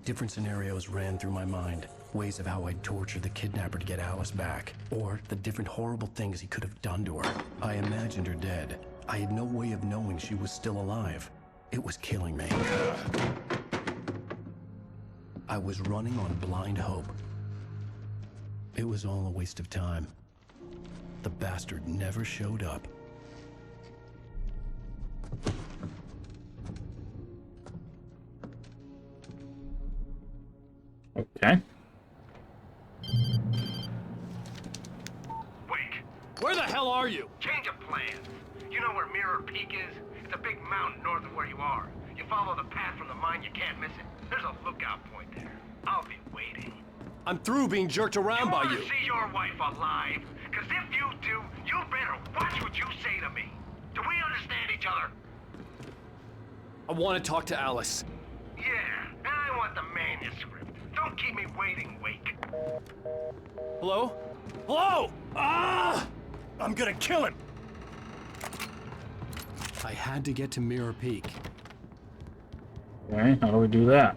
Different scenarios ran through my mind. Ways of how I'd torture the kidnapper to get Alice back. Or the different horrible things he could have done to her. I imagined her dead. I had no way of knowing she was still alive. It was killing me. I was running on blind hope. It was all a waste of time. The bastard never showed up. Okay. Wake. Where the hell are you? Change of plans. You know where Mirror Peak is? It's a big mountain north of where you are. You follow the path from the mine, you can't miss it. There's a lookout point there. I'll be waiting. I'm through being jerked around by you. You want to see your wife alive? Because if you do, you better watch what you say to me. Do we understand each other? I want to talk to Alice. Yeah, and I want the manuscript. Don't keep me waiting, Wake. Hello? Hello? Ah! I'm gonna kill him! I had to get to Mirror Peak. Okay, how do we do that?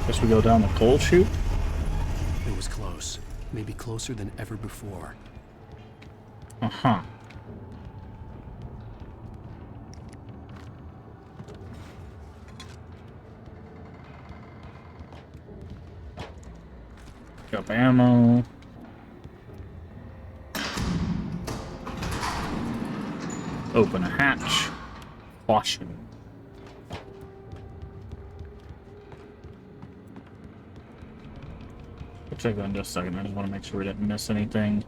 Guess we go down the coal chute? It was close. Maybe closer than ever before. Uh-huh. Pick up ammo. Open a hatch. Caution. We'll check that in just a second. I just want to make sure we didn't miss anything.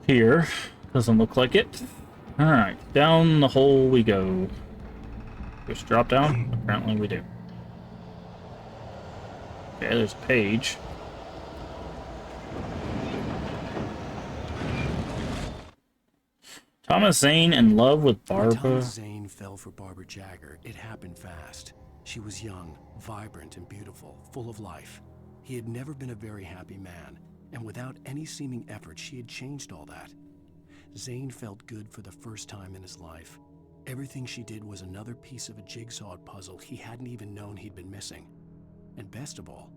Here. Doesn't look like it. Alright, down the hole we go. Just drop down? Apparently we do. Okay, there's a page. Thomas Zane in love with When Barbara. Thomas Zane fell for Barbara Jagger, it happened fast. She was young, vibrant, and beautiful, full of life. He had never been a very happy man, and without any seeming effort, she had changed all that. Zane felt good for the first time in his life. Everything she did was another piece of a jigsaw puzzle he hadn't even known he'd been missing. And best of all,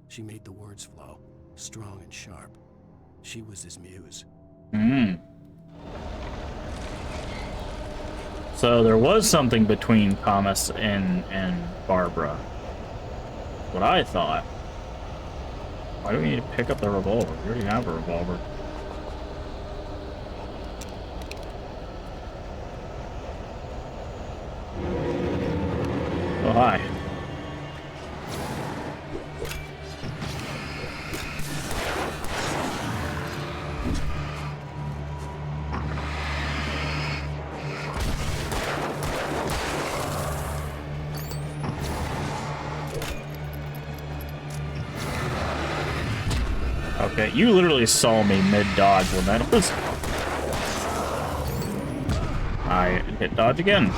she made the words flow, strong and sharp. She was his muse. So there was something between Thomas and Barbara. What I thought. Why do we need to pick up the revolver? We already have a revolver. Oh, hi. Okay, you literally saw me mid-dodge when that was... I hit dodge again.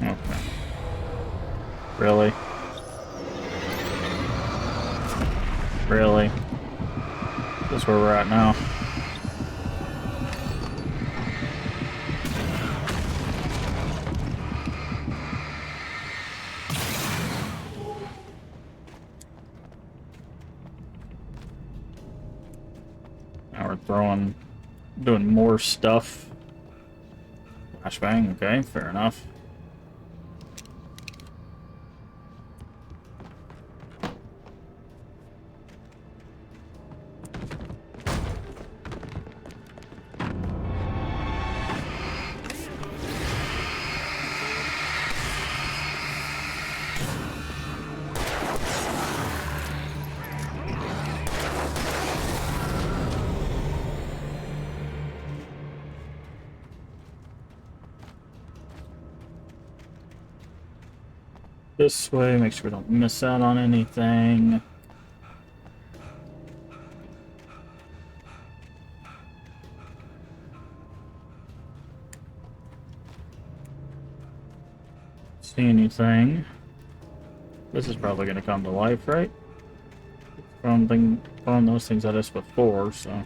Okay. Really? Really? That's where we're at now. Now we're doing more stuff. Flashbang, okay, fair enough. This way, make sure we don't miss out on anything. See anything? This is probably going to come to life, right? Throwing those things at us before, so.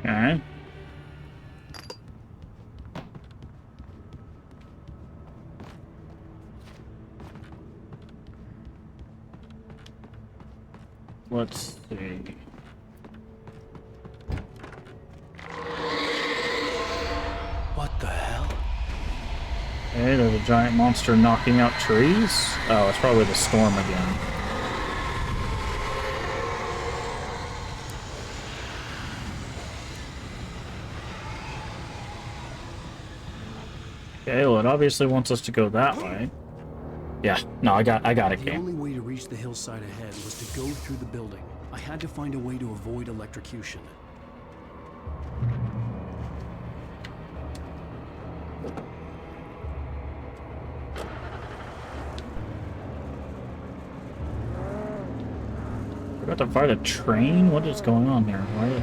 Okay. Let's see. What the hell? Okay, there's a giant monster knocking out trees. Oh, it's probably the storm again. Okay, well, it obviously wants us to go that way. Yeah, no, I got it, The game. only way to reach the hillside ahead was to go through the building. I had to find a way to avoid electrocution. We're about to fight a train? What is going on here? Why?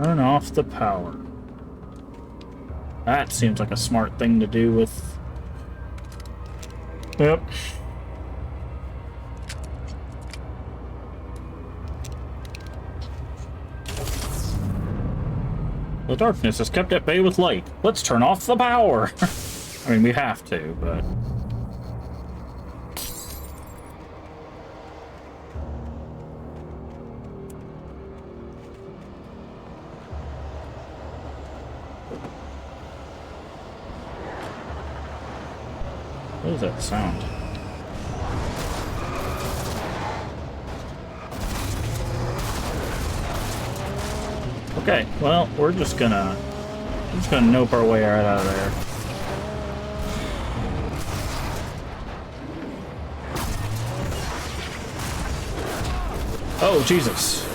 Turn off the power. That seems like a smart thing to do with... Yep. The darkness is kept at bay with light. Let's turn off the power. I mean, we have to, but... What is that sound? Okay, well, we're just gonna nope our way right out of there. Oh, Jesus.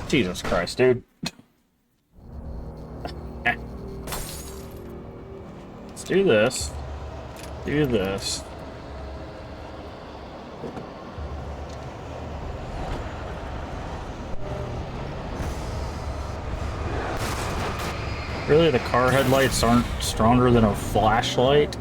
Jesus Christ, dude. Let's do this. Do this. Really, the car headlights aren't stronger than a flashlight?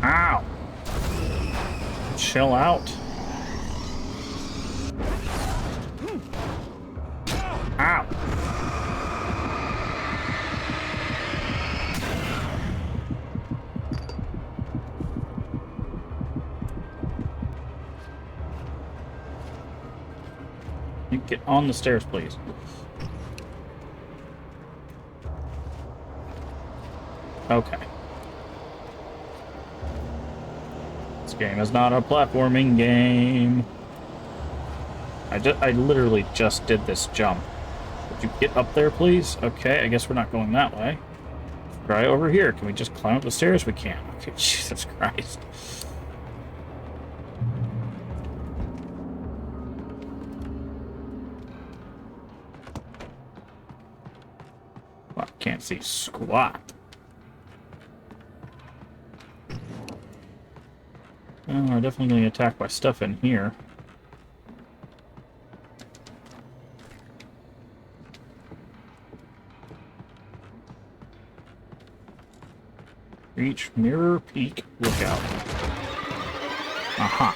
Ow! Chill out. Ow! You get on the stairs, please. Okay. This game is not a platforming game. I literally just did this jump. Would you get up there, please? Okay, I guess we're not going that way. Try over here. Can we just climb up the stairs? We can't. Okay, Jesus Christ. Well, I can't see squat. Oh, we're definitely getting attacked by stuff in here. Reach, mirror, peek, lookout. Aha.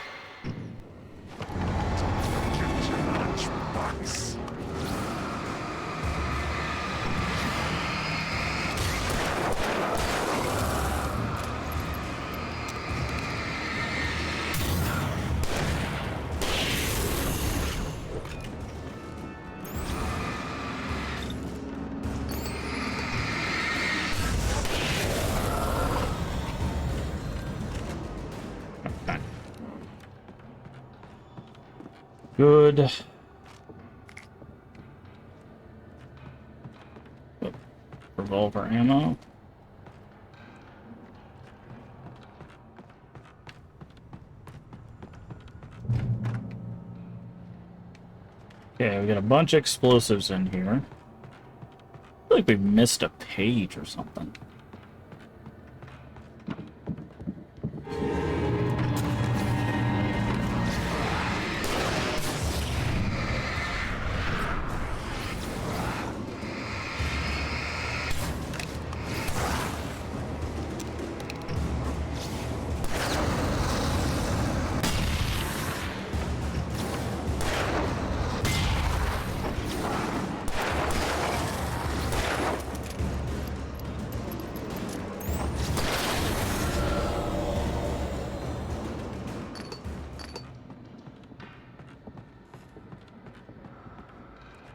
Good. Revolver ammo. Okay, we got a bunch of explosives in here. I feel like we missed a page or something.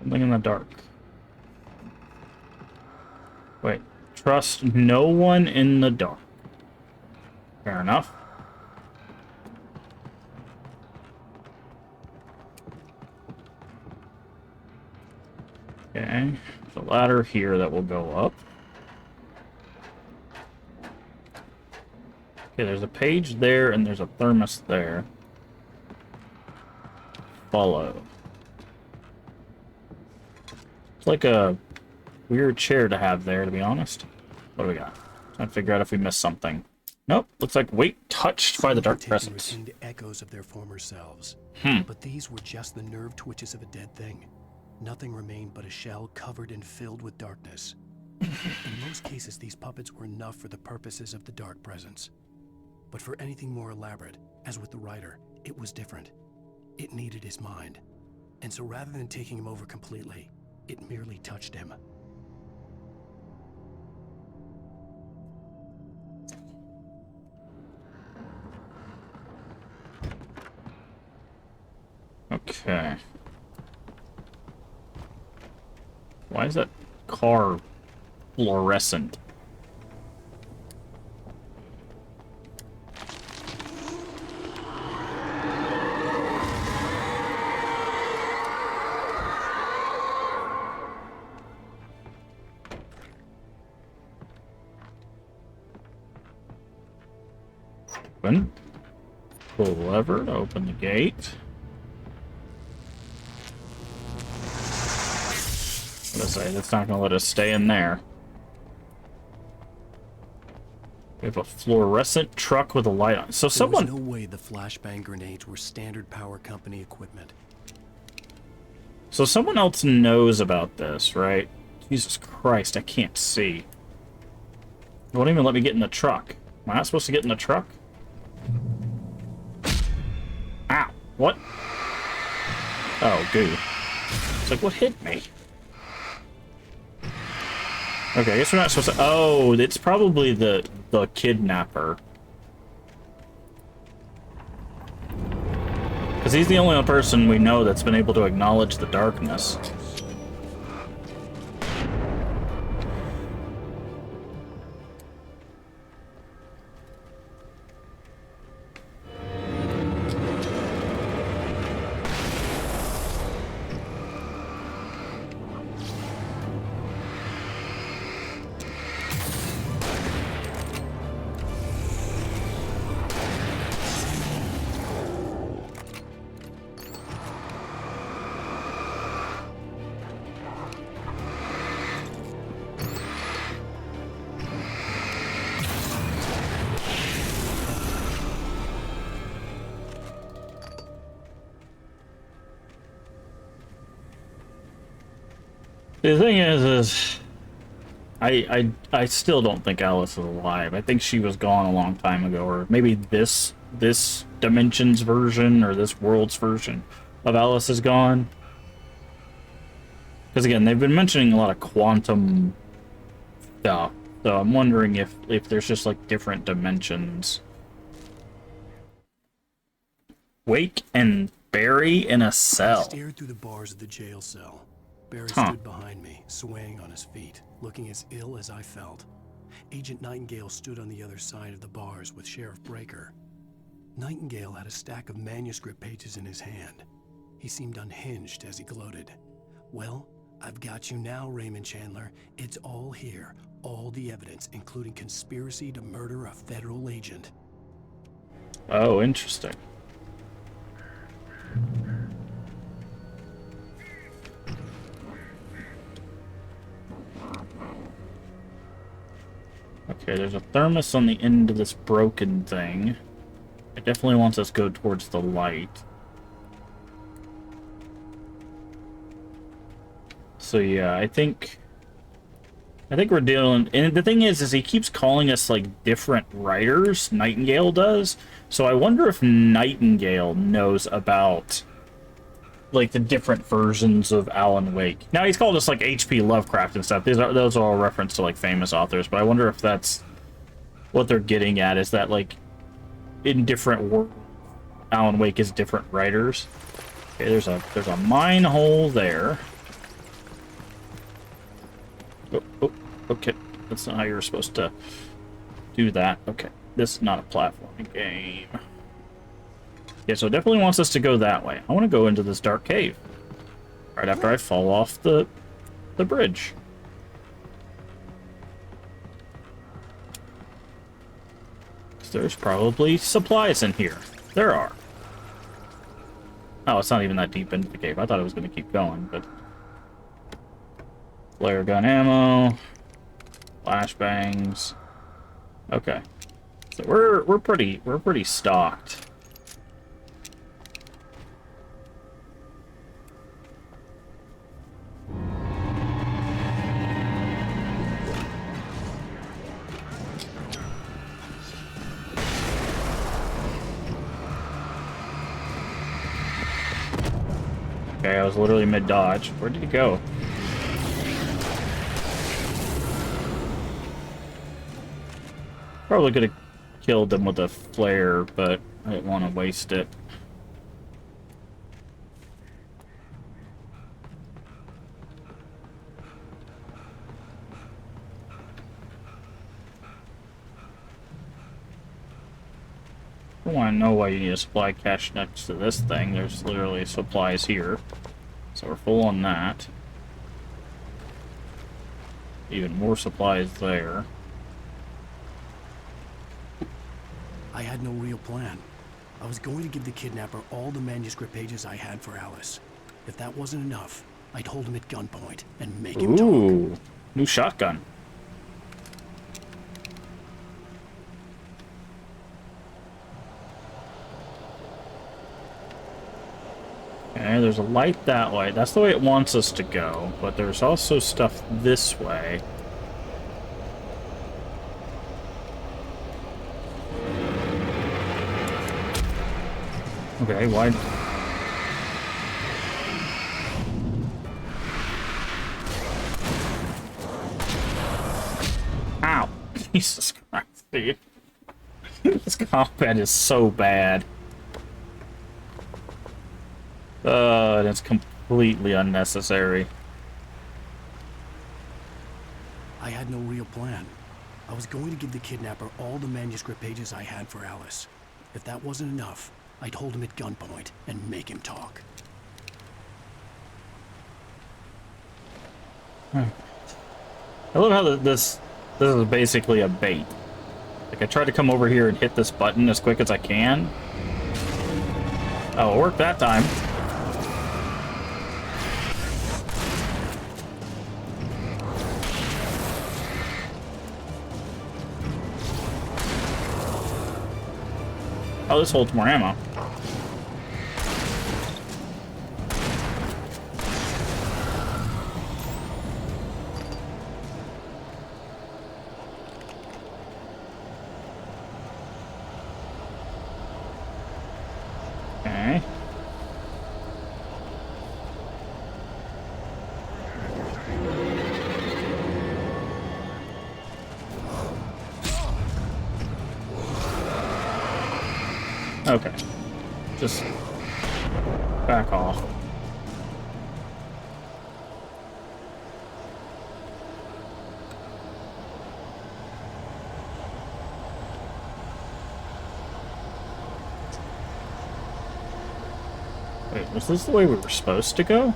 Something in the dark. Wait. Trust no one in the dark. Fair enough. Okay. There's a ladder here that will go up. Okay, there's a page there and there's a thermos there. Follow. It's like a weird chair to have there, to be honest. What do we got? Trying to figure out if we missed something. Nope. Looks like weight touched by the dark presence. Retained echoes of their former selves. Hmm. But these were just the nerve twitches of a dead thing. Nothing remained but a shell covered and filled with darkness. In most cases, these puppets were enough for the purposes of the dark presence. But for anything more elaborate, as with the writer, it was different. It needed his mind. And so rather than taking him over completely, it merely touched him. Okay. Why is that car fluorescent? Open. Pull the lever to open the gate. What did I say? That's not going to let us stay in there. We have a fluorescent truck with a light on. So someone... There was no way the flashbang grenades were standard power company equipment. So someone else knows about this, right? Jesus Christ, I can't see. It won't even let me get in the truck. Am I not supposed to get in the truck? Ow. What? Oh, goo. It's like, what hit me? Okay, I guess we're not supposed to... Oh, it's probably the kidnapper. Because he's the only person we know that's been able to acknowledge the darkness. The thing is I still don't think Alice is alive. I think she was gone a long time ago, or maybe this dimension's version or this world's version of Alice is gone. Because again, they've been mentioning a lot of quantum stuff, so I'm wondering if there's just like different dimensions. Wake and Barry in a cell. I stared through the bars of the jail cell. Barry stood behind me, swaying on his feet, looking as ill as I felt. Agent Nightingale stood on the other side of the bars with Sheriff Breaker. Nightingale had a stack of manuscript pages in his hand. He seemed unhinged as he gloated. Well, I've got you now, Raymond Chandler. It's all here. All the evidence, including conspiracy to murder a federal agent. Oh, interesting. Okay, there's a thermos on the end of this broken thing. It definitely wants us to go towards the light. So yeah, I think we're dealing, and the thing is he keeps calling us like different writers, Nightingale does. So I wonder if Nightingale knows about like the different versions of Alan Wake. Now he's called us like H.P. Lovecraft and stuff. Those are all reference to like famous authors, but I wonder if that's what they're getting at, is that like in different worlds Alan Wake is different writers. Okay, there's a mine hole there. Oh, okay. That's not how you're supposed to do that. Okay. This is not a platforming game. Yeah, so it definitely wants us to go that way. I want to go into this dark cave. Right after I fall off the bridge. There's probably supplies in here. There are. Oh, it's not even that deep into the cave. I thought it was going to keep going, but... Flare gun ammo. Flashbangs. Okay. So we're pretty stocked. Okay, I was literally mid-dodge. Where did he go? Probably could have killed them with a flare, but I didn't want to waste it. I don't want to know why you need a supply cache next to this thing. There's literally supplies here. So we're full on that. Even more supplies there. I had no real plan. I was going to give the kidnapper all the manuscript pages I had for Alice. If that wasn't enough, I'd hold him at gunpoint and make him talk. Ooh, new shotgun. Okay, there's a light that way. That's the way it wants us to go, but there's also stuff this way. Okay, why? Ow! Jesus Christ, dude. This combat is so bad. And it's completely unnecessary. I had no real plan. I was going to give the kidnapper all the manuscript pages I had for Alice. If that wasn't enough, I'd hold him at gunpoint and make him talk. I love how this is basically a bait. Like, I tried to come over here and hit this button as quick as I can. Oh, it worked that time. Oh, this holds more ammo. Okay. Okay. Just back off. Wait, was this the way we were supposed to go?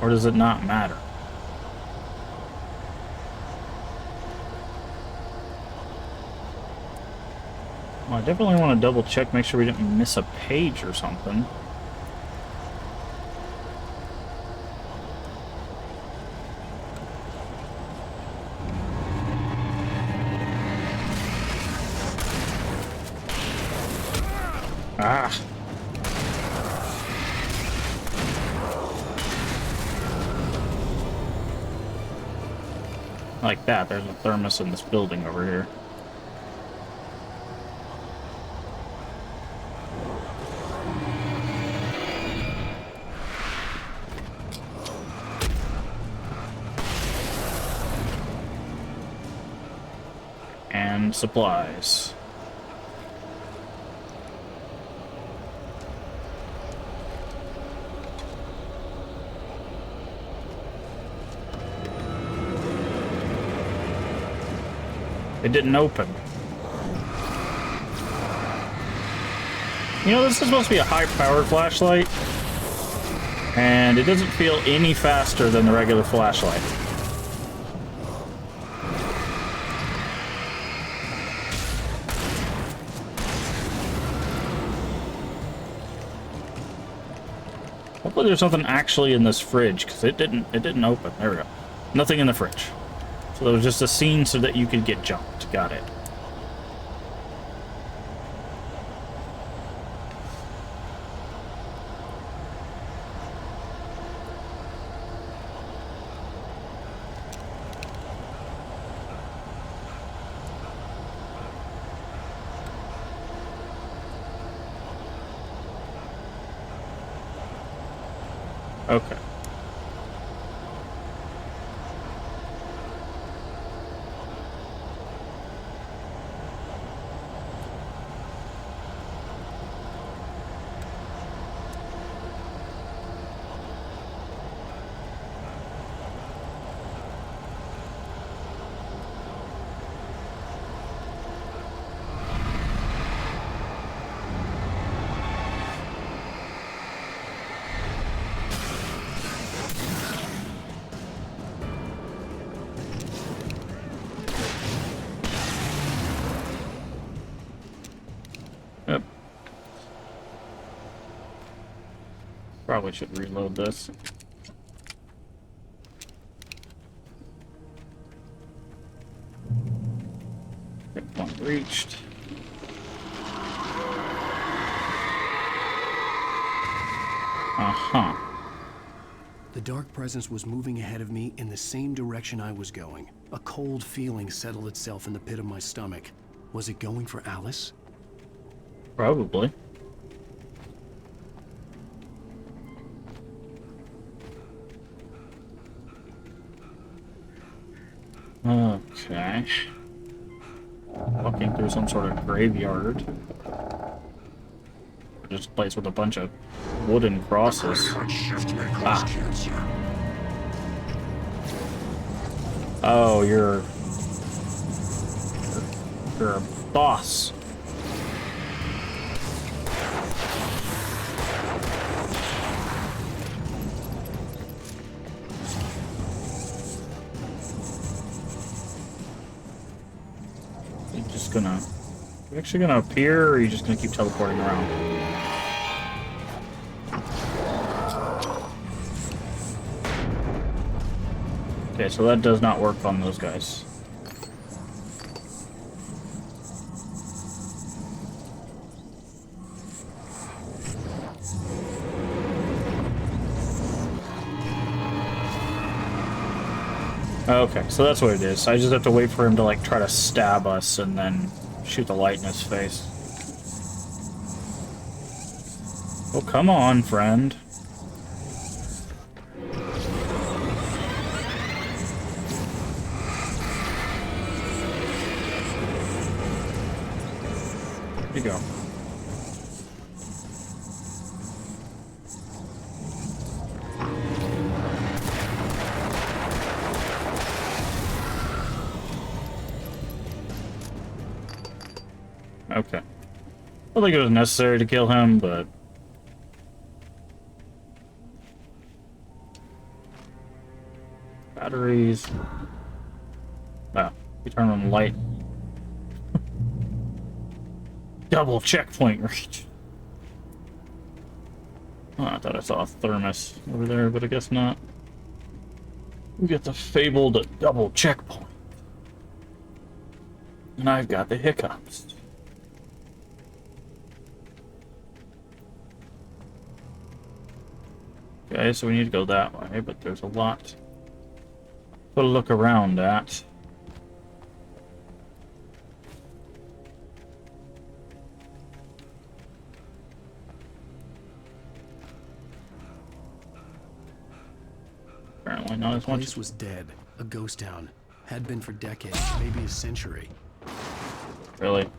Or does it not matter? Well, I definitely want to double check, make sure we didn't miss a page or something. Ah. Like that, there's a thermos in this building over here. And supplies. It didn't open. You know, this is supposed to be a high-powered flashlight, and it doesn't feel any faster than the regular flashlight. Hopefully there's something actually in this fridge, because it didn't open. There we go. Nothing in the fridge. So there was just a scene so that you could get jumped. Got it. Okay. Yep. Probably should reload this. Checkpoint reached. Uh-huh. The dark presence was moving ahead of me in the same direction I was going. A cold feeling settled itself in the pit of my stomach. Was it going for Alice? Probably. Okay. Walking through some sort of graveyard. Just a place with a bunch of wooden crosses. Ah. Oh, you're a boss. You actually gonna appear, or are you just gonna keep teleporting around? Okay, so that does not work on those guys. Okay, so that's what it is. I just have to wait for him to, like, try to stab us and then shoot the light in his face. Oh, come on, friend. Here you go. Okay. I don't think it was necessary to kill him, but... Batteries... Oh, you turn on the light. Double checkpoint reach. Oh, I thought I saw a thermos over there, but I guess not. We get the fabled double checkpoint. And I've got the hiccups. Okay, so we need to go that way, but there's a lot to look around at. Apparently not as much. The place was dead. A ghost town. Had been for decades, maybe a century. Really?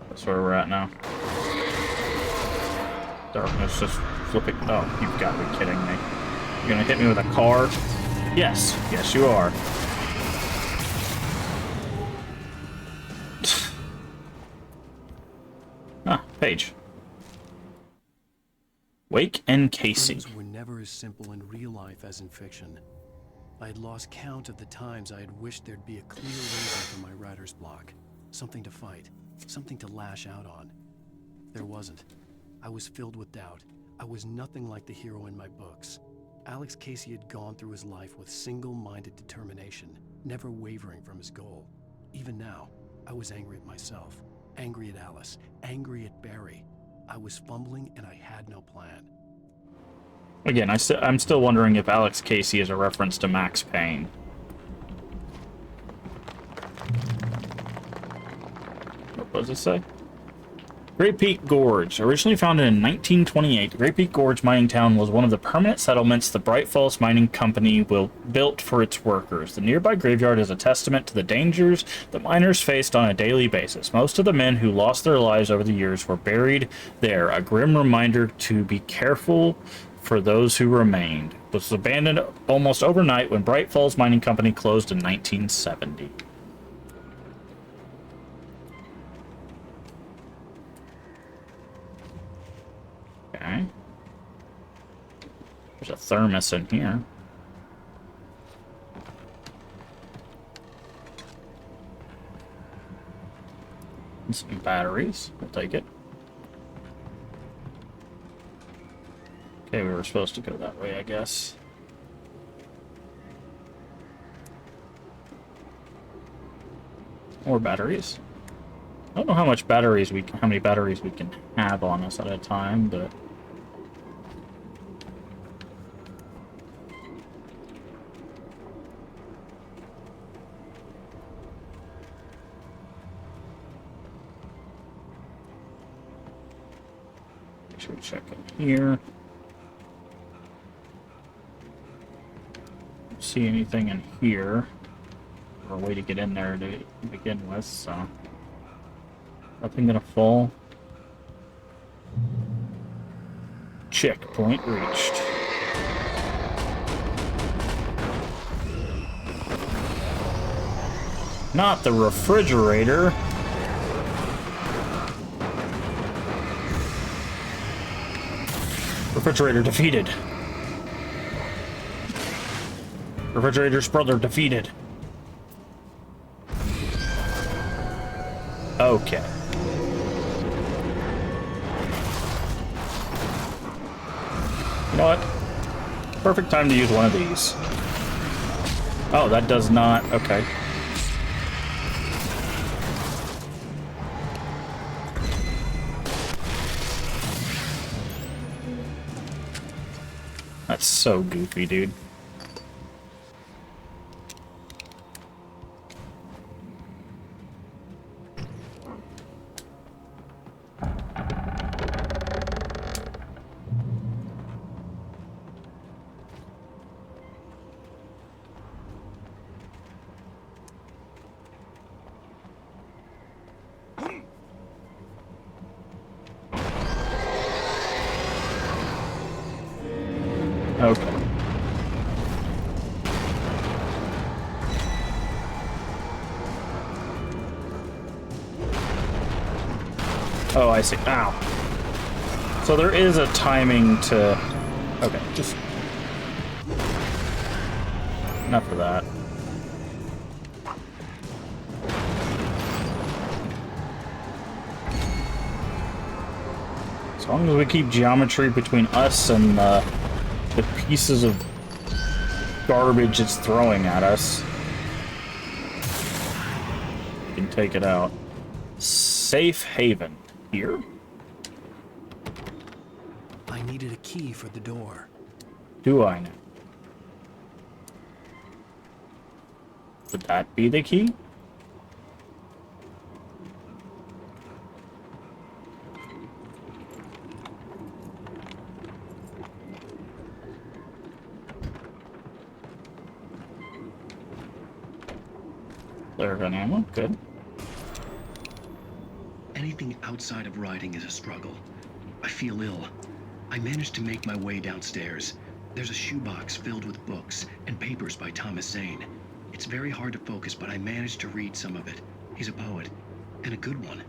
That's where we're at now. Darkness just flipping. Oh, you've got to be kidding me. You're gonna hit me with a car? Yes. Yes, you are. Ah, page. Wake and Casey. Things were never as simple in real life as in fiction. I had lost count of the times I had wished there'd be a clear reason for my writer's block. Something to fight. Something to lash out on. There wasn't. I was filled with doubt. I was nothing like the hero in my books. Alex Casey had gone through his life with single-minded determination, never wavering from his goal. Even now, I was angry at myself, angry at Alice, angry at Barry. I was fumbling and I had no plan. Again, I'm still wondering if Alex Casey is a reference to Max Payne. What does it say? Great Peak Gorge. Originally founded in 1928, Great Peak Gorge mining town was one of the permanent settlements the Bright Falls Mining Company built for its workers. The nearby graveyard is a testament to the dangers the miners faced on a daily basis. Most of the men who lost their lives over the years were buried there, a grim reminder to be careful for those who remained. It was abandoned almost overnight when Bright Falls Mining Company closed in 1970. Okay. There's a thermos in here. Some batteries. We'll take it. Okay, we were supposed to go that way, I guess. More batteries. I don't know how much batteries how many batteries we can have on us at a time, but make sure we check in here. Don't see anything in here or a way to get in there to begin with, so nothing gonna fall. Checkpoint reached. Not the refrigerator. Refrigerator defeated. Refrigerator's brother defeated. Okay. You know what? Perfect time to use one of these. Oh, that does not... Okay. That's so goofy, dude. Okay. Oh, I see. Ow. So there is a timing to... Okay, just... Enough of that. As long as we keep geometry between us and the pieces of garbage it's throwing at us, we can take it out. Safe haven. Here? I needed a key for the door. Do I know? Would that be the key? Flare gun ammo, good. Anything outside of riding is a struggle. I feel ill. I managed to make my way downstairs. There's a shoebox filled with books and papers by Thomas Zane. It's very hard to focus, but I managed to read some of it. He's a poet, and a good one.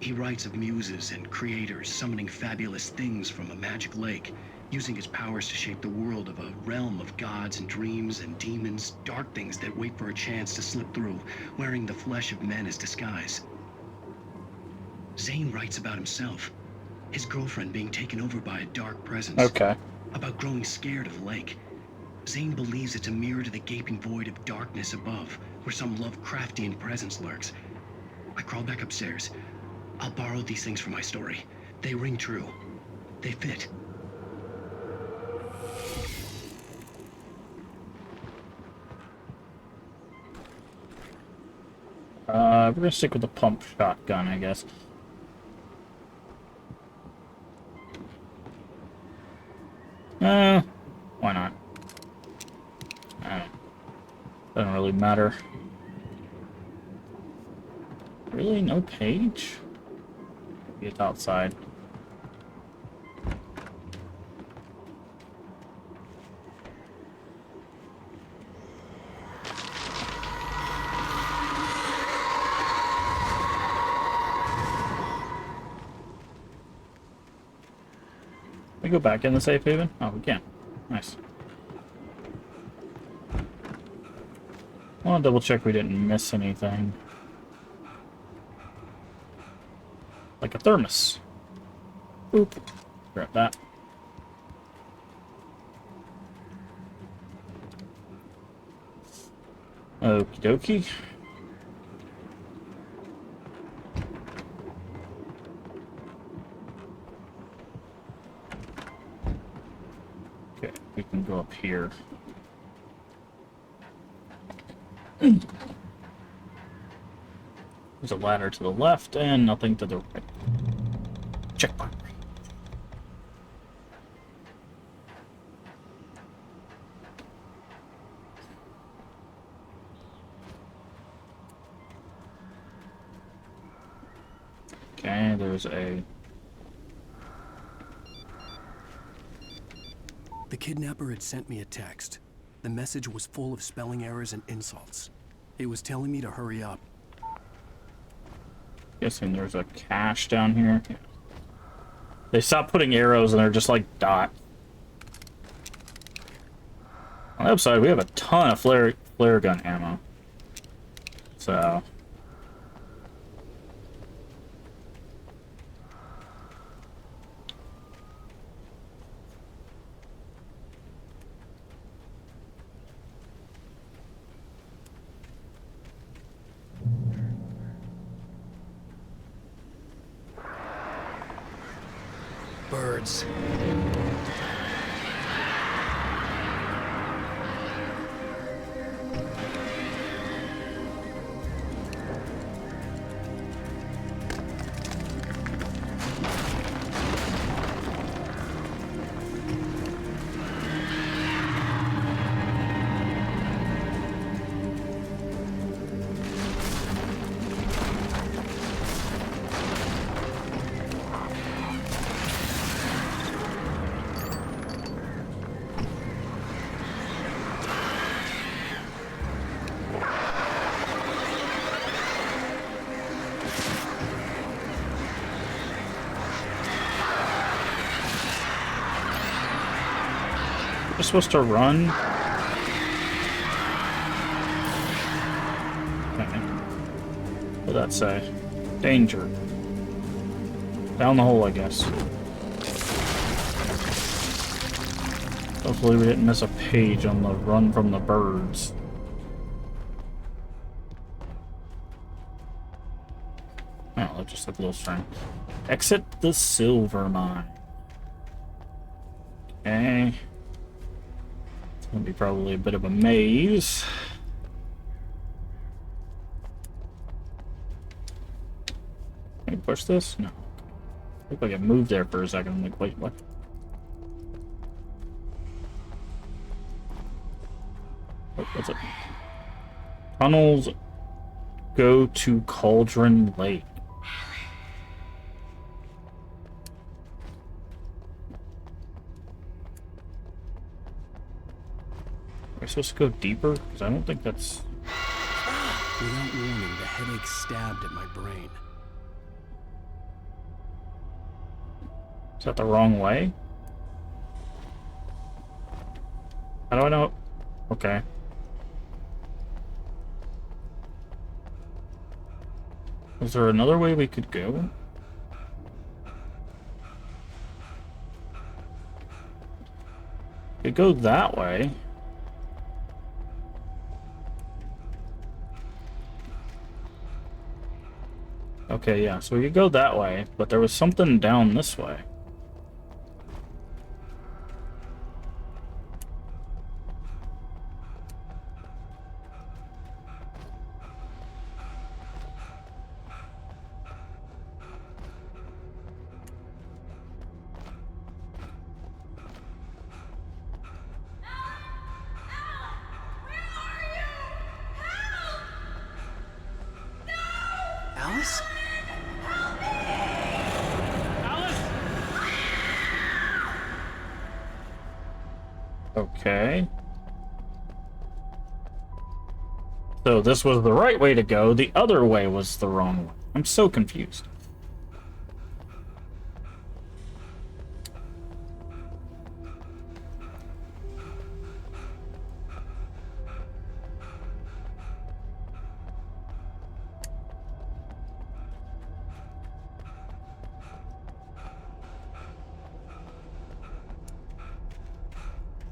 He writes of muses and creators summoning fabulous things from a magic lake, using his powers to shape the world of a realm of gods and dreams and demons, dark things that wait for a chance to slip through, wearing the flesh of men as disguise. Zane writes about himself, his girlfriend being taken over by a dark presence. Okay. About growing scared of the lake. Zane believes it's a mirror to the gaping void of darkness above, where some Lovecraftian presence lurks. I crawl back upstairs. I'll borrow these things for my story. They ring true. They fit. We're gonna stick with the pump shotgun, I guess. Why not? Doesn't really matter. Really? No page? Maybe it's outside. Can we go back in the safe haven? Oh, we can. Nice. I want to double check we didn't miss anything. like a thermos. Oop. Grab that. Okie dokie. Okay, we can go up here. There's a ladder to the left and nothing to the right. Checkpoint. Okay, there's a... The kidnapper had sent me a text. The message was full of spelling errors and insults. It was telling me to hurry up. Guessing there's a cache down here. Yeah. They stopped putting arrows and they're just like dot. On the upside, we have a ton of flare gun ammo. So... Birds. We're supposed to run. Okay. What did that say? Danger. Down the hole, I guess. Hopefully we didn't miss a page on the run from the birds. Oh, let's just have a little string. Exit the silver mine. Okay. It's gonna be probably a bit of a maze. Can we push this? No. Looked like it moved there for a second. I'm like, wait, what? Oh, what's it? Tunnels go to Cauldron Lake. Are we supposed to go deeper? Because I don't think that's... Without warning, the headache stabbed at my brain. Is that the wrong way? How do I know? Okay. Is there another way we could go? We could go that way. Okay, yeah, so we could go that way, but there was something down this way. Alice? Okay. So this was the right way to go, the other way was the wrong way. I'm so confused.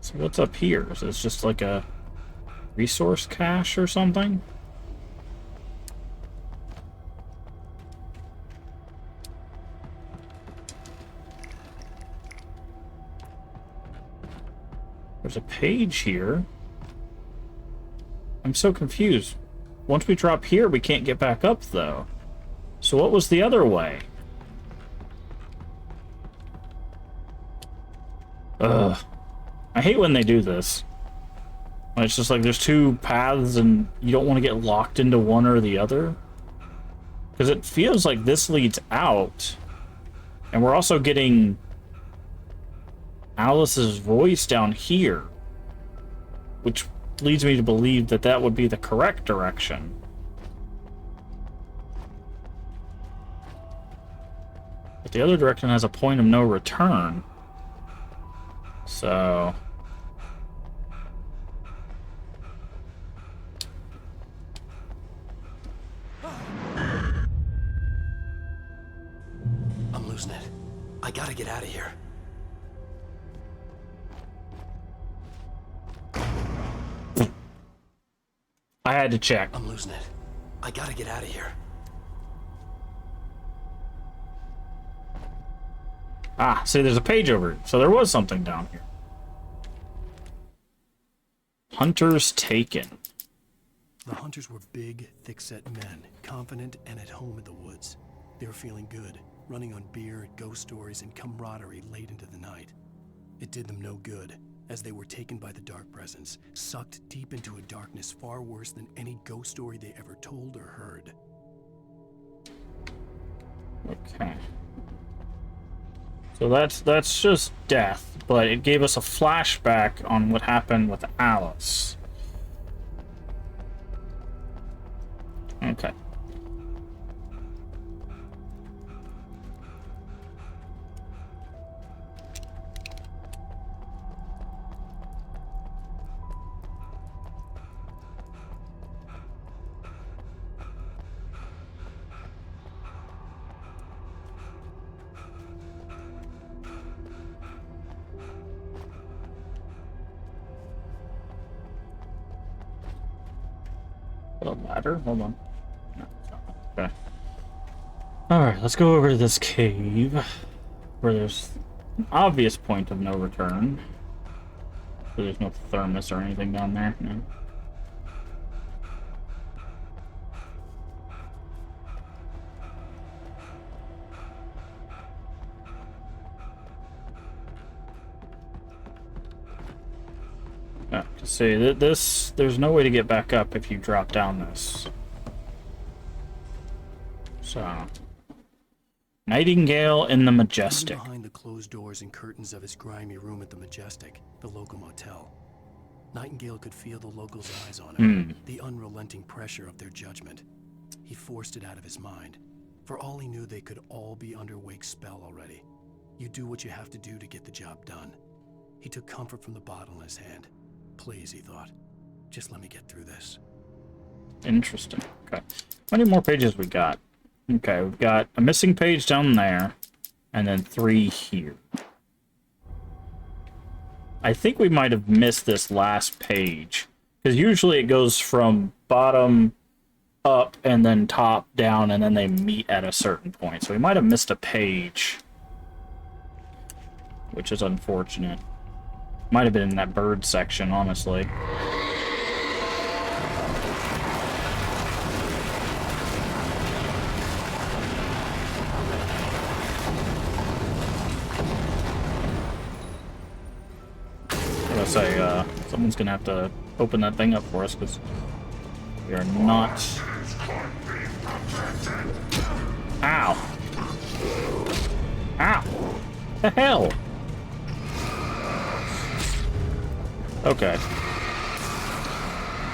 So what's up here? Is this just like a resource cache or something? There's a page here. I'm so confused. Once we drop here, we can't get back up, though. So what was the other way? Ugh. I hate when they do this. When it's just like there's two paths and you don't want to get locked into one or the other. Because it feels like this leads out. And we're also getting Alice's voice down here, which leads me to believe that that would be the correct direction. But the other direction has a point of no return. So... I'm losing it. I gotta get out of here. I had to check. I'm losing it. I gotta get out of here. Ah, see, there's a page over. So there was something down here. Hunters taken. The hunters were big, thick-set men, confident and at home in the woods. They were feeling good, running on beer, ghost stories, and camaraderie late into the night. It did them no good, as they were taken by the dark presence, sucked deep into a darkness far worse than any ghost story they ever told or heard. Okay. So that's just death, but it gave us a flashback on what happened with Alice. Okay. A ladder? Hold on. No, it's not. Okay. Alright, let's go over to this cave where there's an obvious point of no return. So there's no thermos or anything down there. No. To see that there's no way to get back up if you drop down this. So, Nightingale in the Majestic. Even behind the closed doors and curtains of his grimy room at the Majestic, the local motel, Nightingale could feel the locals' eyes on him, the unrelenting pressure of their judgment. He forced it out of his mind. For all he knew, they could all be under Wake's spell already. You do what you have to do to get the job done. He took comfort from the bottle in his hand. Please, he thought. Just let me get through this. Interesting. Okay. How many more pages we got? Okay, we've got a missing page down there, and then 3 here. I think we might have missed this last page, because usually it goes from bottom up and then top down, and then they meet at a certain point. So we might have missed a page, which is unfortunate. Might have been in that bird section, honestly. I gotta say, someone's gonna have to open that thing up for us, because we are not... Ow! Ow! The hell? Okay.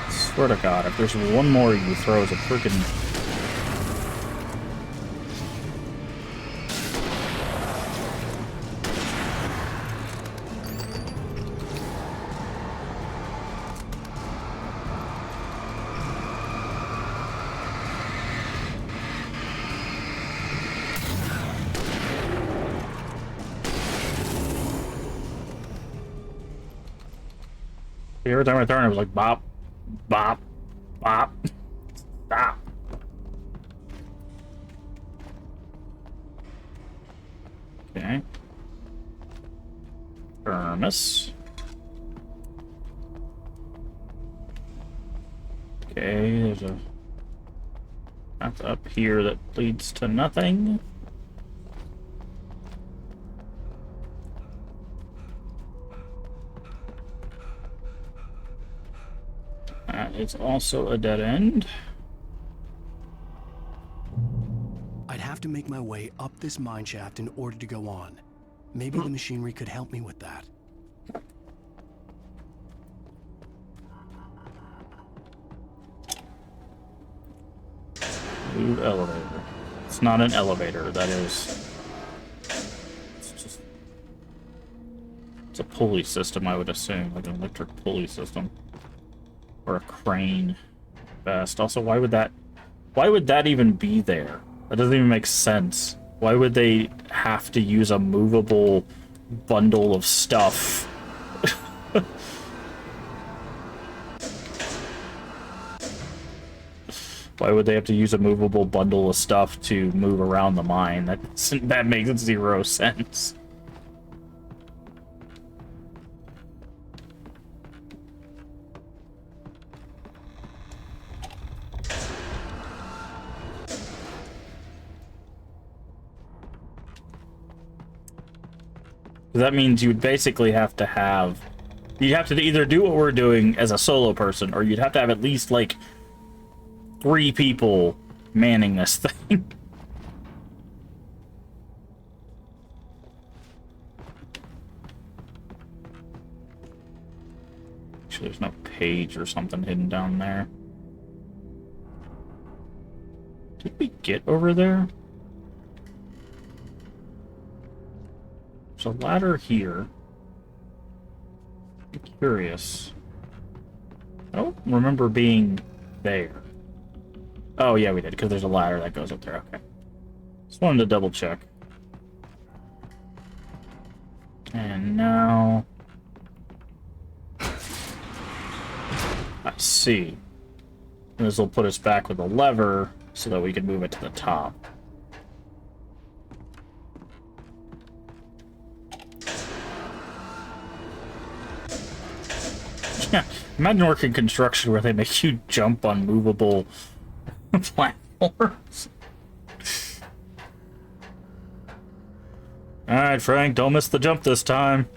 Swear to God, if there's one more you throw as a freaking... See, every time I turned, it was like bop, bop, bop. Stop. Okay. Thermos. Okay, there's a path up here that leads to nothing. It's also a dead end. I'd have to make my way up this mine shaft in order to go on. Maybe the machinery could help me with that. Move elevator. It's not an elevator, that is. It's a pulley system, I would assume, like an electric pulley system. Or a crane. Best. Also, why would that even be there? That doesn't even make sense. Why would they have to use a movable bundle of stuff? Why would they have to use a movable bundle of stuff to move around the mine? That makes zero sense. That means you would basically have to have... You'd have to either do what we're doing as a solo person, or you'd have to have at least, like, 3 people manning this thing. Actually, there's no page or something hidden down there. Did we get over there? There's a ladder here. I'm curious. I don't remember being there. Oh, yeah, we did, because there's a ladder that goes up there. Okay. Just wanted to double check. And now... I see. And this will put us back with a lever so that we can move it to the top. Yeah, imagine working construction where they make you jump on movable platforms. Alright, Frank, don't miss the jump this time.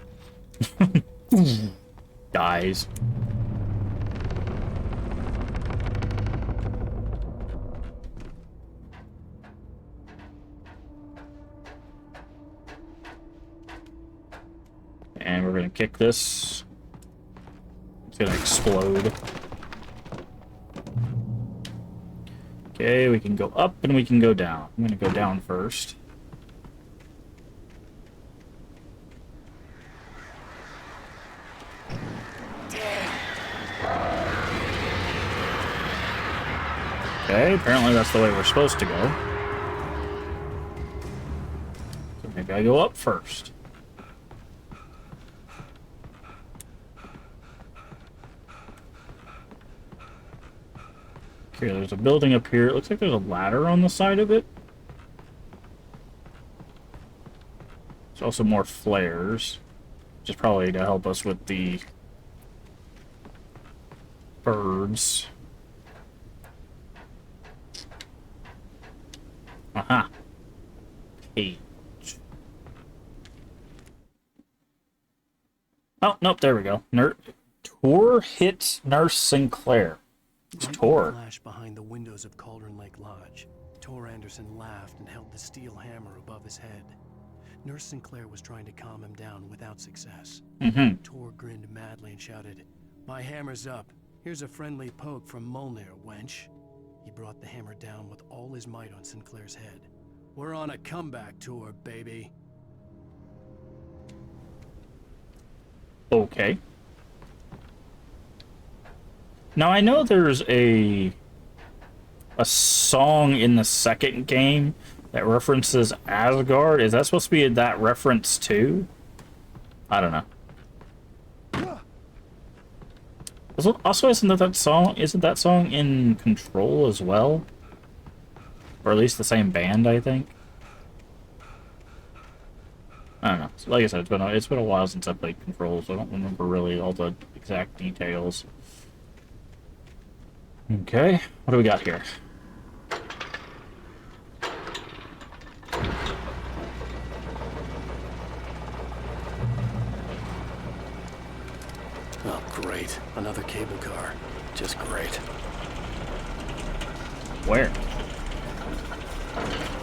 Dies. And we're gonna kick this. It's gonna explode. Okay, we can go up and we can go down. I'm gonna go down first. Okay, apparently that's the way we're supposed to go. So maybe I go up first. Okay, there's a building up here. It looks like there's a ladder on the side of it. There's also more flares, which is probably to help us with the birds. Aha. Page. Oh, nope, there we go. Tor hits Nurse Sinclair. It's Tor. Flash behind the windows of Cauldron Lake Lodge. Tor Anderson laughed and held the steel hammer above his head. Nurse Sinclair was trying to calm him down without success. Tor grinned madly and shouted, "My hammer's up. Here's a friendly poke from Molnir, wench." He brought the hammer down with all his might on Sinclair's head. "We're on a comeback tour, baby." Okay. Now I know there's a song in the second game that references Asgard. Is that supposed to be that reference too? I don't know. Also, isn't that song in Control as well? Or at least the same band, I think. I don't know. So like I said, it's been a while since I played Control, so I don't remember really all the exact details. Okay, what do we got here? Oh, great. Another cable car. Just great. Where?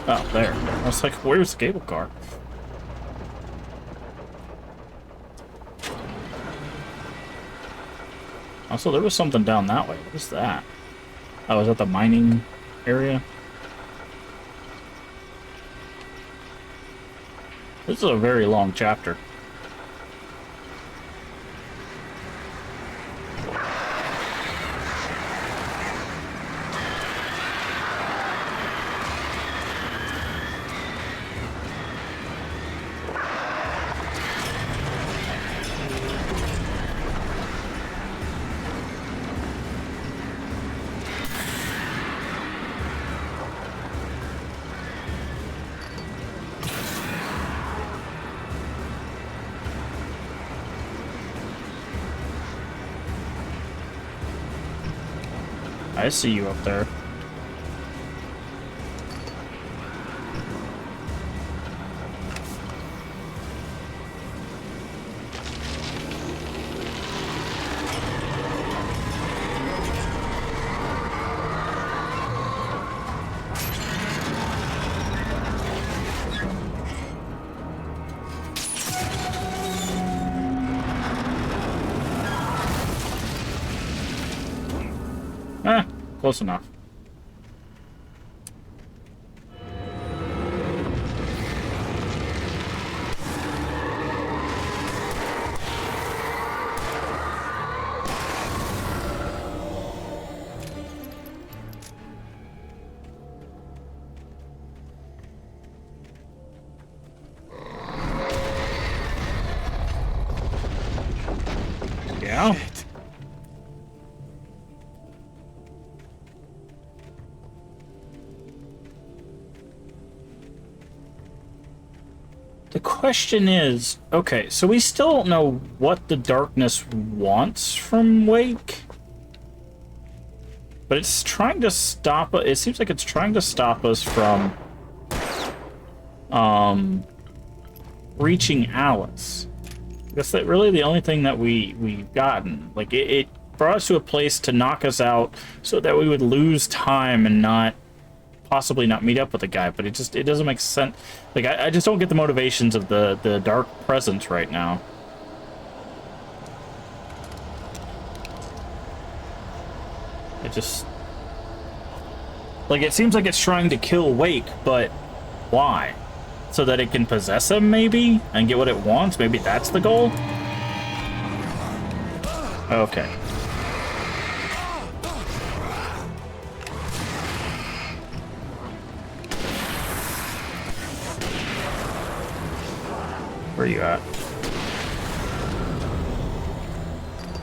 Oh, there. I was like, where's the cable car? Also, there was something down that way. What is that? Oh, is that the mining area? This is a very long chapter. I see you up there. Close enough. Yeah. The question is, okay, so we still don't know what the darkness wants from Wake. But it's trying to stop it seems like it's trying to stop us from reaching Alice. That's really the only thing that we've gotten. Like it brought us to a place to knock us out so that we would lose time and possibly not meet up with the guy, but it doesn't make sense. Like I just don't get the motivations of the dark presence right now. It just like it seems like it's trying to kill Wake, but why? So that it can possess him maybe and get what it wants? Maybe that's the goal? Okay. Where you at?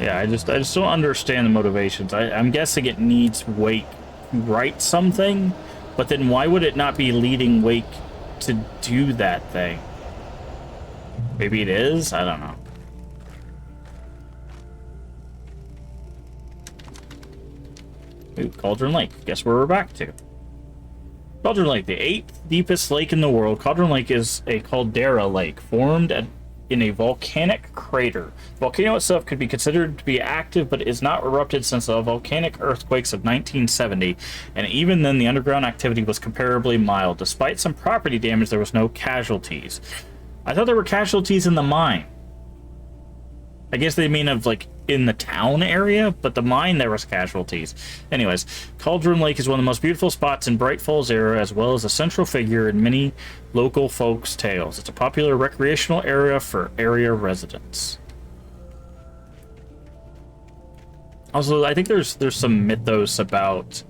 Yeah, I just don't understand the motivations. I'm guessing it needs Wake to write something, but then why would it not be leading Wake to do that thing? Maybe it is? I don't know. Ooh, Cauldron Lake. Guess where we're back to. Cauldron Lake, the 8th deepest lake in the world. Cauldron Lake is a caldera lake formed in a volcanic crater. The volcano itself could be considered to be active, but is not erupted since the volcanic earthquakes of 1970, and even then the underground activity was comparably mild. Despite some property damage, there was no casualties. I thought there were casualties in the mine. I guess they mean of like in the town area, but the mine there was casualties. Anyways, Cauldron Lake is one of the most beautiful spots in Bright Falls area, as well as a central figure in many local folks' tales. It's a popular recreational area for area residents. Also, I think there's some mythos about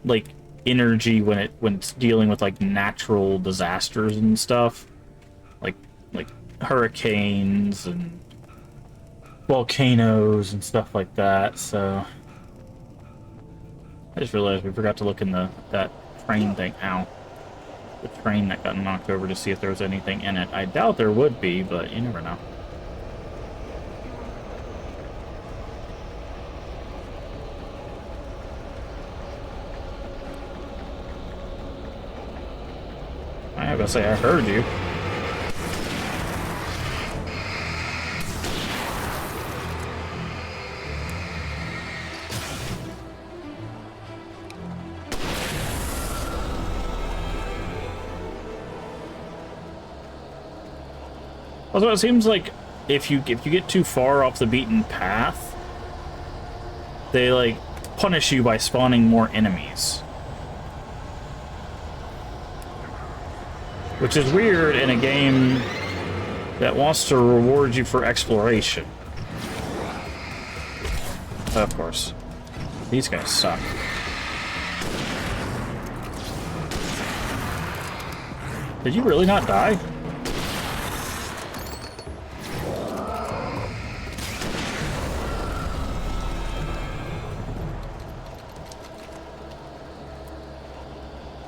like energy when it's dealing with like natural disasters and stuff, like hurricanes and volcanoes and stuff like that, so... I just realized we forgot to look in that train thing. Ow. The train that got knocked over to see if there was anything in it. I doubt there would be, but you never know. I was gonna say, I heard you. Although it seems like if you get too far off the beaten path, they like punish you by spawning more enemies. Which is weird in a game that wants to reward you for exploration. Of course. These guys suck. Did you really not die?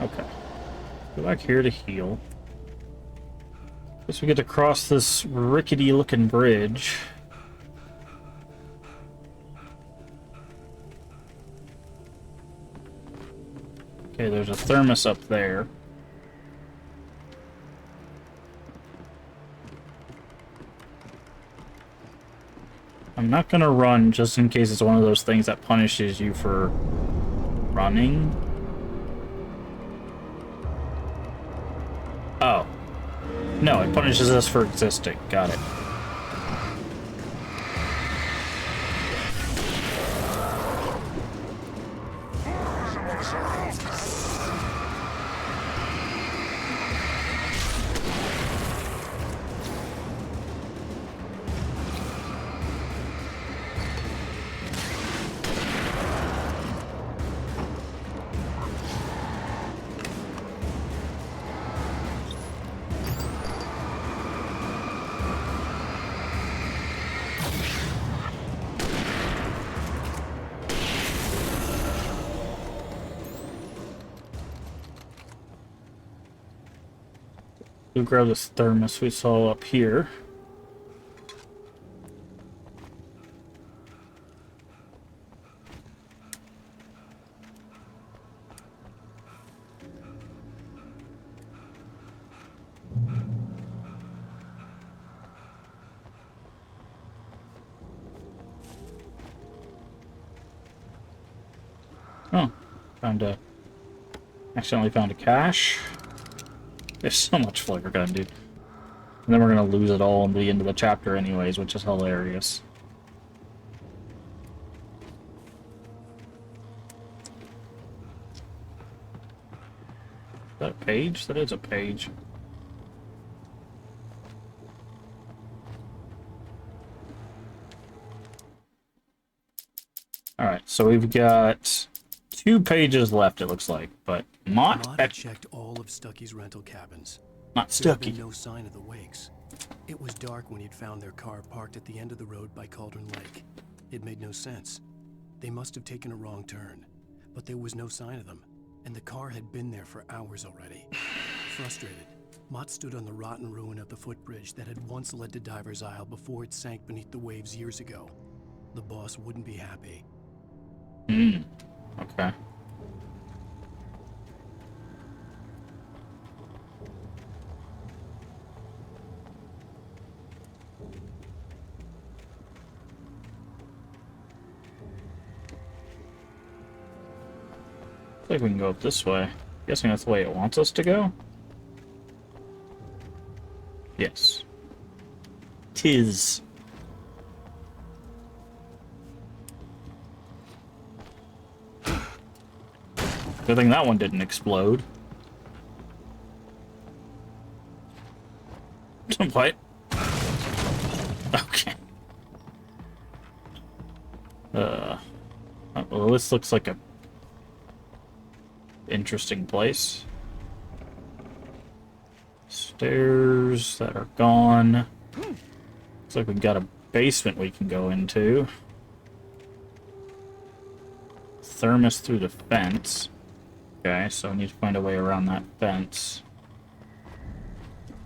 Okay. Go back here to heal. Guess we get to cross this rickety-looking bridge. Okay, there's a thermos up there. I'm not gonna run just in case it's one of those things that punishes you for running. Oh. No, it punishes us for existing. Got it. We'll grab this thermos we saw up here. Oh, accidentally found a cache. There's so much flare gun, dude. And then we're gonna lose it all in the end of the chapter anyways, which is hilarious. Is that a page? That is a page. Alright, so we've got 2 pages left, it looks like, but Mott had checked all of Stucky's rental cabins. Not There had Stucky. been no sign of the Wakes. It was dark when he'd found their car parked at the end of the road by Cauldron Lake. It made no sense. They must have taken a wrong turn, but there was no sign of them, and the car had been there for hours already. Frustrated, Mott stood on the rotten ruin of the footbridge that had once led to Diver's Isle before it sank beneath the waves years ago. The boss wouldn't be happy. Okay. I think we can go up this way. Guessing that's the way it wants us to go? Yes. 'Tis. Good thing that one didn't explode. What? Okay. Well, this looks like a interesting place. Stairs that are gone. Looks like we've got a basement we can go into. Thermos through the fence. Okay, so I need to find a way around that fence.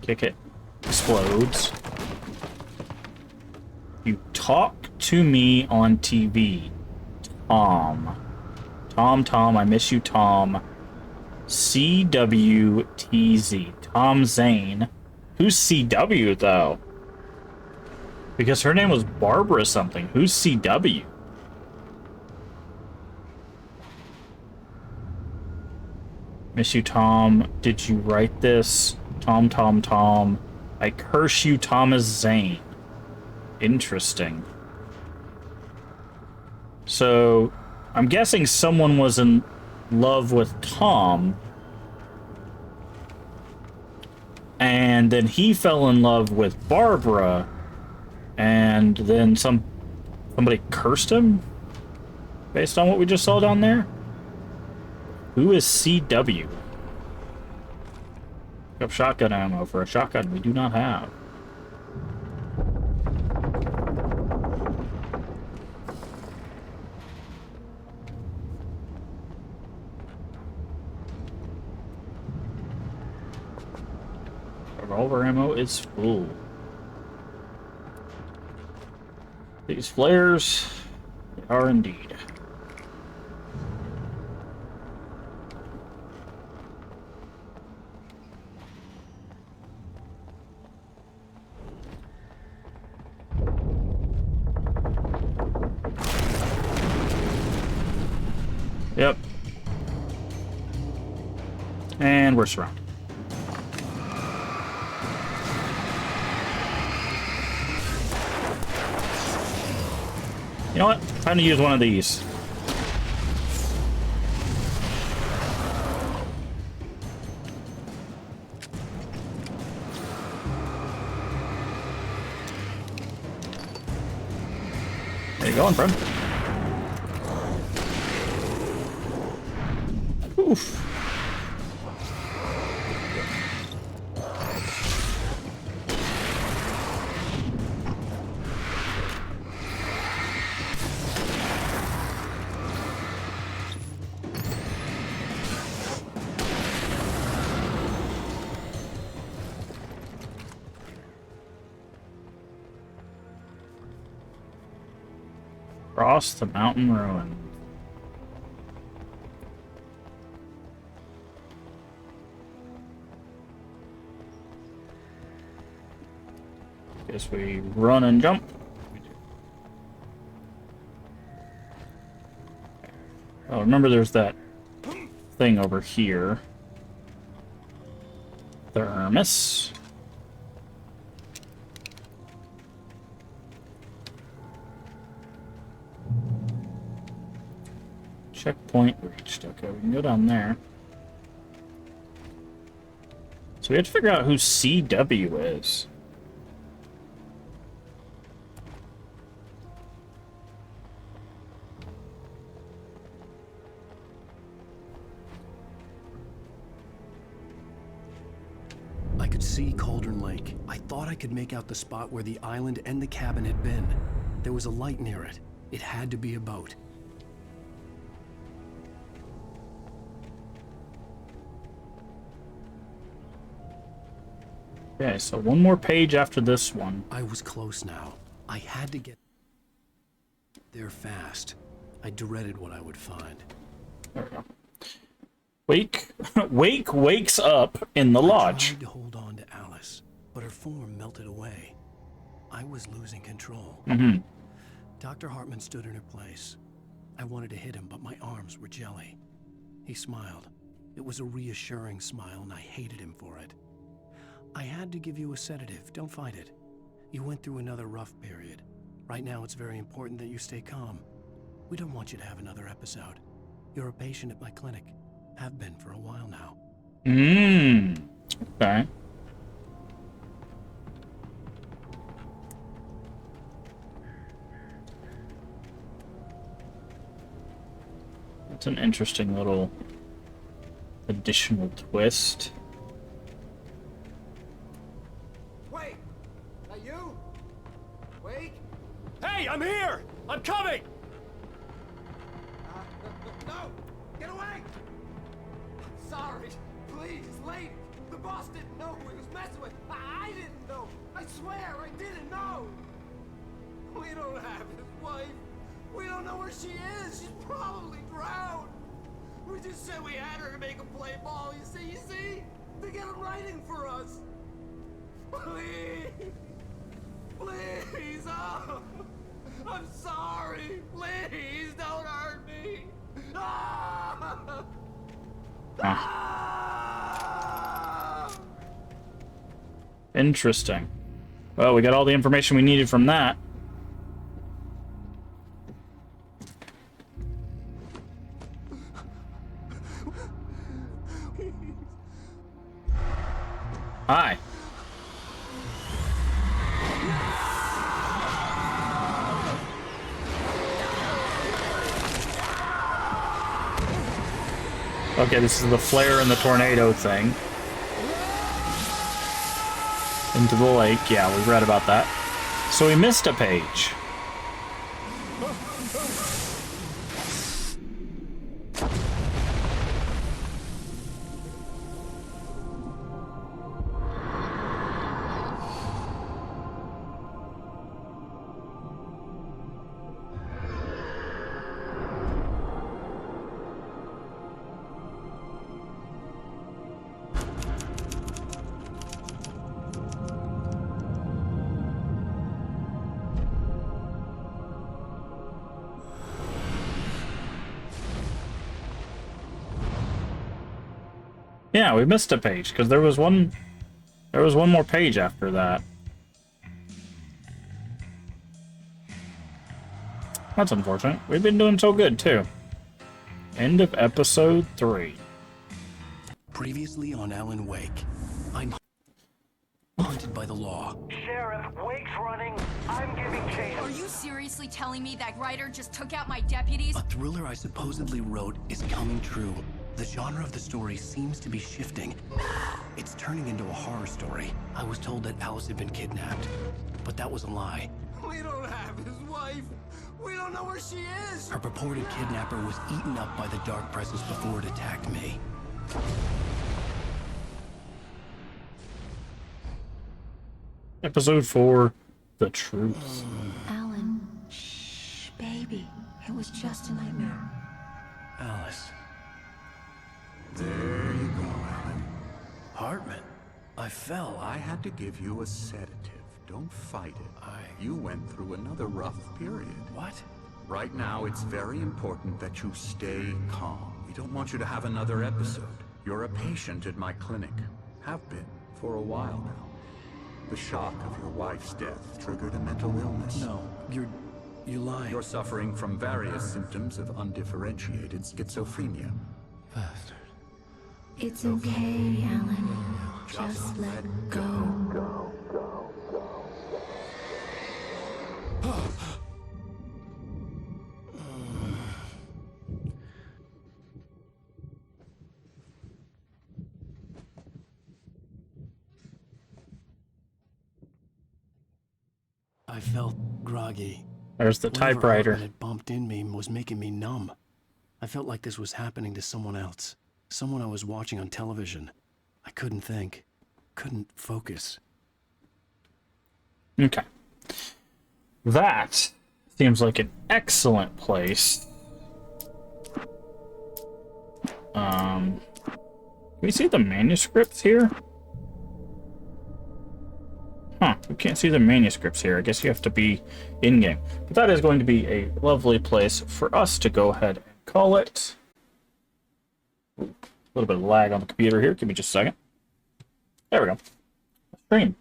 Kick it. Explodes. You talk to me on TV. Tom. Tom, I miss you, Tom. CWTZ. Tom Zane. Who's CW, though? Because her name was Barbara something. Who's CW? Miss you, Tom. Did you write this? Tom. I curse you, Thomas Zane. Interesting. So, I'm guessing someone was in love with Tom. And then he fell in love with Barbara. And then somebody cursed him? Based on what we just saw down there? Who is CW? Pick up shotgun ammo for a shotgun we do not have. Revolver ammo is full. These flares, they are indeed. Yep. And we're surrounded. You know what? Time to use one of these. There you going, friend? Oof. Across the mountain ruin. Guess we run and jump. Oh, remember there's that thing over here. Thermos. Checkpoint reached. Okay, we can go down there. So we have to figure out who CW is. I could see Cauldron Lake. I thought I could make out the spot where the island and the cabin had been. There was a light near it. It had to be a boat. Okay, so one more page after this one. I was close now. I had to get there fast. I dreaded what I would find. There we go. Wake wakes up in the lodge. I tried to hold on to Alice, but her form melted away. I was losing control. Dr. Hartman stood in her place. I wanted to hit him, but my arms were jelly. He smiled. It was a reassuring smile, and I hated him for it. I had to give you a sedative. Don't fight it. You went through another rough period. Right now, it's very important that you stay calm. We don't want you to have another episode. You're a patient at my clinic. Have been for a while now. Okay. That's an interesting little additional twist. Wait! Are you? Wait! Hey, I'm here! I'm coming! No! Get away! Sorry. Please, lady. The boss didn't know who he was messing with. I didn't know. I swear, I didn't know. We don't have his wife. We don't know where she is. She's probably drowned. We just said we had her to make him play ball. You see? To get him writing for us. Please. Please. Oh. I'm sorry. Please don't hurt me. Ah! Ah! Interesting. Well, we got all the information we needed from that. Hi. Okay, this is the flare and the tornado thing. Into the lake. Yeah, we read about that. So we missed a page. Yeah, we missed a page because there was one more page after that. That's unfortunate. We've been doing so good too. End of episode 3. Previously on Alan Wake, I'm hunted by the law. Sheriff, Wake's running. I'm giving chase. Are you seriously telling me that writer just took out my deputies? A thriller I supposedly wrote is coming true. The genre of the story seems to be shifting. It's turning into a horror story. I was told that Alice had been kidnapped, but that was a lie. We don't have his wife. We don't know where she is. Her purported kidnapper was eaten up by the dark presence before it attacked me. Episode 4, The Truth. Alan, shh, baby. It was just a nightmare. Alice. There you go, Alan. Hartman, I fell. I had to give you a sedative. Don't fight it. You went through another rough period. What? Right now, it's very important that you stay calm. We don't want you to have another episode. You're a patient at my clinic. Have been for a while now. The shock of your wife's death triggered a mental illness. No, you're lying. You're suffering from various symptoms of undifferentiated schizophrenia. Bastard. It's okay, Alan. Just let go. I felt groggy. There's the Whatever typewriter. Hartman had bumped in me was making me numb. I felt like this was happening to someone else. Someone I was watching on television. I couldn't think. Couldn't focus. Okay. That seems like an excellent place. Can we see the manuscripts here? Huh, we can't see the manuscripts here. I guess you have to be in-game. But that is going to be a lovely place for us to go ahead and call it. Ooh, a little bit of lag on the computer here. Give me just a second. There we go. Stream.